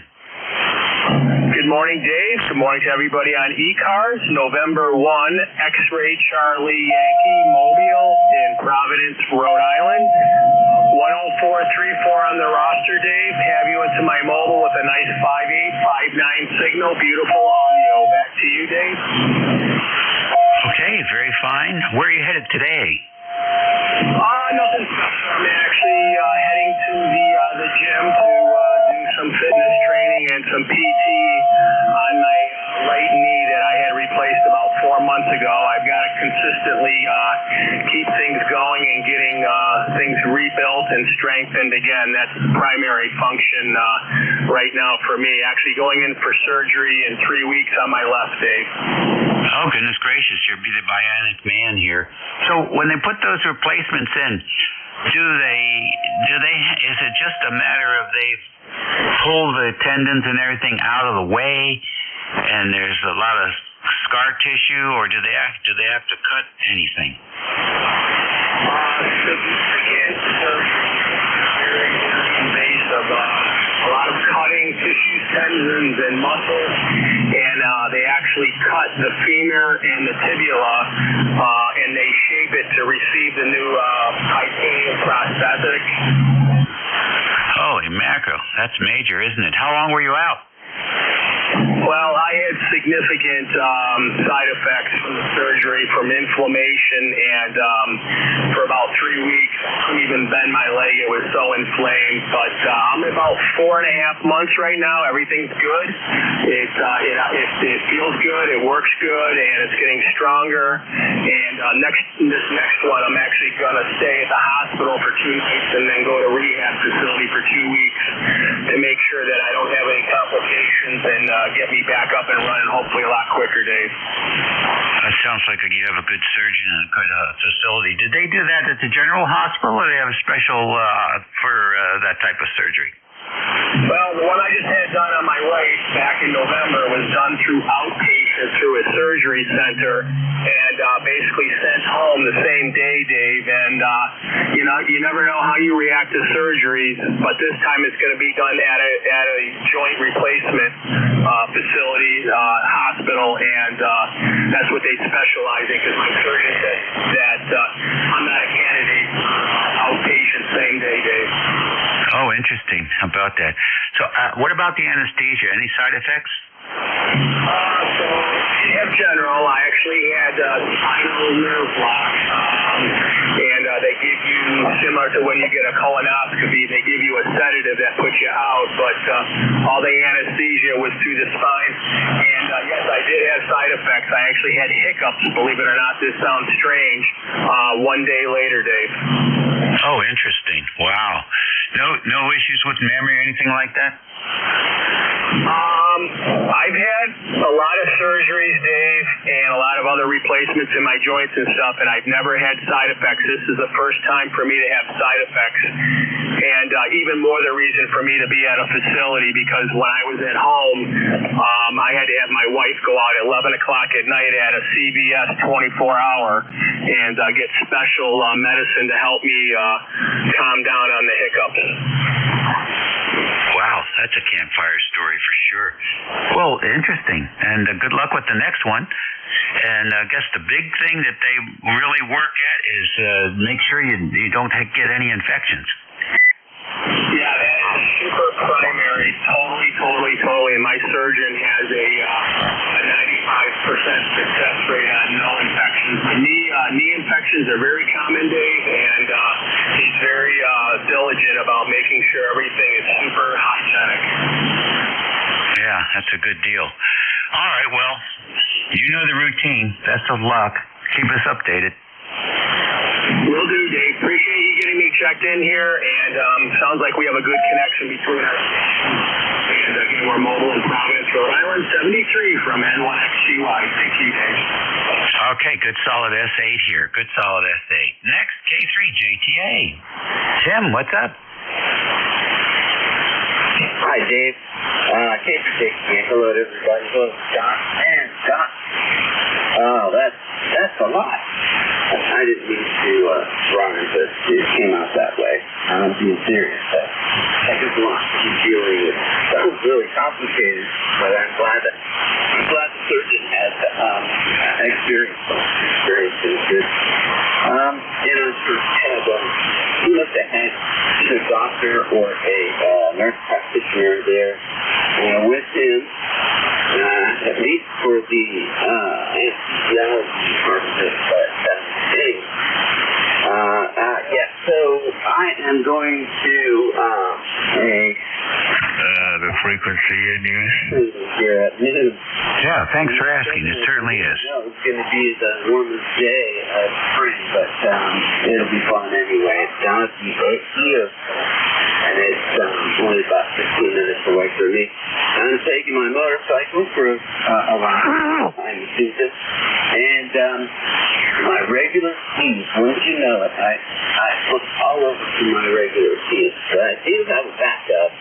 Good morning, Dave. Good morning to everybody on ECARS. November 1, X-Ray Charlie Yankee Mobile in Providence, Rhode Island. 10434 on the roster, Dave. Have you into my mobile with a nice 5859 signal. Beautiful audio. Back to you, Dave. Okay, very fine. Where are you headed today? Nothing special. I'm actually heading to the gym to do some fitness training and some PT on my right knee that I had replaced about 4 months ago. I've got to consistently keep things going and getting things rebuilt and strengthened again. That's the primary function right now for me. Actually going in for surgery in 3 weeks on my left, Dave. Oh, goodness gracious, you'll be the bionic man here. So when they put those replacements in, is it just a matter of they pull the tendons and everything out of the way and there's a lot of scar tissue, or do they have to cut anything? Significant very invasive. A lot of cutting tissues, tendons, and muscles, and they actually cut the femur and the tibia, and they shape it to receive the new titanium prosthetic. Holy mackerel, that's major, isn't it? How long were you out? Well, I had significant side effects from the surgery, from inflammation, and for about 3 weeks, I couldn't even bend my leg. It was so inflamed. But I'm about 4.5 months right now. Everything's good. It feels good. It works good, and it's getting stronger. And this next one, I'm actually going to stay at the hospital for 2 nights and then go to rehab facility for 2 weeks to make sure that I don't have any complications and get me back up and running hopefully a lot quicker, Dave. That sounds like you have a good surgeon and a good facility. Did they do that at the general hospital, or do they have a special for that type of surgery? Well, the one I just had done on my right back in November was done through outpatient through a surgery center and basically sent home the same day, Dave. And, you never know how you react to surgeries, but this time it's going to be done at a joint replacement facility, hospital, and that's what they specialize in, because my surgeon said that I'm not a candidate for outpatient same day, Dave. Oh, interesting about that. So what about the anesthesia? Any side effects? So in general, I actually had spinal nerve block, and they give you, similar to when you get a colonoscopy, they give you a sedative that puts you out, but all the anesthesia was through the spine, and yes, I did have side effects. I actually had hiccups, believe it or not. This sounds strange. 1 day later, Dave. Oh, interesting. Wow. No issues with memory or anything like that? I've had a lot of surgeries, Dave, and a lot of other replacements in my joints and stuff, and I've never had side effects. This is the first time for me to have side effects, and even more the reason for me to be at a facility, because when I was at home, I had to have my wife go out at 11 o'clock at night at a CVS 24-hour and get special medicine to help me calm down on the hiccups. Wow, that's a campfire story for sure. Well, interesting. And good luck with the next one. And I guess the big thing that they really work at is make sure you don't get any infections. Yeah, that is super primary. Totally. And my surgeon has a 95% success rate on no infections. Knee infections are very common, Dave, and he's very diligent about making sure everything is super hygienic. Yeah, that's a good deal. All right, well, you know the routine. Best of luck. Keep us updated. Will do, Dave. Appreciate you getting me checked in here, and sounds like we have a good connection between us. And again, we're mobile in Providence, Rhode Island, 73 from N1XGY. Thank you, Dave. Okay, good solid S8 here. Good solid S8. Next, K3JTA. Tim, what's up? Hi, Dave. K3JTA. Hello to everybody. Hello, Scott. And Scott. Oh, that's a lot. I didn't mean to rhyme, but it came out that way. I'm being serious. Heck of a lot to be dealing with. That was really complicated, but I'm glad the surgeon had experience. Experience is good. He must have had either a doctor or a nurse practitioner there with him, at least for the anesthesiology part of it, but so I am going to the frequency in use. Here at noon. Yeah, thanks for asking. It certainly is. No, it's going to be the warmest day of spring, but it'll be fun anyway. It's down at the here, and it's only about 15 minutes away from me. I'm taking my motorcycle for a ride. I'm in Massachusetts, and my regular keys. Wouldn't you know it? I looked all over for my regular keys, but I do have a backup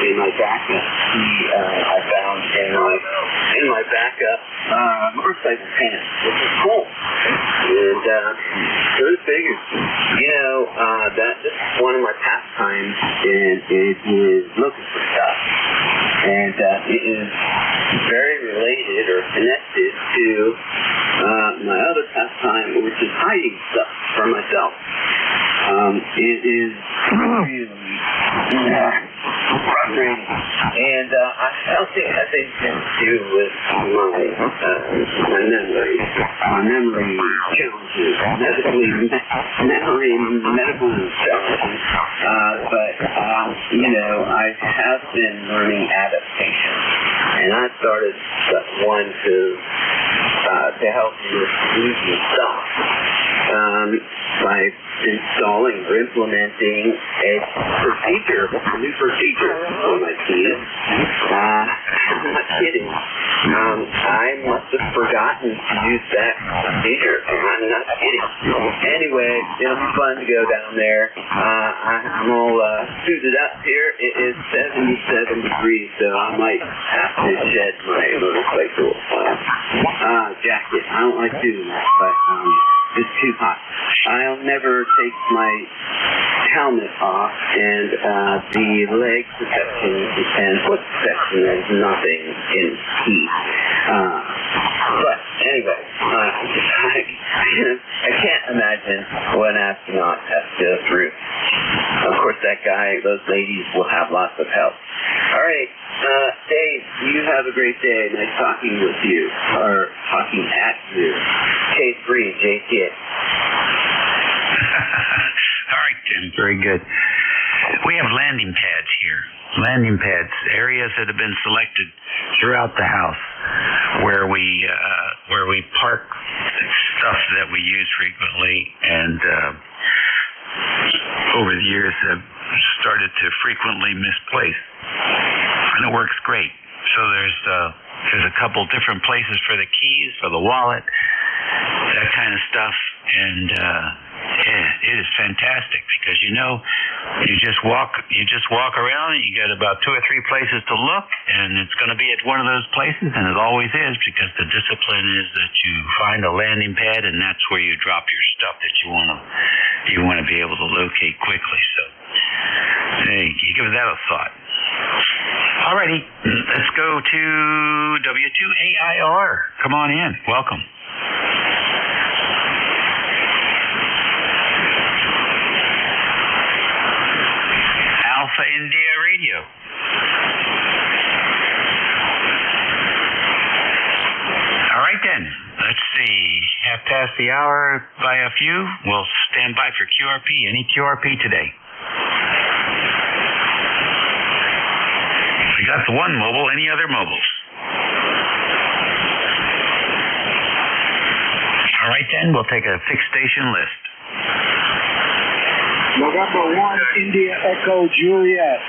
in my backup key. I found in my backup motorcycle pants, which is cool. And so it figures, that this is one of my pastimes, and it is looking for stuff. And it is very related or connected to my other pastime, which is hiding stuff from myself. It is really frustrating, and I don't think it has anything to do with my memory challenges, medical challenges, but I have been learning adaptation, and I started one to help me with losing stuff by installing or implementing a new procedure on my keys. I'm not kidding. I must have forgotten to use that procedure. I'm not kidding. Anyway, it'll be fun to go down there. I'm all suited up here. It is 77 degrees, so I might have to shed my motorcycle jacket. I don't like doing that, but it's too hot. I'll never take my helmet off, and the leg protection and foot protection is nothing in heat. But anyway, I can't imagine what an astronaut has to go through. Of course, those ladies will have lots of help. All right, Dave, you have a great day. Nice talking with you, or talking at you. K3, JTA. All right, Tim. Very good. We have landing pads here. Landing pads, areas that have been selected throughout the house where we park stuff that we use frequently, and over the years have started to frequently misplace, and it works great. So there's a couple different places for the keys, for the wallet, that kind of stuff, and it is fantastic because you just walk around and you get about 2 or 3 places to look, and it's going to be at one of those places, and it always is, because the discipline is that you find a landing pad, and that's where you drop your stuff that you want to be able to locate quickly. So hey, you give that a thought. Alrighty, let's go to W2AIR. Come on in. Welcome. Alpha India Radio. All right then. Let's see. 1/2 the hour by a few. We'll stand by for QRP. Any QRP today? We got the one mobile. Any other mobiles? All right then. We'll take a fixed station list. November 1, India Echo Juliet.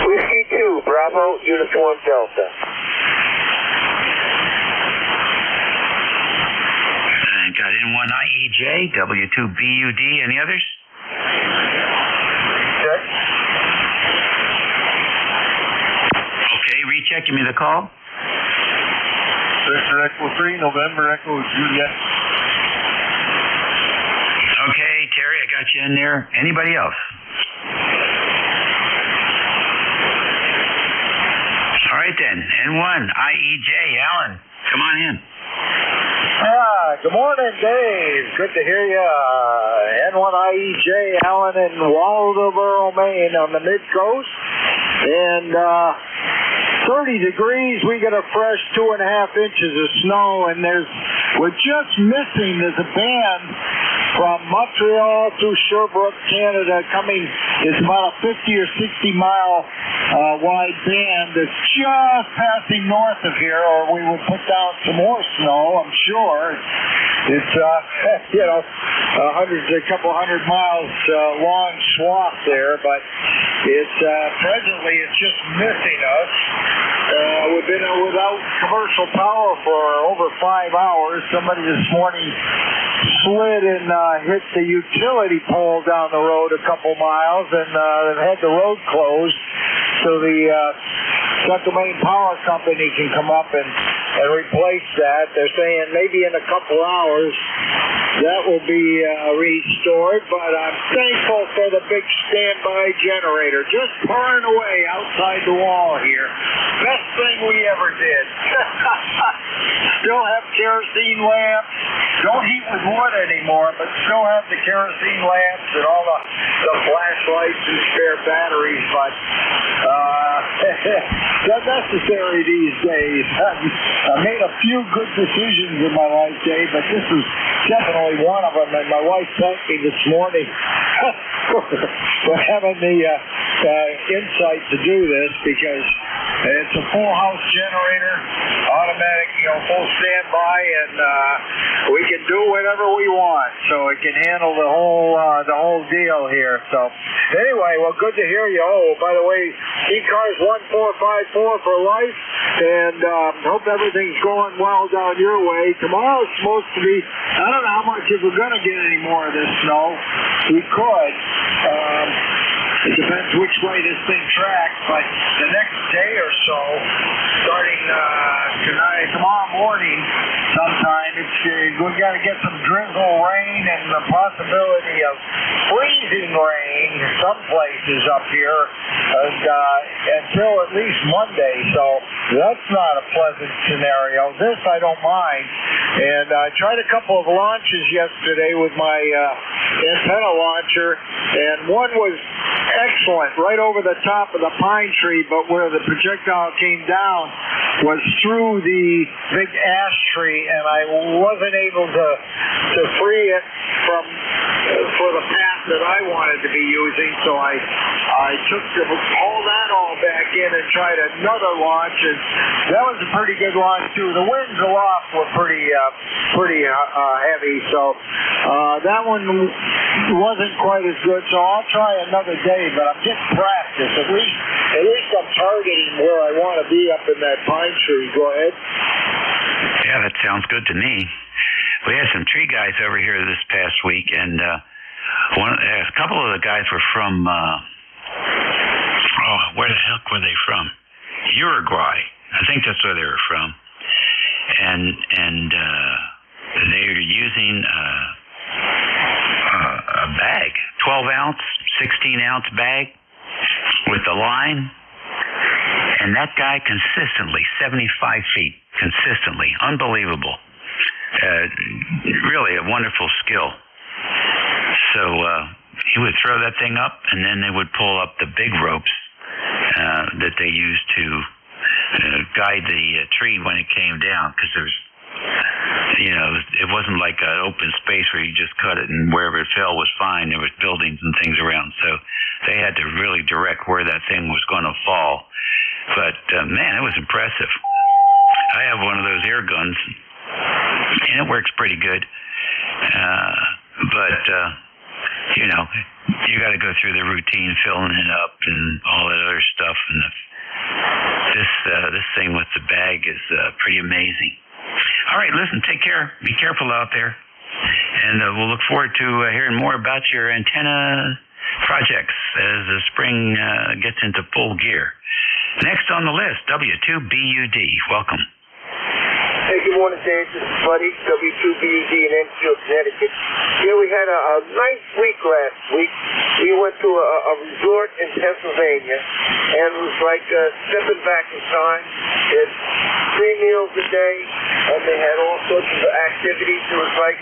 Whiskey 2, Bravo, Uniform Delta. And got N1IEJ, W2BUD. Any others? Check. Okay, recheck. Give me the call. Victor Echo 3, November Echo Juliet. Okay, Terry, I got you in there. Anybody else? All right then. N1IEJ, Alan, come on in. Good morning, Dave. Good to hear you. N1IEJ, Alan in Waldoboro, Maine on the mid-coast. And 30 degrees. We get a fresh 2.5 inches of snow, and we're just missing, there's a band from Montreal through Sherbrooke, Canada, coming. It's about a 50 or 60 mile wide band that's just passing north of here, or we would put down some more snow, I'm sure. It's a couple hundred miles long swath there, but presently it's just missing us. We've been without commercial power for over 5 hours. Somebody this morning slid and hit the utility pole down the road a couple miles, and they've had the road closed so the Central Maine Power Company can come up and replace that. They're saying maybe in a couple hours that will be restored, but I'm thankful for the big standby generator just purring away outside the wall here. Best thing we ever did. Still have kerosene lamps. Don't heat with wood anymore, but still have the kerosene lamps and all the flashlights and spare batteries, but not necessary these days. I made a few good decisions in my life, Dave, but this was definitely one of them, and my wife thanked me this morning for having the insight to do this, because it's a full house generator, automatic, full standby, and we can do whatever we want, so it can handle the whole deal here. So anyway, well, good to hear you. Oh, by the way, ECARS 1454 for life, and hope everything's going well down your way. Tomorrow's supposed to be, I don't know how much, if we're going to get any more of this snow. We could. It depends which way this thing tracks, but the next day or so, starting tomorrow morning sometime, we got to get some drizzle rain and the possibility of freezing rain some places up here until at least Monday, so that's not a pleasant scenario. This I don't mind, and I tried a couple of launches yesterday with my antenna launcher, and one was excellent right over the top of the pine tree, but where the projectile came down was through the big ash tree, and I wasn't able to free it for the path that I wanted to be using, so I pulled that all back in and tried another launch, and that was a pretty good launch too. The winds aloft were pretty heavy, so that one wasn't quite as good, so I'll try another day, but I'm getting practice. At least I'm targeting where I want to be up in that pine tree. Go ahead. Yeah, that sounds good to me. We had some tree guys over here this past week, and a couple of the guys were from, where the heck were they from? Uruguay. I think that's where they were from. And they were using a bag, 12-ounce, 16-ounce bag with the line. And that guy consistently, 75 feet, consistently, unbelievable. Really a wonderful skill. So he would throw that thing up, and then they would pull up the big ropes that they used to guide the tree when it came down, because there's, it wasn't like an open space where you just cut it and wherever it fell was fine. There was buildings and things around, so they had to really direct where that thing was going to fall. But man, it was impressive. I have one of those air guns, and it works pretty good. But you got to go through the routine, filling it up and all that other stuff. And this thing with the bag is pretty amazing. All right, listen, take care. Be careful out there. And we'll look forward to hearing more about your antenna projects as the spring gets into full gear. Next on the list, W2BUD. Welcome. Hey, good morning, Dave. This is Buddy, W2BUD in Enfield, Connecticut. Yeah, we had a nice week last week. We went to a resort in Pennsylvania, and it was like stepping back in time. They had 3 meals a day, and they had all sorts of activities. It was like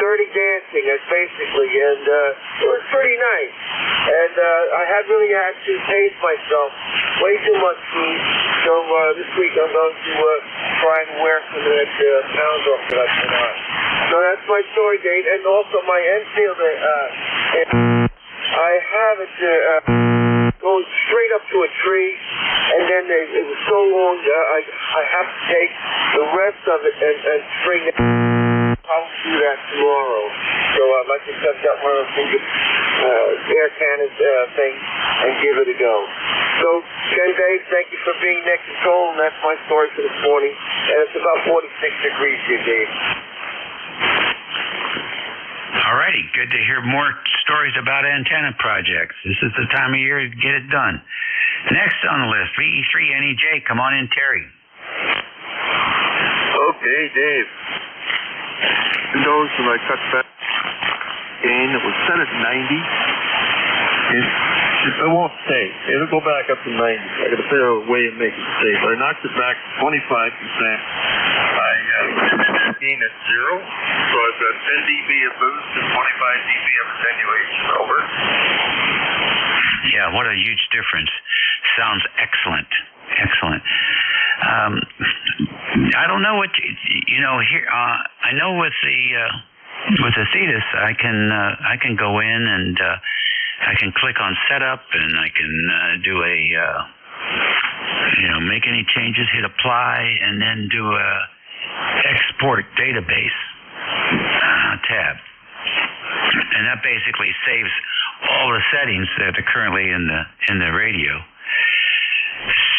dirty dancing, basically, and it was pretty nice. And I really had to pace myself. Way too much food. So this week I'm going to try and wear some of that pound off that I put on. So that's my story, Dave. And also my Enfield, I have it going straight up to a tree, and then it was so long I have to take the rest of it and string it. I'll do that tomorrow. So I'd like to test out one of those air cannons thing and give it a go. So, Ken Dave, thank you for being next control, and that's my story for this morning. And it's about 46 degrees here, Dave. All righty, good to hear more stories about antenna projects. This is the time of year to get it done. Next on the list, VE3NEJ. Come on in, Terry. Okay, Dave. Windows, and I cut back gain. It was set at 90. It won't stay. It'll go back up to 90. I got to figure out a way to make it stay. But I knocked it back 25%. I gain at 0. So I've got 10 dB of boost and 25 dB of attenuation. Over. Yeah, what a huge difference. Sounds excellent. Excellent. I don't know what here. I know with the Thetis, I can go in and I can click on setup, and I can do make any changes, hit apply, and then do a export database tab, and that basically saves all the settings that are currently in the radio.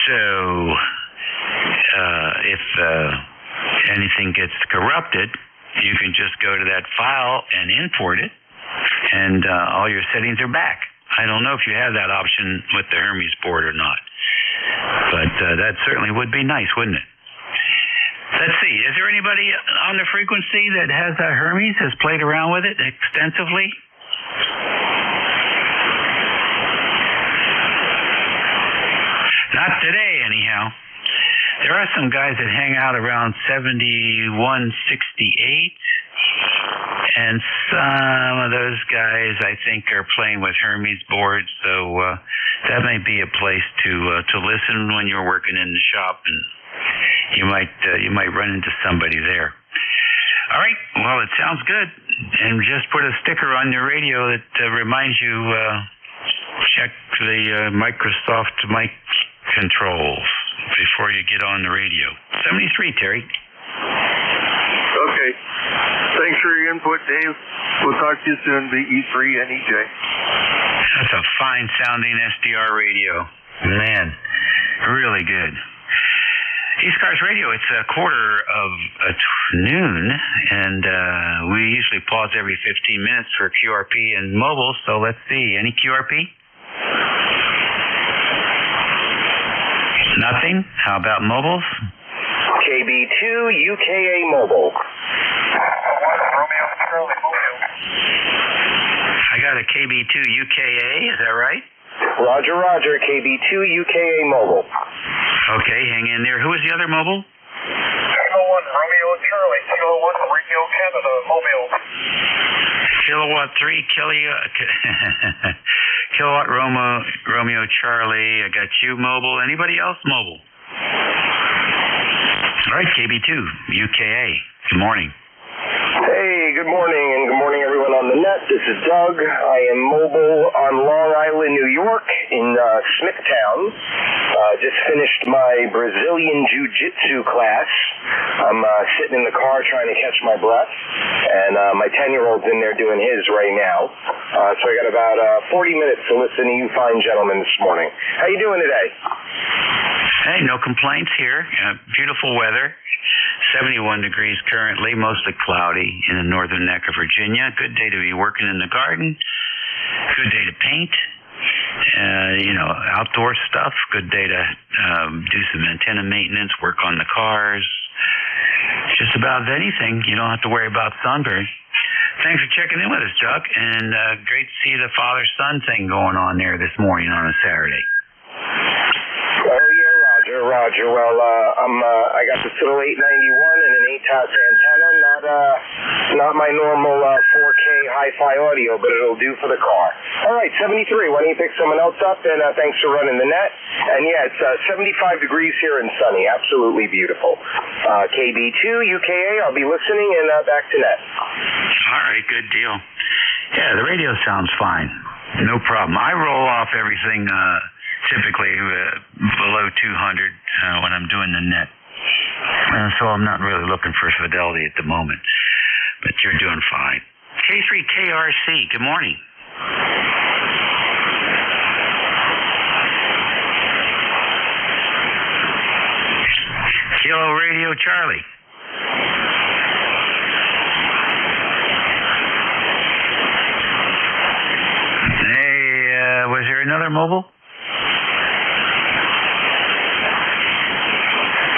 So if anything gets corrupted, you can just go to that file and import it, and all your settings are back. I don't know if you have that option with the Hermes board or not, but that certainly would be nice, wouldn't it? Let's see. Is there anybody on the frequency that has a Hermes, has played around with it extensively? Not today, anyhow. There are some guys that hang out around 7168, and some of those guys, I think, are playing with Hermes boards, so that may be a place to listen when you're working in the shop, and you might run into somebody there. All right, well, it sounds good, and just put a sticker on your radio that reminds you check the Microsoft mic controls before you get on the radio. 73, Terry. Okay. Thanks for your input, Dave. We'll talk to you soon. BE3NEJ. That's a fine-sounding SDR radio. Man, really good. ECARS Radio, it's a quarter of noon, and we usually pause every 15 minutes for QRP and mobile, so let's see. Any QRP? Nothing? How about mobiles? KB2 UKA Mobile. I got a KB2 UKA, is that right? Roger, roger, KB2 UKA Mobile. Okay, hang in there. Who was the other mobile? Kilo 1 Romeo Charlie, Kilo 1 Rio Canada, Mobile. Kilowatt 3, Kilowatt Romeo Charlie. I got you mobile. Anybody else mobile? All right, KB2 UKA. Good morning. Hey, good morning, and good morning everyone on the net. This is Doug. I am mobile on Long Island, New York, in Smithtown. Just finished my Brazilian Jiu-Jitsu class. I'm sitting in the car trying to catch my breath, and my 10-year-old's in there doing his right now. So I got about 40 minutes to listen to you fine gentlemen this morning. How you doing today? Hey, no complaints here. Beautiful weather. 71 degrees currently, mostly cloudy in the northern neck of Virginia. Good day to be working in the garden. Good day to paint. Outdoor stuff. Good day to do some antenna maintenance, work on the cars. Just about anything. You don't have to worry about sunburn. Thanks for checking in with us, Doug. And great to see the father-son thing going on there this morning on a Saturday. Oh, yeah, Roger. Well, I got this little 891 and an 8-tops antenna. Not my normal 4K hi-fi audio, but it'll do for the car. All right, 73. Why don't you pick someone else up? And thanks for running the net. And yeah, it's 75 degrees here and sunny. Absolutely beautiful. KB2 UKA. I'll be listening and back to net. All right, good deal. Yeah, the radio sounds fine. No problem. I roll off everything typically below 200 when I'm doing the net. So I'm not really looking for fidelity at the moment. But you're doing fine. K3KRC, good morning. Kilo Radio Charlie. Hey, was there another mobile?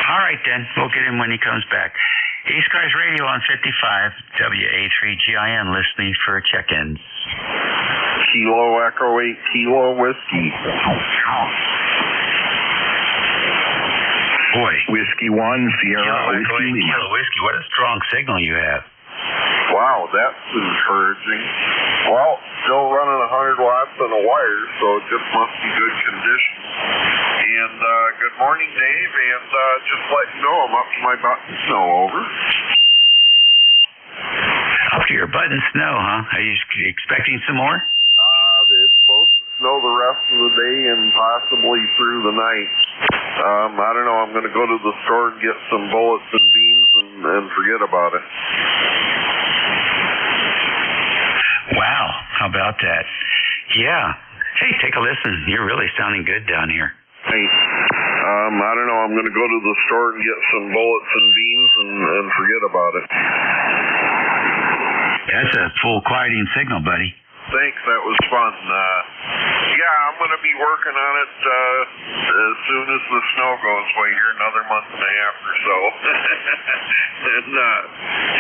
All right, then. We'll get him when he comes back. ECARS Radio on 55, WA3GIN, listening for check-ins. Kilo Echo 8 Kilo Whiskey. Boy. Whiskey 1 Sierra Whiskey Lima. Kilo Whiskey. What a strong signal you have. Wow, that's encouraging. Well, still running 100 watts on a wire, so it just must be good condition. And good morning, Dave, and just let you know I'm up to my butt in snow, over. Up to your butt in snow, huh? Are you expecting some more? It's supposed to snow the rest of the day and possibly through the night. I don't know, I'm going to go to the store and get some bullets and beans and forget about it. Wow, how about that? Yeah. Hey, take a listen. You're really sounding good down here. Hey, I don't know, I'm going to go to the store and get some bullets and beans and forget about it. That's a full quieting signal, buddy. Thanks, that was fun. Yeah, I'm going to be working on it as soon as the snow goes away here, another month and a half or so. And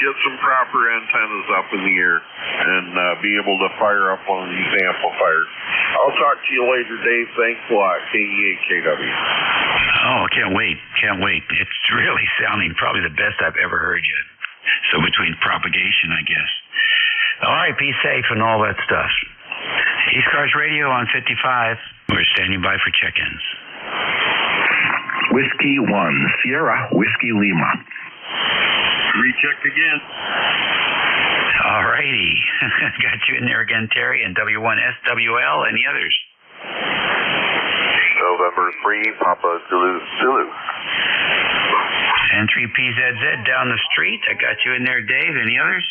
get some proper antennas up in the air and be able to fire up one of these amplifiers. I'll talk to you later, Dave. Thanks a lot. KEAKW. Oh, can't wait. It's really sounding probably the best I've ever heard you. So between propagation, I guess. All right, be safe and all that stuff. ECARS Radio on 55. We're standing by for check-ins. Whiskey 1, Sierra Whiskey Lima. Recheck again. All righty. Got you in there again, Terry, and W1SWL. Any others? November 3, Papa Zulu. And 3PZZ down the street. I got you in there, Dave. Any others?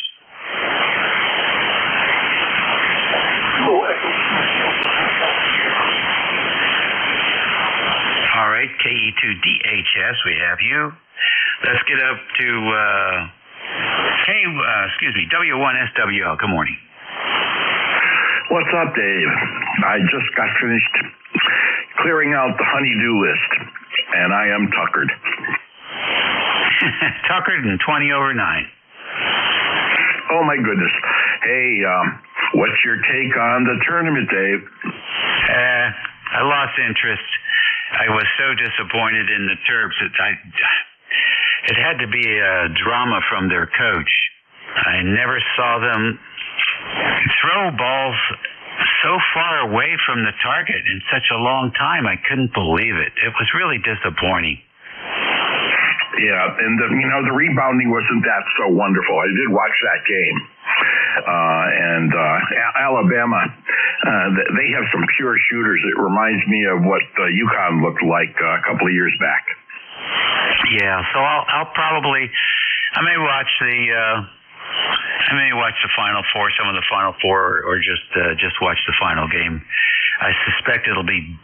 KE2DHS, we have you. Let's get up to W1SWL. Good morning. What's up, Dave? I just got finished clearing out the honey-do list, and I am tuckered. Tuckered and 20 over 9. Oh, my goodness. Hey, what's your take on the tournament, Dave? I lost interest. I was so disappointed in the Terps that it had to be a drama from their coach. I never saw them throw balls so far away from the target in such a long time. I couldn't believe it. It was really disappointing. Yeah, and the rebounding wasn't that so wonderful. I did watch that game. And Alabama, they have some pure shooters. It reminds me of what UConn looked like a couple of years back. Yeah, so I'll probably, I may watch the Final Four, some of the Final Four, or just watch the final game. I suspect it'll be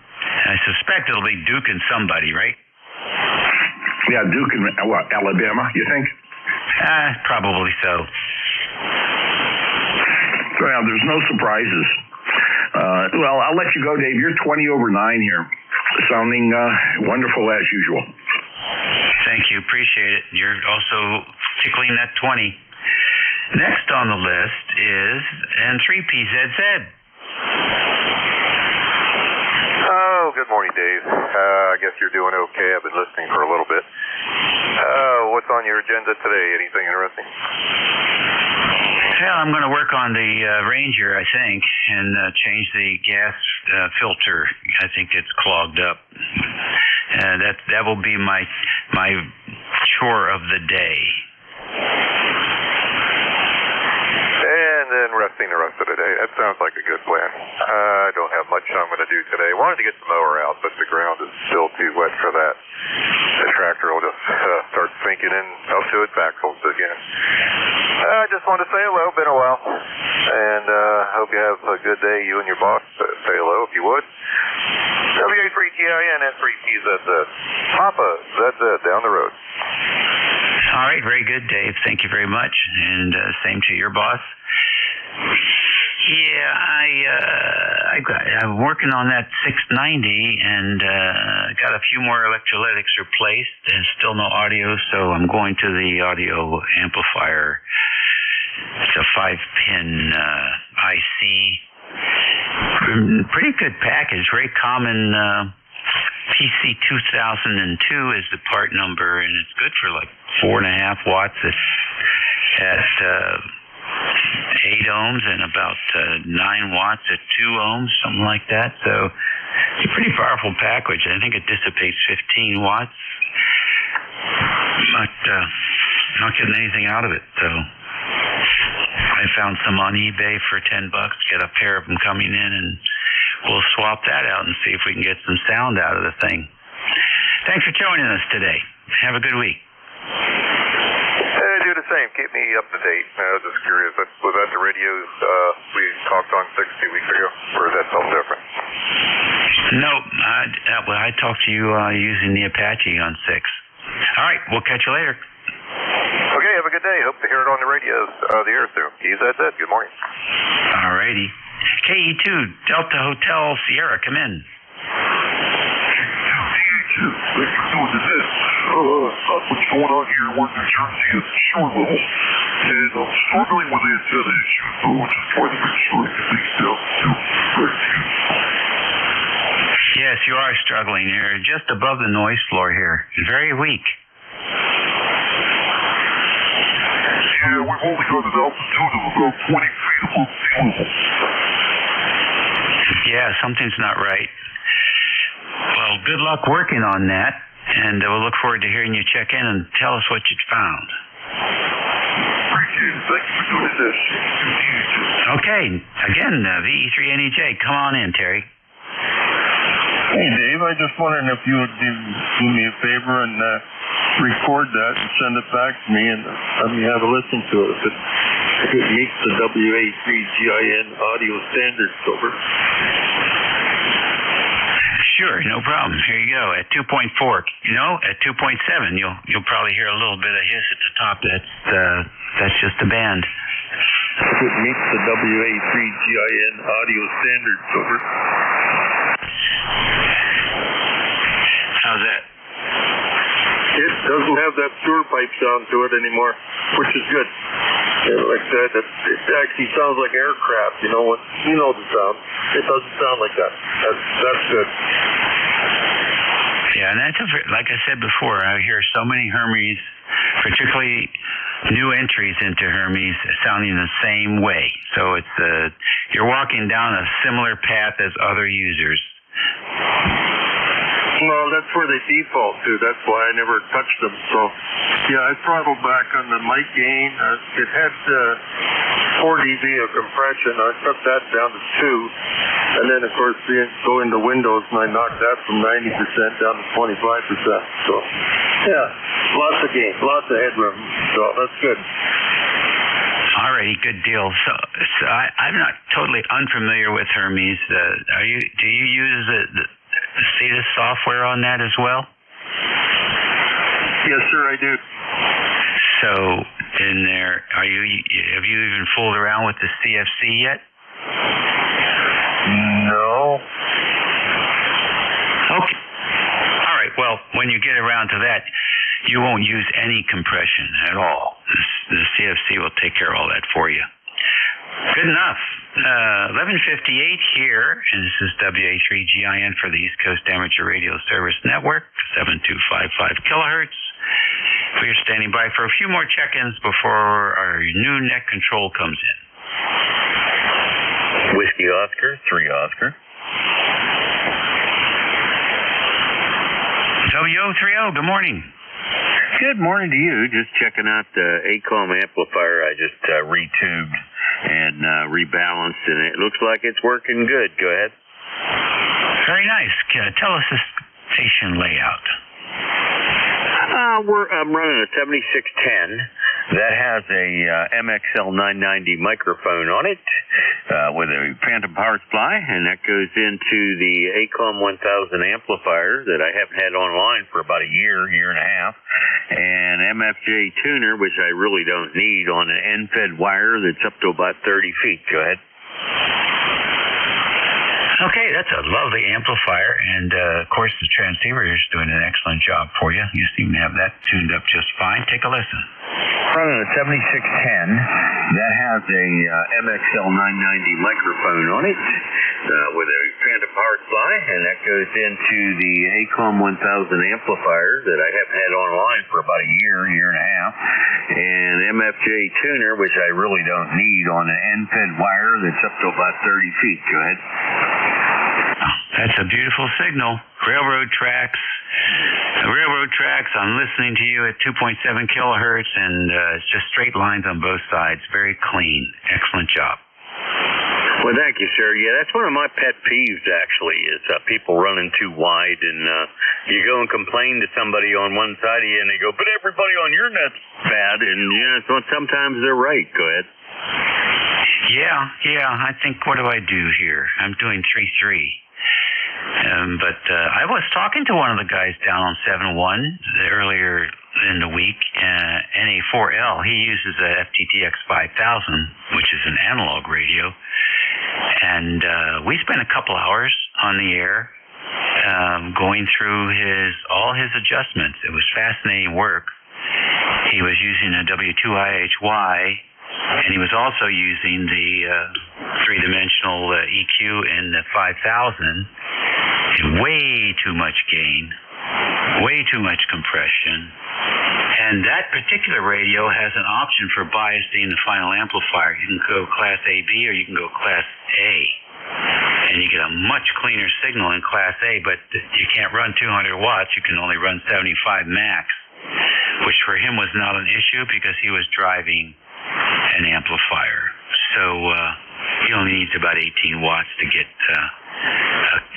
Duke and somebody, right? Yeah, Duke and Alabama, you think? Probably so. Well, there's no surprises. Well, I'll let you go, Dave. You're 20 over 9 here, sounding wonderful as usual. Thank you. Appreciate it. You're also tickling that 20. Next on the list is N3PZZ. Oh, good morning, Dave. I guess you're doing okay. I've been listening for a little bit. What's on your agenda today? Anything interesting? Well, I'm going to work on the Ranger, I think, and change the gas filter. I think it's clogged up. That will be my chore of the day. And then resting the rest of the day. That sounds like a good plan. I don't have much I'm going to do today. Wanted to get the mower out, but the ground is still too wet for that. The tractor will just start sinking in up to its axles again. I just want to say hello. Been a while. And hope you have a good day, you and your boss. Say hello if you would. WA3TIN N3PZZ. Papa, that's it, down the road. All right, very good, Dave. Thank you very much. And same to your boss. Yeah, I'm working on that 690 and got a few more electrolytics replaced. There's still no audio, so I'm going to the audio amplifier. It's a 5-pin IC. Pretty good package. Very common. PC2002 is the part number, and it's good for like 4.5 watts at 8 ohms and about 9 watts at 2 ohms, something like that. So it's a pretty powerful package. I think it dissipates 15 watts. Not getting anything out of it, so I found some on eBay for $10. Get a pair of them coming in, and we'll swap that out and see if we can get some sound out of the thing. Thanks for joining us today. Have a good week. Do the same. Keep me up to date. I was just curious. Was that the radios we talked on 2 weeks ago, or is that something different? No, I talked to you using the Apache on 6. All right, we'll catch you later. Okay, have a good day. Hope to hear it on the radios, the air soon. That's it. Good morning. All righty. KE2, Delta Hotel Sierra, come in. What's going on here? We're in New Jersey at the shore level, and I'm struggling with antenna issues, so I'm just trying to make sure everything's down to Yes, you are struggling. You're just above the noise floor here. Very weak. Yeah, we've only got an altitude of about 20 feet above sea level. Yeah, something's not right. Well, good luck working on that, and we'll look forward to hearing you check in and tell us what you found. Appreciate it. Thank you for doing this. Okay, again, VE3NEJ, come on in, Terry. Hey, Dave, I just wondering if you would do me a favor and record that and send it back to me and let me have a listen to it. If it meets the WA3GIN audio standards, over. Sure, no problem. Here you go. At 2.4, at 2.7, you'll probably hear a little bit of hiss at the top. That's just the band. It meets the WA3GIN audio standards. Over. How's that? It doesn't have that sewer pipe sound to it anymore, which is good. Like that, it actually sounds like aircraft. You know the sound. It doesn't sound like that. That's good. Yeah, and that's like I said before. I hear so many Hermes, particularly new entries into Hermes, sounding the same way. So it's you're walking down a similar path as other users. Well, that's where they default to. That's why I never touched them. So, yeah, I throttled back on the mic gain. It had 4 dB of compression. I took that down to 2. And then, of course, go into Windows, and I knocked that from 90% down to 25%. So, yeah, lots of gain, lots of headroom. So that's good. Alrighty, good deal. So I'm not totally unfamiliar with Hermes. Do you use the Cetus software on that as well? Yes, sir, I do. So in there, have you even fooled around with the CFC yet? No. Okay. All right. Well, when you get around to that, you won't use any compression at all. The CFC will take care of all that for you. Good enough. 11:58 here, and this is WA3GIN for the East Coast Amateur Radio Service Network, 7255 kilohertz. We are standing by for a few more check-ins before our new net control comes in. Whiskey Oscar, 3 Oscar. WO30, good morning. Good morning to you. Just checking out the ACOM amplifier. I just retubed and rebalanced, and it looks like it's working good. Go ahead. Very nice. Tell us the station layout. I'm running a 7610 that has a MXL 990 microphone on it with a phantom power supply, and that goes into the ACOM 1000 amplifier that I haven't had online for about a year and a half, and MFJ tuner, which I really don't need, on an end-fed wire that's up to about 30 feet. Go ahead. Okay, that's a lovely amplifier, and of course the transceiver is doing an excellent job for you. You seem to have that tuned up just fine. Take a listen. Running a 7610 that has a MXL 990 microphone on it with a phantom power supply, and that goes into the ACOM 1000 amplifier that I haven't had online for about a year and a half, and MFJ tuner, which I really don't need, on an end-fed wire that's up to about 30 feet. Go ahead. That's a beautiful signal. Railroad tracks. I'm listening to you at 2.7 kilohertz, and it's just straight lines on both sides. Very clean. Excellent job. Well, thank you, sir. Yeah, that's one of my pet peeves, actually, is people running too wide, and you go and complain to somebody on one side of you, and they go, but everybody on your net's bad, and so sometimes they're right. Go ahead. Yeah, I think, what do I do here? I'm doing 3.3. But I was talking to one of the guys down on 7.1 earlier in the week, NA4L. He uses a FTTX 5000, which is an analog radio. And we spent a couple hours on the air going through all his adjustments. It was fascinating work. He was using a W2IHY, and he was also using the three-dimensional EQ in the 5000. Way too much gain, way too much compression. And that particular radio has an option for biasing the final amplifier. You can go Class AB or you can go Class A. And you get a much cleaner signal in Class A, but you can't run 200 watts. You can only run 75 max, which for him was not an issue because he was driving an amplifier. So he only needs about 18 watts to get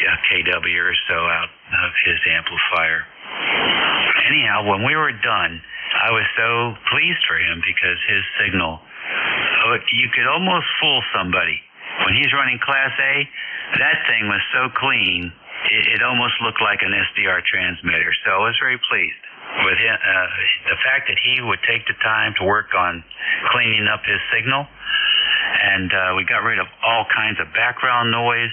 a KW or so out of his amplifier. Anyhow, when we were done, I was so pleased for him because his signal, you could almost fool somebody. When he's running Class A, that thing was so clean, it almost looked like an SDR transmitter. So I was very pleased with him, the fact that he would take the time to work on cleaning up his signal, and we got rid of all kinds of background noise.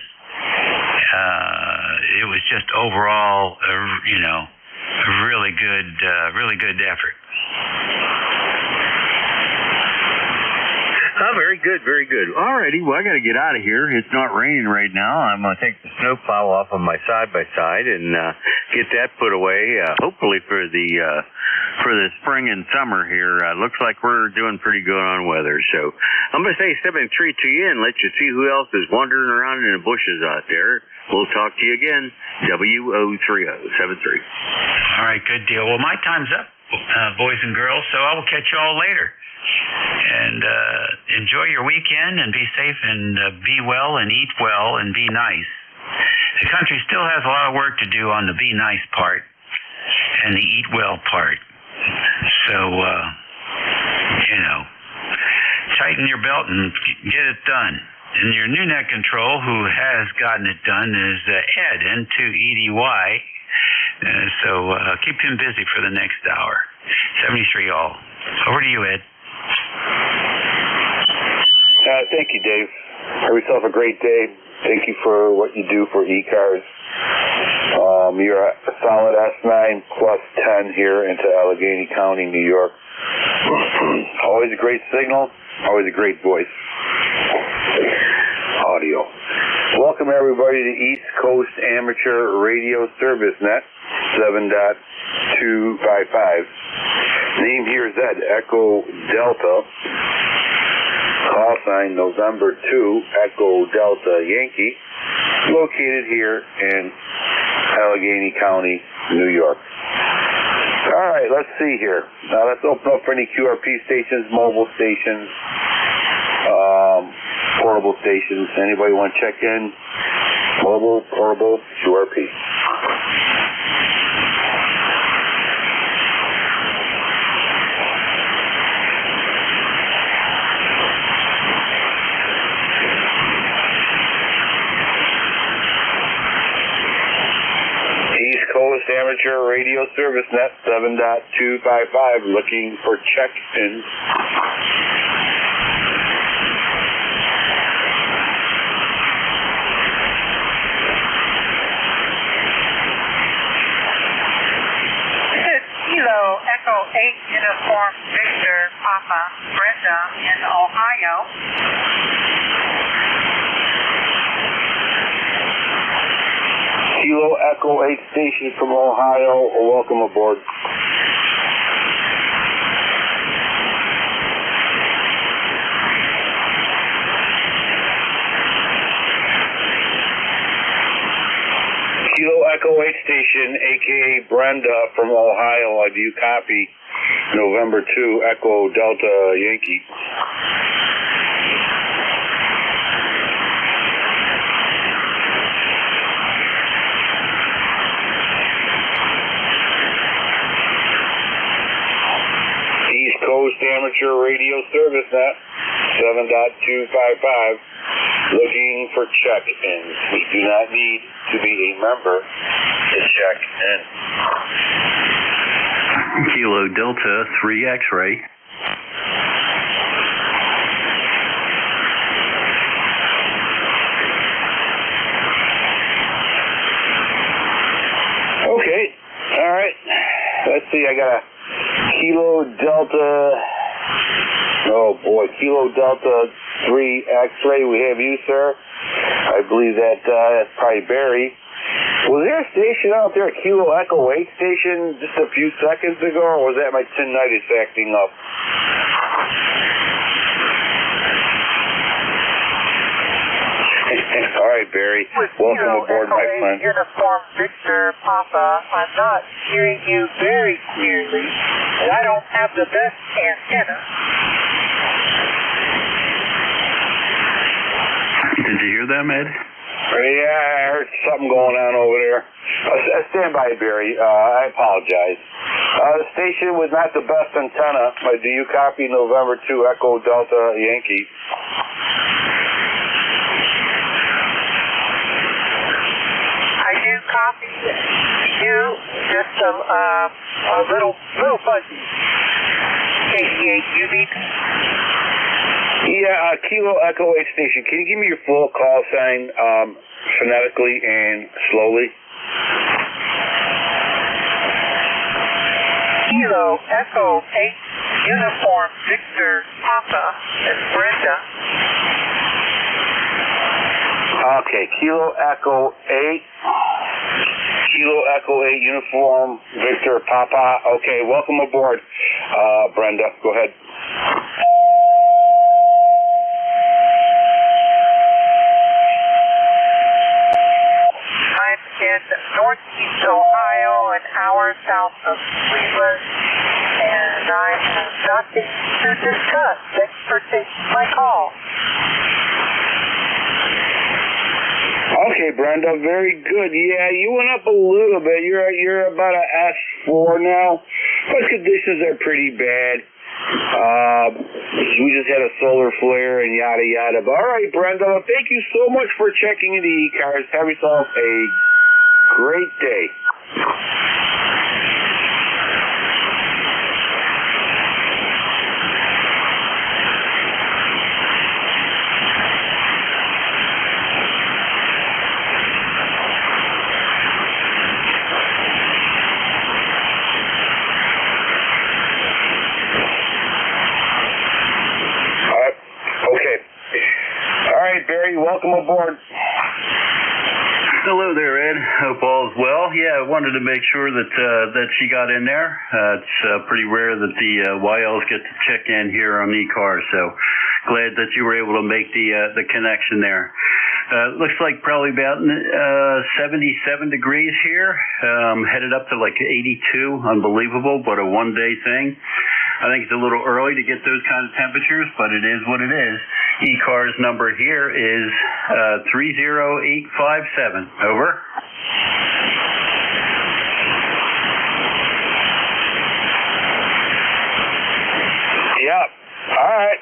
It was just overall, a really good effort. Oh, very good, very good. Alrighty, well, I got to get out of here. It's not raining right now. I'm going to take the snowplow off of my side-by-side and get that put away, hopefully for the spring and summer here. Looks like we're doing pretty good on weather. So I'm going to say 7-3 to you and let you see who else is wandering around in the bushes out there. We'll talk to you again, WO3073. All right, good deal. Well, my time's up, boys and girls, so I will catch you all later. And enjoy your weekend and be safe and be well and eat well and be nice. The country still has a lot of work to do on the be nice part and the eat well part. So, tighten your belt and get it done. And your new net control, who has gotten it done, is Ed, N2EDY. So keep him busy for the next hour. 73 all. Over to you, Ed. Thank you, Dave. Have yourself a great day. Thank you for what you do for ECARS. You're a solid S9 plus 10 here into Allegheny County, New York. Always a great signal, always a great voice. Audio. Welcome everybody to East Coast Amateur Radio Service Net 7.255. Name here is Ed, Echo Delta. Call sign November 2, Echo Delta Yankee. Located here in Allegheny County, New York. All right, let's see here. Now let's open up for any QRP stations, mobile stations, portable stations. Anybody want to check in? Mobile, portable, QRP. Amateur Radio Service Net 7.255, looking for check-ins. Kilo Echo 8 Uniform Victor Papa Brenda in Ohio. Kilo Echo 8 station from Ohio. Welcome aboard. Kilo Echo 8 station, aka Brenda from Ohio. Do you copy? November 2, Echo Delta Yankee. Coast Amateur Radio Service Net 7.255, looking for check-ins. We do not need to be a member to check in. Kilo Delta 3 X-ray. Okay, all right. Let's see, I got a Kilo Delta, oh boy, Kilo Delta 3 X-ray. We have you, sir. I believe that's probably Barry. Was there a station out there, a Kilo Echo 8 station, just a few seconds ago, or was that my tinnitus acting up? All right, Barry. Welcome aboard, my friend. Uniform Victor Papa. I'm not hearing you very clearly, and I don't have the best antenna. Did you hear that, Ed? Yeah, I heard something going on over there. Stand by, Barry. I apologize. The station was not the best antenna. Do you copy November 2 Echo Delta Yankee? a little fuzzy. KT8 Unique. Yeah, Kilo Echo 8 Station. Can you give me your full call sign phonetically and slowly? Kilo Echo 8 Uniform Victor Papa and Brenda. Okay, Kilo Echo 8. Kilo Echo 8 Uniform Victor Papa. Okay, welcome aboard, Brenda. Go ahead. I'm in northeast Ohio, an hour south of Cleveland, and I have nothing to discuss. Thanks for taking my call. Okay, Brenda, very good. Yeah, you went up a little bit. You're about a S4 now, but conditions are pretty bad. We just had a solar flare and yada yada. But all right, Brenda, well, thank you so much for checking into ECARS. Have yourself a great day. Barry, welcome aboard. Hello there, Ed. Hope all's well. Yeah, I wanted to make sure that she got in there. It's pretty rare that the YLs get to check in here on ECARS, so glad that you were able to make the connection there. Looks like probably about 77 degrees here, headed up to like 82. Unbelievable, but a one-day thing. I think it's a little early to get those kind of temperatures, but it is what it is. ECARS number here is 30857. Over. Yep. All right.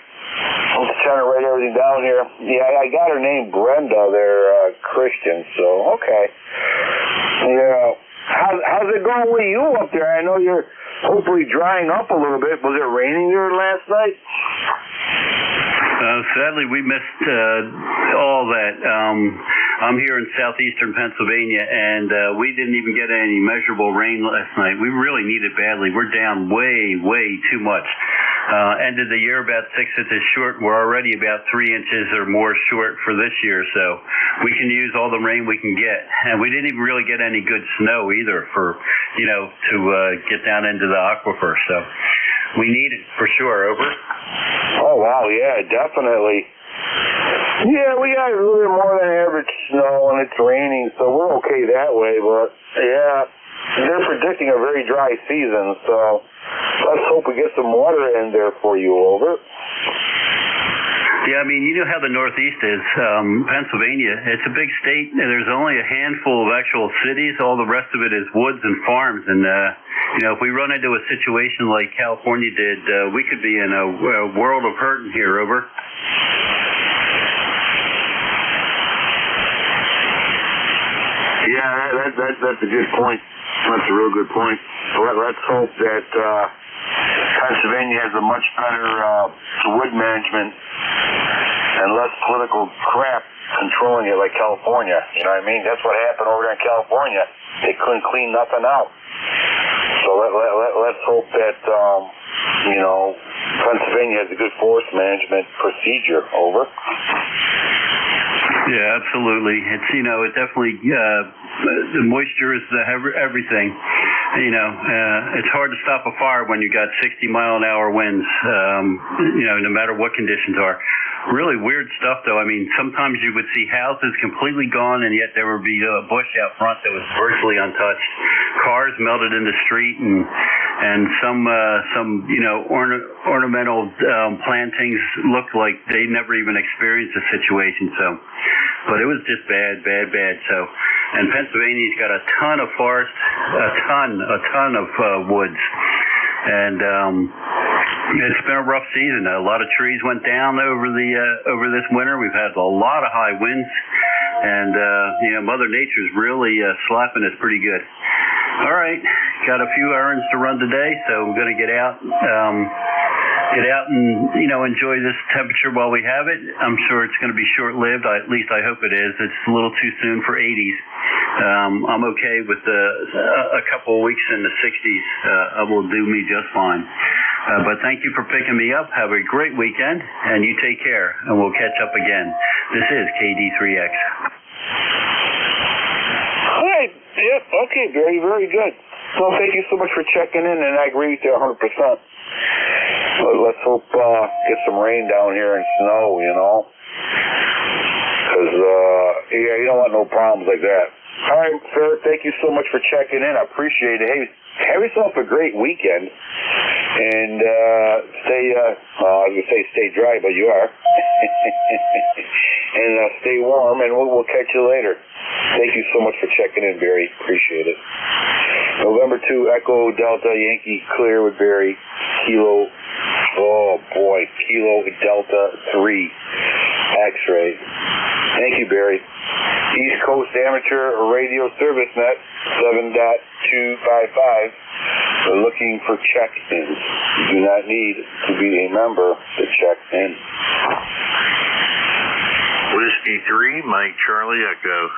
I'm just trying to write everything down here. Yeah, I got her name Brenda there, Christian, so okay. Yeah. How's it going with you up there? I know you're hopefully drying up a little bit. Was it raining there last night? Sadly, we missed all that. I'm here in southeastern Pennsylvania, and we didn't even get any measurable rain last night. We really need it badly. We're down way too much. Ended the year about 6 inches short. We're already about 3 inches or more short for this year, so we can use all the rain we can get. And we didn't even really get any good snow either for, to get down into the aquifer. So we need it for sure. Over. Oh, wow, yeah, definitely. Yeah, we got a little bit more than average snow, and it's raining, so we're okay that way. But, yeah, they're predicting a very dry season, so let's hope we get some water in there for you. Over. Yeah, I mean, you know how the Northeast is. Pennsylvania, it's a big state. There's only a handful of actual cities. All the rest of it is woods and farms. And, if we run into a situation like California did, we could be in a world of hurting here. Over. Yeah, that's a good point. That's a real good point. Let's hope that Pennsylvania has a much better wood management and less political crap controlling it like California. You know what I mean? That's what happened over there in California. They couldn't clean nothing out. So let's hope that, Pennsylvania has a good forest management procedure. Over. Yeah, absolutely. It's, it definitely, the moisture is everything. It's hard to stop a fire when you got 60-mile-an-hour winds, no matter what conditions are. Really weird stuff, though. I mean, sometimes you would see houses completely gone, and yet there would be a bush out front that was virtually untouched. Cars melted in the street, and some ornamental plantings looked like they never even experienced a situation. So, but it was just bad. So, and Pennsylvania's got a ton of forest, a ton of woods, and it's been a rough season. A lot of trees went down over this winter. We've had a lot of high winds, and Mother Nature's really slapping us pretty good. All right, got a few errands to run today, so I'm going to get out and, enjoy this temperature while we have it. I'm sure it's going to be short-lived. At least I hope it is. It's a little too soon for 80s. I'm okay with a couple of weeks in the 60s. Will do me just fine. But thank you for picking me up. Have a great weekend, and you take care, and we'll catch up again. This is KD3X. All right. Yep. Okay, Barry. Very good. Well, thank you so much for checking in, and I agree with you 100%. Let's hope get some rain down here and snow, because you don't want no problems like that. All right, sir. Thank you so much for checking in. I appreciate it. Hey, have yourself a great weekend, and stay. I was gonna say stay dry, but you are. And stay warm, and we'll catch you later. Thank you so much for checking in, Barry. Appreciate it. November 2, Echo Delta Yankee clear with Barry. Kilo Delta 3 X-ray. Thank you, Barry. East Coast Amateur Radio Service Net 7.255. We're looking for check-ins. You do not need to be a member to check in. Whiskey 3, Mike Charlie Echo.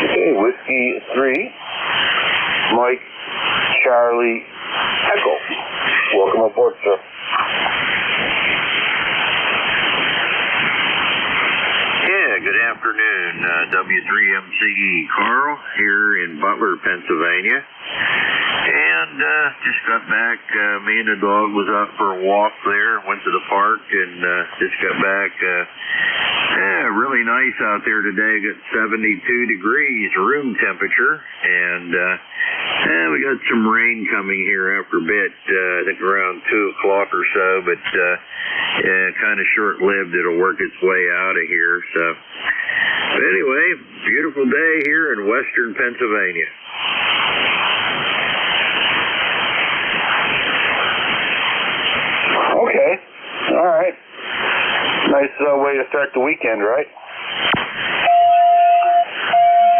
Okay, Whiskey 3, Mike Charlie Echo. Welcome aboard, sir. Yeah, good afternoon. W3MCE Carl here in Butler, Pennsylvania. And just got back. Me and the dog was out for a walk there. Went to the park and just got back. Really nice out there today. Got 72 degrees room temperature. And we got some rain coming here after a bit. I think around 2 o'clock or so. But kind of short-lived. It'll work its way out of here. So, but anyway, beautiful day here in western Pennsylvania. Okay. All right. Nice way to start the weekend, right?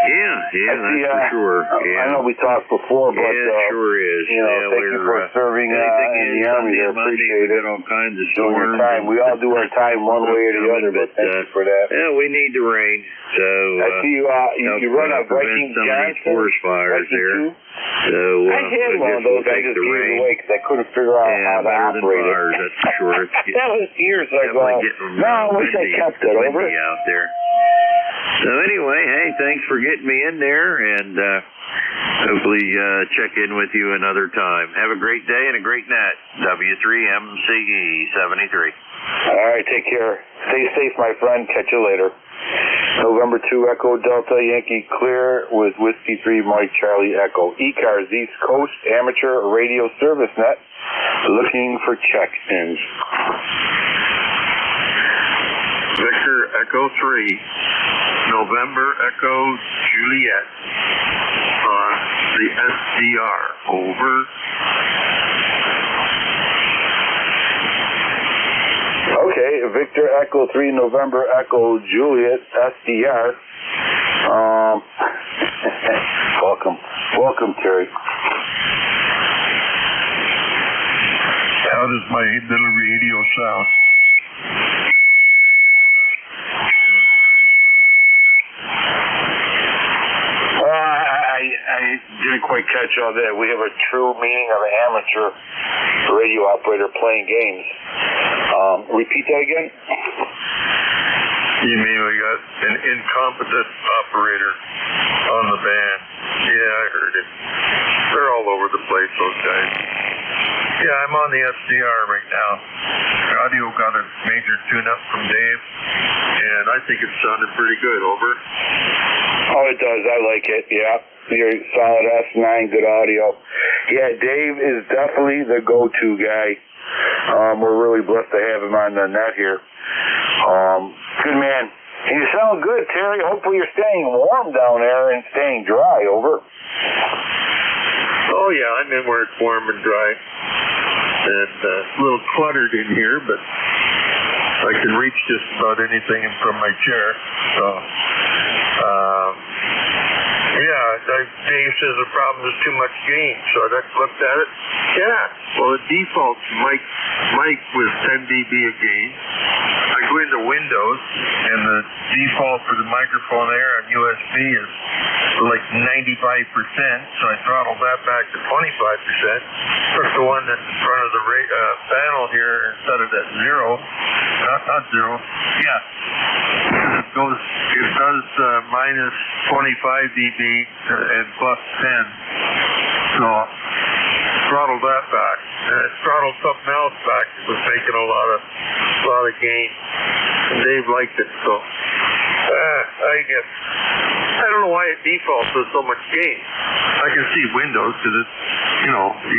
Yeah, that's for sure. I know we talked before, but it sure is. Thank you for serving in the Army. I appreciate it. All kinds of doing your time. We all do our time one way or the other, but thank you for that. Yeah, we need the rain. So I see you run a Viking Johnson. Forest fires there. So I had one of those. I just gave it away because I couldn't figure out how to operate it. That's for sure. That was years ago. No, I wish I kept it. Over out there. So anyway, hey, thanks for getting me in there, and hopefully check in with you another time. Have a great day and a great night. W3MCE 73. All right, take care. Stay safe, my friend. Catch you later. November 2, Echo Delta Yankee clear with Whiskey 3, Mike Charlie Echo. ECARS East Coast Amateur Radio Service Net looking for check-ins. Victor Echo 3, November Echo Juliet on the SDR. Over. Okay, Victor Echo 3, November Echo Juliet SDR. Welcome, Terry. How does my little radio sound? I didn't quite catch all that. We have a true meaning of an amateur radio operator playing games. Repeat that again? You mean we got an incompetent operator on the band? Yeah, I heard it. They're all over the place, those guys. Yeah, I'm on the SDR right now. The audio got a major tune-up from Dave, and I think it sounded pretty good. Over. Oh, it does. I like it. Yeah. You're solid S9, good audio. Yeah, Dave is definitely the go-to guy. We're really blessed to have him on the net here. Good man. You sound good, Terry. Hopefully you're staying warm down there and staying dry. Over. Oh, yeah, I'm in where it's warm and dry. And a little cluttered in here, but I can reach just about anything from my chair. So, Dave says the problem is too much gain. So I looked at it. Yeah. Well, the default mic was 10 dB a gain. I go into Windows, and the default for the microphone there on USB is like 95%. So I throttled that back to 25%. Took the one that's in front of the panel here and set it at zero. Not zero. Yeah. It does minus 25 dB and plus 10. So throttled that back. Throttled something else back that was making a lot of gain. And Dave liked it, so I guess I don't know why it defaults to so much gain. I can see Windows because it's you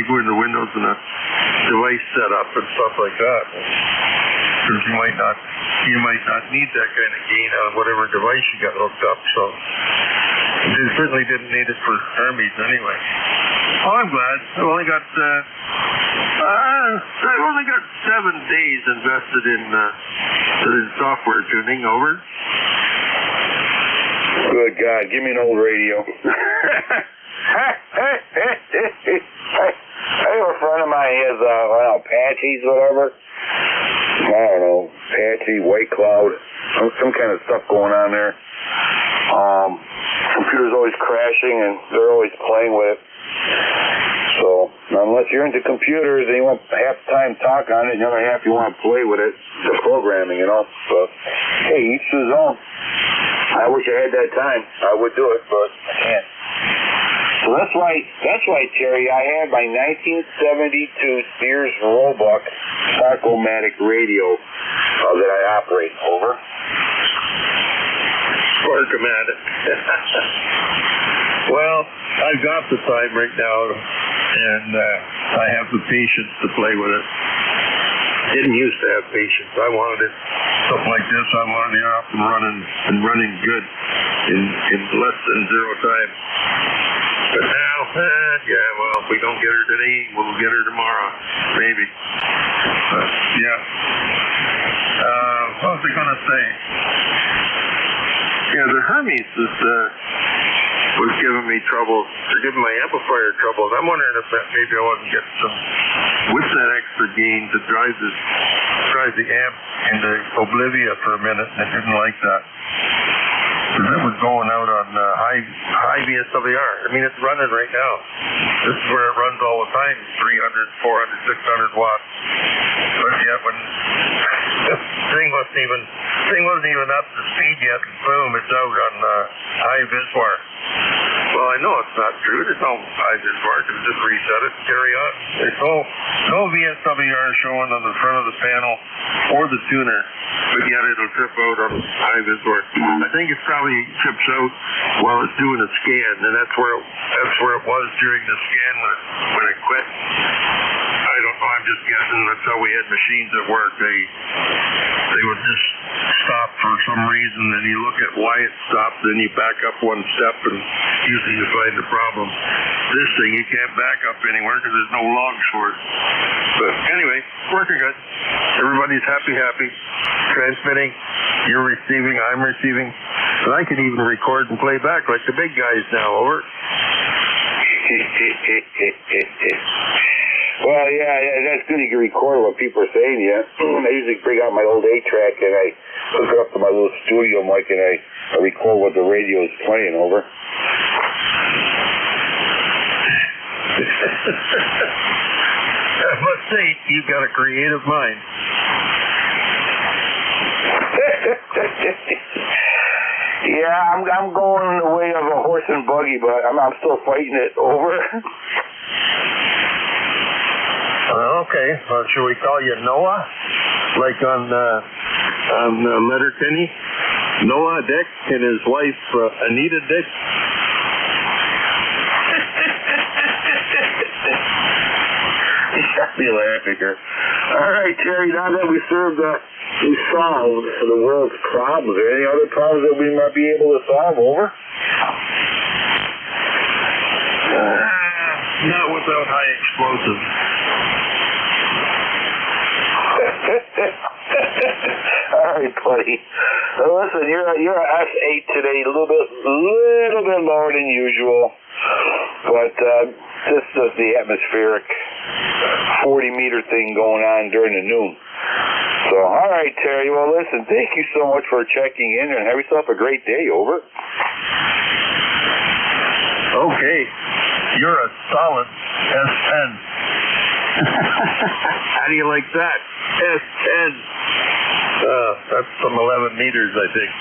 go into Windows and the device setup and stuff like that. Because you might not need that kind of gain on whatever device you got hooked up. So you certainly didn't need it for Hermes anyway. Oh, I'm glad. I've only got 7 days invested in software tuning. Over. Good God, give me an old radio. I have a friend of mine, he has Apaches, whatever. I don't know, Apache, White Cloud, some kind of stuff going on there. Computer's always crashing and they're always playing with it. So, unless you're into computers and you want half the time talk on it, the other half you want to play with it, the programming, So, hey, each to his own. I wish I had that time. I would do it, but I can't. So that's why, Terry, I had my 1972 Sears Roebuck Sarcomatic radio that I operate over. Sarcomatic. Well, I've got the time right now, and I have the patience to play with it. Didn't used to have patience. I wanted it something like this. I wanted it up and running good in less than zero time. But now, if we don't get her today, we'll get her tomorrow, maybe. But, yeah. What was I going to say? Yeah, the Hermes was giving me trouble. They're giving my amplifier trouble. And I'm wondering if maybe I wasn't getting some, with that extra gain that drives the amp into oblivion for a minute, and it didn't like that. Because it was going out on high VSWR. I mean, it's running right now. This is where it runs all the time, 300, 400, 600 watts. But yet when the thing wasn't even up to speed yet, and boom, it's out on high VSWR. Well, I know it's not true. There's no high VSWR. You can just reset it and carry on. There's no VSWR showing on the front of the panel or the tuner, but yet it'll trip out on high VSWR. I think it's probably trips out while it's doing a scan, and that's where it was during the scan when it quit. I don't know. I'm just guessing. That's how we had machines at work. They would just stop for some reason, and you look at why it stopped, then you back up one step, and usually you find the problem. This thing, you can't back up anywhere because there's no logs for it. But anyway, working good. Everybody's happy. Transmitting. You're receiving. I'm receiving. And I can even record and play back like the big guys now. Over. Well, yeah, that's good. You can record what people are saying. Yeah, I usually bring out my old 8-track and I hook it up to my little studio mic and I record what the radio is playing. Over. I must say, you've got a creative mind. Yeah, I'm going in the way of a horse and buggy, but I'm still fighting it. Over. Okay. Well, should we call you Noah? Like on Letterkenny? Noah Dick and his wife Anita Dick? You got me laughing here. All right, Terry, now that we solved the world's problems, are there any other problems that we might be able to solve? Over? Not without high explosives. right, buddy. Listen, you're a S8 today, a little bit lower than usual, but this is the atmospheric 40-meter thing going on during the noon. So, all right, Terry. Well, listen, thank you so much for checking in, and have yourself a great day. Over. Okay, you're a solid S10. How do you like that? S10. That's some 11 meters, I think.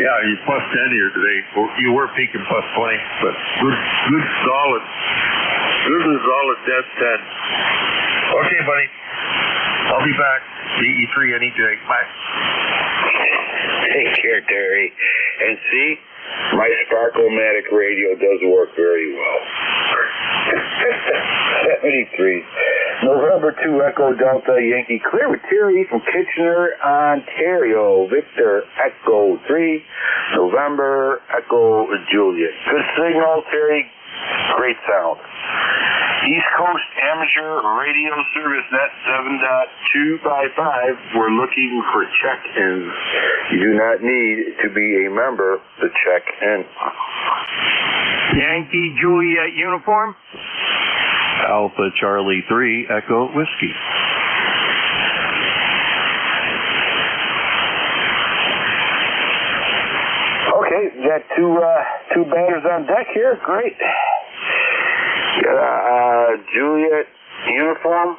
Yeah, you plus 10 here today. You were peaking plus 20, but good solid. Good and solid S10. Okay, buddy. I'll be back. DE3 NEJ. Bye. Take care, Terry. And see, my Sparkle-matic radio does work very well. 73. November 2 Echo Delta Yankee clear with Terry from Kitchener, Ontario. Victor Echo 3. November Echo Juliet. Good signal, Terry. Great sound. East Coast Amateur Radio Service Net 7.255. We're looking for check-ins. You do not need to be a member to check in. Yankee Juliet uniform. Alpha Charlie 3 Echo Whiskey. Okay, got two batters on deck here. Great. Got a Juliet uniform,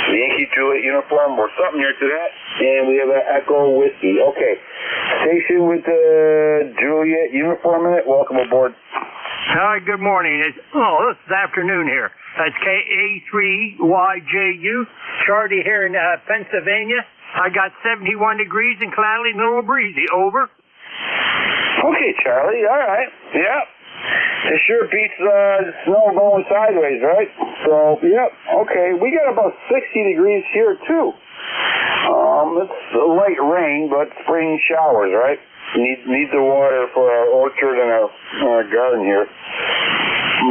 the Yankee Juliet uniform, or something here to that, and we have an Echo Whiskey. Okay, station with the Juliet uniform in it. Welcome aboard. Hi, good morning. This is afternoon here. It's KA3YJU, Charlie here in Pennsylvania. I got 71 degrees and cloudy and a little breezy. Over. Okay, Charlie. All right. Yep. It sure beats snow going sideways, right? So, yep. Okay. We got about 60 degrees here, too. It's a light rain, but spring showers, right? Need the water for our orchard and our garden here.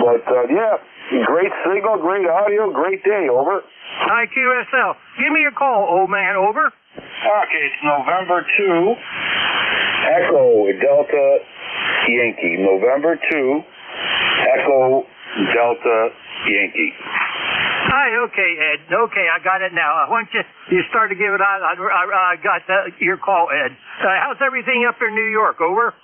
But, yeah, great signal, great audio, great day. Over. Hi, QSL. Give me a call, old man. Over. Okay, it's November 2. Echo Delta Yankee. November 2. Echo Delta Yankee. Hi, okay, Ed. Okay, I got it now. Once you start to give it out, I got your call, Ed. How's everything up in New York? Over.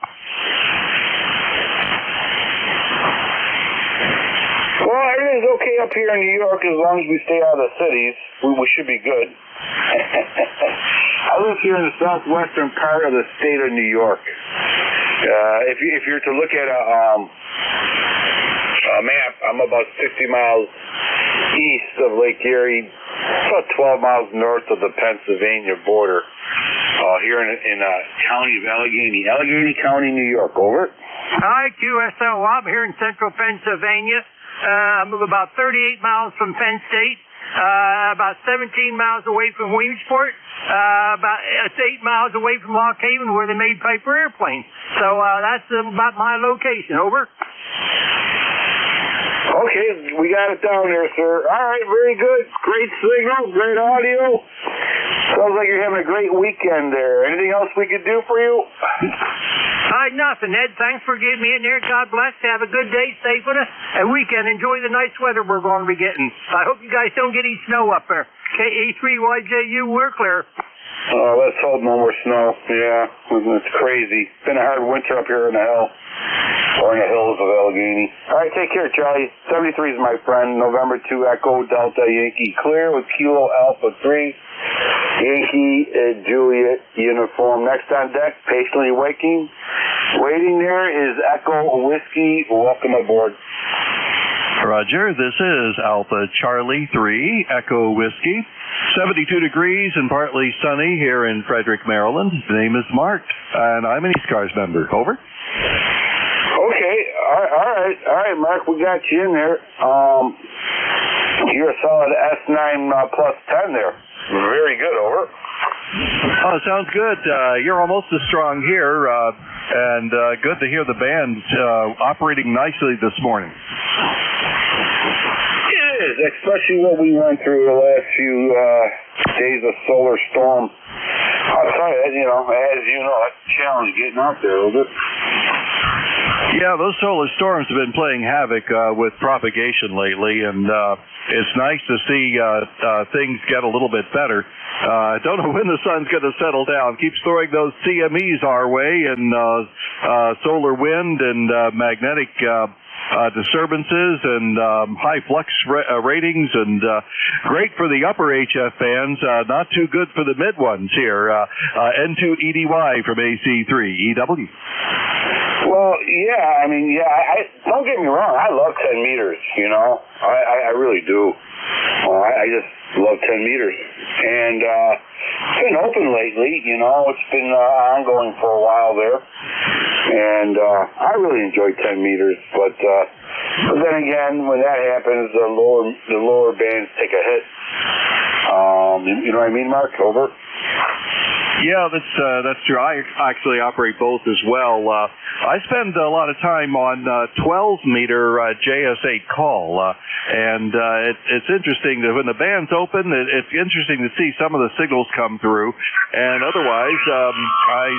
Well, everything's okay up here in New York as long as we stay out of the cities. We should be good. I live here in the southwestern part of the state of New York. If you're to look at a map, I'm about 60 miles east of Lake Erie, about 12 miles north of the Pennsylvania border, here in county of Allegheny County, New York. Over. Hi, QSL. I'm here in central Pennsylvania. I'm about 38 miles from Penn State, about 17 miles away from Williamsport, about 8 miles away from Lock Haven where they made paper airplanes. So that's about my location. Over. Okay, we got it down there, sir. All right, very good. Great signal, great audio. Sounds like you're having a great weekend there. Anything else we could do for you? Nothing, Ed. Thanks for getting me in there. God bless. Have a good day. Safe with us. And weekend. Enjoy the nice weather we're going to be getting. I hope you guys don't get any snow up there. KA3YJU, we're clear. Oh, let's hope no more snow. Yeah, it's crazy. It's been a hard winter up here in the hill. Or in the hills of Allegheny. All right, take care, Charlie. 73 is my friend. November 2 Echo Delta Yankee clear with Kilo Alpha 3. Yankee Juliet uniform. Next on deck, patiently waiting. Waiting there is Echo Whiskey. Welcome aboard. Roger, this is Alpha Charlie 3 Echo Whiskey. 72 degrees and partly sunny here in Frederick, Maryland. The name is Mark, and I'm an ECARS member. Over. Okay, all right, Mark, we got you in there. You're a solid S9 plus 10 there. Very good. Over. Oh, sounds good. You're almost as strong here, and good to hear the band operating nicely this morning. It is, especially what we went through the last few days of solar storm I'll tell you, as you know, that's a challenge getting out there a little bit. Yeah, those solar storms have been playing havoc with propagation lately, and it's nice to see things get a little bit better. I don't know when the sun's going to settle down. Keeps throwing those CMEs our way, and solar wind and magnetic disturbances and high flux ratings, and great for the upper HF bands, not too good for the mid ones here. N2EDY from AC3EW. Well, yeah, I don't get me wrong, I love 10 meters, I really do. I just love 10 meters. And it's been open lately, it's been ongoing for a while there. And I really enjoy 10 meters, but then again, when that happens, the lower bands take a hit. You know what I mean, Mark? Over? Yeah, that's true. I actually operate both as well. I spend a lot of time on 12-meter JS8 call, and it's interesting that when the band's open, it's interesting to see some of the signals come through. And otherwise, I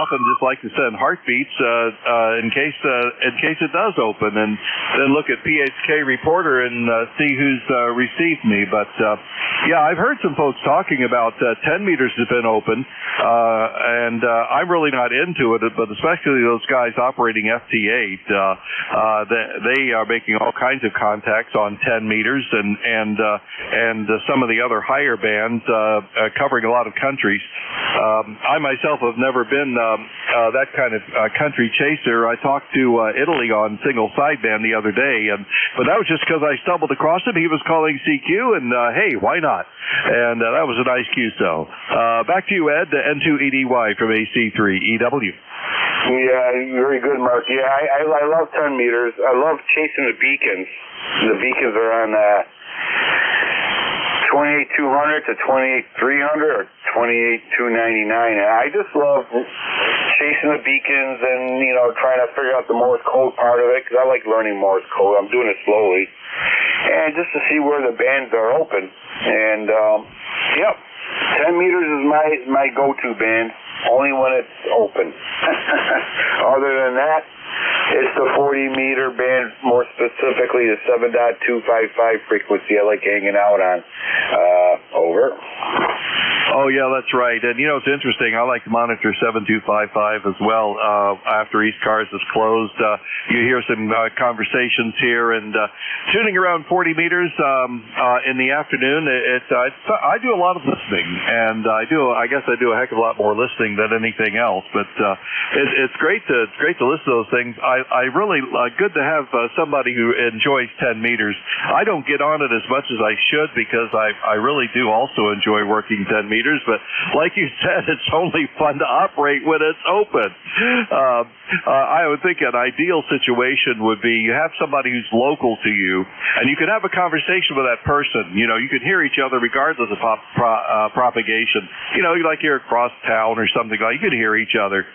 often just like to send heartbeats in case it does open, and then look at PHK Reporter and see who's received me. But yeah, I've heard some folks talking about 10 meters has been open. And I'm really not into it, but especially those guys operating FT8, they are making all kinds of contacts on 10 meters and some of the other higher bands covering a lot of countries. I myself have never been that kind of country chaser. I talked to Italy on single sideband the other day, but that was just because I stumbled across him. He was calling CQ, and hey, why not? And that was a nice QSO. Back to you, Ed. N2EDY from AC3EW. Yeah, very good, Mark. Yeah, I love 10 meters. I love chasing the beacons. The beacons are on 28,200 to 28,300 or 28,299. And I just love chasing the beacons and, trying to figure out the Morse code part of it, because I like learning Morse code. I'm doing it slowly. And just to see where the bands are open. And, yep. 10 meters is my go-to band, only when it's open. Other than that, it's the 40-meter band, more specifically the 7.255 frequency I like hanging out on. Over. Oh, yeah, that's right. And, it's interesting. I like to monitor 7255 as well. After ECARS is closed, you hear some conversations here, and tuning around 40 meters in the afternoon, I do a lot of listening, and I guess I do a heck of a lot more listening than anything else, but it's great to listen to those things. I really good to have somebody who enjoys 10 meters. I don't get on it as much as I should, because I really do also enjoy working 10 meters. But like you said, it's only fun to operate when it's open. I would think an ideal situation would be you have somebody who's local to you, and you can have a conversation with that person. You can hear each other regardless of propagation. Like you're across town or something like, you can hear each other.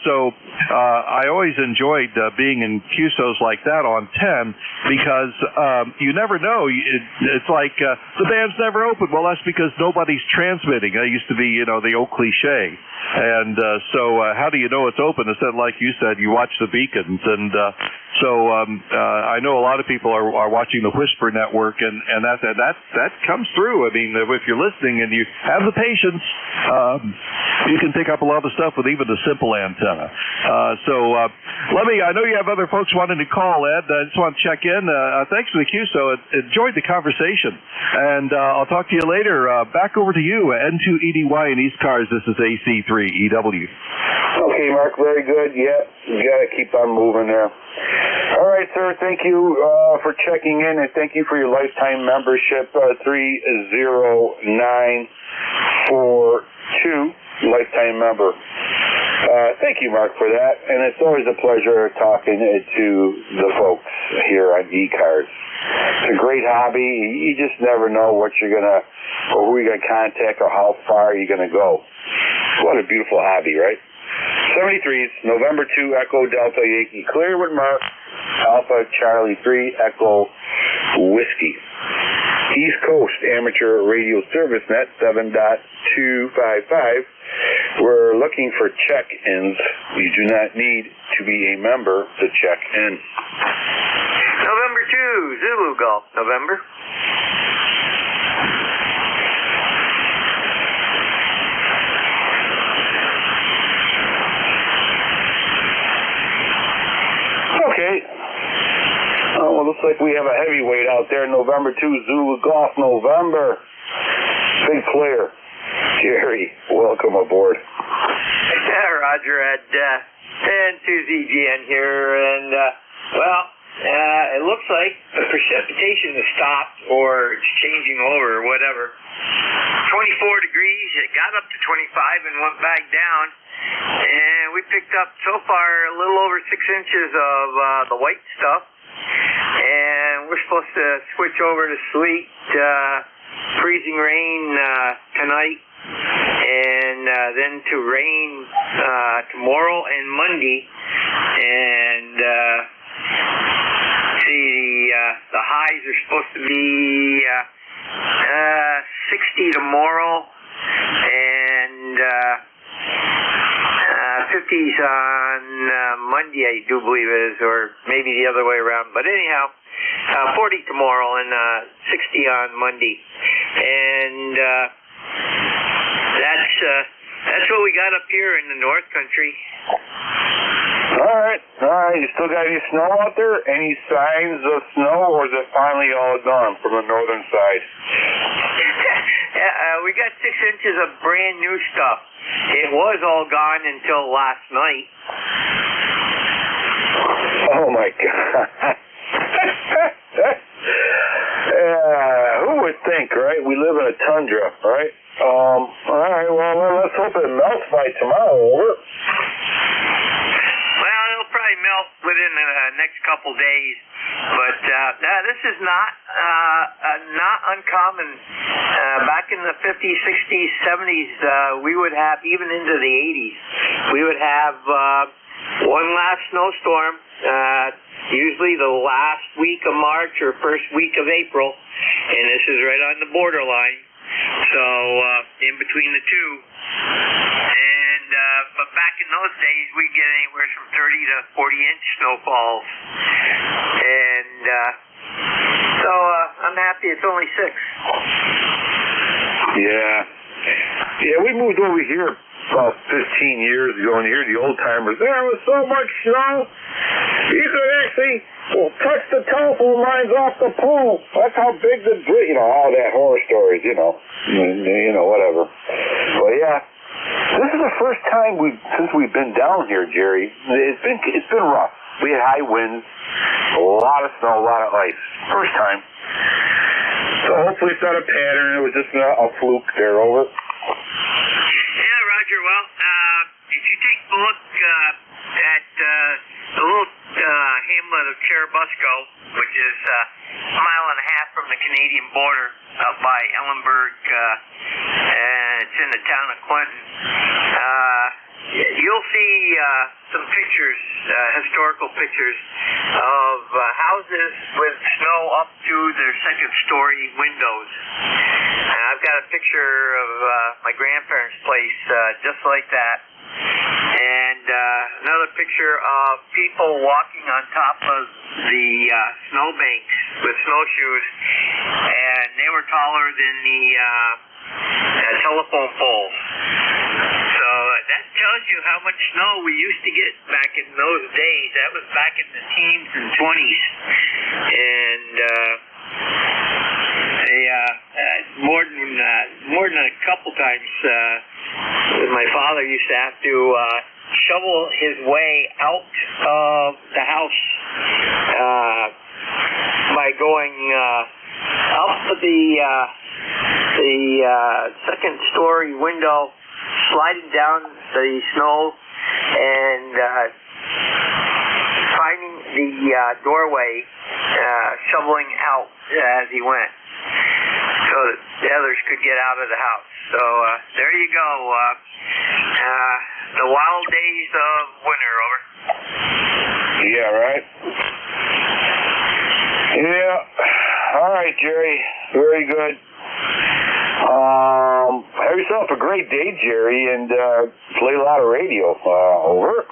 So I always enjoyed being in QSOs like that on 10, because you never know. It's like the band's never open. Well, that's because nobody's transmitting. That used to be, the old cliche. And so how do you know it's open? Instead, like you said, you watch the beacons. And so I know a lot of people are watching the Whisper Network, and that comes through. I mean, if you're listening and you have the patience, you can pick up a lot of stuff with even the simple antenna. I know you have other folks wanting to call, Ed. I just want to check in. Thanks for the QSO. Enjoyed the conversation. And I'll talk to you later. Back over to you, N2EDY and ECARS. This is AC3EW. Okay, Mark, very good. Yeah, you got to keep on moving there. All right, sir, thank you for checking in, and thank you for your lifetime membership, 30942, lifetime member. Thank you, Mark, for that, and it's always a pleasure talking to the folks here on ECARS. It's a great hobby. You just never know what you're going to, or who you're going to contact, or how far you're going to go. What a beautiful hobby, right? 73s, November 2, Echo Delta Yankee, Clearwood Mark, Alpha Charlie 3, Echo Whiskey. East Coast Amateur Radio Service Net 7.2 7255. We're looking for check-ins. You do not need to be a member to check in. November 2, Zulu Golf, November. Okay. Oh, well, looks like we have a heavyweight out there. November 2, Zulu Golf, November. Big player. Jerry, welcome aboard. Yeah, Roger, and to ZGN here, and, it looks like the precipitation has stopped, or it's changing over, or whatever. 24 degrees, it got up to 25 and went back down, and we picked up, so far, a little over 6 inches of the white stuff, and we're supposed to switch over to sleet, freezing rain tonight, and then to rain tomorrow and Monday, and the highs are supposed to be 60 tomorrow, and 50s on Monday, I do believe it is, or maybe the other way around. But anyhow, 40 tomorrow and 60 on Monday, and that's what we got up here in the North Country. All right. You still got any snow out there? Any signs of snow, or is it finally all gone from the northern side? Yeah, we got 6 inches of brand new stuff. It was all gone until last night. Oh my God. Who would think, right? We live in a tundra, right? All right, well, let's hope it melts by tomorrow, over. Well, it'll probably melt within the next couple days, but this is not uncommon. Back in the 50s, 60s, 70s, we would have, even into the 80s, we would have one last snowstorm, usually the last week of March or first week of April, and this is right on the borderline, so in between the two. And but back in those days, we'd get anywhere from 30 to 40-inch snowfalls, and so I'm happy it's only 6. Yeah, we moved over here about 15 years ago, and here the old timers, there was so much snow, you could actually touch the telephone lines off the pole. That's how big the bridge, all that horror stories, whatever. But yeah, this is the first time since we've been down here, Jerry. It's been rough. We had high winds, a lot of snow, a lot of ice. First time. So hopefully it's not a pattern. It was just a fluke there, over. Yeah, Roger. Well, if you take a look at the little hamlet of Cherubusco, which is a mile and a half from the Canadian border up by Ellenburg, and it's in the town of Clinton, you'll see some pictures, historical pictures of houses with snow up to their second-story windows. And I've got a picture of my grandparents' place just like that. And another picture of people walking on top of the snowbanks with snowshoes, and they were taller than the telephone poles. So that tells you how much snow we used to get back in those days. That was back in the teens and 20s. And more than a couple times, my father used to have to shovel his way out of the house by going up the second-story window, sliding down the snow, and finding the doorway, shoveling out as he went, so that the others could get out of the house. So there you go. The wild days of winter, over. Yeah, right? Yeah. All right, Jerry. Very good. Have yourself a great day, Jerry, and play a lot of radio. Over.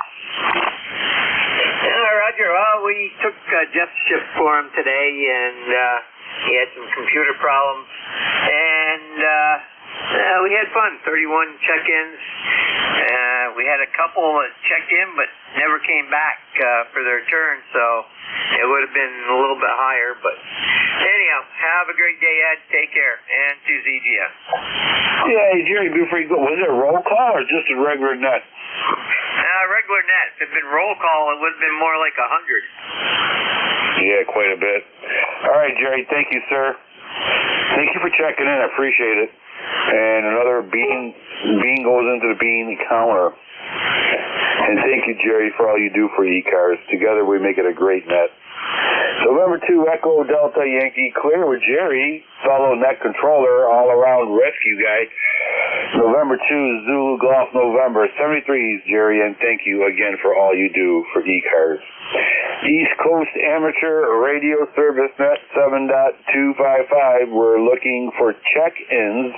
Roger. Well, we took Jeff's shift for him today, and he had some computer problems, and we had fun. 31 check-ins. We had a couple that checked in but never came back for their turn, so it would have been a little bit higher. But anyhow, have a great day, Ed. Take care. And to ZGN. Yeah, hey, Jerry, before you go, was it a roll call or just a regular net? Regular net. If it had been roll call, it would have been more like 100. Yeah, quite a bit. All right, Jerry, thank you, sir. Thank you for checking in. I appreciate it. And another bean goes into the bean counter. And thank you, Jerry, for all you do for ECARS. Together we make it a great net. November 2, Echo Delta Yankee clear with Jerry, fellow net controller, all-around rescue guy. November 2, Zulu Golf November, 73s, Jerry, and thank you again for all you do for ECARS. East Coast Amateur Radio Service Net 7.255, we're looking for check-ins.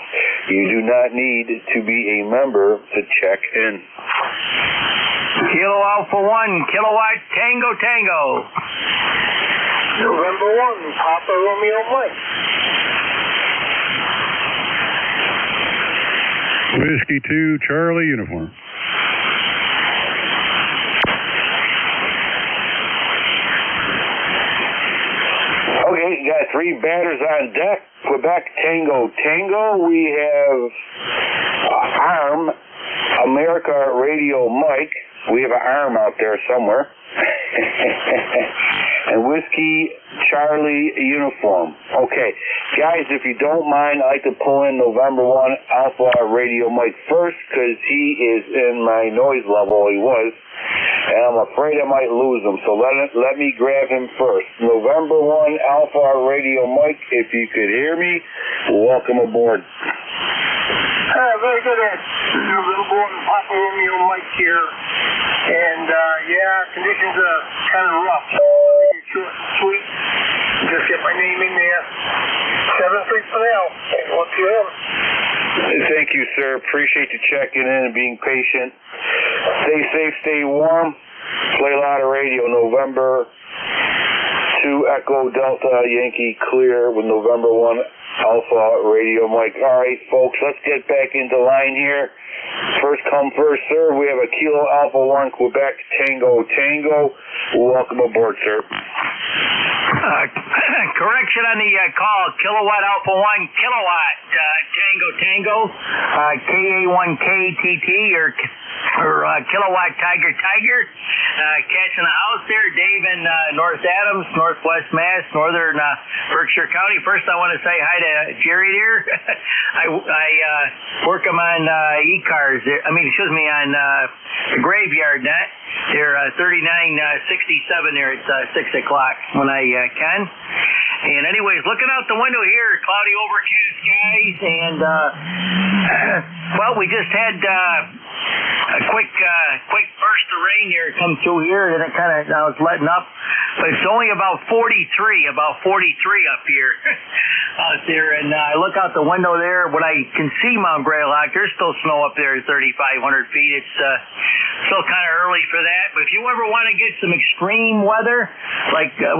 You do not need to be a member to check in. Kilo Alpha 1, Kilowatt Tango Tango. November 1, Papa Romeo Mike. Whiskey 2, Charlie Uniform. Okay, you got 3 batters on deck. Quebec Tango Tango. We have ARM, America Radio Mike. We have an ARM out there somewhere. And Whiskey Charlie Uniform. Okay, guys, if you don't mind, I'd like to pull in November 1 Alpha Radio Mike first, because he is in my noise level. He was, and I'm afraid I might lose him, so let me grab him first. November 1 Alpha Radio Mike, if you could hear me, welcome aboard. Very good, Ed. November 1 Papa Romeo Mike here. And, conditions are kind of rough, so I'm going to make it short and sweet. Just get my name in there. 7-3 for now. What's your him? Thank you, sir. Appreciate you checking in and being patient. Stay safe, stay warm. Play a lot of radio. November 2 Echo Delta Yankee clear with November 1 Alpha Radio Mike. All right, folks, let's get back into line here. First come, first serve. We have a Kilo Alpha 1 Quebec Tango Tango. Welcome aboard, sir. Correction on the call. Kilowatt Alpha 1 Kilowatt Tango Tango. KA1KTT or Kilowatt Tiger Tiger. Catching the house there. Dave in North Adams, Northwest Mass, Northern Berkshire County. First, I want to say hi to Jerry there. I work him on ECARS. On the graveyard net. They're 3967 there at 6 o'clock when I can. And anyways, looking out the window here, cloudy overcast skies, and we just had a quick burst of rain here come through here, and it now it's letting up, but it's only about 43 up here out there. And I look out the window there, when I can see Mount Greylock, there's still snow up there at 3,500 feet. It's still kind of early for that, but if you ever want to get some extreme weather, like the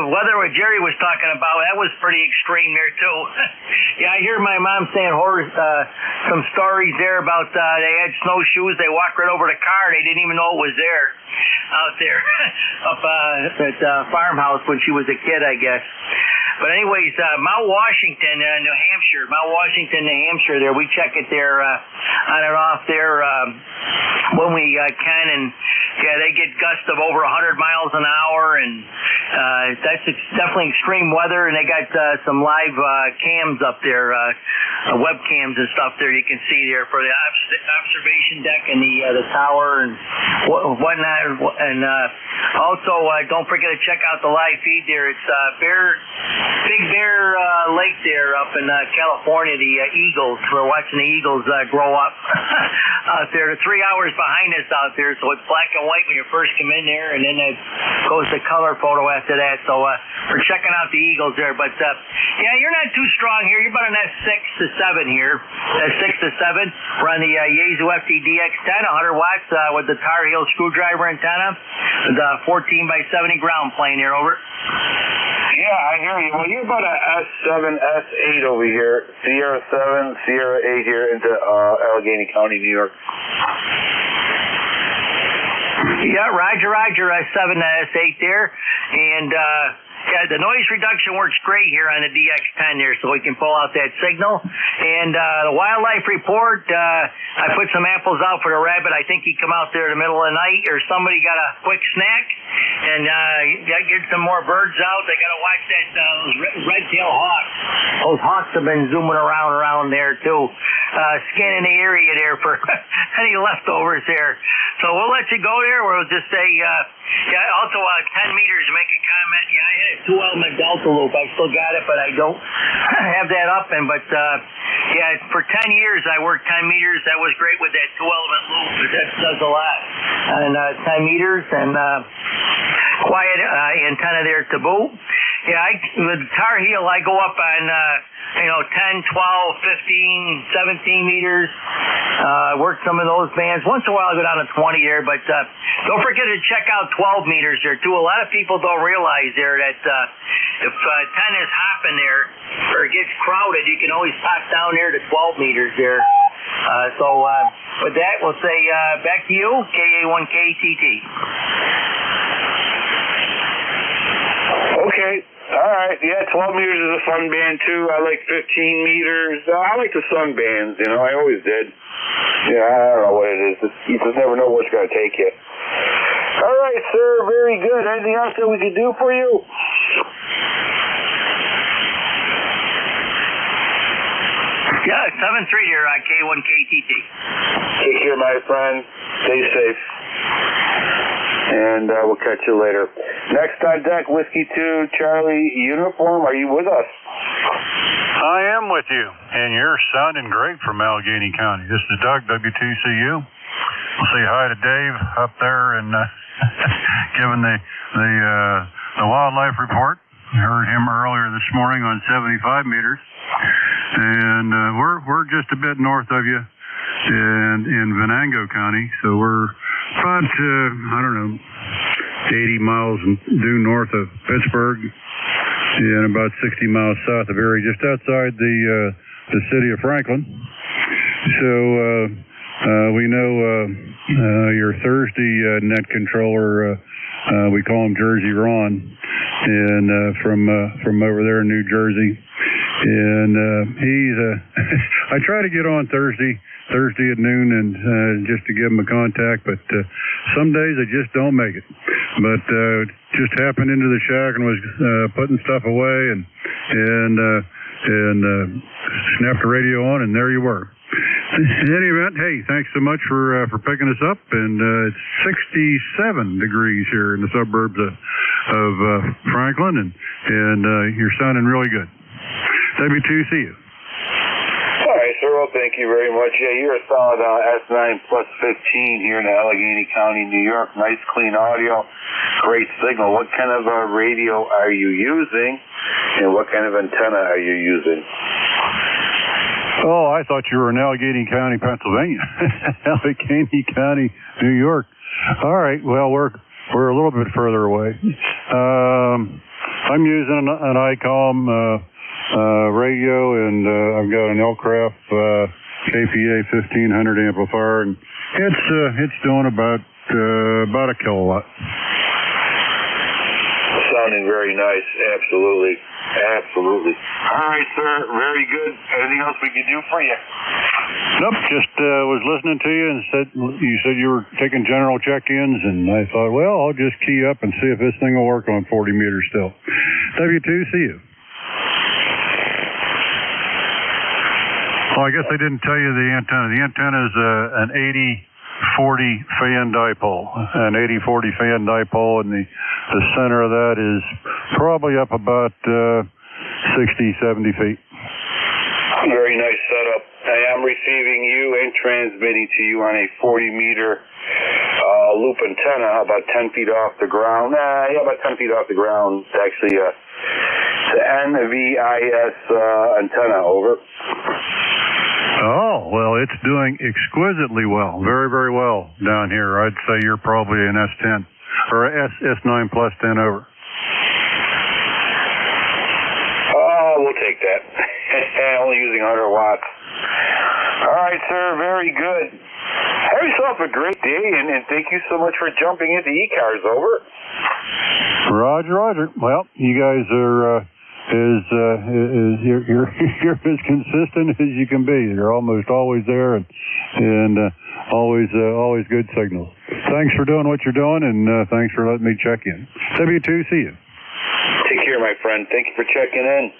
weather what Jerry was talking about, that was pretty extreme there too. Yeah, I hear my mom saying some stories there about they had snowshoes, they walked right over the car, they didn't even know it was there out there up at farmhouse when she was a kid, I guess. But anyways, Mount Washington, New Hampshire there, we check it there on and off there when we can, and they get gusts of over 100 miles an hour, and that's definitely extreme weather. And they got some live cams up there, webcams and stuff there you can see there for the observation deck and the tower and whatnot. And also, don't forget to check out the live feed there. It's Big Bear Lake there up in California, the Eagles. We're watching the Eagles grow up out there. They're 3 hours behind us out there, so it's black and white when you first come in there, and then it goes to color photo after that. So we're checking out the Eagles there. But, yeah, you're not too strong here. You're about on that 6 to 7 here. 6 to 7. We're on the Yaesu FTDX10, 100 watts with the Tar Heel screwdriver antenna. The 14 by 70 ground plane here, over. Yeah, I hear you. Well, you're about a S7, S8 over here. Sierra 7, Sierra 8 here into Allegheny County, New York. Yeah, Roger, 7 to S8 there. And, yeah, the noise reduction works great here on the DX10 there, so we can pull out that signal. And the wildlife report, I put some apples out for the rabbit. I think he come out there in the middle of the night, or somebody got a quick snack, and got to get some more birds out. They got to watch that those red-tailed hawks. Those hawks have been zooming around there too, scanning the area there for any leftovers there. So we'll let you go there. We'll just say, yeah. Also, 10 meters to make a comment. Yeah, I had a 2-element delta loop. I still got it, but I don't have that up. But yeah, for 10 years I worked 10 meters. That was great with that 2-element loop. That does a lot. And 10 meters and quiet antenna there to boot. Yeah, with Tar Heel, I go up on 10, 12, 15, 17 meters. Work some of those bands. Once in a while I go down to 20 there, but don't forget to check out 12 meters there too. A lot of people don't realize there that if 10 is hopping there or it gets crowded, you can always pop down there to 12 meters there. So with that, we'll say back to you, KA1KTT. Okay. All right. Yeah, 12 meters is a fun band, too. I like 15 meters. I like the sun bands, you know. I always did. Yeah, I don't know what it is. You just never know what's going to take you. All right, sir. Very good. Anything else that we could do for you? Yeah, 7-3 here on K1KTT. Take care, my friend. Stay safe. And we'll catch you later. Next on deck, Whiskey 2, Charlie Uniform. Are you with us? I am with you, and you're sounding great from Allegheny County. This is Doug, W2CU. We'll say hi to Dave up there and giving the wildlife report. I heard him earlier this morning on 75 meters, and we're just a bit north of you in Venango County, so we're about 80 miles due north of Pittsburgh and about 60 miles south of Erie, just outside the city of Franklin. So we know your Thursday net controller, we call him Jersey Ron, and from over there in New Jersey. And he's I try to get on Thursday at noon and just to give him a contact, but some days I just don't make it. But just happened into the shack and was putting stuff away and snapped the radio on, and there you were. In any event, hey, thanks so much for picking us up, and it's 67 degrees here in the suburbs of Franklin, and you're sounding really good. W2CU. All right, sir. Well, thank you very much. Yeah, you're a solid S9 plus 15 here in Allegheny County, New York. Nice, clean audio. Great signal. What kind of radio are you using, and what kind of antenna are you using? Oh, I thought you were in Allegheny County, Pennsylvania. Allegheny County, New York. All right. Well, we're a little bit further away. I'm using an ICOM radio, and I've got an Elcraft KPA 1500 amplifier, and it's doing about a kilowatt. Sounding very nice. Absolutely. All right, sir. Very good. Anything else we can do for you? Nope. Just was listening to you, and you said you were taking general check-ins, and I thought, well, I'll just key up and see if this thing will work on 40 meters still. W2CU. Well, I guess they didn't tell you the antenna. The antenna is an 80-40 fan dipole. An 80-40 fan dipole, and the center of that is probably up about 60, 70 feet. Very nice setup. I am receiving you and transmitting to you on a 40-meter loop antenna, about 10 feet off the ground. About 10 feet off the ground. It's actually the NVIS antenna, over. Oh, well, it's doing exquisitely well. Very, very well down here. I'd say you're probably an S10 or S9 plus 10, over. Oh, we'll take that. Only using 100 watts. All right, sir. Very good. Have yourself a great day, and thank you so much for jumping into ECARS, over. Roger, Roger. Well, you guys are you're as consistent as you can be. You're almost always there, and always good signals. Thanks for doing what you're doing, and thanks for letting me check in. W2, see you. Take care, my friend. Thank you for checking in.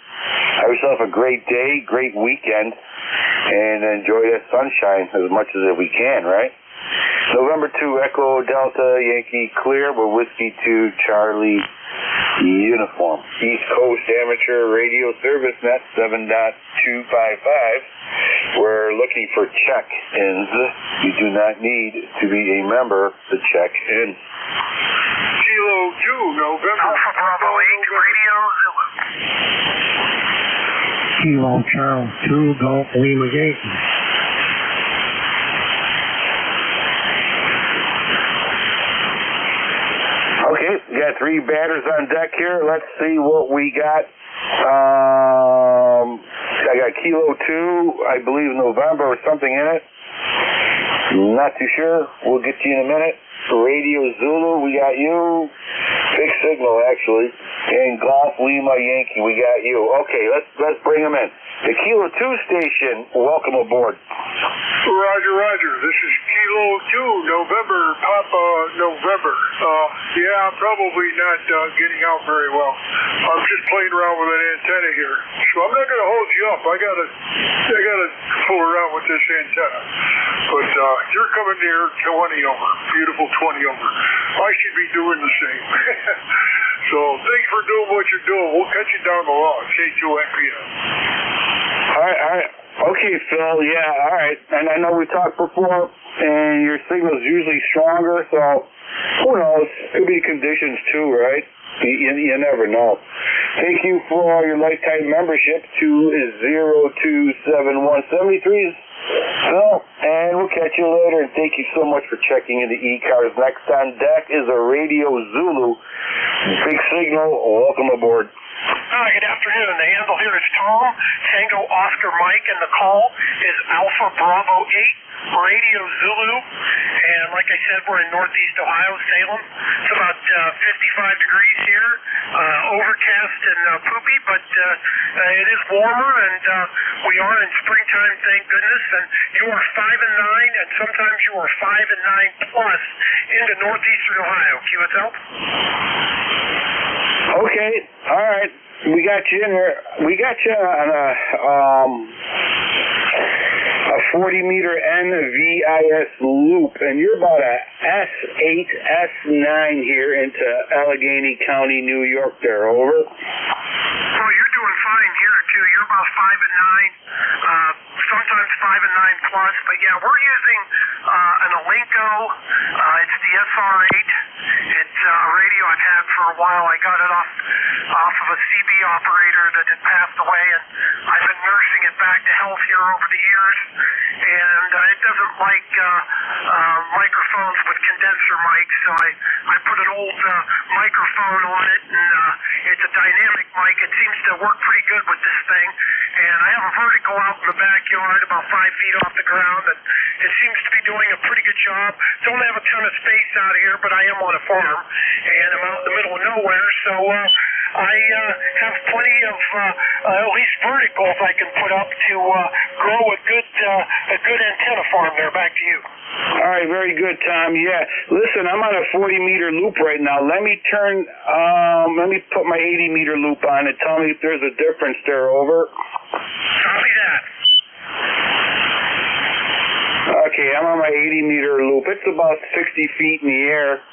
Have yourself a great day, great weekend, and enjoy the sunshine as much as we can, right? November 2, Echo Delta Yankee clear with Whiskey 2 Charlie uniform. East Coast Amateur Radio Service Net 7.255. We're looking for check-ins. You do not need to be a member to check in. Kilo 2, November. Alpha Bravo 8, Radio Zulu. Kilo Charles 2, Golf Lima Yankee. Okay, got 3 batters on deck here. Let's see what we got. I got Kilo 2, I believe November or something in it. Not too sure. We'll get you in a minute. Radio Zulu, we got you. Big signal, actually. And Golf Lima Yankee, we got you. Okay, let's bring them in. The Kilo 2 station, welcome aboard. Roger, Roger. This is Kilo 2, November, Papa November. Yeah, I'm probably not getting out very well. I'm just playing around with an antenna here. So I'm not going to hold you up. I gotta fool around with this antenna. But you're coming near 20 over. Beautiful 20 over. I should be doing the same. So thanks for doing what you're doing. We'll catch you down the line. K2NPM. All right. Okay, Phil. Yeah, all right. And I know we talked before, and your signal's usually stronger, so who knows? Could be conditions too, right? You never know. Thank you for your lifetime membership to 027173. Phil, and we'll catch you later, and thank you so much for checking into ECARS. Next on deck is a Radio Zulu. Big signal. Welcome aboard. Hi, good afternoon. The handle here is Tom, Tango Oscar Mike, and the call is Alpha Bravo 8, Radio Zulu. And like I said, we're in Northeast Ohio, Salem. It's about 55 degrees here, overcast and poopy, but it is warmer, and we are in springtime, thank goodness. And you are 5 and 9, and sometimes you are 5 and 9 plus into Northeastern Ohio. QSL? Okay, all right. We got you in here. We got you on a 40-meter NVIS loop, and you're about a S8, S9 here into Allegheny County, New York there, over. Oh, you're doing fine here, too. You're about 5 and 9, sometimes 5 and 9 plus, but yeah, we're using an Alinco. It's the SR8. It's a radio I've had for a while. I got it off of a CB operator that had passed away, and I've been nursing it back to health here over the years. And it doesn't like microphones with condenser mics, so I put an old microphone on it, and it's a dynamic mic. It seems to work pretty good with this thing. And I have a vertical out in the backyard, about 5 feet off the ground, and it seems to be doing a pretty good job. Don't have a ton of space out here, but I am on a farm, and I'm out in the middle of nowhere, so I have plenty of at least verticals I can put up to grow a good antenna farm there. Back to you. All right, very good, Tom. Yeah, listen, I'm on a 40-meter loop right now. Let me put my 80-meter loop on and tell me if there's a difference there, over. Copy that. Okay, I'm on my 80-meter loop. It's about 60 feet in the air.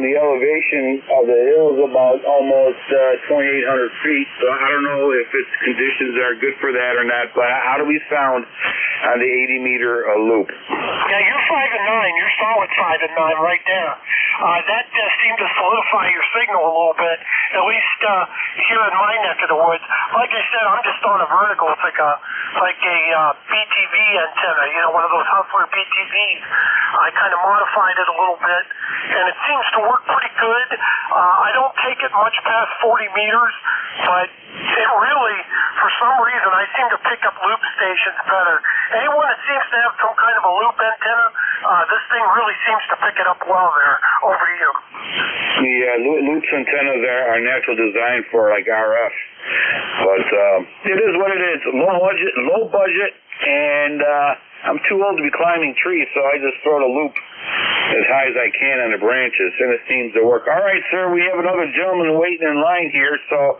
The elevation of the hill is about almost 2,800 feet, so I don't know if its conditions are good for that or not, but how do we sound on the 80-meter loop? Yeah, you're 5 and 9. You're solid 5 and 9 right there. That seemed to solidify your signal a little bit, at least here in my neck of the woods. Like I said, I'm just on a vertical. It's like a BTV antenna, you know, one of those Hustler BTVs. I kind of modified it a little bit, and it seems to work pretty good. I don't take it much past 40 meters, but it really, for some reason, I seem to pick up loop stations better. Anyone that seems to have some kind of a loop antenna, this thing really seems to pick it up well there. Over to you. Yeah, loops antennas are natural design for like RF, but it is what it is. Low budget, and I'm too old to be climbing trees, so I just throw the loop as high as I can on the branches, and it seems to work. All right, sir, we have another gentleman waiting in line here, so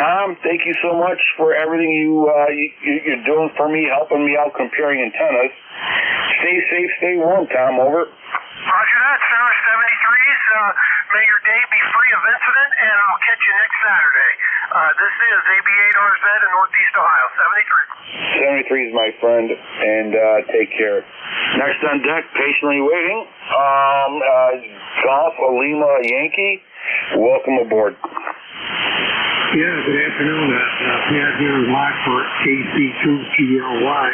Tom, thank you so much for everything you're doing for me, helping me out comparing antennas. Stay safe, stay warm, Tom, over. Roger that, sir. 73s. May your day be free of incident, and I'll catch you next Saturday. This is AB8RZ in Northeast Ohio, 73. 73 is my friend, and take care. Next on deck, patiently waiting, Golf Lima Yankee. Welcome aboard. Yeah, good afternoon. Pat here live for AC2CLY.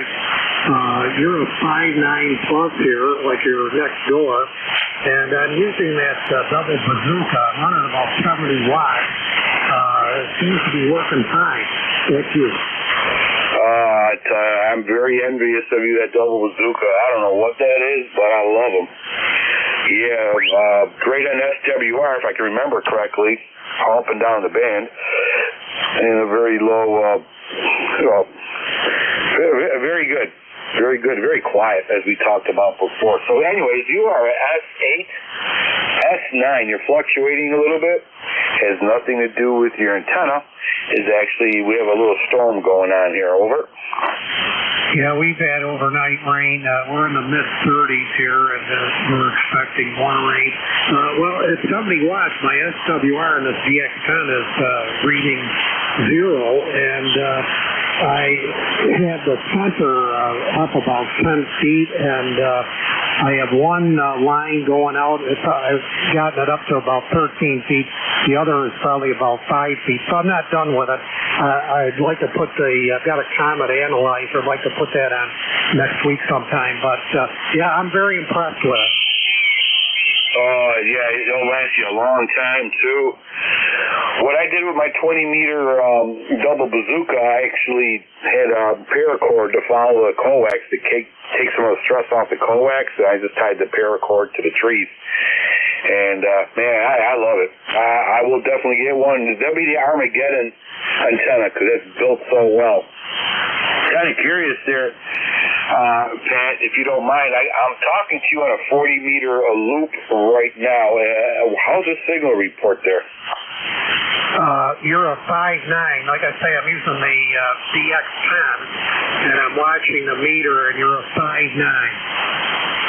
You're a 5.9 plus here, like your next door, and I'm using that double bazooka. I'm running about 70 watts. It seems to be working fine. Thank you. I'm very envious of you, that double bazooka. I don't know what that is, but I love them. Yeah, great on SWR, if I can remember correctly, up and down the band, and a very low, very good. Very good, very quiet, as we talked about before. So anyways, you are at S8, S9. You're fluctuating a little bit. Has nothing to do with your antenna. Is actually, we have a little storm going on here. Over. Yeah, we've had overnight rain. We're in the mid-30s here, and we're expecting more rain. Well, at 70 watts, my SWR in this DX10 is reading 0, and I had the sensor up about 10 feet, and I have one line going out. I've gotten it up to about 13 feet. The other is probably about 5 feet, so I'm not done with it. I'd like to put I've got a Comet analyzer. I'd like to put that on next week sometime, but yeah, I'm very impressed with it. Yeah, it'll last you a long time, too. What I did with my 20-meter double bazooka, I actually had a paracord to follow the coax to take some of the stress off the coax, and I just tied the paracord to the trees. And, man, I love it. I will definitely get one. That'll be the Armageddon antenna, because it's built so well. Kind of curious there, Pat, if you don't mind. I'm talking to you on a 40-meter loop right now. How's the signal report there? You're a 5.9. Like I say, I'm using the DX10, and I'm watching the meter, and you're a 5.9.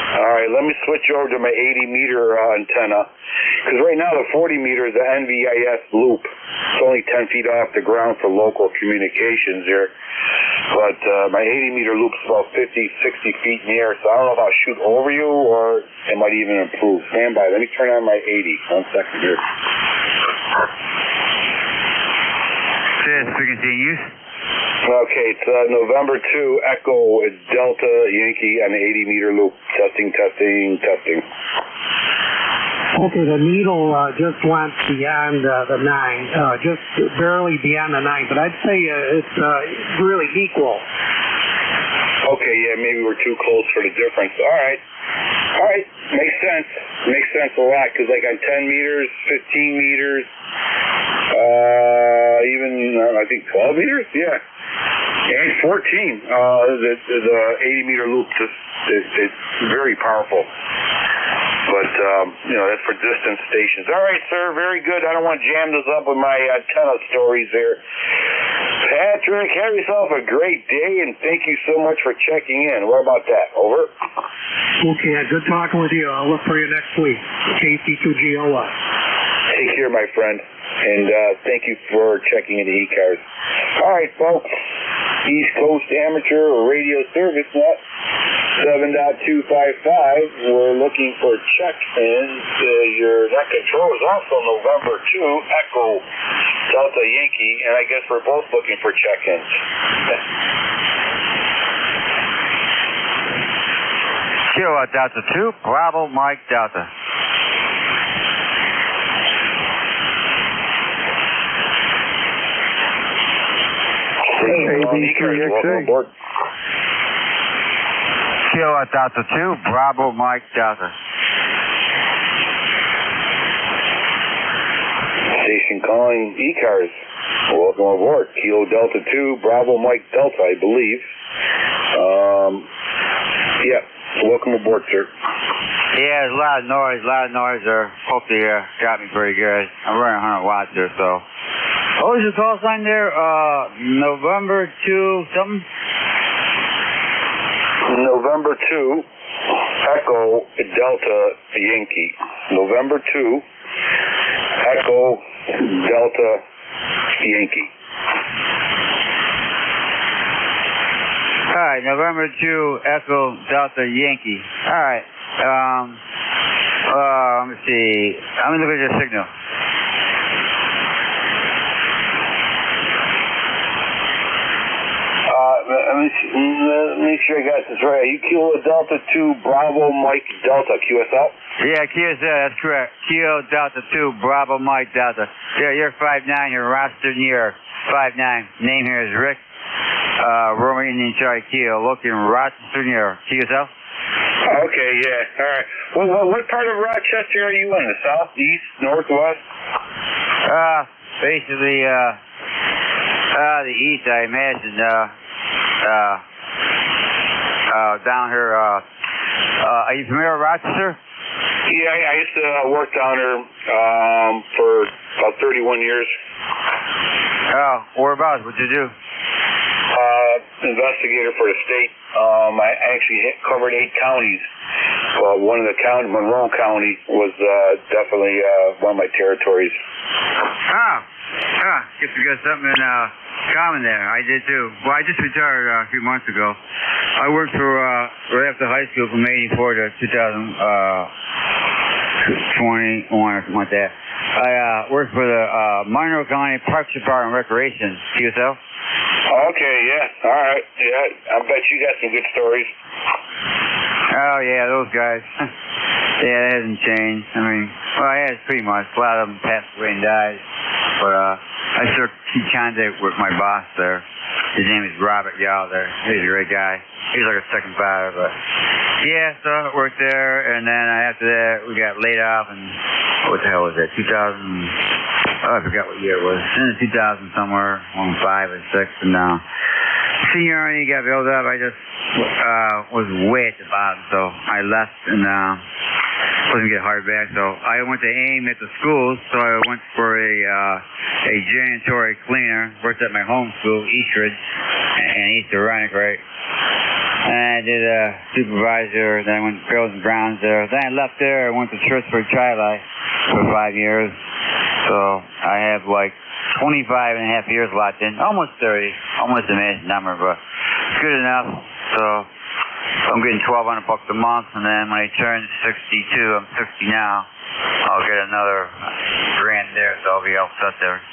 All right, let me switch over to my 80-meter antenna, because right now the 40-meter is an NVIS loop. It's only 10 feet off the ground for local communications here, but my 80-meter loop is about 50, 60 feet in the air, so I don't know if I'll shoot over you or it might even improve. Stand by. Let me turn on my 80. 1 second here. Frequency use. Okay, it's November 2, Echo Delta Yankee on the 80-meter loop. Testing. Okay, the needle just went beyond the 9, just barely beyond the 9, but I'd say it's really equal. Okay, yeah, maybe we're too close for the difference. All right, makes sense. Makes sense a lot, because like on 10 meters, 15 meters, even I think 12 meters, yeah. And 14, the 80-meter loop, it's very powerful. But, that's for distance stations. All right, sir, very good. I don't want to jam this up with my antenna stories there. Pat, much, Rick. Have yourself a great day, and thank you so much for checking in. What about that? Over. Okay, good talking with you. I'll look for you next week. KC2GOI. Take care, my friend, and thank you for checking into ECARS. All right, folks. East Coast Amateur Radio Service Net 7.255. We're looking for check-ins. Your net control is also November 2, Echo Delta Yankee, and I guess we're both looking for check-ins. Kilo Delta 2, Bravo Mike Delta. Kilo Delta 2, Bravo Mike Delta. Station calling ECARS. Welcome aboard. Kilo Delta 2, Bravo Mike Delta, I believe. Yeah, welcome aboard, sir. Yeah, there's a lot of noise there. Hopefully got me pretty good. I'm running 100 watts there, so. What was your call sign there? November 2 something? November 2, Echo Delta Yankee. November 2, Echo Delta Yankee. All right, November 2, Echo Delta Yankee. All right. Let me see. I'm going to look at your signal. Let me make sure I got this right. Are you Kilo Delta 2 Bravo Mike Delta QSL? Yeah, QSL, that's correct. Kilo Delta 2 Bravo Mike Delta. Yeah, you're 5'9", you're rostered in New York. 5'9". Name here is Rick. Roman Indian Charlie Kilo, located in Rochester, New York. QSL? Okay, yeah. All right. Well, what part of Rochester are you in? The south, east, northwest? Basically, the east, I imagine. Down here, are you familiar with Rochester? Yeah, I used to work down here for about 31 years. Oh, whereabouts? What'd you do? Investigator for the state. I actually covered 8 counties. Well, one of the counties, Monroe County, was definitely one of my territories. Guess we got something in common there. I did too. Well, I just retired a few months ago. I worked for right after high school from '84 to 2021 or something like that. I worked for the Monroe County Parks Department and Recreation. QSL? Okay, yeah. All right. Yeah, I bet you got some good stories. Oh, yeah, those guys. Yeah, it hasn't changed. I mean, well, it has pretty much. A lot of them passed away and died. But I still keep contact with my boss there. His name is Robert Yalder. He's a great guy. He's like a second father, but yeah, so I worked there, and then after that, we got laid off, and what the hell was that, 2000, I forgot what year it was, in 2000 somewhere, 5 or 6, and seniority got built up. I just was way at the bottom, so I left, and wasn't get hired back, so I went to AIM at the schools, so I went for a janitorial cleaner, worked at my home school, Eastridge, and East Ironic, right? And I did a supervisor, then I went to Fields and Grounds there. Then I left there, I went to Trisburg Tri-Life for 5 years. So I have like 25 and a half years locked in, almost 30, almost a magic number, but it's good enough. So I'm getting $1,200 a month, and then when I turn 62, I'm 60 now, I'll get another grand there, so I'll be all set there.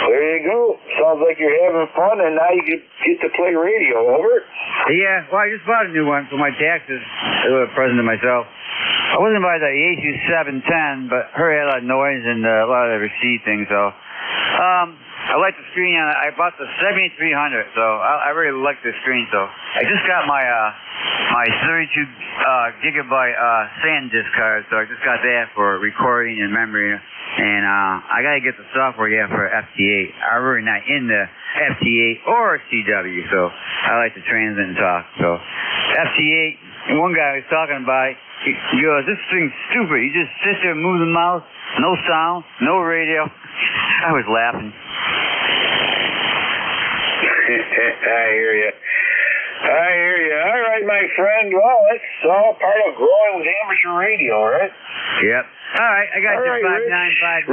There you go. Sounds like you're having fun, and now you get to play radio. Over. Yeah, well, I just bought a new one for my taxes, a present to myself. I wasn't by the EAC 710, but heard a lot of noise and a lot of the receipt things, so I like the screen on it. I bought the 7300, so I really like the screen. So I just got my 32 gigabyte SanDisk card, so I just got that for recording and memory. And I gotta get the software for FT8. I'm really not in the FT8 or CW, so I like to transit and talk. So FT8, and one guy was talking about, he goes, "This thing's stupid. You just sit there and move the mouse, no sound, no radio." I was laughing. I hear you. All right, my friend. Well, it's all part of growing with amateur radio, right? Yep. All right, I got you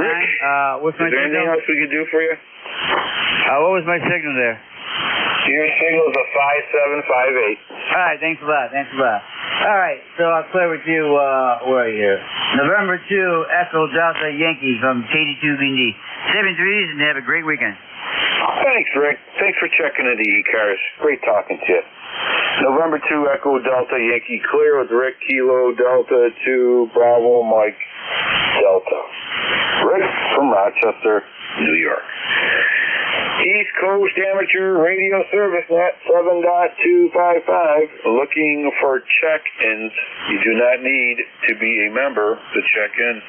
5959. What's my is there anything else we could do for you? What was my signal there? Your signal's a 5758. All right, thanks a lot. All right, so I'll play with you, where are you here? November 2, Echo Delta Yankee from KD2BD. 7-3s and have a great weekend. Thanks, Rick. Thanks for checking into ECARS. Great talking to you. November 2, Echo Delta Yankee clear with Rick Kilo Delta 2 Bravo Mike Delta. Rick from Rochester, New York. East Coast Amateur Radio Service Net 7.255. Looking for check-ins. You do not need to be a member to check in.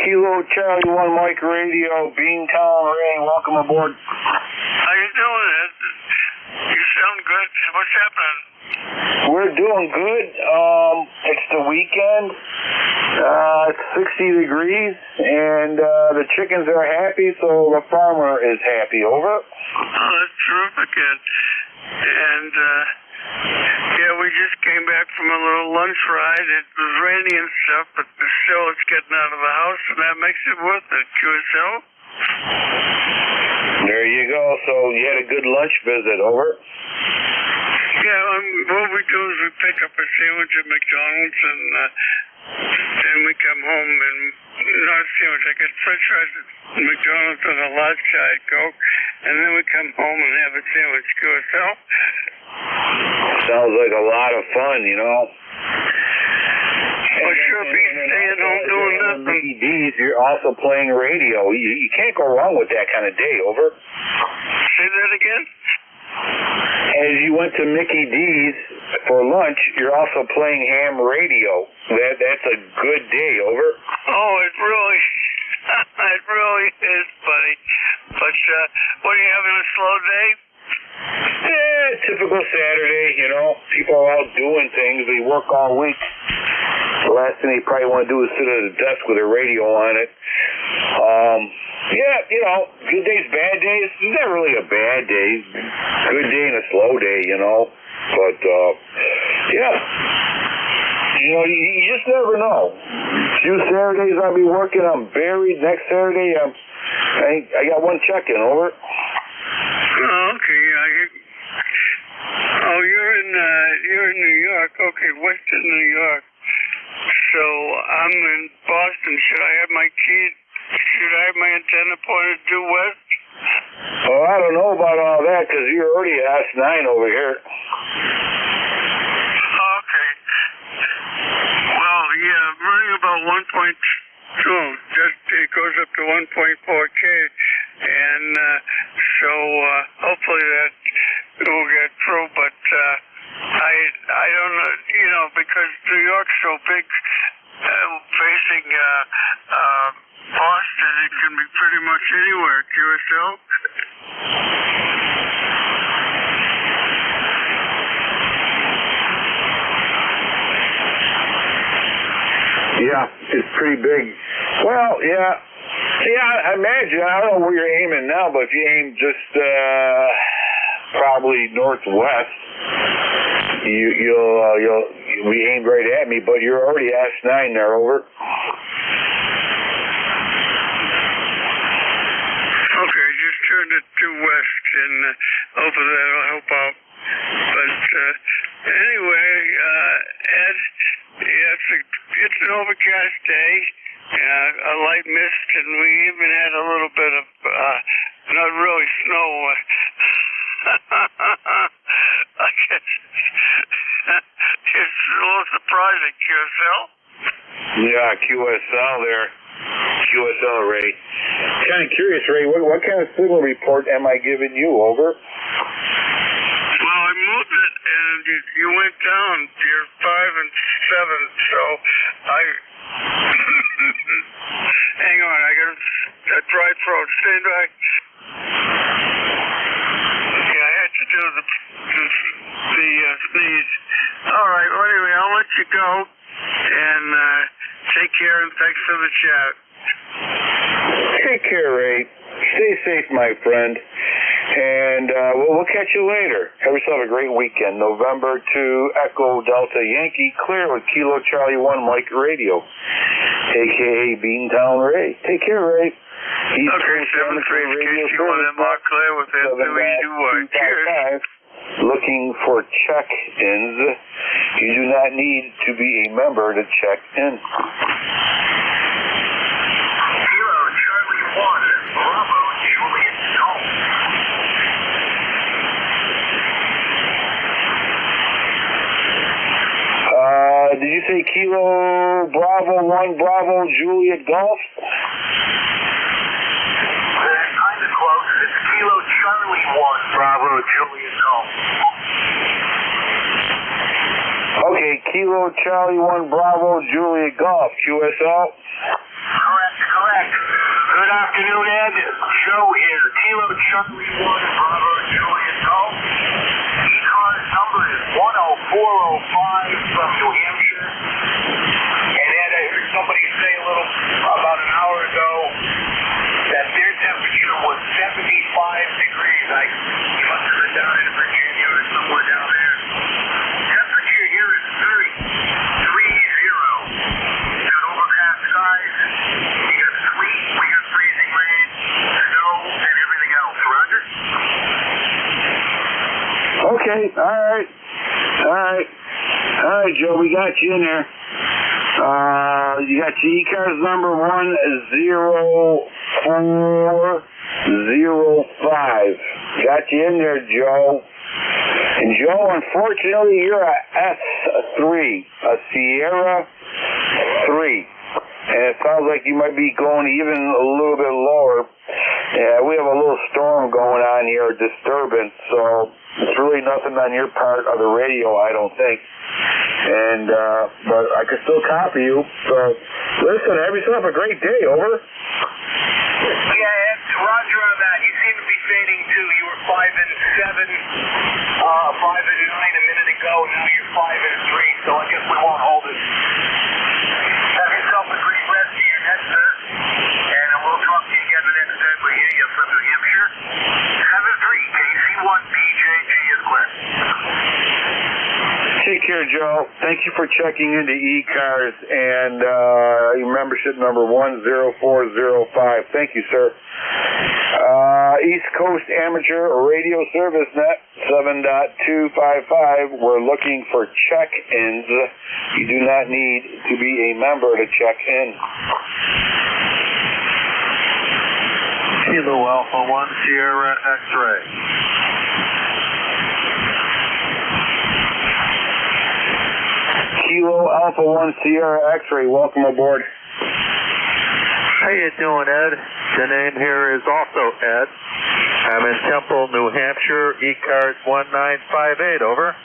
Kilo Charlie 1 Mike Radio, Beantown Ray, welcome aboard. How you doing, Ed? You sound good. What's happening? We're doing good. It's the weekend. It's 60 degrees, and the chickens are happy, so the farmer is happy. Over. Oh, that's terrific, Ed. And, yeah, we just came back from a little lunch ride. It was rainy and stuff, but still it's getting out of the house, and that makes it worth it. QSL? There you go. So you had a good lunch visit. Over. Yeah, what we do is we pick up a sandwich at McDonald's, and then we come home and, not a sandwich, I get french fries at McDonald's and a large Diet Coke, and then we come home and have a sandwich. QSL? Sounds like a lot of fun, you know. Well, sure be staying home doing nothing. D's, you're also playing radio. You can't go wrong with that kind of day. Over. Say that again? As you went to Mickey D's for lunch, you're also playing ham radio. That's a good day. Over. Oh, it really is, buddy. But, what, are you having a slow day? Yeah, typical Saturday, you know. People are out doing things. They work all week. The last thing they probably want to do is sit at a desk with a radio on it. Yeah, you know, good days, bad days. It's not really a bad day. Good day and a slow day, you know. But, yeah. You know, you just never know. A few Saturdays I'll be working. I'm buried. Next Saturday, I got one check-in. Over. Oh, okay. You're in New York. Okay, Western New York. So I'm in Boston. Should I have my antenna pointed due west? Oh, I don't know about all that because you're already S9 over here. Okay. Well, yeah, I'm running about 1.2. It goes up to 1.4K. And so hopefully that will get through. But I don't know, you know, because New York's so big, facing Boston, it can be pretty much anywhere. QSL? Yeah, it's pretty big. Well, yeah. Yeah, I imagine. I don't know where you're aiming now, but if you aim just probably northwest, you'll be aimed right at me. But you're already S9 there. Over. Okay, just turned it due west, and hopefully that'll help out. But anyway, Ed, yeah, it's an overcast day. A light mist, and we even had a little bit of, not really snow. I guess it's a little surprising. QSL? Yeah, QSL there. QSL, Ray. Kind of curious, Ray, what kind of signal report am I giving you? Over. Well, I moved it, and you went down. You're 5 and 7, so I... Hang on, I got a dry throat. Stand by. Yeah, I had to do the sneeze. All right, well, anyway, I'll let you go, and take care, and thanks for the chat. Take care, Ray. Stay safe, my friend. And we'll catch you later. Have yourself a great weekend. November 2 Echo Delta Yankee, clear with Kilo Charlie 1 Mike Radio, a.k.a. Beantown Ray. Take care, Ray. East Okay, 7-3 KC1 in Montclair with N2E2Y. Cheers. Looking for check-ins. You do not need to be a member to check in. Kilo Charlie 1, Bravo, Juliet, Golf. Did you say Kilo Bravo 1 Bravo Juliet Golf? Kind of close. It's Kilo Charlie 1, Bravo, Juliet, Golf. Okay, Kilo Charlie 1 Bravo Juliet Golf. QSL? Correct. Good afternoon, Ed. Joe here. Kilo Charlie 1, Bravo, Juliet, Golf. ECARS number is 10405 from New Hampshire. And Ed, I heard somebody say about an hour ago that their temperature was 75 degrees. You must have been down in Virginia or somewhere down there. Temperature here is 30. Got overcast skies. We got sleet. We got freezing rain, snow, and everything else. Roger? Okay, all right, Joe, we got you in there. You got your ECARS number 10405. Got you in there, Joe. And Joe, unfortunately, you're a S3, a Sierra 3. And it sounds like you might be going even a little bit lower. Yeah, we have a little storm going on here, disturbance, so it's really nothing on your part of the radio, I don't think. And, but I could still copy you. So, listen, have yourself a great day, over. Yeah, Ed, Roger on that. You seem to be fading too. You were 5 and 7, 5 and 9 a minute ago. Now you're 5 and 3, so I guess we won't hold it. Have yourself a great rest of your net, sir. And we'll talk to you again the next time we hear you from New Hampshire. 7-3, KC1 PJG is clear. Take care, Joe. Thank you for checking into ECARS and your membership number 10405. Thank you, sir. East Coast Amateur Radio Service Net 7.255. We're looking for check-ins. You do not need to be a member to check in. Kilo Alpha 1 Sierra X-Ray. Kilo Alpha 1 Sierra X-Ray. Welcome aboard. How you doing, Ed? The name here is also Ed. I'm in Temple, New Hampshire, ECARS 1958, over.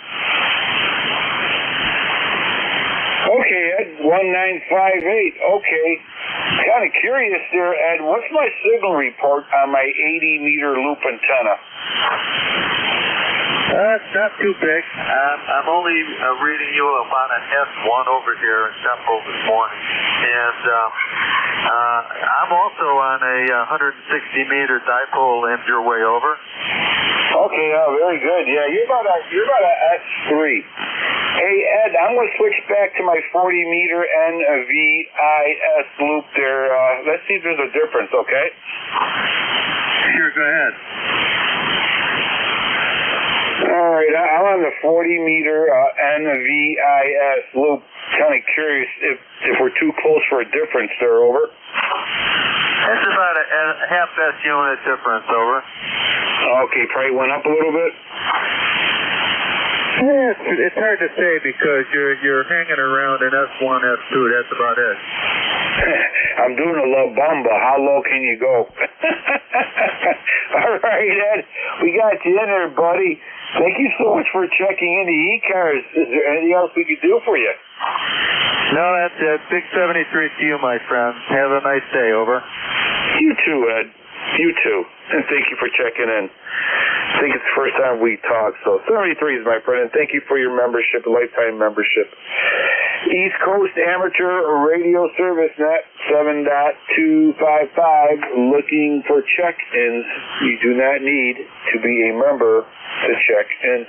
Okay, Ed, 1958. Okay. Kind of curious there, Ed. What's my signal report on my 80-meter loop antenna? Not too big. I'm only reading you about an S1 over here in Temple this morning. And I'm also on a 160-meter dipole end your way over. Okay, very good. Yeah, you're about a S3. Hey, Ed, I'm going to switch back to my 40-meter NVIS loop there. Let's see if there's a difference, okay? Sure, go ahead. All right, I'm on the 40-meter NVIS loop. Kind of curious if we're too close for a difference there, over. It's about a half S unit difference, over. Okay, probably went up a little bit. Yeah, it's hard to say because you're hanging around in S1, S2. That's about it. I'm doing a La Bamba. How low can you go? All right, Ed. We got you in there, buddy. Thank you so much for checking in the ECARS. Is there anything else we could do for you? No, that's it. Big 73 to you, my friend. Have a nice day. Over. You too, Ed. You too. And thank you for checking in. I think it's the first time we talked, so 73 is my friend, and thank you for your membership, lifetime membership. East Coast Amateur Radio Service Net 7.255, looking for check-ins. You do not need to be a member to check in.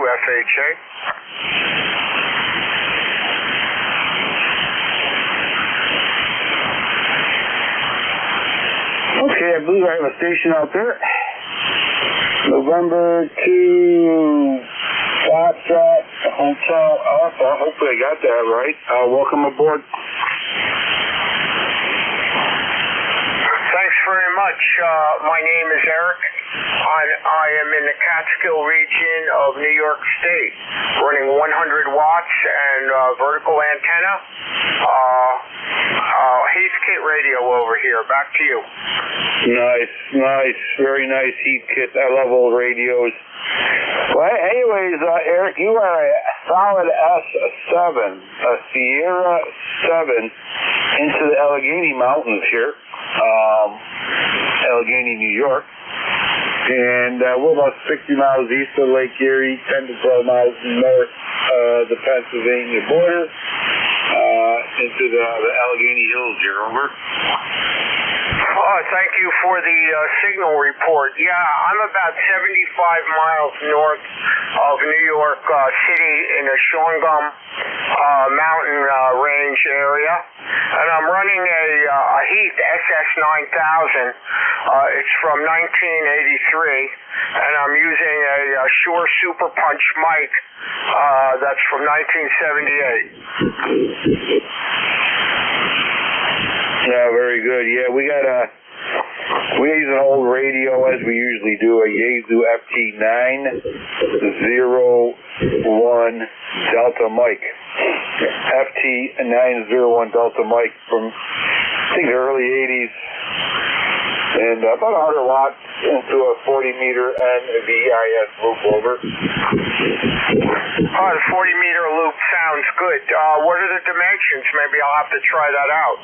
FHA. Okay, I believe I have a station out there. November 2 Foxtrot Hotel Alpha. Hopefully I got that right. Welcome aboard. Thanks very much. My name is Eric. I am in the Catskill region of New York State, running 100 watts and vertical antenna. Heath Kit radio over here. Back to you. Nice. Very nice, Heath Kit. I love old radios. Well, anyways, Eric, you are a solid S7, a Sierra 7 into the Allegheny Mountains here, Allegheny, New York. And we're about 60 miles east of Lake Erie, 10 to 12 miles north of the Pennsylvania border, into the Allegheny Hills here. Over. Thank you for the signal report. Yeah, I'm about 75 miles north of New York City in the Shawangum mountain range area, and I'm running a Heath SS9000. It's from 1983, and I'm using a Shure Super Punch mic that's from 1978. Yeah, very good. Yeah, we use an old radio as we usually do, a Yaesu FT901 Delta mic. FT901 Delta mic from, I think, the early 80s. And about 100 watts into a 40-meter NVIS loop. Over. The 40-meter loop sounds good. What are the dimensions? Maybe I'll have to try that out.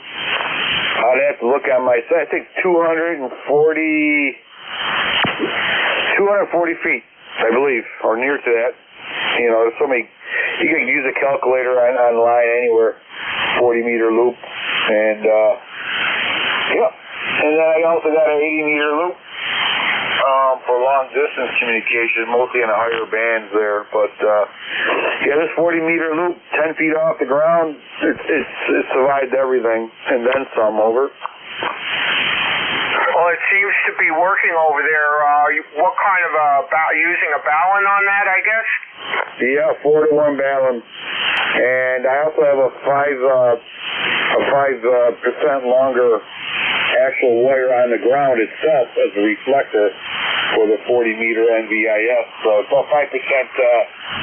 I'd have to look at my site. I think 240 feet, I believe, or near to that. You know, there's so many. You can use a calculator online anywhere. 40-meter loop, and yeah. And then I also got an 80-meter loop for long-distance communication, mostly in the higher bands there. But yeah, this 40-meter loop, 10 feet off the ground, it survived everything, and then some. Over. Well, it seems to be working over there. What kind of using a Ballon on that, I guess? Yeah, 4-to-1 Ballon. And I also have a 5% longer actual wire on the ground itself as a reflector for the 40-meter NVIS. So it's about 5%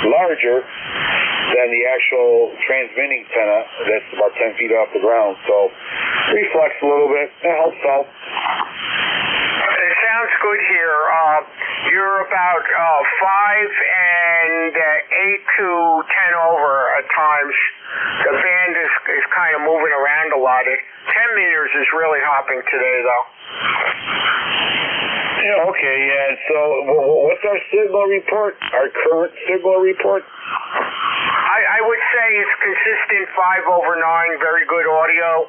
larger than the actual transmitting antenna that's about 10 feet off the ground. So it reflects a little bit. It helps out. It sounds good here. You're about 5 and 8 to 10 over at times. The band is kind of moving around a lot. 10 meters is really hopping today, though. Yeah, okay, yeah. So what's our signal report? Our current signal report? I would say it's consistent 5 over 9, very good audio.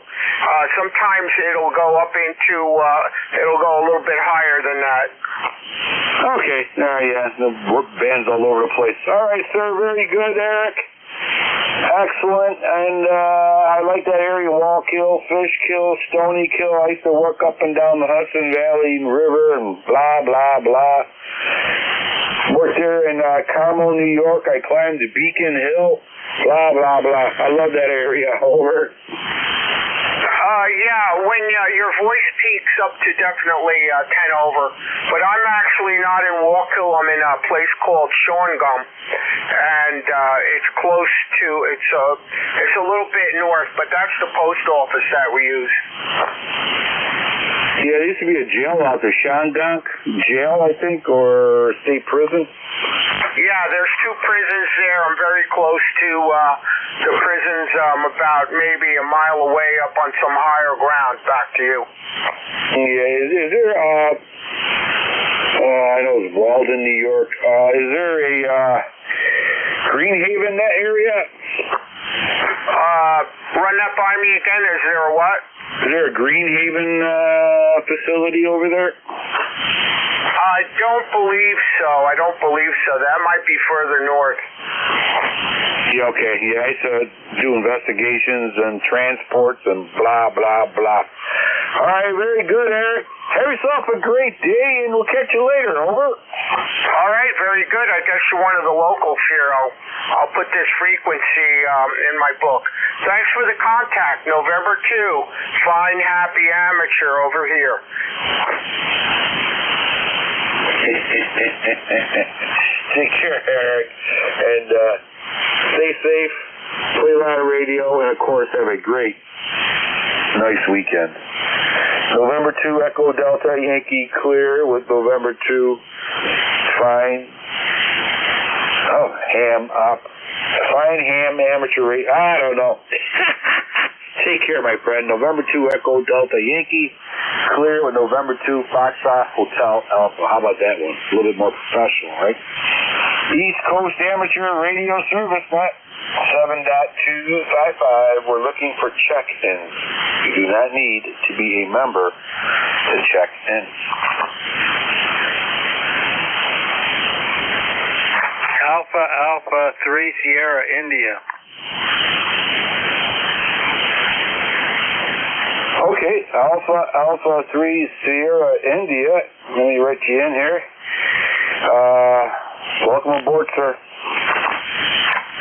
Sometimes it'll go up into, it'll go a little bit higher than that. Okay, yeah, the band's all over the place. All right, sir, very good, Eric. Excellent, and I like that area, Wallkill, Fishkill, Stonykill. I used to work up and down the Hudson Valley River and blah, blah, blah. Worked there in Carmel, New York. I climbed the Beacon Hill. Blah, blah, blah. I love that area. Over. Yeah, when your voice peaks up to definitely 10 over. But I'm actually not in Waukegan. I'm in a place called Shawangum, and it's close to. It's a little bit north, but that's the post office that we use. Yeah, there used to be a jail out there, Shawangunk Jail, I think, or state prison. Yeah, there's 2 prisons there. I'm very close to the prisons. About maybe a mile away up on some higher ground. Back to you. Yeah, is there, I know it's Walden, New York. Is there a Greenhaven in that area? Run that by me again. Is there a what? Is there a Greenhaven facility over there? I don't believe so. That might be further north. Yeah, okay. Yeah, I used to do investigations and transports and blah, blah, blah. All right, very good, Eric. Have yourself a great day, and we'll catch you later. Over. All right, very good. I guess you're one of the locals here. I'll put this frequency in my book. Thanks for the contact. November 2. Fine, happy amateur over here. Take care, Eric, and stay safe, play a lot of radio, and of course have a great, nice weekend. November 2, Echo Delta Yankee clear with November 2, fine. Oh, fine ham amateur radio. I don't know. Take care, my friend. November 2, Echo Delta Yankee clear with November 2, Foxtrot Hotel Alpha. How about that one? A little bit more professional, right? East Coast Amateur Radio Service Net 7.255. We're looking for check-ins. You do not need to be a member to check in. Alpha 3 Sierra India. Okay, Alpha 3 Sierra India. Let me write you in here. Welcome aboard, sir.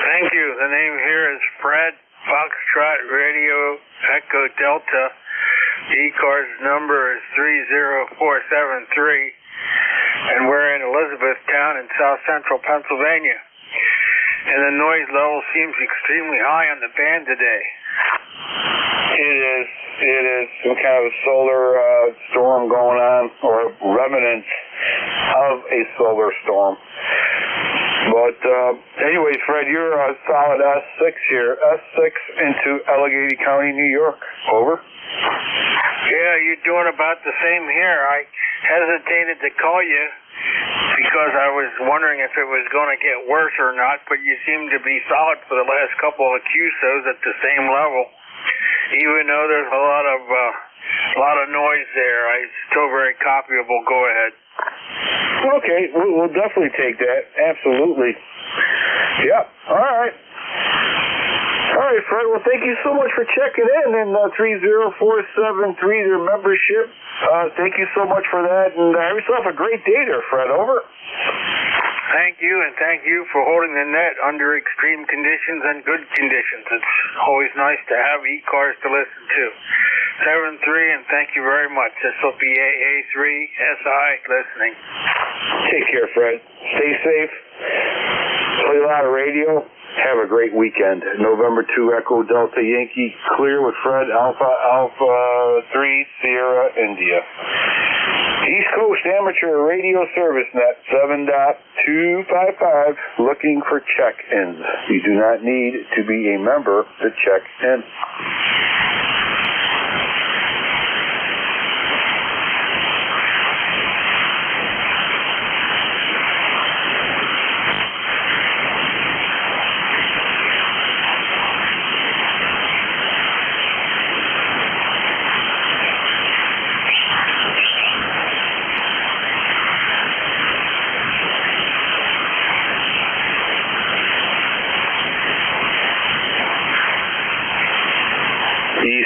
Thank you. The name here is Fred, Foxtrot Radio Echo Delta. ECARS number is 30473, and we're in Elizabethtown in south central Pennsylvania. And the noise level seems extremely high on the band today. It is some kind of solar storm going on, or remnants of a solar storm. But anyways, Fred, you're a solid S6 here. S6 into Allegheny County, New York. Over. Yeah, you're doing about the same here. I hesitated to call you because I was wondering if it was going to get worse or not, but you seem to be solid for the last couple of QSOs at the same level. Even though there's a lot of noise there, it's still very copyable. Go ahead. Okay, we'll definitely take that. Absolutely. Yeah. All right. All right, Fred. Well, thank you so much for checking in. And 30473, their membership. Thank you so much for that. And have yourself a great day there, Fred. Over. Thank you, and thank you for holding the net under extreme conditions and good conditions. It's always nice to have ECARS to listen to. 7-3, and thank you very much. This will be AA3SI listening. Take care, Fred. Stay safe. Play a lot of radio. Have a great weekend. November 2, Echo Delta Yankee, clear with Fred, Alpha 3, Sierra, India. East Coast Amateur Radio Service Net 7.255, looking for check-ins. You do not need to be a member to check in.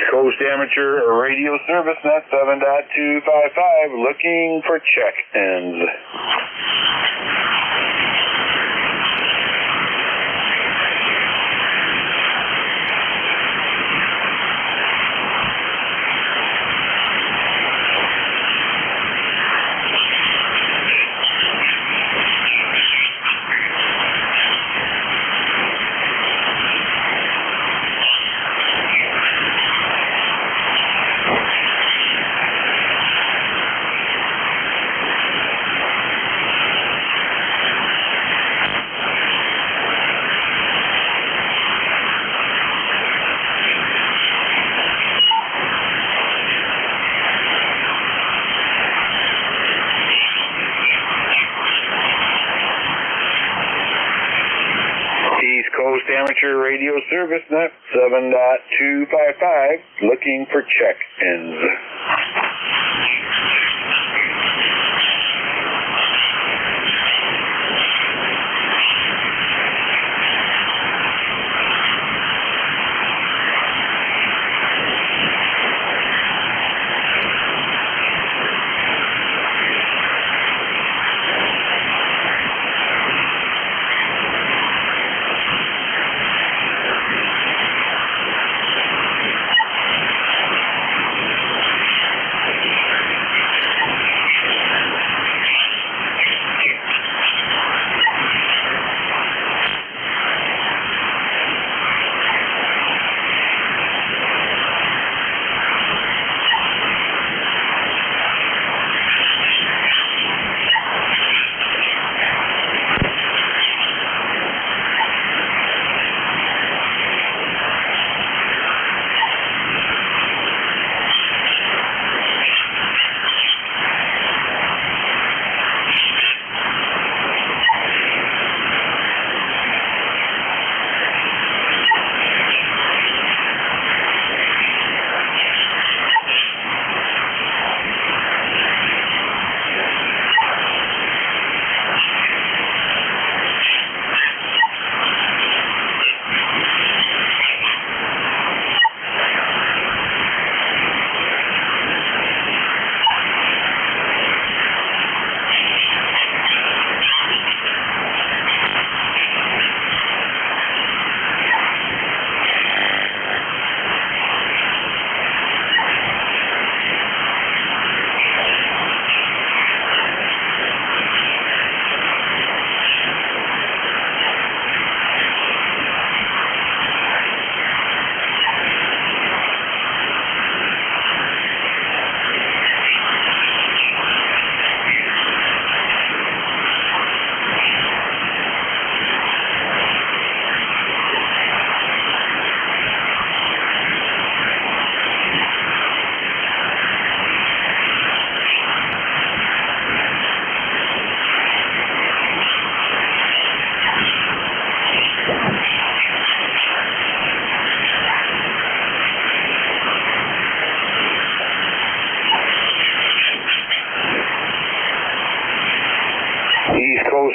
Coast Amateur Radio Service Net 7.255, looking for check-ins. service net 7.255, looking for check-ins.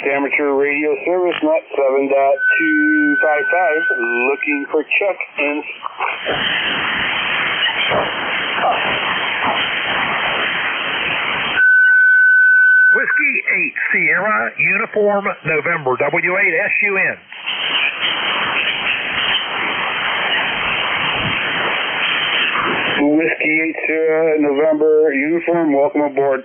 Amateur radio service, net 7.255, looking for check-ins. Whiskey 8 Sierra Uniform November W8SUN. Whiskey 8 Sierra November Uniform, welcome aboard.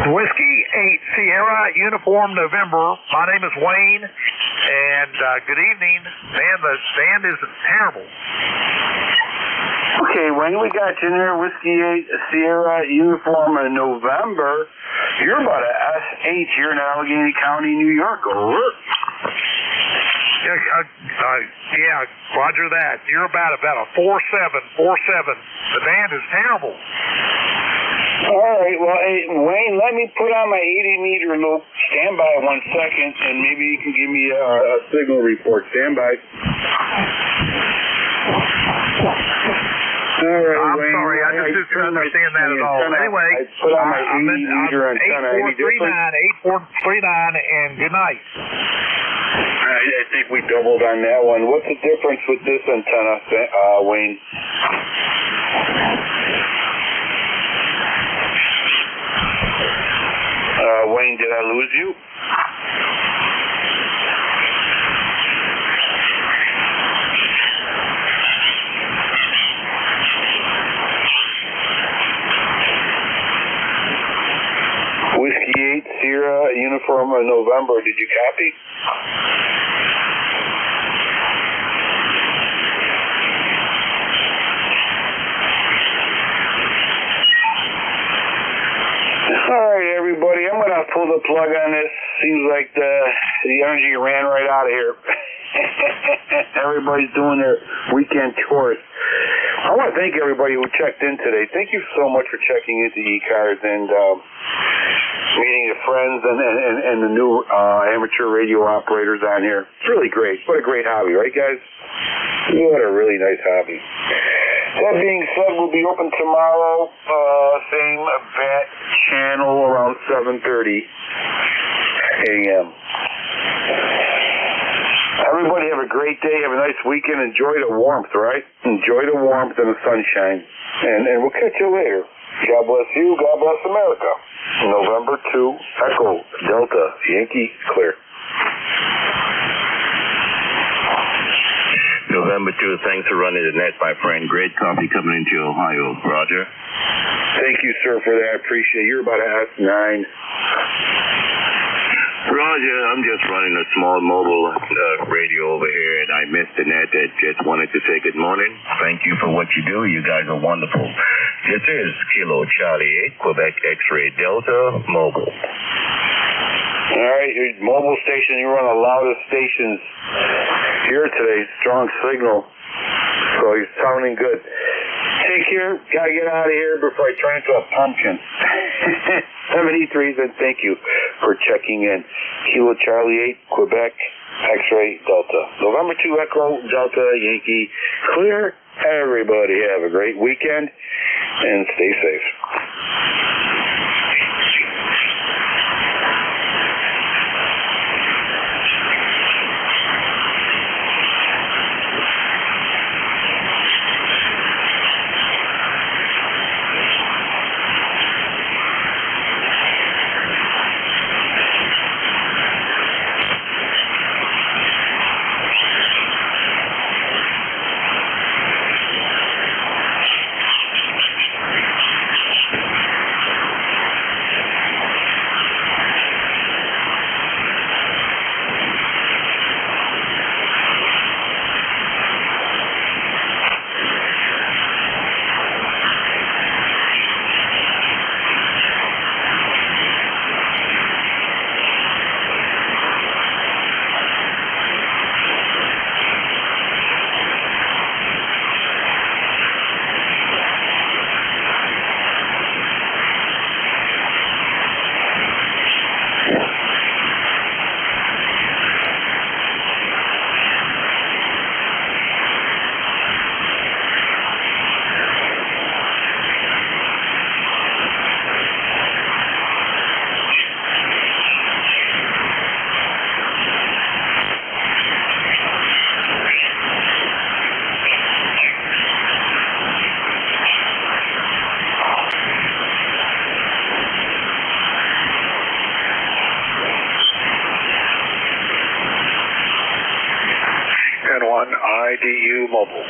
Whiskey 8 Sierra Uniform November. My name is Wayne, and good evening. Man, the band is terrible. Okay, Wayne, we got you in there. Whiskey 8 Sierra Uniform November. You're about a SH here in Allegheny County, New York. Over. Yeah, roger that. You're about a 47. The band is terrible. All right, well, hey, Wayne, let me put on my 80-meter loop. Stand by 1 second, and maybe you can give me a signal report. Stand by. All right, I'm Wayne. sorry, I just didn't understand that at all. Anyway, I put on my 80-meter antenna. 8439, and good night. I think we doubled on that one. What's the difference with this antenna, Wayne? Wayne, did I lose you? Whiskey 8 Sierra Uniform November, did you copy? All right, everybody, I'm going to pull the plug on this. Seems like the energy ran right out of here. Everybody's doing their weekend chores. I want to thank everybody who checked in today. Thank you so much for checking into ECARS, and meeting the friends and the new amateur radio operators on here. It's really great. What a great hobby, right, guys? What a really nice hobby. That being said, we'll be open tomorrow, same bat channel around 7:30 a.m. Everybody have a great day. Have a nice weekend. Enjoy the warmth, right? Enjoy the warmth and the sunshine. And we'll catch you later. God bless you. God bless America. November 2, Echo, Delta, Yankee, clear. November 2, thanks for running the net, my friend. Great copy coming into Ohio. Roger. Thank you, sir, for that. I appreciate it. You're about to ask 9. Roger, I'm just running a small mobile radio over here, and I missed the net. I just wanted to say good morning. Thank you for what you do. You guys are wonderful. This is Kilo Charlie 8, Quebec X-Ray Delta, mobile. All right, your mobile station, you're on the loudest stations here today. Strong signal. So you're sounding good. Take care. Gotta get out of here before I turn into a pumpkin. 73, then thank you for checking in. Kilo Charlie 8, Quebec, X-Ray Delta. November 2, Echo, Delta, Yankee, clear. Everybody have a great weekend and stay safe. IDU Mobile.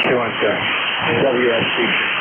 1217. WSC.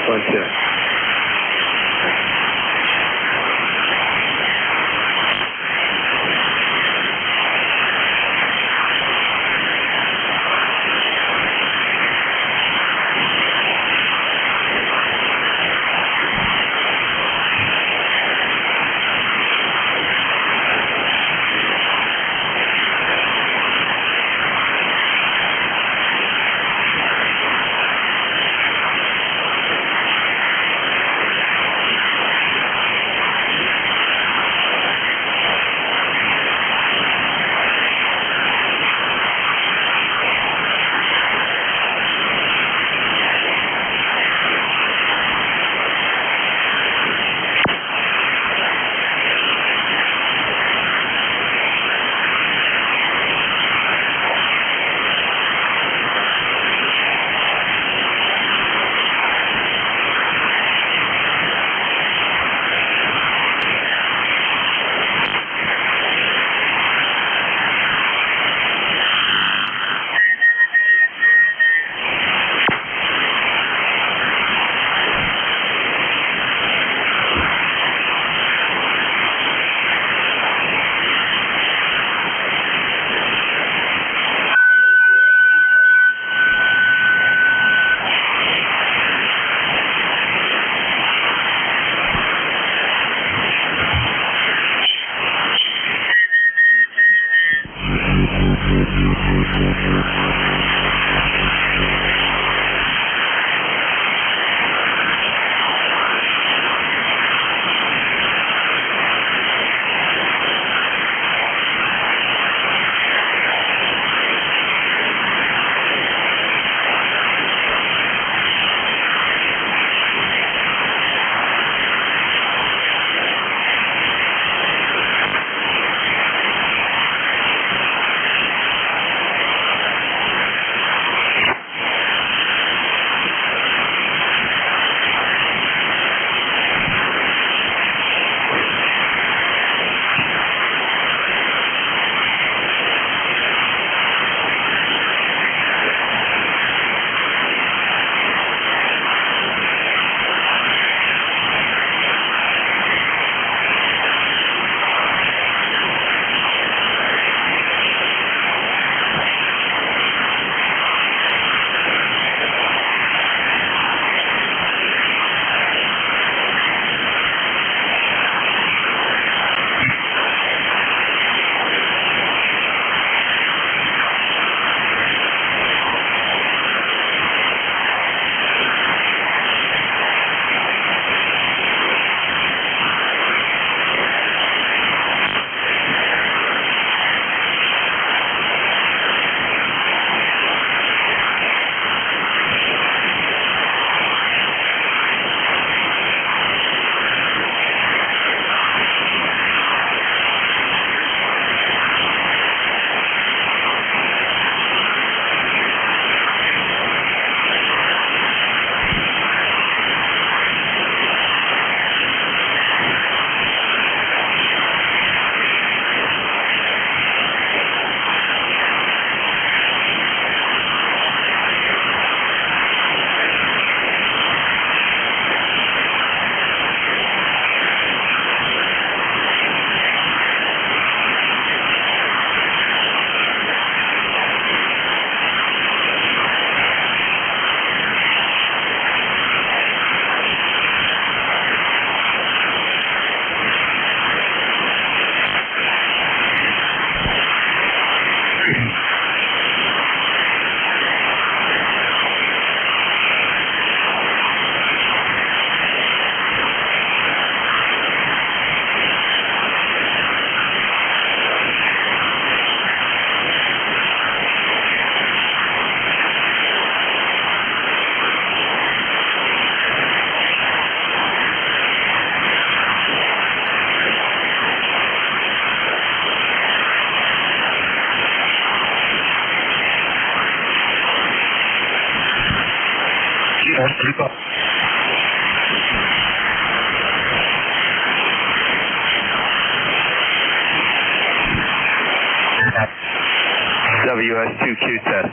1-2. WS2Q test.